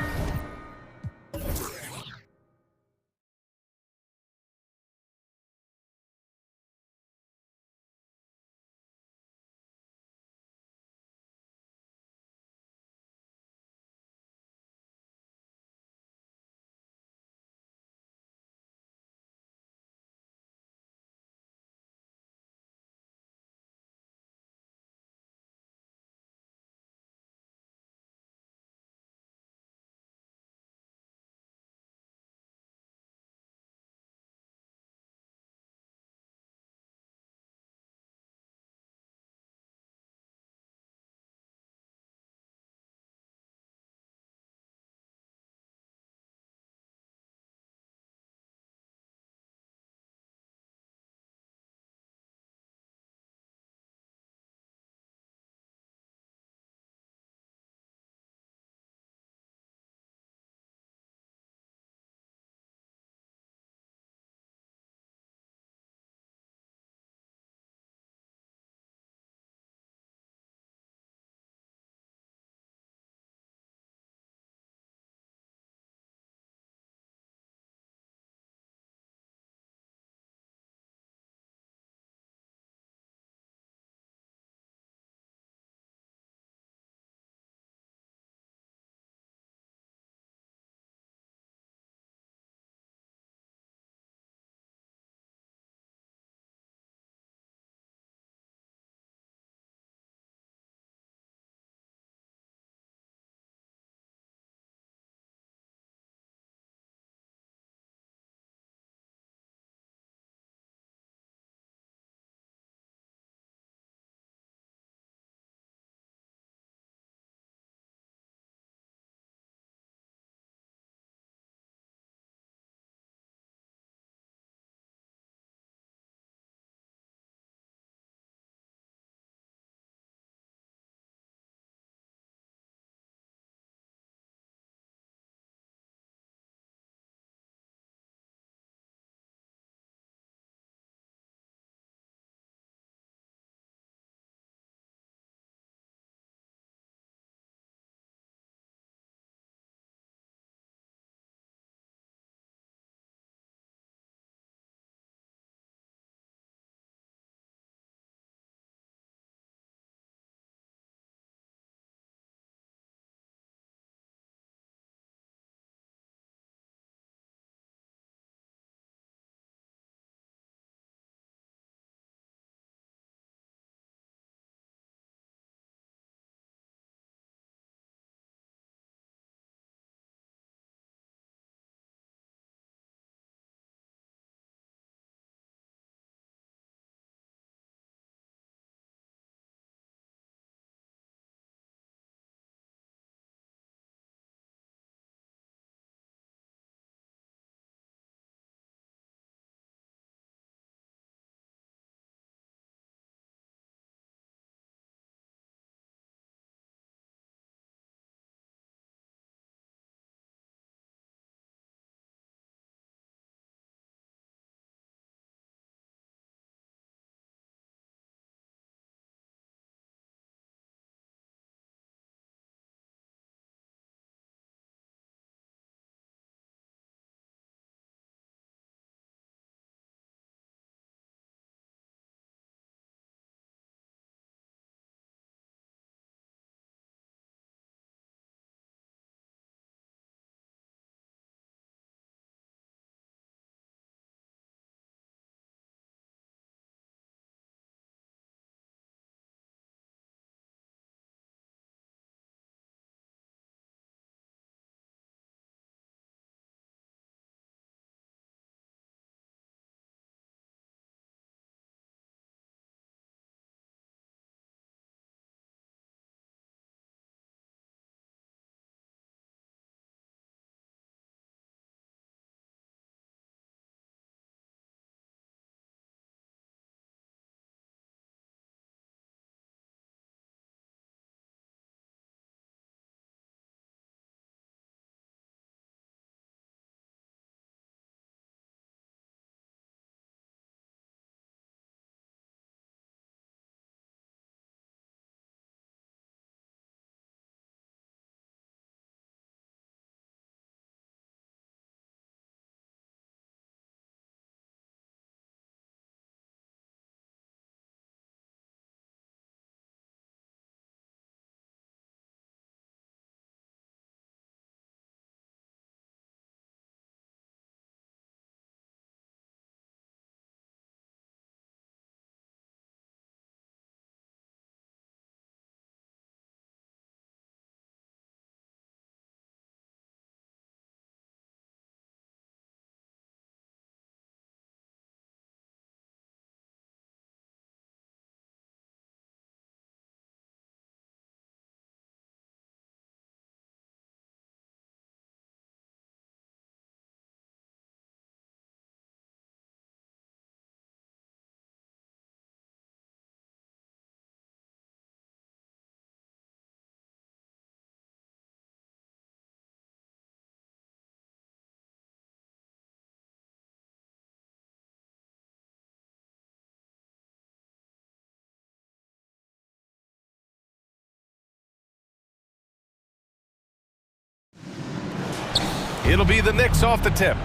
It'll be the Knicks off the tip.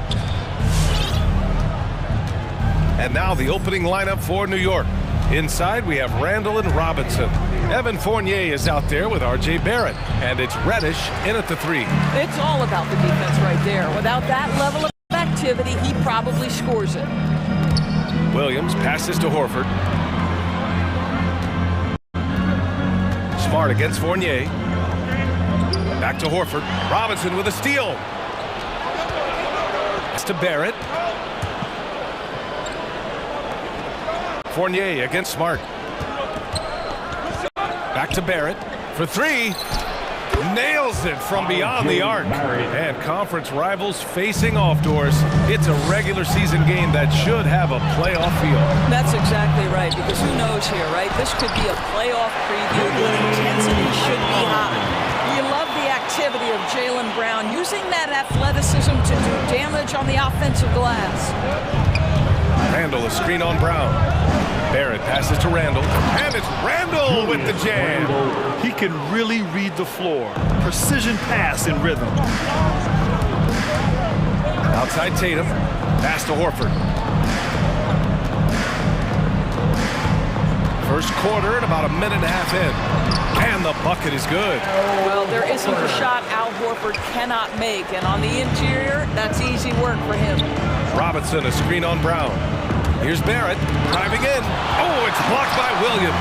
And now the opening lineup for New York. Inside, we have Randall and Robinson. Evan Fournier is out there with R.J. Barrett. And it's Reddish in at the 3. It's all about the defense right there. Without that level of activity, he probably scores it. Williams passes to Horford. Smart against Fournier. Back to Horford. Robinson with a steal. Pass to Barrett. Fournier against Smart. Back to Barrett for 3. Nails it from beyond the arc. And conference rivals facing off doors. It's a regular season game that should have a playoff feel. That's exactly right, because who knows here, right? This could be a playoff preview. The intensity should be high. You love the activity of Jaylen Brown, using that athleticism to do damage on the offensive glass. Randall, a screen on Brown. Barrett passes to Randall, and it's Randall with the jam. He can really read the floor. Precision pass in rhythm. Outside Tatum, pass to Horford. First quarter and about a minute and a half in. And the bucket is good. Well, there isn't a shot Al Horford cannot make, and on the interior, that's easy work for him. Robinson, a screen on Brown. Here's Barrett, driving in. Oh, it's blocked by Williams.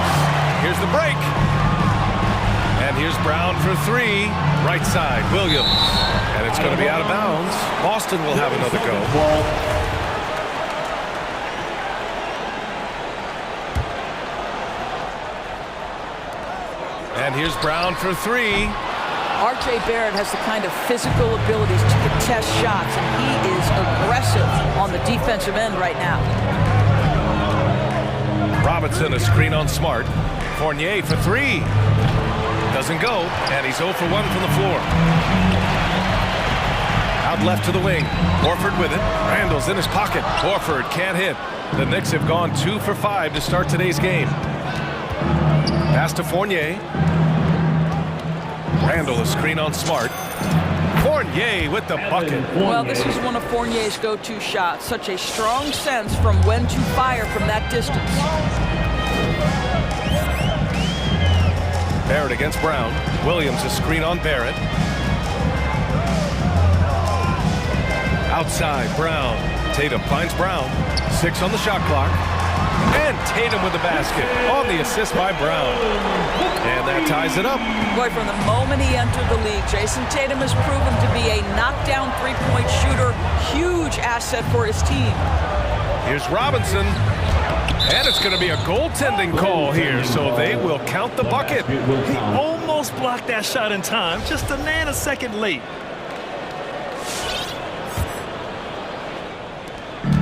Here's the break. And here's Brown for 3. Right side, Williams. And it's going to be out of bounds. Boston will have another go. And here's Brown for 3. R.J. Barrett has the kind of physical abilities to contest shots, and he is aggressive on the defensive end right now. Robinson, a screen on Smart. Fournier for 3. Doesn't go, and he's 0 for 1 from the floor. Out left to the wing. Horford with it. Randall's in his pocket. Horford can't hit. The Knicks have gone 2 for 5 to start today's game. Pass to Fournier. Randall, a screen on Smart. Fournier with the bucket. Well, this is one of Fournier's go-to shots. Such a strong sense from when to fire from that distance. Barrett against Brown. Williams, a screen on Barrett. Outside, Brown. Tatum finds Brown. 6 on the shot clock. And Tatum with the basket on the assist by Brown. And that ties it up. Boy, from the moment he entered the league, Jason Tatum has proven to be a knockdown three-point shooter. Huge asset for his team. Here's Robinson. And it's going to be a goaltending call here, so they will count the bucket. He almost blocked that shot in time, just a nanosecond late.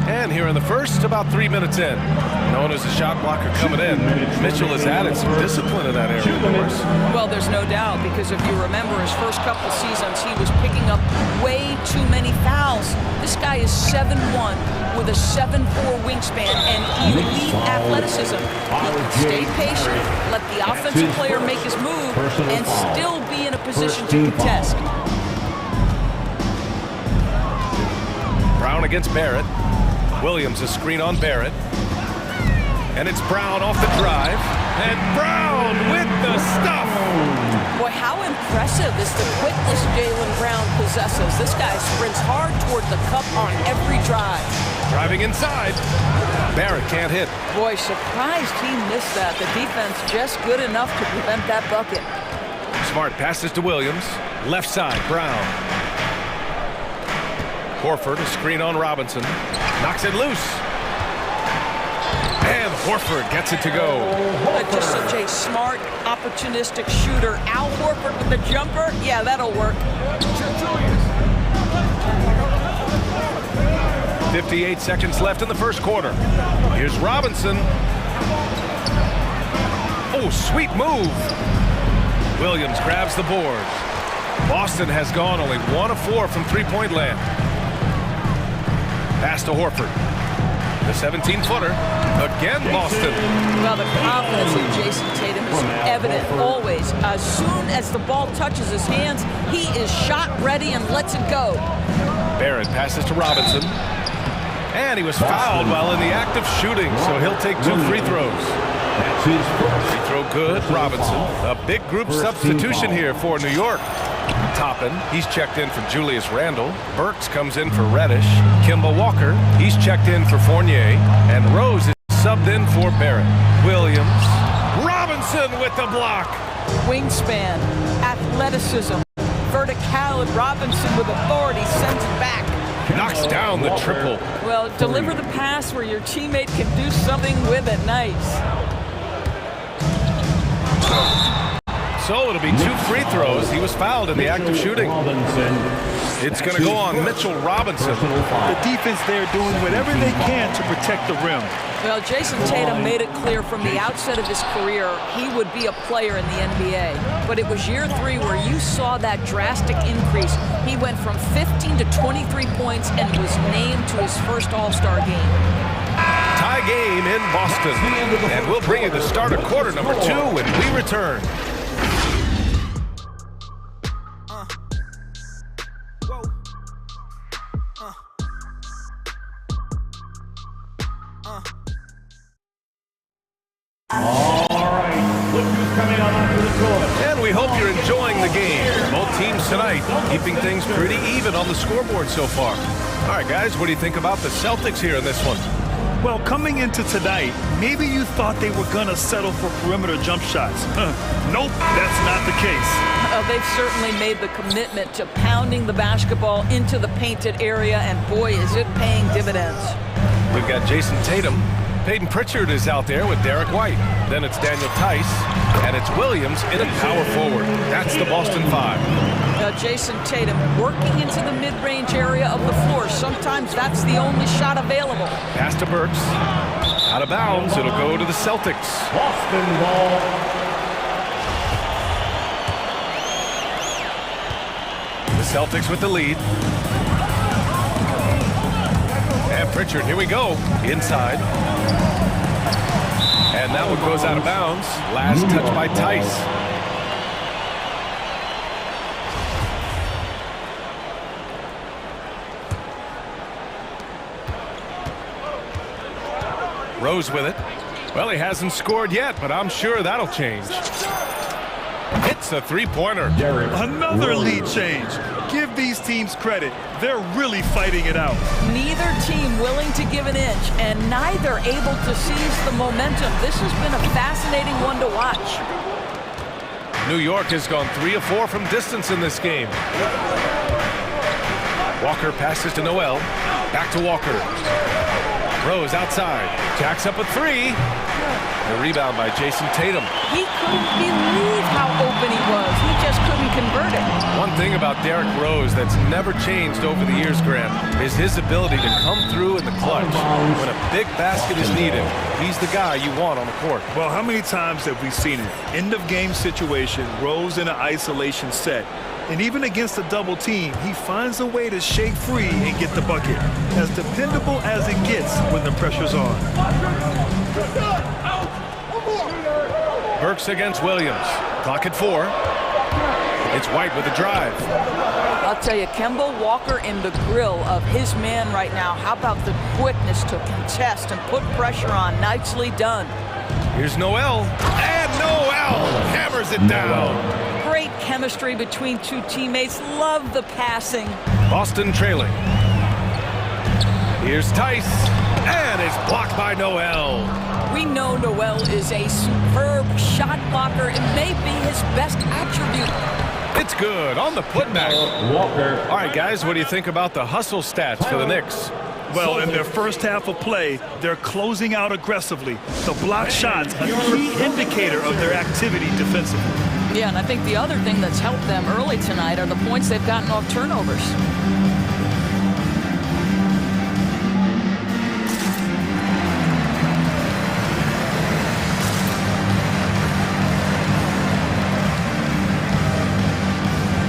And here in the first, about 3 minutes in. Known as a shot blocker coming in, Mitchell has added some discipline in that area, of course. Well, there's no doubt, because if you remember his first couple seasons, he was picking up way too many fouls. This guy is 7'1", with a 7'4" wingspan and elite athleticism. He can stay patient, let the offensive player make his move, and still be in a position to contest. Brown against Barrett. Williams, a screen on Barrett. And it's Brown off the drive. And Brown with the stuff. Boy, how impressive is the quickness Jaylen Brown possesses. This guy sprints hard toward the cup on every drive. Driving inside. Barrett can't hit. Boy, surprised he missed that. The defense just good enough to prevent that bucket. Smart passes to Williams. Left side, Brown. Horford, a screen on Robinson. Knocks it loose. And Horford gets it to go. Just such a smart, opportunistic shooter. Al Horford with the jumper. Yeah, that'll work. 58 seconds left in the first quarter. Here's Robinson. Oh, sweet move. Williams grabs the board. Boston has gone only 1 of 4 from three-point land. Pass to Horford. The 17-footer. Again, Boston. Well, the confidence in Jason Tatum is evident always. As soon as the ball touches his hands, he is shot ready and lets it go. Barrett passes to Robinson. And he was fouled while in the act of shooting, so he'll take 2 free throws. Free throw good, Robinson. A big group substitution here for New York. Toppin, he's checked in for Julius Randle. Burks comes in for Reddish. Kemba Walker, he's checked in for Fournier. And Rose is subbed in for Barrett. Williams. Robinson with the block. Wingspan, athleticism, verticality. Robinson with authority sends it back. Knocks down the triple. Well, deliver the pass where your teammate can do something with it. Nice. So it'll be 2 free throws. He was fouled in the act of shooting. It's going to go on Mitchell Robinson. The defense there doing whatever they can to protect the rim. Well, Jason Tatum made it clear from the outset of his career he would be a player in the NBA. But it was year 3 where you saw that drastic increase. He went from 15 to 23 points and was named to his first All-Star game. Tie game in Boston. And we'll bring you the start of quarter number 2 when we return. And we hope you're enjoying the game. Both teams tonight keeping things pretty even on the scoreboard so far. All right, guys, what do you think about the Celtics here in this one? Well, coming into tonight, maybe you thought they were going to settle for perimeter jump shots. Nope, that's not the case. They've certainly made the commitment to pounding the basketball into the painted area, and boy, is it paying dividends. We've got Jason Tatum. Peyton Pritchard is out there with Derek White. Then it's Daniel Tice, and it's Williams in a power forward. That's the Boston 5. Jason Tatum working into the mid-range area of the floor. Sometimes that's the only shot available. Pass to Burks. Out of bounds. It'll go to the Celtics. Boston ball. The Celtics with the lead. And Pritchard, here we go. Inside. And that one goes out of bounds. Last touch by Tice. Rose with it. Well, he hasn't scored yet, but I'm sure that'll change. Hits a 3-pointer. Another lead change. Give these teams credit. They're really fighting it out. Neither team willing to give an inch, and neither able to seize the momentum. This has been a fascinating one to watch. New York has gone 3 of 4 from distance in this game. Walker passes to Noel. Back to Walker. Rose outside. Jacks up a 3. The rebound by Jason Tatum. He couldn't believe how open he was. He just couldn't convert it. One thing about Derrick Rose that's never changed over the years, Grant, is his ability to come through in the clutch. When a big basket is needed, he's the guy you want on the court. Well, how many times have we seen it? End of game situation, Rose in an isolation set. And even against a double team, he finds a way to shake free and get the bucket. As dependable as it gets when the pressure's on. Burks against Williams. Clock at 4. It's White with a drive. I'll tell you, Kemba Walker in the grill of his man right now. How about the quickness to contest and put pressure on? Nicely done. Here's Noel. And Noel hammers it down. Great chemistry between two teammates. Love the passing. Boston trailing. Here's Tice. And it's blocked by Noel. We know Noel is a superb shot blocker. It may be his best attribute. It's good on the putback. Walker. All right, guys, what do you think about the hustle stats for the Knicks? Well, in their first half of play, they're closing out aggressively. The block shots, a key indicator of their activity defensively. Yeah, and I think the other thing that's helped them early tonight are the points they've gotten off turnovers.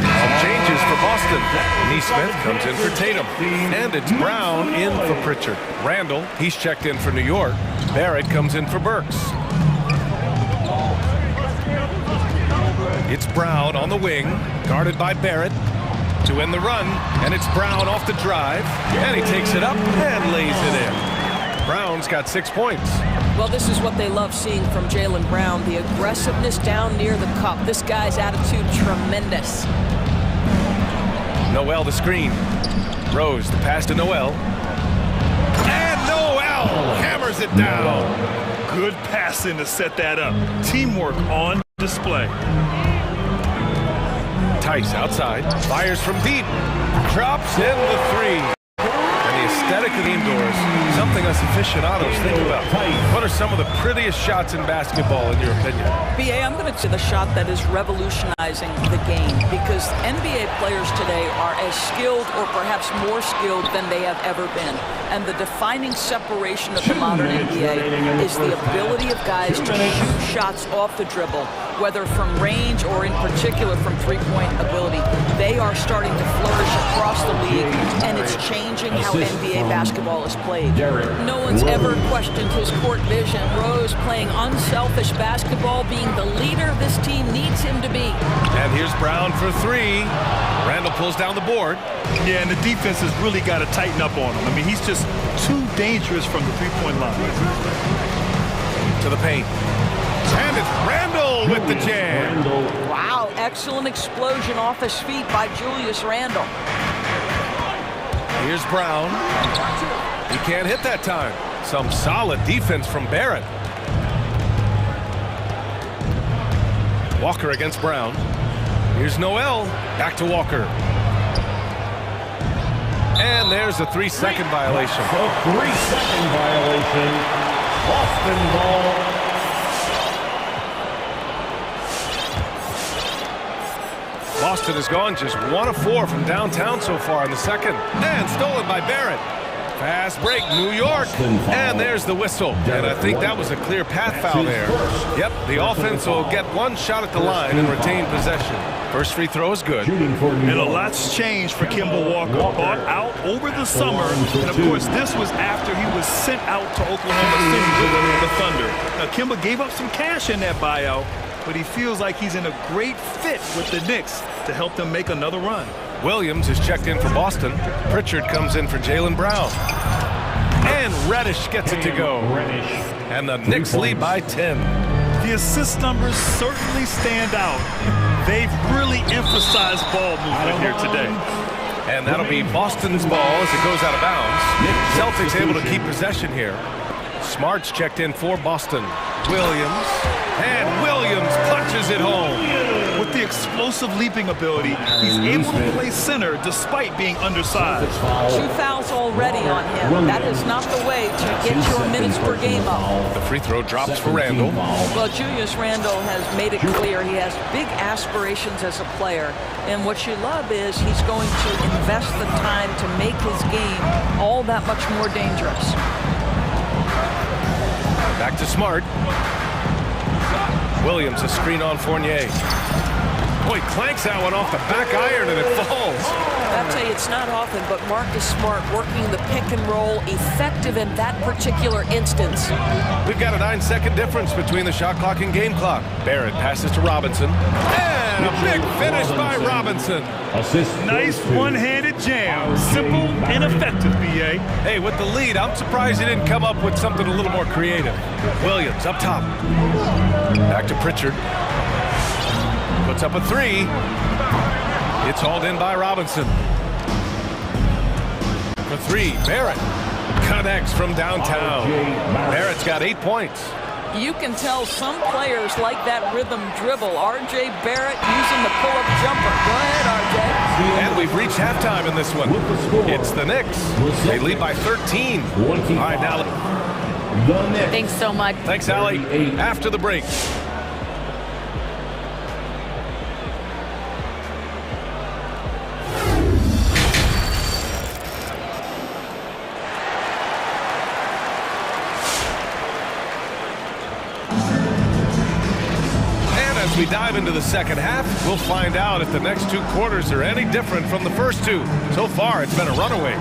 Some changes for Boston. Neesmith Comes in for Tatum. And it's Brown in for Pritchard. Randall, he's checked in for New York. Barrett comes in for Burks. It's Brown on the wing, guarded by Barrett to end the run. And it's Brown off the drive. And he takes it up and lays it in. Brown's got 6 points. Well, this is what they love seeing from Jaylen Brown, the aggressiveness down near the cup. This guy's attitude, tremendous. Noel the screen. Rose the pass to Noel. And Noel hammers it down. Good passing to set that up. Teamwork on display. Tice outside. Fires from deep. Drops in the three. Aesthetic of the indoors, something us aficionados think about. What are some of the prettiest shots in basketball, in your opinion? BA, I'm going to say the shot that is revolutionizing the game, because NBA players today are as skilled or perhaps more skilled than they have ever been. And the defining separation of the modern NBA is the ability of guys to shoot shots off the dribble, whether from range or in particular from three-point ability. They are starting to flourish across the league, and it's changing how NBA basketball is played. No one's ever questioned his court vision. Rose playing unselfish basketball, being the leader this team needs him to be. And here's Brown for three. Randall pulls down the board. Yeah, and the defense has really got to tighten up on him. I mean, he's just too dangerous from the three-point line. To the paint. And it's Randall with the jam. Wow, excellent explosion off his feet by Julius Randle. Here's Brown. He can't hit that time. Some solid defense from Barrett. Walker against Brown. Here's Noel. Back to Walker. And there's a 3-second violation. A 3-second violation. Boston ball. Boston has gone just 1 of 4 from downtown so far in the second. And stolen by Barrett. Fast break, New York. And there's the whistle. And I think that was a clear path foul there. Yep, the offense will get one shot at the line and retain possession. First free throw is good. And a lot's changed for Kemba Walker. Bought out over the summer. And, of course, this was after he was sent out to Oklahoma City with the Thunder. Now, Kemba gave up some cash in that buyout, but he feels like he's in a great fit with the Knicks to help them make another run. Williams is checked in for Boston. Pritchard comes in for Jaylen Brown. And Reddish gets it to go. And the Knicks lead by 10. The assist numbers certainly stand out. They've really emphasized ball movement here today. And that'll be Boston's ball as it goes out of bounds. Celtics able to keep possession here. Smart's checked in for Boston. Williams. And Williams punches it home. With the explosive leaping ability, he's able to play center despite being undersized. 2 fouls already on him. That is not the way to get your minutes per game up. The free throw drops for Randall. Well, Julius Randle has made it clear he has big aspirations as a player. And what you love is he's going to invest the time to make his game all that much more dangerous. Back to Smart. Williams, a screen on Fournier. Boy, clanks that one off the back iron and it falls. I'll tell you, it's not often, but Marcus Smart working the pick and roll, effective in that particular instance. We've got a 9-second difference between the shot clock and game clock. Barrett passes to Robinson. And a big finish by Robinson. Nice one-handed jam. Simple and effective, B.A. Hey, with the lead, I'm surprised he didn't come up with something a little more creative. Williams up top. Back to Pritchard. Puts up a three. It's hauled in by Robinson. For three, Barrett connects from downtown. Barrett's got 8 points. You can tell some players like that rhythm dribble. R.J. Barrett using the pull-up jumper. Go ahead, R.J. And we've reached halftime in this one. It's the Knicks. They lead by 13. All right, now. Thanks so much. Thanks, Allie. After the break. As we dive into the second half, we'll find out if the next two quarters are any different from the first two. So far, it's been a runaway.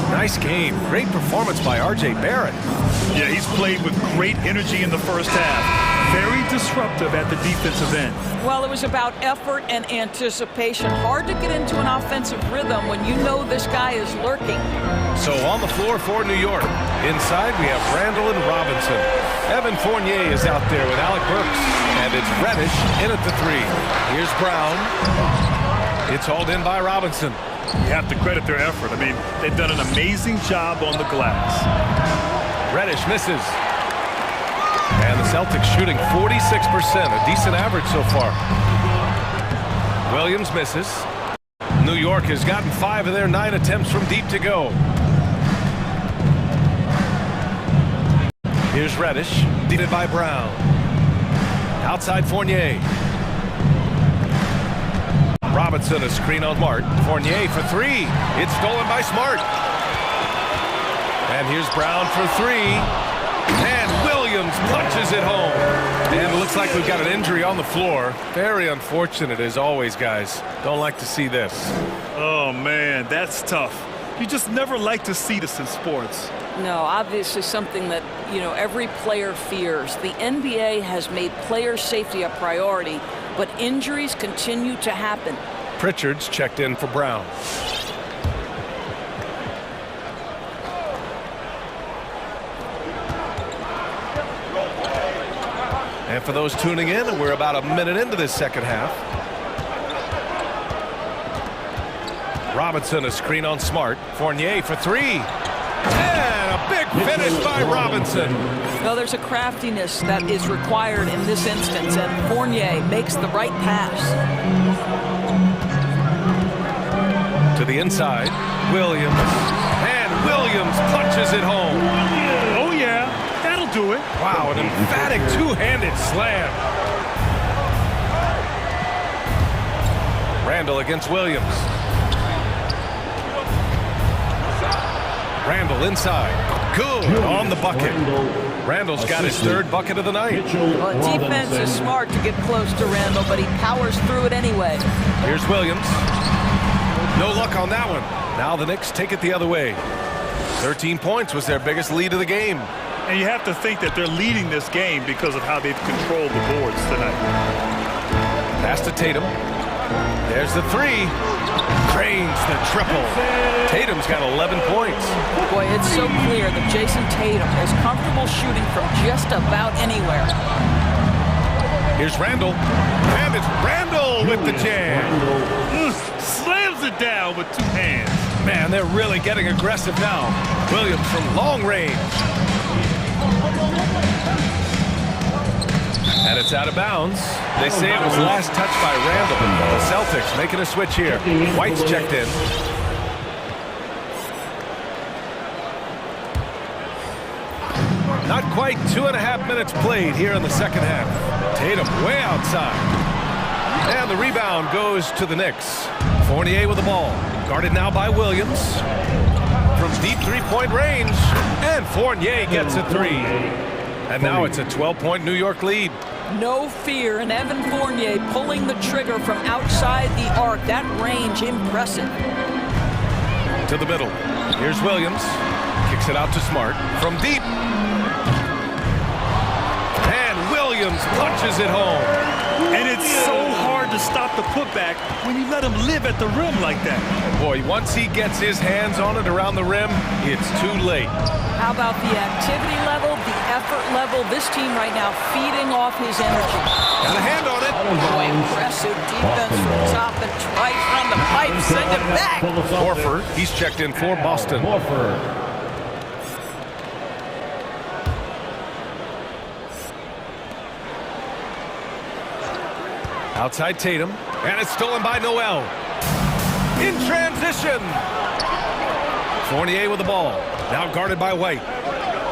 Nice game. Great performance by R.J. Barrett. Yeah, he's played with great energy in the first half. Very disruptive at the defensive end. Well, it was about effort and anticipation. Hard to get into an offensive rhythm when you know this guy is lurking. So on the floor for New York. Inside, we have Randall and Robinson. Evan Fournier is out there with Alec Burks. And it's Reddish in at the three. Here's Brown. It's hauled in by Robinson. You have to credit their effort. I mean, they've done an amazing job on the glass. Reddish misses. And the Celtics shooting 46%, a decent average so far. Williams misses. New York has gotten 5 of their 9 attempts from deep to go. Here's Reddish, defended by Brown. Outside Fournier. Robinson, a screen on Mart. Fournier for three. It's stolen by Smart. And here's Brown for three. And Williams punches it home. And it looks like we've got an injury on the floor. Very unfortunate as always, guys. Don't like to see this. Oh, man, that's tough. You just never like to see this in sports. No, obviously something that, you know, every player fears. The NBA has made player safety a priority, but injuries continue to happen. Pritchard's checked in for Brown. And for those tuning in, we're about a minute into this second half. Robinson, a screen on Smart. Fournier for three. And a big finish by Robinson. Well, there's a craftiness that is required in this instance, and Fournier makes the right pass. To the inside, Williams. And Williams punches it home. Oh, yeah, that'll do it. Wow, an emphatic two-handed slam. Randall against Williams. Randall inside. Good on the bucket. Randall's got his third bucket of the night. Well, defense is smart to get close to Randall, but he powers through it anyway. Here's Williams. No luck on that one. Now the Knicks take it the other way. 13 points was their biggest lead of the game. And you have to think that they're leading this game because of how they've controlled the boards tonight. Pass to Tatum. There's the three. Cranes the triple. Tatum's got 11 points. Boy, it's so clear that Jason Tatum is comfortable shooting from just about anywhere. Here's Randall. And it's Randall with the jam. Slams it down with two hands. Man, they're really getting aggressive now. Williams from long range. And it's out of bounds. They say it was last touched by Randall. The Celtics making a switch here. White's checked in. Not quite 2.5 minutes played here in the second half. Tatum way outside. And the rebound goes to the Knicks. Fournier with the ball. Guarded now by Williams. From deep three-point range. And Fournier gets a three. And now it's a 12-point New York lead. No fear, and Evan Fournier pulling the trigger from outside the arc. That range, impressive. To the middle. Here's Williams. Kicks it out to Smart. From deep. And Williams punches it home. And it's so hard to stop the putback when you let him live at the rim like that. Boy, once he gets his hands on it around the rim, it's too late. How about the activity level, the effort level? This team right now feeding off his energy. Got a hand on it. Boy, impressive defense from top and twice on the pipe. Send it back. Horford, he's checked in for Boston. Outside Tatum, and it's stolen by Noel. In transition. Fournier with the ball. Now guarded by White.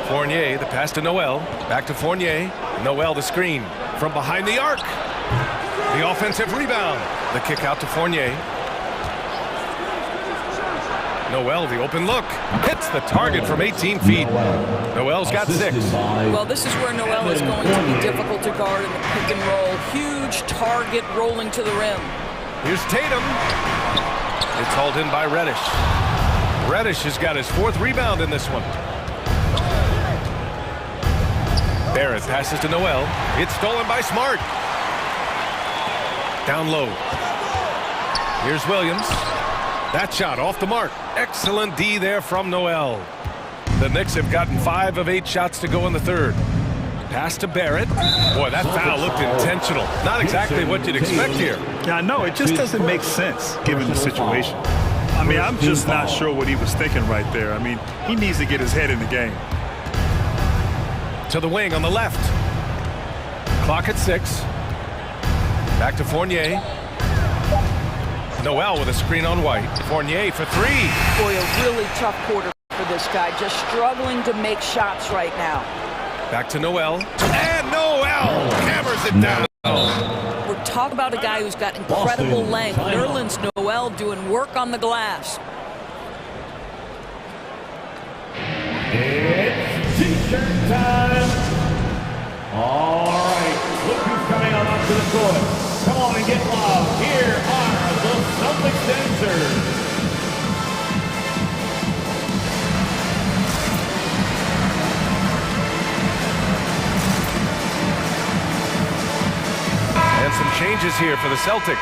Fournier, the pass to Noel. Back to Fournier. Noel, the screen. From behind the arc. The offensive rebound. The kick out to Fournier. Noel, the open look. Hits the target from 18 feet. Noel's got 6. Well, this is where Noel is going to be difficult to guard in the pick and roll. Huge target rolling to the rim. Here's Tatum. It's hauled in by Reddish. Reddish has got his 4th rebound in this one. Barrett passes to Noel. It's stolen by Smart. Down low. Here's Williams. That shot off the mark. Excellent D there from Noel. The Knicks have gotten 5 of 8 shots to go in the 3rd. Pass to Barrett. Boy, that foul looked intentional. Not exactly what you'd expect here. Yeah, I know. It just doesn't make sense given the situation. I mean, I'm just not sure what he was thinking right there. I mean, he needs to get his head in the game. To the wing on the left. Clock at 6. Back to Fournier. Noel with a screen on White. Fournier for 3. Boy, a really tough quarter for this guy. Just struggling to make shots right now. Back to Noel. And Noel hammers it down. We're talking about a guy who's got incredible length. Nerlens Noel doing work on the glass. It's t-shirt time. All right, look who's coming on up to the court. Come on and get loud. Here are the Celtics dancers. And some changes here for the Celtics.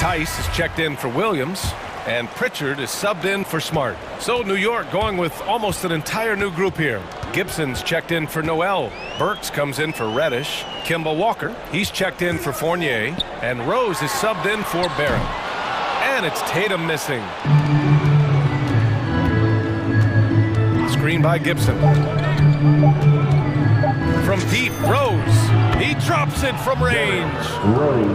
Tice is checked in for Williams, and Pritchard is subbed in for Smart. So New York going with almost an entire new group here. Gibson's checked in for Noel. Burks comes in for Reddish. Kemba Walker, he's checked in for Fournier. And Rose is subbed in for Barrett. And it's Tatum missing. Screen by Gibson. From deep, Rose. He drops it from range.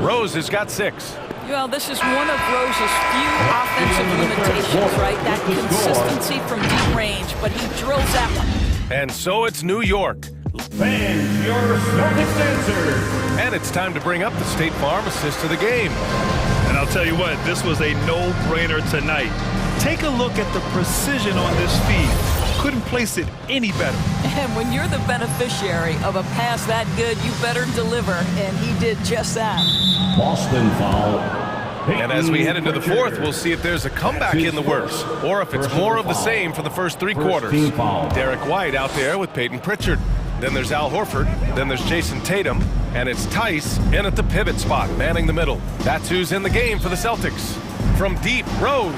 Rose has got 6. Well, this is one of Rose's few offensive limitations, right? That consistency from deep range, but he drills that one. And so it's New York. Fans, your Celtics dancers. And it's time to bring up the State Farm assist of the game. And I'll tell you what, this was a no-brainer tonight. Take a look at the precision on this feed. Couldn't place it any better. And when you're the beneficiary of a pass that good, you better deliver, and he did just that. Boston foul. And as we head into the 4th, we'll see if there's a comeback in the works, or if it's more of the same for the first 3 quarters. Derek White out there with Peyton Pritchard. Then there's Al Horford. Then there's Jason Tatum. And it's Tice in at the pivot spot, manning the middle. That's who's in the game for the Celtics. From deep, Rose.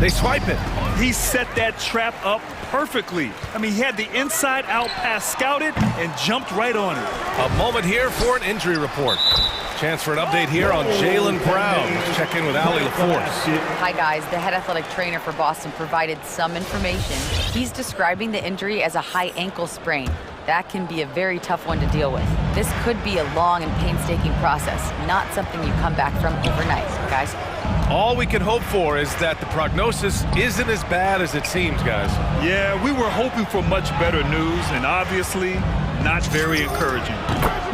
They swipe it. He set that trap up perfectly. I mean, he had the inside-out pass scouted and jumped right on it. A moment here for an injury report. Chance for an update here on Jaylen Brown. Let's check in with Allie LaForce. Hi, guys. The head athletic trainer for Boston provided some information. He's describing the injury as a high ankle sprain. That can be a very tough one to deal with. This could be a long and painstaking process, not something you come back from overnight, guys. All we can hope for is that the prognosis isn't as bad as it seems, guys. Yeah, we were hoping for much better news, and obviously not very encouraging.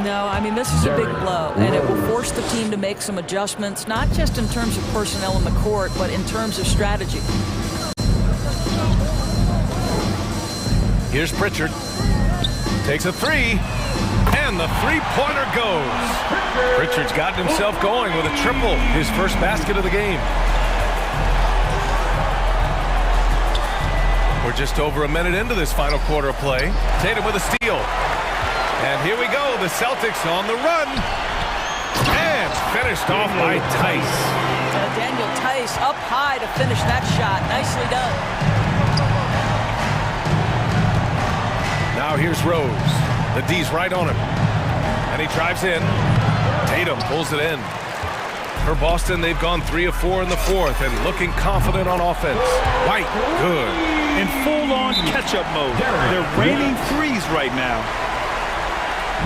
No, I mean, this is a big blow, and it will force the team to make some adjustments, not just in terms of personnel in the court, but in terms of strategy. Here's Pritchard. Takes a 3, and the three-pointer goes. Pritchard's gotten himself going with a triple, his first basket of the game. We're just over a minute into this final quarter of play. Tatum with a steal. And here we go, the Celtics on the run. And finished off by Tice. Daniel Tice up high to finish that shot. Nicely done. Now here's Rose. The D's right on him. And he drives in. Tatum pulls it in. For Boston, they've gone 3 of 4 in the 4th and looking confident on offense. White, good. In full-on catch-up mode. They're raining threes right now.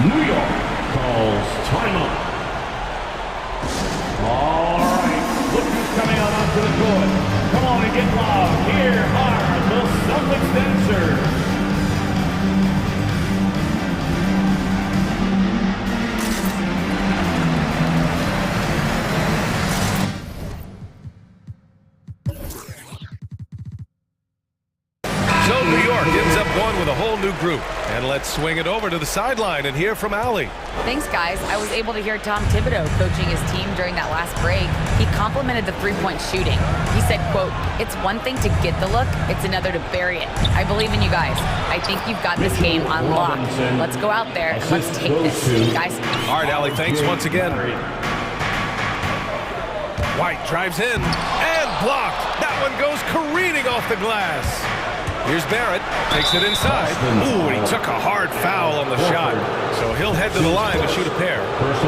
New York calls timeout. All right, look who's coming out onto the court. Come on and get loud. Here are the Celtics dancers. going with a whole new group. And let's swing it over to the sideline and hear from Allie. Thanks, guys. I was able to hear Tom Thibodeau coaching his team during that last break. He complimented the three-point shooting. He said, quote, "It's one thing to get the look, it's another to bury it. I believe in you guys. I think you've got this game on lock. Let's go out there and let's take this, guys." All right, Allie, thanks once again. White drives in and blocked. That one goes careening off the glass. Here's Barrett, takes it inside. Ooh, he took a hard foul on the shot. So he'll head to the line to shoot a pair.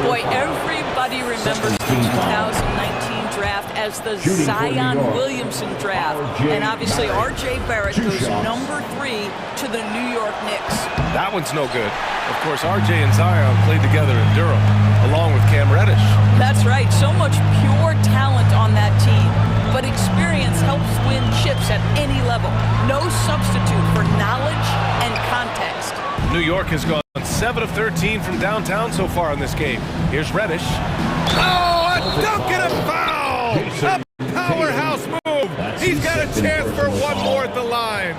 Boy, everybody remembers the 2019 draft as the Zion Williamson draft. And obviously, R.J. Barrett goes number 3 to the New York Knicks. That one's no good. Of course, R.J. and Zion played together in Durham, along with Cam Reddish. That's right. So much pure talent on that team. But experience helps win chips at any level. No substitute for knowledge and context. New York has gone 7 of 13 from downtown so far in this game. Here's Reddish. Oh, a dunk and a foul! A powerhouse move! He's got a chance for one more at the line.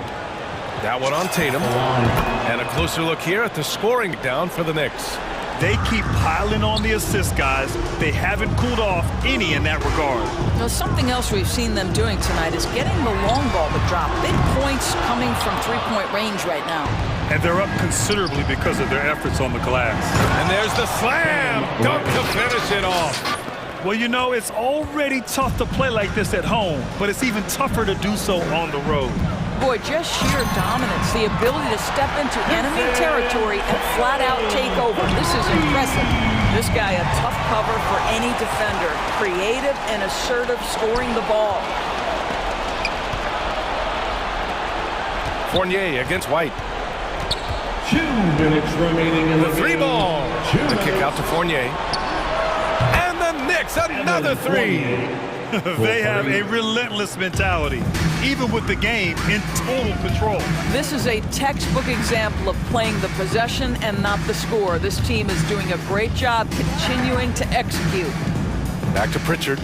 That one on Tatum. And a closer look here at the scoring down for the Knicks. They keep piling on the assist, guys. They haven't cooled off any in that regard. Now, something else we've seen them doing tonight is getting the long ball to drop. Big points coming from three-point range right now. And they're up considerably because of their efforts on the glass. And there's the slam! Dunk to finish it off. Well, you know, it's already tough to play like this at home, but it's even tougher to do so on the road. Boy, just sheer dominance, the ability to step into enemy territory and flat out take over. This is impressive. This guy a tough cover for any defender. Creative and assertive scoring the ball. Fournier against White. 2 minutes remaining in the three ball. The kick out to Fournier. And the Knicks, another three. They have a relentless mentality, even with the game in total control. This is a textbook example of playing the possession and not the score. This team is doing a great job continuing to execute. Back to Pritchard.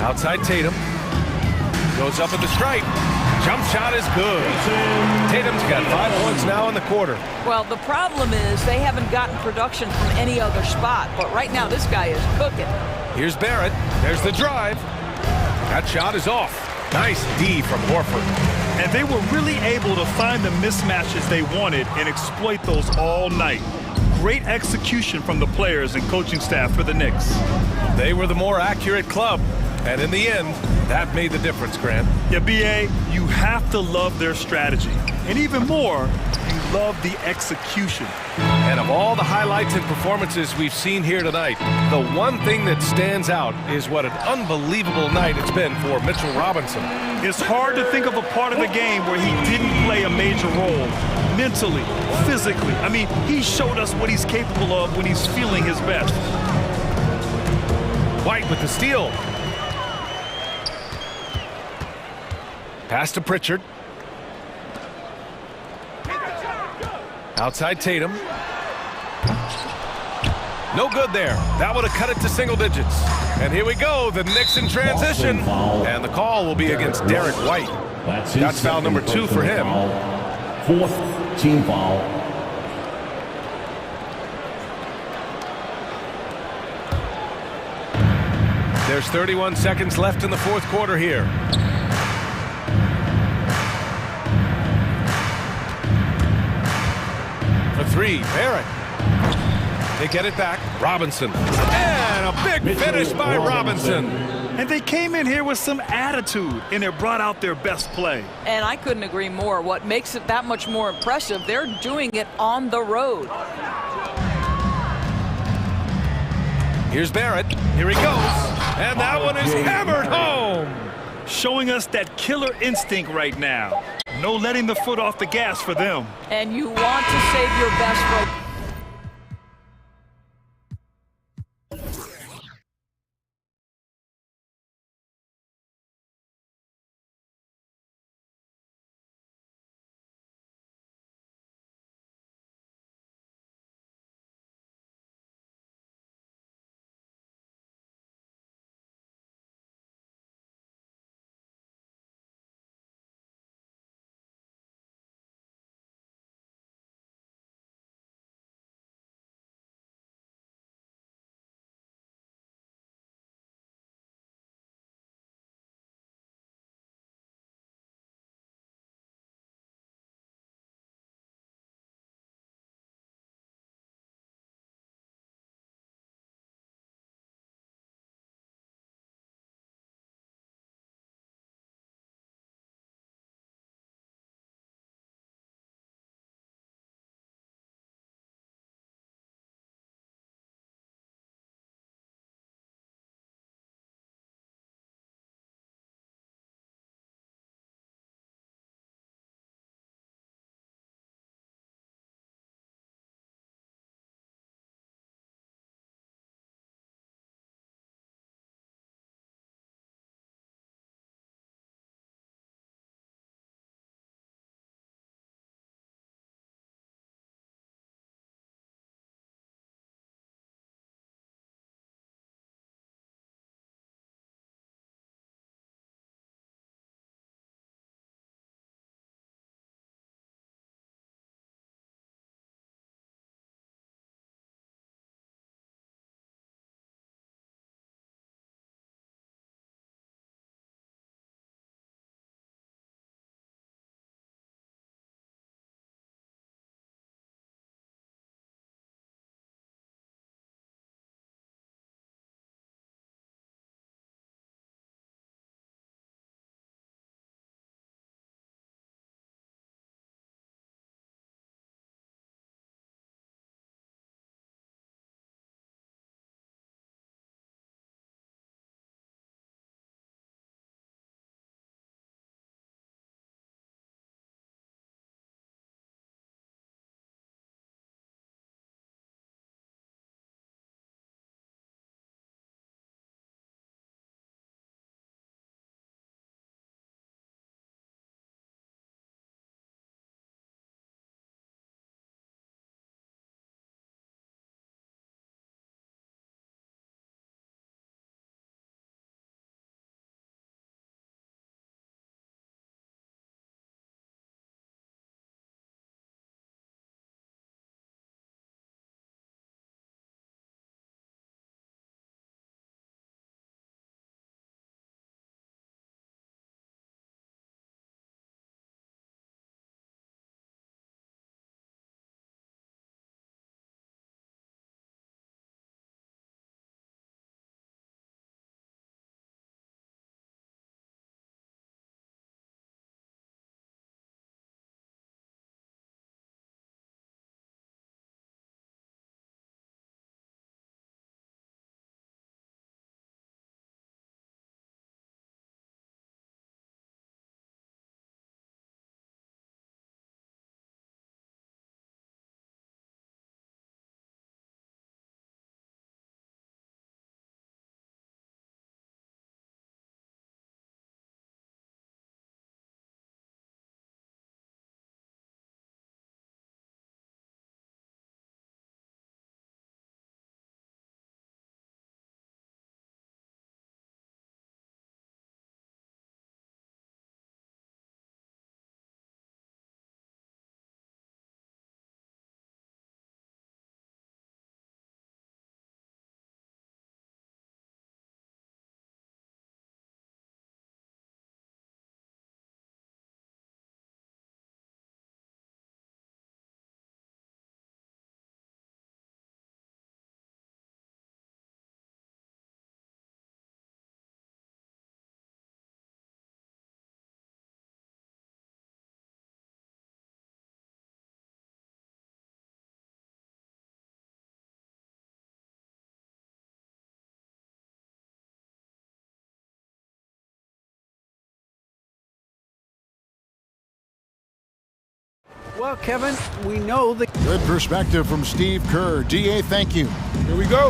Outside Tatum. Goes up at the stripe. Jump shot is good. Tatum's got 5 points now in the quarter. Well, the problem is they haven't gotten production from any other spot, but right now this guy is cooking. Here's Barrett. There's the drive. That shot is off. Nice D from Horford. And they were really able to find the mismatches they wanted and exploit those all night. Great execution from the players and coaching staff for the Knicks. They were the more accurate club. And in the end, that made the difference, Grant. Yeah, B.A., you have to love their strategy. And even more, you love the execution. And of all the highlights and performances we've seen here tonight, the one thing that stands out is what an unbelievable night it's been for Mitchell Robinson. It's hard to think of a part of the game where he didn't play a major role. Mentally, physically. I mean, he showed us what he's capable of when he's feeling his best. White with the steal. Pass to Pritchard. Outside Tatum. No good there. That would have cut it to single digits. And here we go, the Knicks in transition. And the call will be against Derek White. That's foul number 2 for him. 4th team foul. There's 31 seconds left in the 4th quarter here. For 3, Barrett. They get it back. Robinson. And a big finish by Robinson. And they came in here with some attitude, and it brought out their best play. And I couldn't agree more. What makes it that much more impressive, they're doing it on the road. Here's Barrett. Here he goes. And that one is hammered home. Showing us that killer instinct right now. No letting the foot off the gas for them. And you want to save your best for Well, Kevin, we know that... Good perspective from Steve Kerr. DA, thank you. Here we go.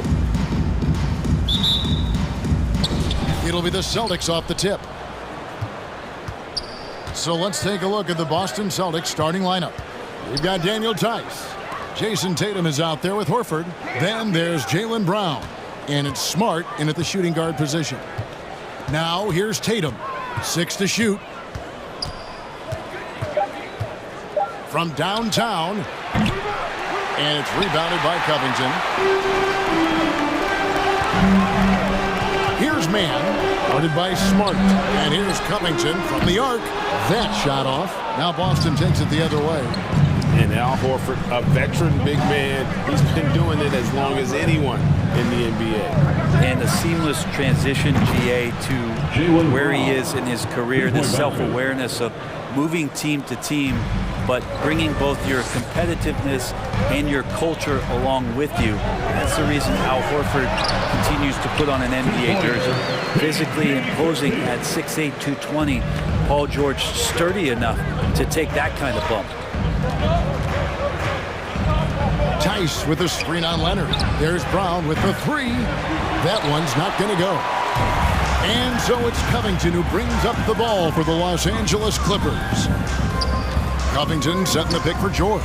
It'll be the Celtics off the tip. So let's take a look at the Boston Celtics starting lineup. We've got Daniel Tice. Jason Tatum is out there with Horford. Then there's Jaylen Brown. And it's Smart in at the shooting guard position. Now here's Tatum. 6 to shoot. From downtown. And it's rebounded by Covington. Here's Mann, guarded by Smart. And here's Covington from the arc. That shot off. Now Boston takes it the other way. And Al Horford, a veteran big man. He's been doing it as long as anyone in the NBA. And a seamless transition, GA, to where he is in his career, the self-awareness of moving team to team, but bringing both your competitiveness and your culture along with you. That's the reason Al Horford continues to put on an NBA jersey. Physically imposing at 6'8", 220, Paul George sturdy enough to take that kind of bump. Tice with a screen on Leonard. There's Brown with the three. That one's not going to go. And so it's Covington who brings up the ball for the Los Angeles Clippers. Covington setting the pick for George.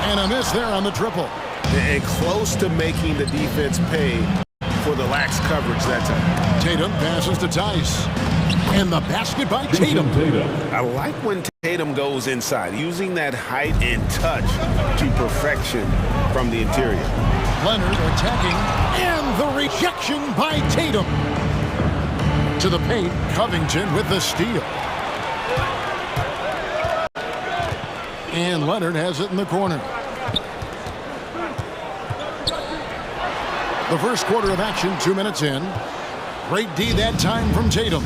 And a miss there on the triple. And close to making the defense pay for the lax coverage that time. Tatum passes to Tice. And the basket by Tatum. I like when Tatum goes inside, using that height and touch to perfection from the interior. Leonard attacking, and the rejection by Tatum. To the paint, Covington with the steal. And Leonard has it in the corner. The first quarter of action, 2 minutes in. Great D that time from Tatum.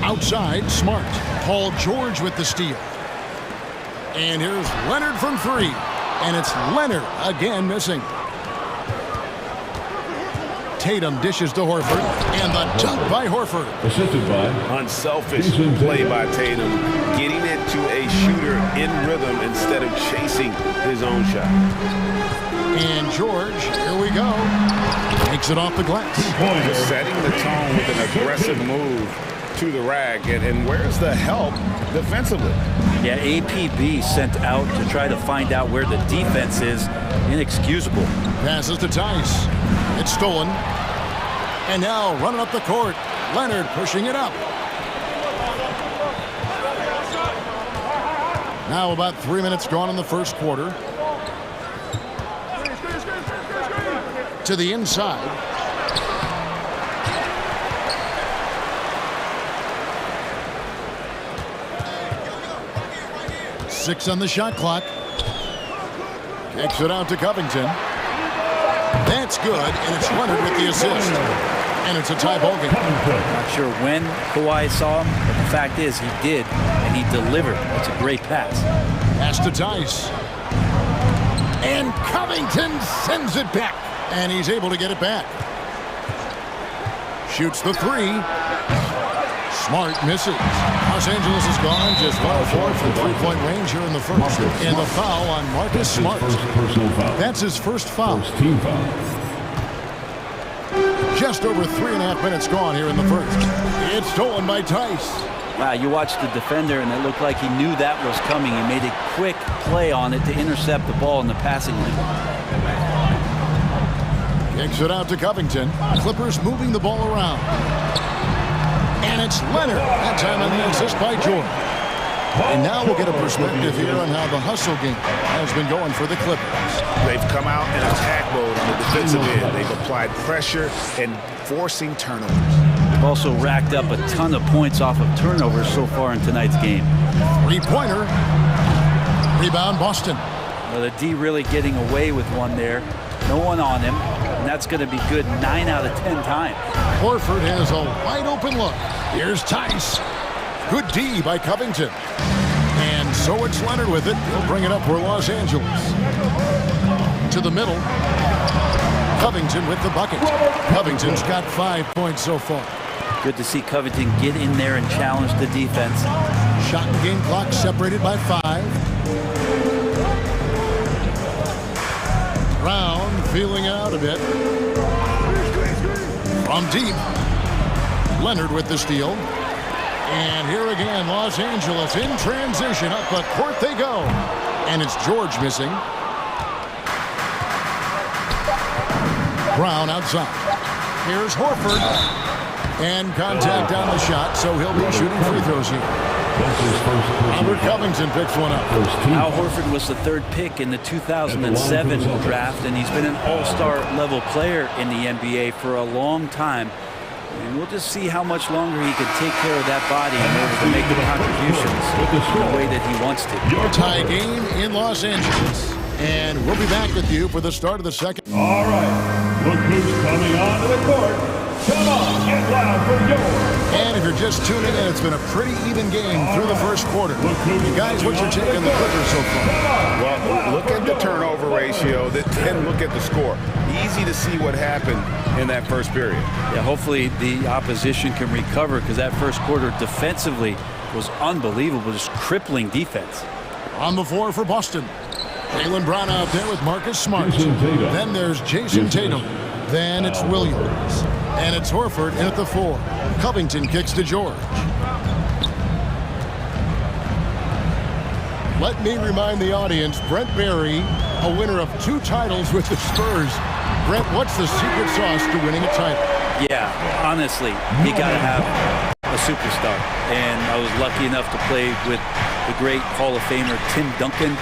Outside, Smart. Paul George with the steal. And here's Leonard from three. And it's Leonard again missing. Tatum dishes to Horford. And the dunk by Horford. Assisted by... Unselfish play by Tatum. Getting it to a shooter in rhythm instead of chasing his own shot. And George, here we go. Takes it off the glass. Setting the tone with an aggressive move to the rag, and where's the help defensively? Yeah, APB sent out to try to find out where the defense is. Inexcusable. Passes to Tice. It's stolen. And now running up the court. Leonard pushing it up. Now about 3 minutes gone in the first quarter. To the inside. Six on the shot clock. Kicks it out to Covington. That's good, and it's Leonard with the assist. And it's a tie ball game. Not sure when Kawhi saw him, but the fact is he did, and he delivered. It's a great pass. Pass to Tice. And Covington sends it back. And he's able to get it back. Shoots the three. Smart misses. Los Angeles is gone just 1 of 4 from three-point range here in the first. And the foul on Marcus Smart. That's his first foul. Team foul. Just over 3.5 minutes gone here in the first. It's stolen by Tice. Wow, you watched the defender, and it looked like he knew that was coming. He made a quick play on it to intercept the ball in the passing lane. Kicks it out to Covington. Clippers moving the ball around. And it's Leonard. That time on the assist by George. And now we'll get a perspective here on how the hustle game has been going for the Clippers. They've come out in attack mode on the defensive end. They've applied pressure and forcing turnovers. They've also racked up a ton of points off of turnovers so far in tonight's game. Three-pointer. Rebound, Boston. Well, the D really getting away with one there. No one on him. And that's going to be good 9 out of 10 times. Horford has a wide open look. Here's Tice. Good D by Covington. And so it's Leonard with it. He'll bring it up for Los Angeles. To the middle. Covington with the bucket. Covington's got 5 points so far. Good to see Covington get in there and challenge the defense. Shot and game clock separated by 5. Brown feeling it out a bit. From deep. Leonard with the steal. And here again, Los Angeles in transition. Up the court they go. And it's George missing. Brown outside. Here's Horford. And contact on the shot, so he'll be shooting free throws here. Robert Covington picks one up. Al Horford was the 3rd pick in the 2007 draft, and he's been an all-star level player in the NBA for a long time. And we'll just see how much longer he can take care of that body in order to make the contributions the way that he wants to. Your tie game in Los Angeles. And we'll be back with you for the start of the second. All right, look who's coming onto the court. Come on, get loud for yours. And if you're just tuning in, it's been a pretty even game through the first quarter. You guys, what's your take on the Clippers so far? Well, look at the turnover ratio, then look at the score. Easy to see what happened in that first period. Yeah, hopefully the opposition can recover, because that first quarter defensively was unbelievable, just crippling defense. On the floor for Boston. Jaylen Brown out there with Marcus Smart. Then there's Jason Tatum. Then it's Williams. And it's Horford in at the 4. Covington kicks to George. Let me remind the audience, Brent Barry, a winner of 2 titles with the Spurs. Brent, what's the secret sauce to winning a title? Yeah, honestly, you got to have a superstar. And I was lucky enough to play with the great Hall of Famer Tim Duncan,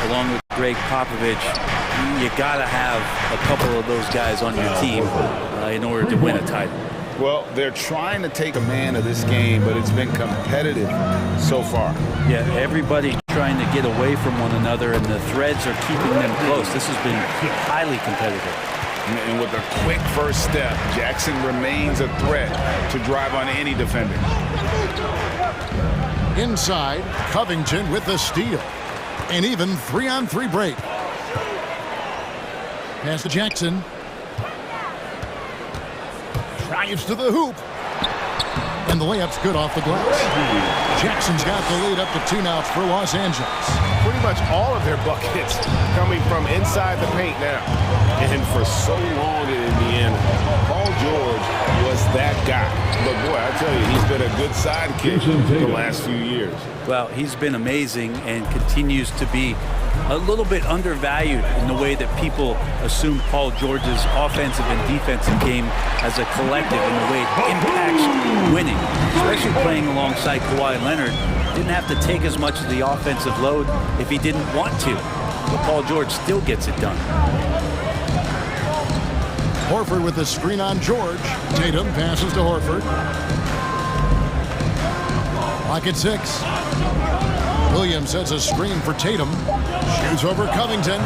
along with Greg Popovich. You got to have a couple of those guys on your team in order to win a title. Well, they're trying to take command of this game, but it's been competitive so far. Yeah, everybody trying to get away from one another, and the threads are keeping them close. This has been highly competitive. And with a quick first step, Jackson remains a threat to drive on any defender. Inside, Covington with the steal. An even 3-on-3 break. Pass to Jackson. Drives to the hoop. And the layup's good off the glass. Jackson's got the lead up to 2 now for Los Angeles. Pretty much all of their buckets coming from inside the paint now. And for so long in Indiana, Paul George was that guy. But boy, I tell you, he's been a good sidekick the last few years. Well, he's been amazing and continues to be a little bit undervalued in the way that people assume Paul George's offensive and defensive game as a collective, in the way it impacts winning, especially playing alongside Kawhi Leonard. Didn't have to take as much of the offensive load if he didn't want to, but Paul George still gets it done. Horford with the screen on George. Tatum passes to Horford. Lock at 6. Williams sets a screen for Tatum. Shoots over Covington.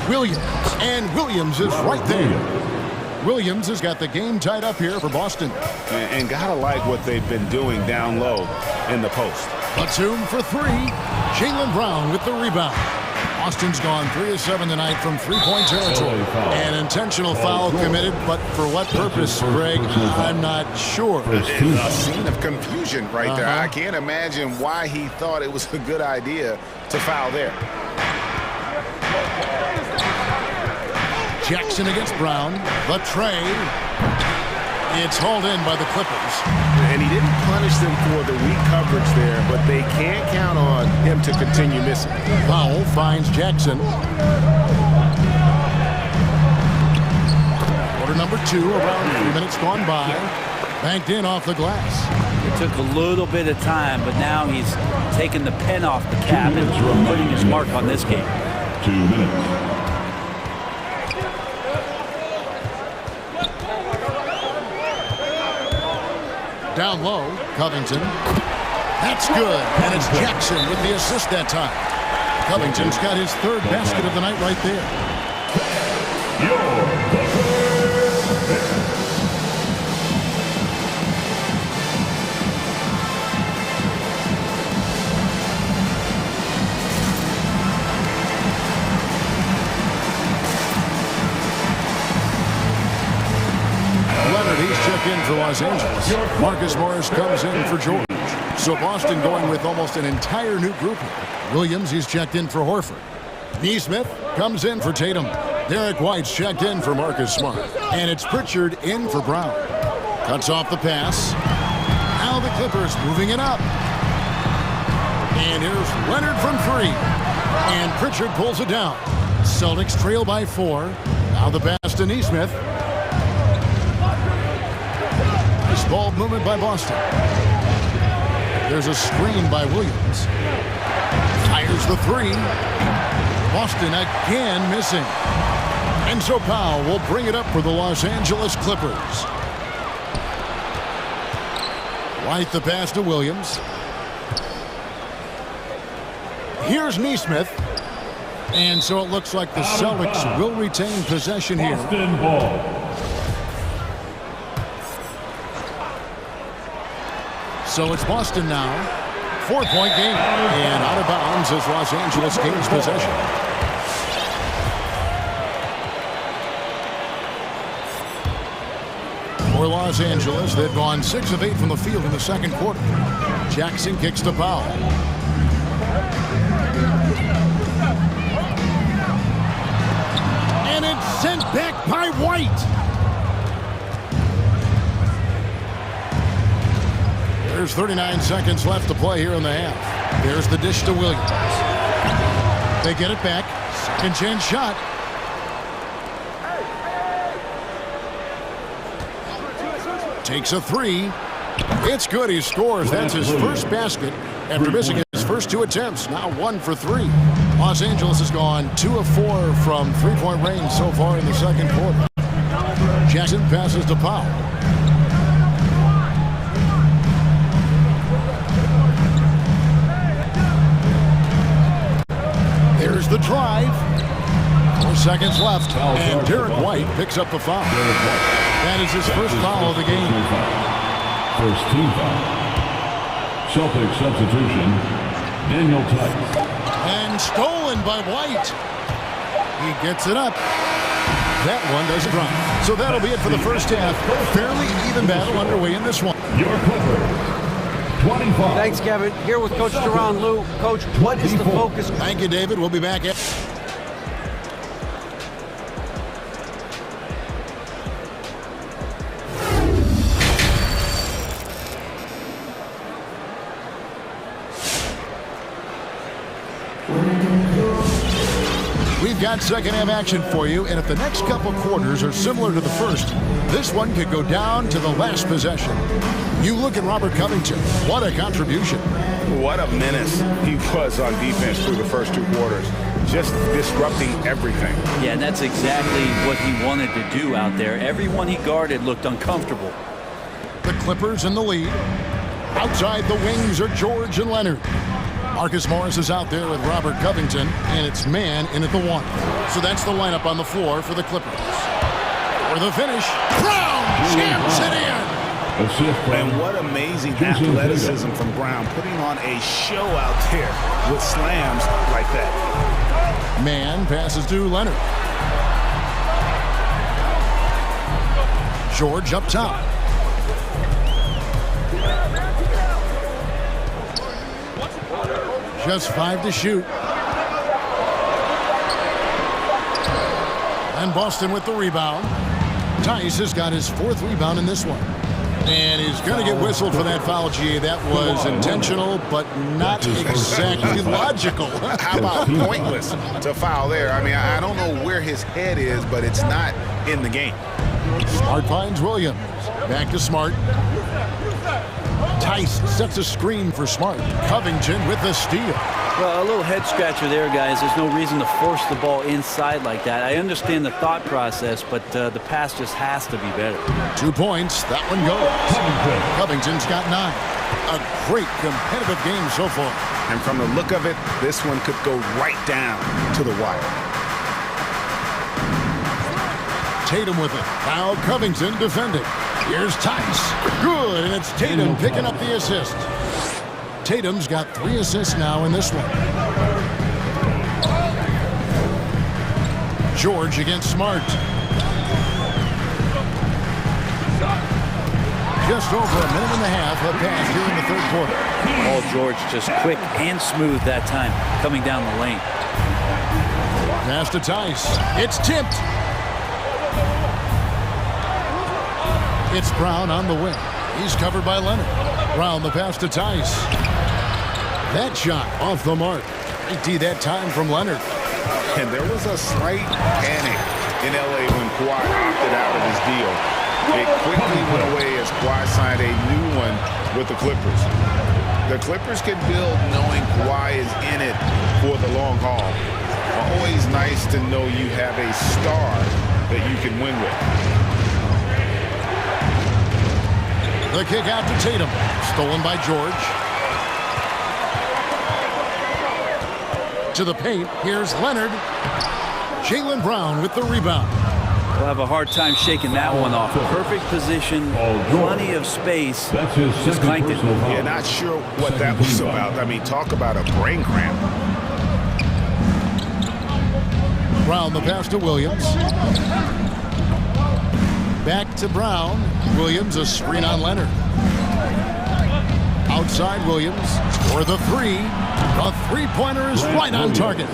Williams. And Williams is right there. Williams has got the game tied up here for Boston. And gotta like what they've been doing down low in the post. Batum for 3. Jaylen Brown with the rebound. Boston's gone 3 of 7 tonight from 3-point territory. An intentional foul committed, but for what purpose, Greg? I'm not sure. A scene of confusion right there. I can't imagine why he thought it was a good idea to foul there. Jackson against Brown. The tray. It's hauled in by the Clippers. And he didn't punish them for the weak coverage there, but they can't count on him to continue missing. Foul finds Jackson. Quarter number 2, around 3 minutes gone by. Banked in off the glass. It took a little bit of time, but now he's taking the pen off the cap and putting his mark on this game. 2 minutes. Down low, Covington. That's good, and it's Jackson with the assist that time. Covington's got his 3rd basket of the night right there. Leonard, he's checked in for Los Angeles. Marcus Morris comes in for George. So Boston going with almost an entire new group here. Williams, he's checked in for Horford. Neesmith comes in for Tatum. Derek White's checked in for Marcus Smart. And it's Pritchard in for Brown. Cuts off the pass. Now the Clippers moving it up. And here's Leonard from 3. And Pritchard pulls it down. Celtics trail by 4. Now the pass to Neesmith. Nice ball movement by Boston. There's a screen by Williams. Fires the 3. Boston again missing. And so Powell will bring it up for the Los Angeles Clippers. White the pass to Williams. Here's Neesmith. And so it looks like the Celtics will retain possession here. Boston ball. So it's Boston now. 4-point game. And out of bounds as Los Angeles gains possession. For Los Angeles, they've gone 6 of 8 from the field in the second quarter. Jackson kicks to Powell. And it's sent back by White. There's 39 seconds left to play here in the half. There's the dish to Williams. They get it back. Second chance shot. Takes a 3. It's good. He scores. That's his first basket after missing his first 2 attempts. Now 1 for 3. Los Angeles has gone 2 of 4 from three-point range so far in the second quarter. Jackson passes to Powell. There's the drive. 4 seconds left. And Derek White picks up the foul. That is his first foul of the game. First team foul. Celtics substitution, Daniel Tice. And stolen by White. He gets it up. That one doesn't run. So that'll be it for the first half. Fairly even battle underway in this one. Your Clippers, 25. Thanks, Kevin. Here with Coach Duran. Lou, Coach, what is the focus? Thank you, David. We'll be back at... We've got second half action for you, and if the next couple quarters are similar to the first, this one could go down to the last possession. You look at Robert Covington. What a contribution. What a menace he was on defense through the first 2 quarters. Just disrupting everything. Yeah, and that's exactly what he wanted to do out there. Everyone he guarded looked uncomfortable. The Clippers in the lead. Outside the wings are George and Leonard. Marcus Morris is out there with Robert Covington, and it's man in at the 1. So that's the lineup on the floor for the Clippers. For the finish, Brown jams it in. And what amazing athleticism from Brown, putting on a show out there with slams like that. Man passes to Leonard. George up top. Just 5 to shoot. And Boston with the rebound. Tice has got his 4th rebound in this one. And he's going to get whistled for that foul, GA. That was intentional, but not exactly logical. How about pointless to foul there? I mean, I don't know where his head is, but it's not in the game. Smart finds Williams. Back to Smart. Tice sets a screen for Smart. Covington with the steal. Well, a little head scratcher there, guys. There's no reason to force the ball inside like that. I understand the thought process, but the pass just has to be better. 2 points. That one goes. Covington's got 9. A great competitive game so far. And from the look of it, this one could go right down to the wire. Tatum with it. Now Covington defending. Here's Tice. Good, and it's Tatum picking up the assist. Tatum's got 3 assists now in this one. George against Smart. Just over a minute and a half have passed here in the third quarter. Paul George just quick and smooth that time coming down the lane. Pass to Tice. It's tipped. It's Brown on the wing. He's covered by Leonard. Brown the pass to Tice. That shot off the mark. Great D that time from Leonard. And there was a slight panic in L.A. when Kawhi opted out of his deal. It quickly went away as Kawhi signed a new one with the Clippers. The Clippers can build knowing Kawhi is in it for the long haul. Always nice to know you have a star that you can win with. The kick out to Tatum. Stolen by George. To the paint. Here's Leonard. Jaylen Brown with the rebound. We'll have a hard time shaking that one off. Perfect position, plenty of space. Just clanked it. Yeah, not sure what that was about. I mean, talk about a brain cramp. Brown the pass to Williams. Back to Brown. Williams a screen on Leonard. Outside Williams for the three. The three-pointer is right on target.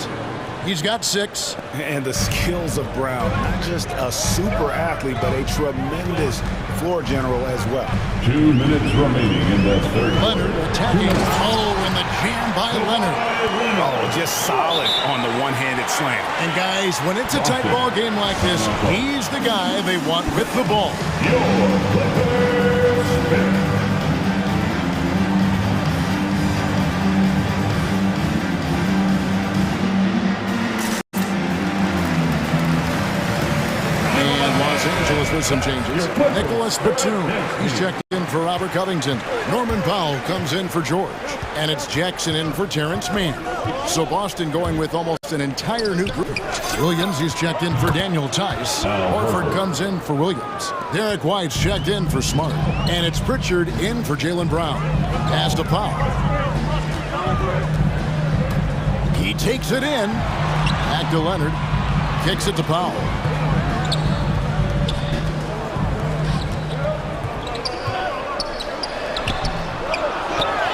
He's got 6. And the skills of Brown, not just a super athlete, but a tremendous floor general as well. 2 minutes remaining in the third. Leonard attacking. Oh, and the jam by Leonard. Oh, just solid on the one-handed slam. And guys, when it's a tight ball game like this, he's the guy they want with the ball. Angeles with some changes. Nicholas Batum. He's checked in for Robert Covington. Norman Powell comes in for George. And it's Jackson in for Terrence Mann. So Boston going with almost an entire new group. Williams, he's checked in for Daniel Tice. Horford comes in for Williams. Derek White's checked in for Smart. And it's Pritchard in for Jaylen Brown. Pass to Powell. He takes it in. Back to Leonard. Kicks it to Powell.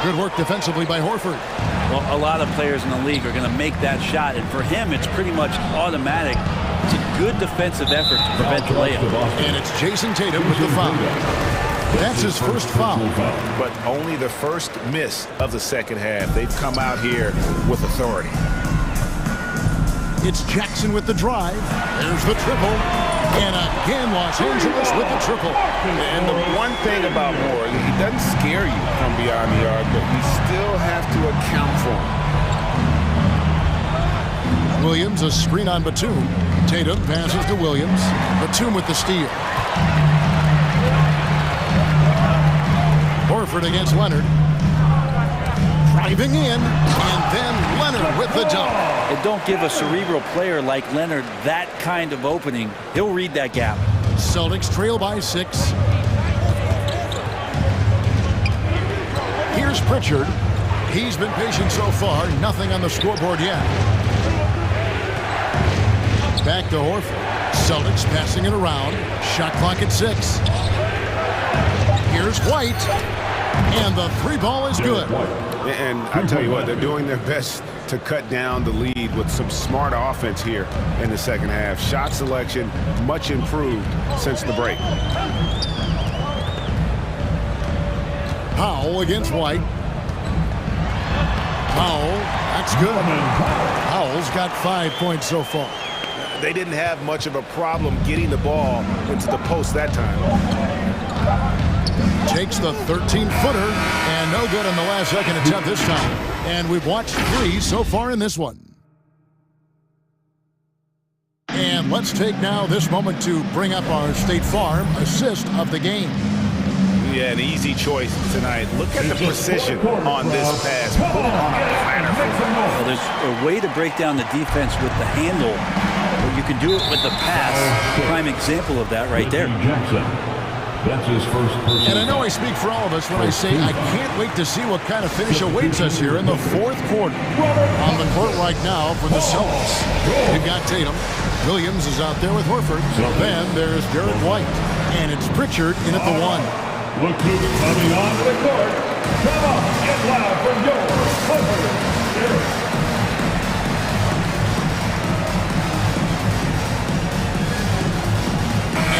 Good work defensively by Horford. Well, a lot of players in the league are going to make that shot, and for him, it's pretty much automatic. It's a good defensive effort to prevent the layup. And it's Jason Tatum with the foul. That's his first foul. But only the first miss of the second half. They've come out here with authority. It's Jackson with the drive. There's the triple. And again, Los Angeles with the triple. And the one thing about Moore, he doesn't scare you from beyond the arc, but you still have to account for him. Williams, a screen on Batum. Tatum passes to Williams. Batum with the steal. Horford against Leonard. Driving in, and then Leonard with the dunk. And don't give a cerebral player like Leonard that kind of opening. He'll read that gap. Celtics trail by 6. Here's Pritchard. He's been patient so far. Nothing on the scoreboard yet. Back to Horford. Celtics passing it around. Shot clock at 6. Here's White. And the three ball is good. And I tell you what, they're doing their best to cut down the lead with some smart offense here in the second half. Shot selection much improved since the break. Powell against White. Powell, that's good. Powell's got 5 points so far. They didn't have much of a problem getting the ball into the post that time. Takes the 13-footer, and no good on the last second attempt this time. And we've watched 3 so far in this one. And let's take now this moment to bring up our State Farm assist of the game. Yeah, an easy choice tonight. Look at the precision on this pass. Put it on a platter. Well, there's a way to break down the defense with the handle. But you can do it with the pass. Prime example of that right there. That's his first person. And I know I speak for all of us when I say I can't wait to see what kind of finish awaits us here in the fourth quarter. On the court right now for the Celtics. You've got Tatum. Williams is out there with Horford. Then there's Derek White. And it's Pritchard in at the 1. Look who's coming onto the court. Come on, get loud for your Clippers.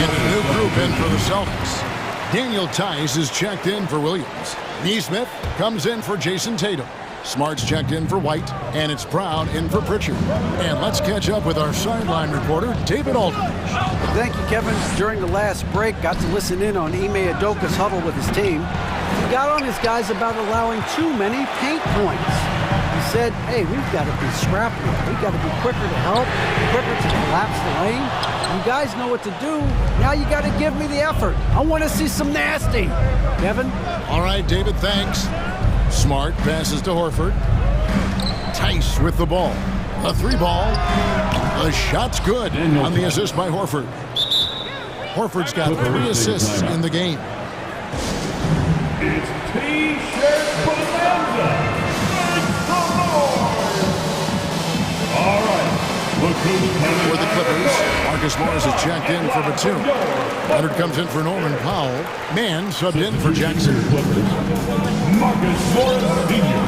And a new group in for the Celtics. Daniel Tice is checked in for Williams. Neesmith comes in for Jason Tatum. Smart's checked in for White, and it's Brown in for Pritchard. And let's catch up with our sideline reporter, David Aldridge. Thank you, Kevin. During the last break, got to listen in on Ime Udoka's huddle with his team. He got on his guys about allowing too many paint points. He said, hey, we've got to be scrappy. We've got to be quicker to help, quicker to collapse the lane. You guys know what to do. Now you got to give me the effort. I want to see some nasty. Kevin? All right, David, thanks. Smart passes to Horford. Tice with the ball. A three ball. The shot's good on the assist by Horford. Horford's got 3 assists in the game. It's T-shirt bonanza. All right. Look who's coming for the Clippers. Marcus Morris is checked in for Batum. Leonard comes in for Norman Powell. Mann subbed in for Jackson. Marcus Morris Sr.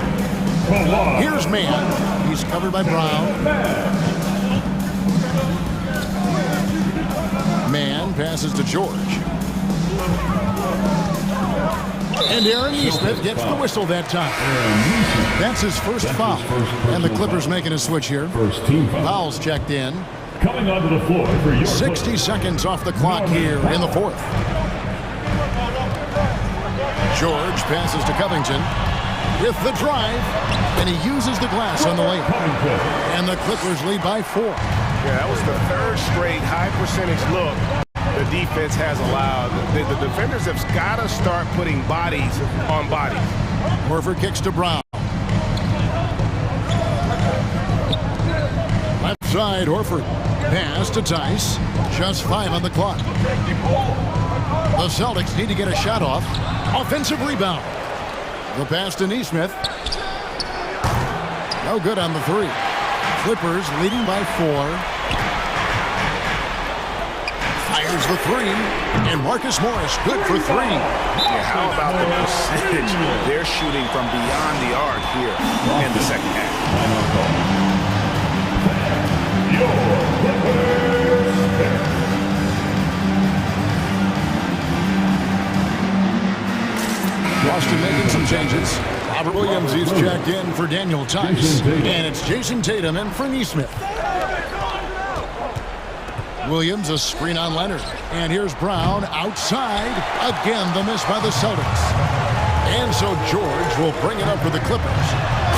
Here's Mann. He's covered by Brown. Mann passes to George. And Aaron Neesmith gets the whistle that time. That's his first foul. And the Clippers making a switch here. Powell's checked in. Coming onto the floor for your 60 seconds off the clock here in the fourth. George passes to Covington with the drive, and he uses the glass on the lane. And the Clippers lead by 4. Yeah, that was the 3rd straight high percentage look the defense has allowed. The defenders have got to start putting bodies on bodies. Horford kicks to Brown. Left side, Horford. Pass to Tice. Just 5 on the clock. The Celtics need to get a shot off. Offensive rebound. The pass to Neesmith. No good on the 3. Clippers leading by 4. Fires the 3, and Marcus Morris good for 3. Yeah, how about the percentage they're shooting from beyond the arc here in the second half? Boston making some changes. Robert Williams is checked in for Daniel Tice, and it's Jason Tatum in for Neesmith. Williams a screen on Leonard, and here's Brown outside. Again, the miss by the Celtics. And so George will bring it up for the Clippers.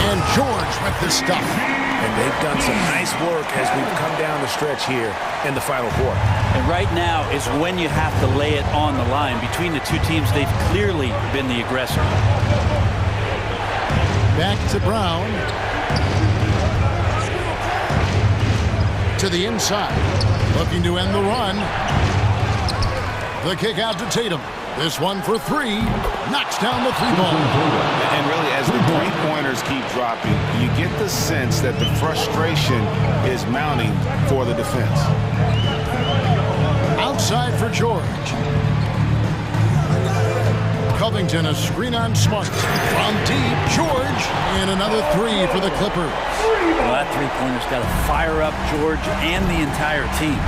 And George with the stuff. And they've done some nice work as we've come down the stretch here in the final quarter. And right now is when you have to lay it on the line. Between the two teams, they've clearly been the aggressor. Back to Brown. To the inside. Looking to end the run. The kick out to Tatum. This one for 3. Knocks down the 3-ball. And really, as the 3-pointers keep dropping, you get the sense that the frustration is mounting for the defense. Outside for George. Covington a screen on Smart. From deep, George. And another 3 for the Clippers. Well, that 3-pointer's got to fire up George and the entire team.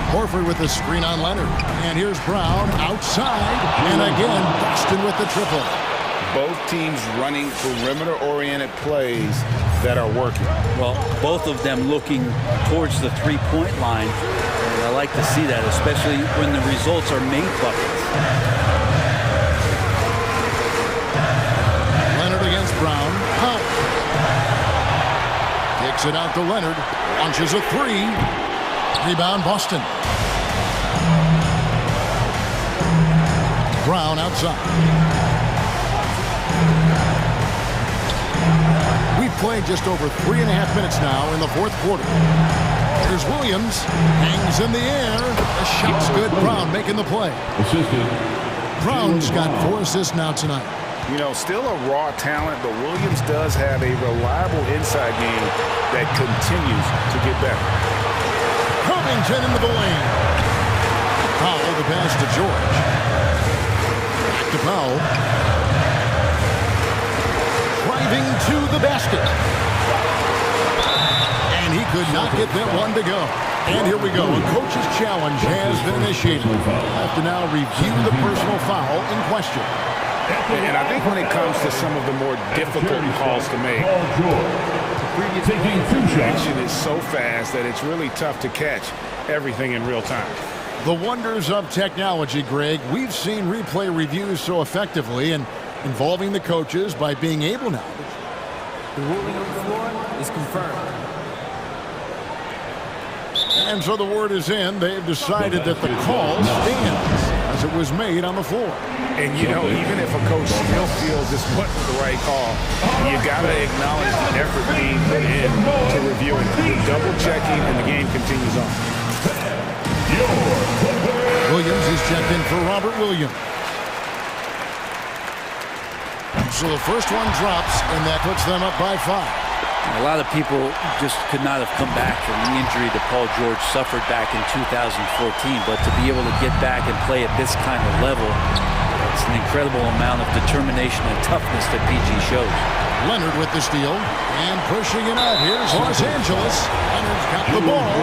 Horford with the screen on Leonard. And here's Brown outside. And again, Boston with the triple. Both teams running perimeter-oriented plays that are working. Well, both of them looking towards the 3-point line. And I like to see that, especially when the results are made buckets. Leonard against Brown. Out. Kicks it out to Leonard. Launches a 3. Rebound Boston. Brown outside. We've played just over 3.5 minutes now in the fourth quarter. Here's Williams. Hangs in the air. The shot's good. Brown making the play. Brown's got 4 assists now tonight. You know, still a raw talent, but Williams does have a reliable inside game that continues to get better. Covington into the lane. Powell, the pass to George. Back to Powell. Driving to the basket. And he could not get that one to go. And here we go. A coach's challenge has been initiated. We'll have to now review the personal foul in question. And I think when it comes to some of the more difficult calls to make, action is so fast that it's really tough to catch everything in real time. The wonders of technology, Greg. We've seen replay reviews so effectively and involving the coaches by being able now. The ruling on the floor is confirmed. And so the word is in. They've decided that the call stands as it was made on the floor. And, you know, even if a coach still feels this wasn't the right call, you got to acknowledge the effort being put in to review it. You're double-checking, and the game continues on. Williams is checked in for Robert Williams. So the first one drops, and that puts them up by 5. A lot of people just could not have come back from the injury that Paul George suffered back in 2014, but to be able to get back and play at this kind of level, it's an incredible amount of determination and toughness that PG shows. Leonard with the steal, and pushing it out. Here's Los Angeles. Leonard's got the ball.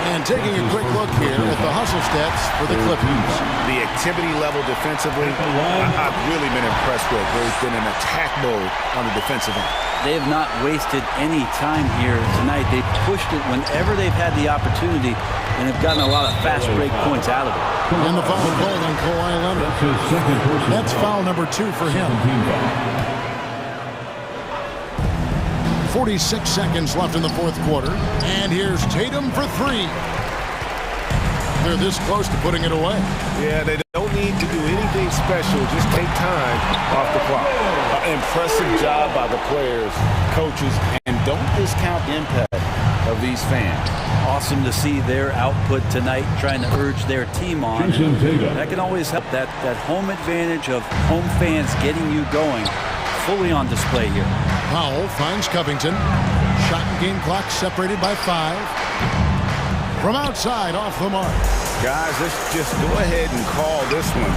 And taking a quick look here at the hustle stats for the Clippers. The activity level defensively, I've really been impressed with. They've been in attack mode on the defensive end. They have not wasted any time here tonight. They've pushed it whenever they've had the opportunity and have gotten a lot of fast break points out of it. And the foul called on Kawhi Leonard. That's foul number 2 for him. 46 seconds left in the fourth quarter. And here's Tatum for 3. They're this close to putting it away. Yeah, they don't need to do anything special. Just take time off the clock. Impressive job by the players, coaches, and don't discount the impact of these fans. Awesome to see their output tonight, trying to urge their team on. That can always help. That home advantage of home fans getting you going fully on display here. Powell finds Covington. Shot and game clock separated by 5. From outside, off the mark. Guys, let's just go ahead and call this one.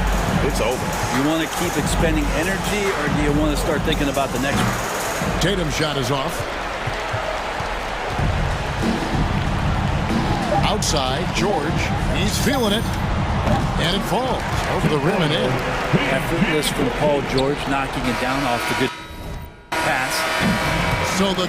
It's over. You want to keep expending energy, or do you want to start thinking about the next one? Tatum's shot is off. Outside, George. He's feeling it. And it falls over the rim and in. Effortless from Paul George, knocking it down off the good pass. So the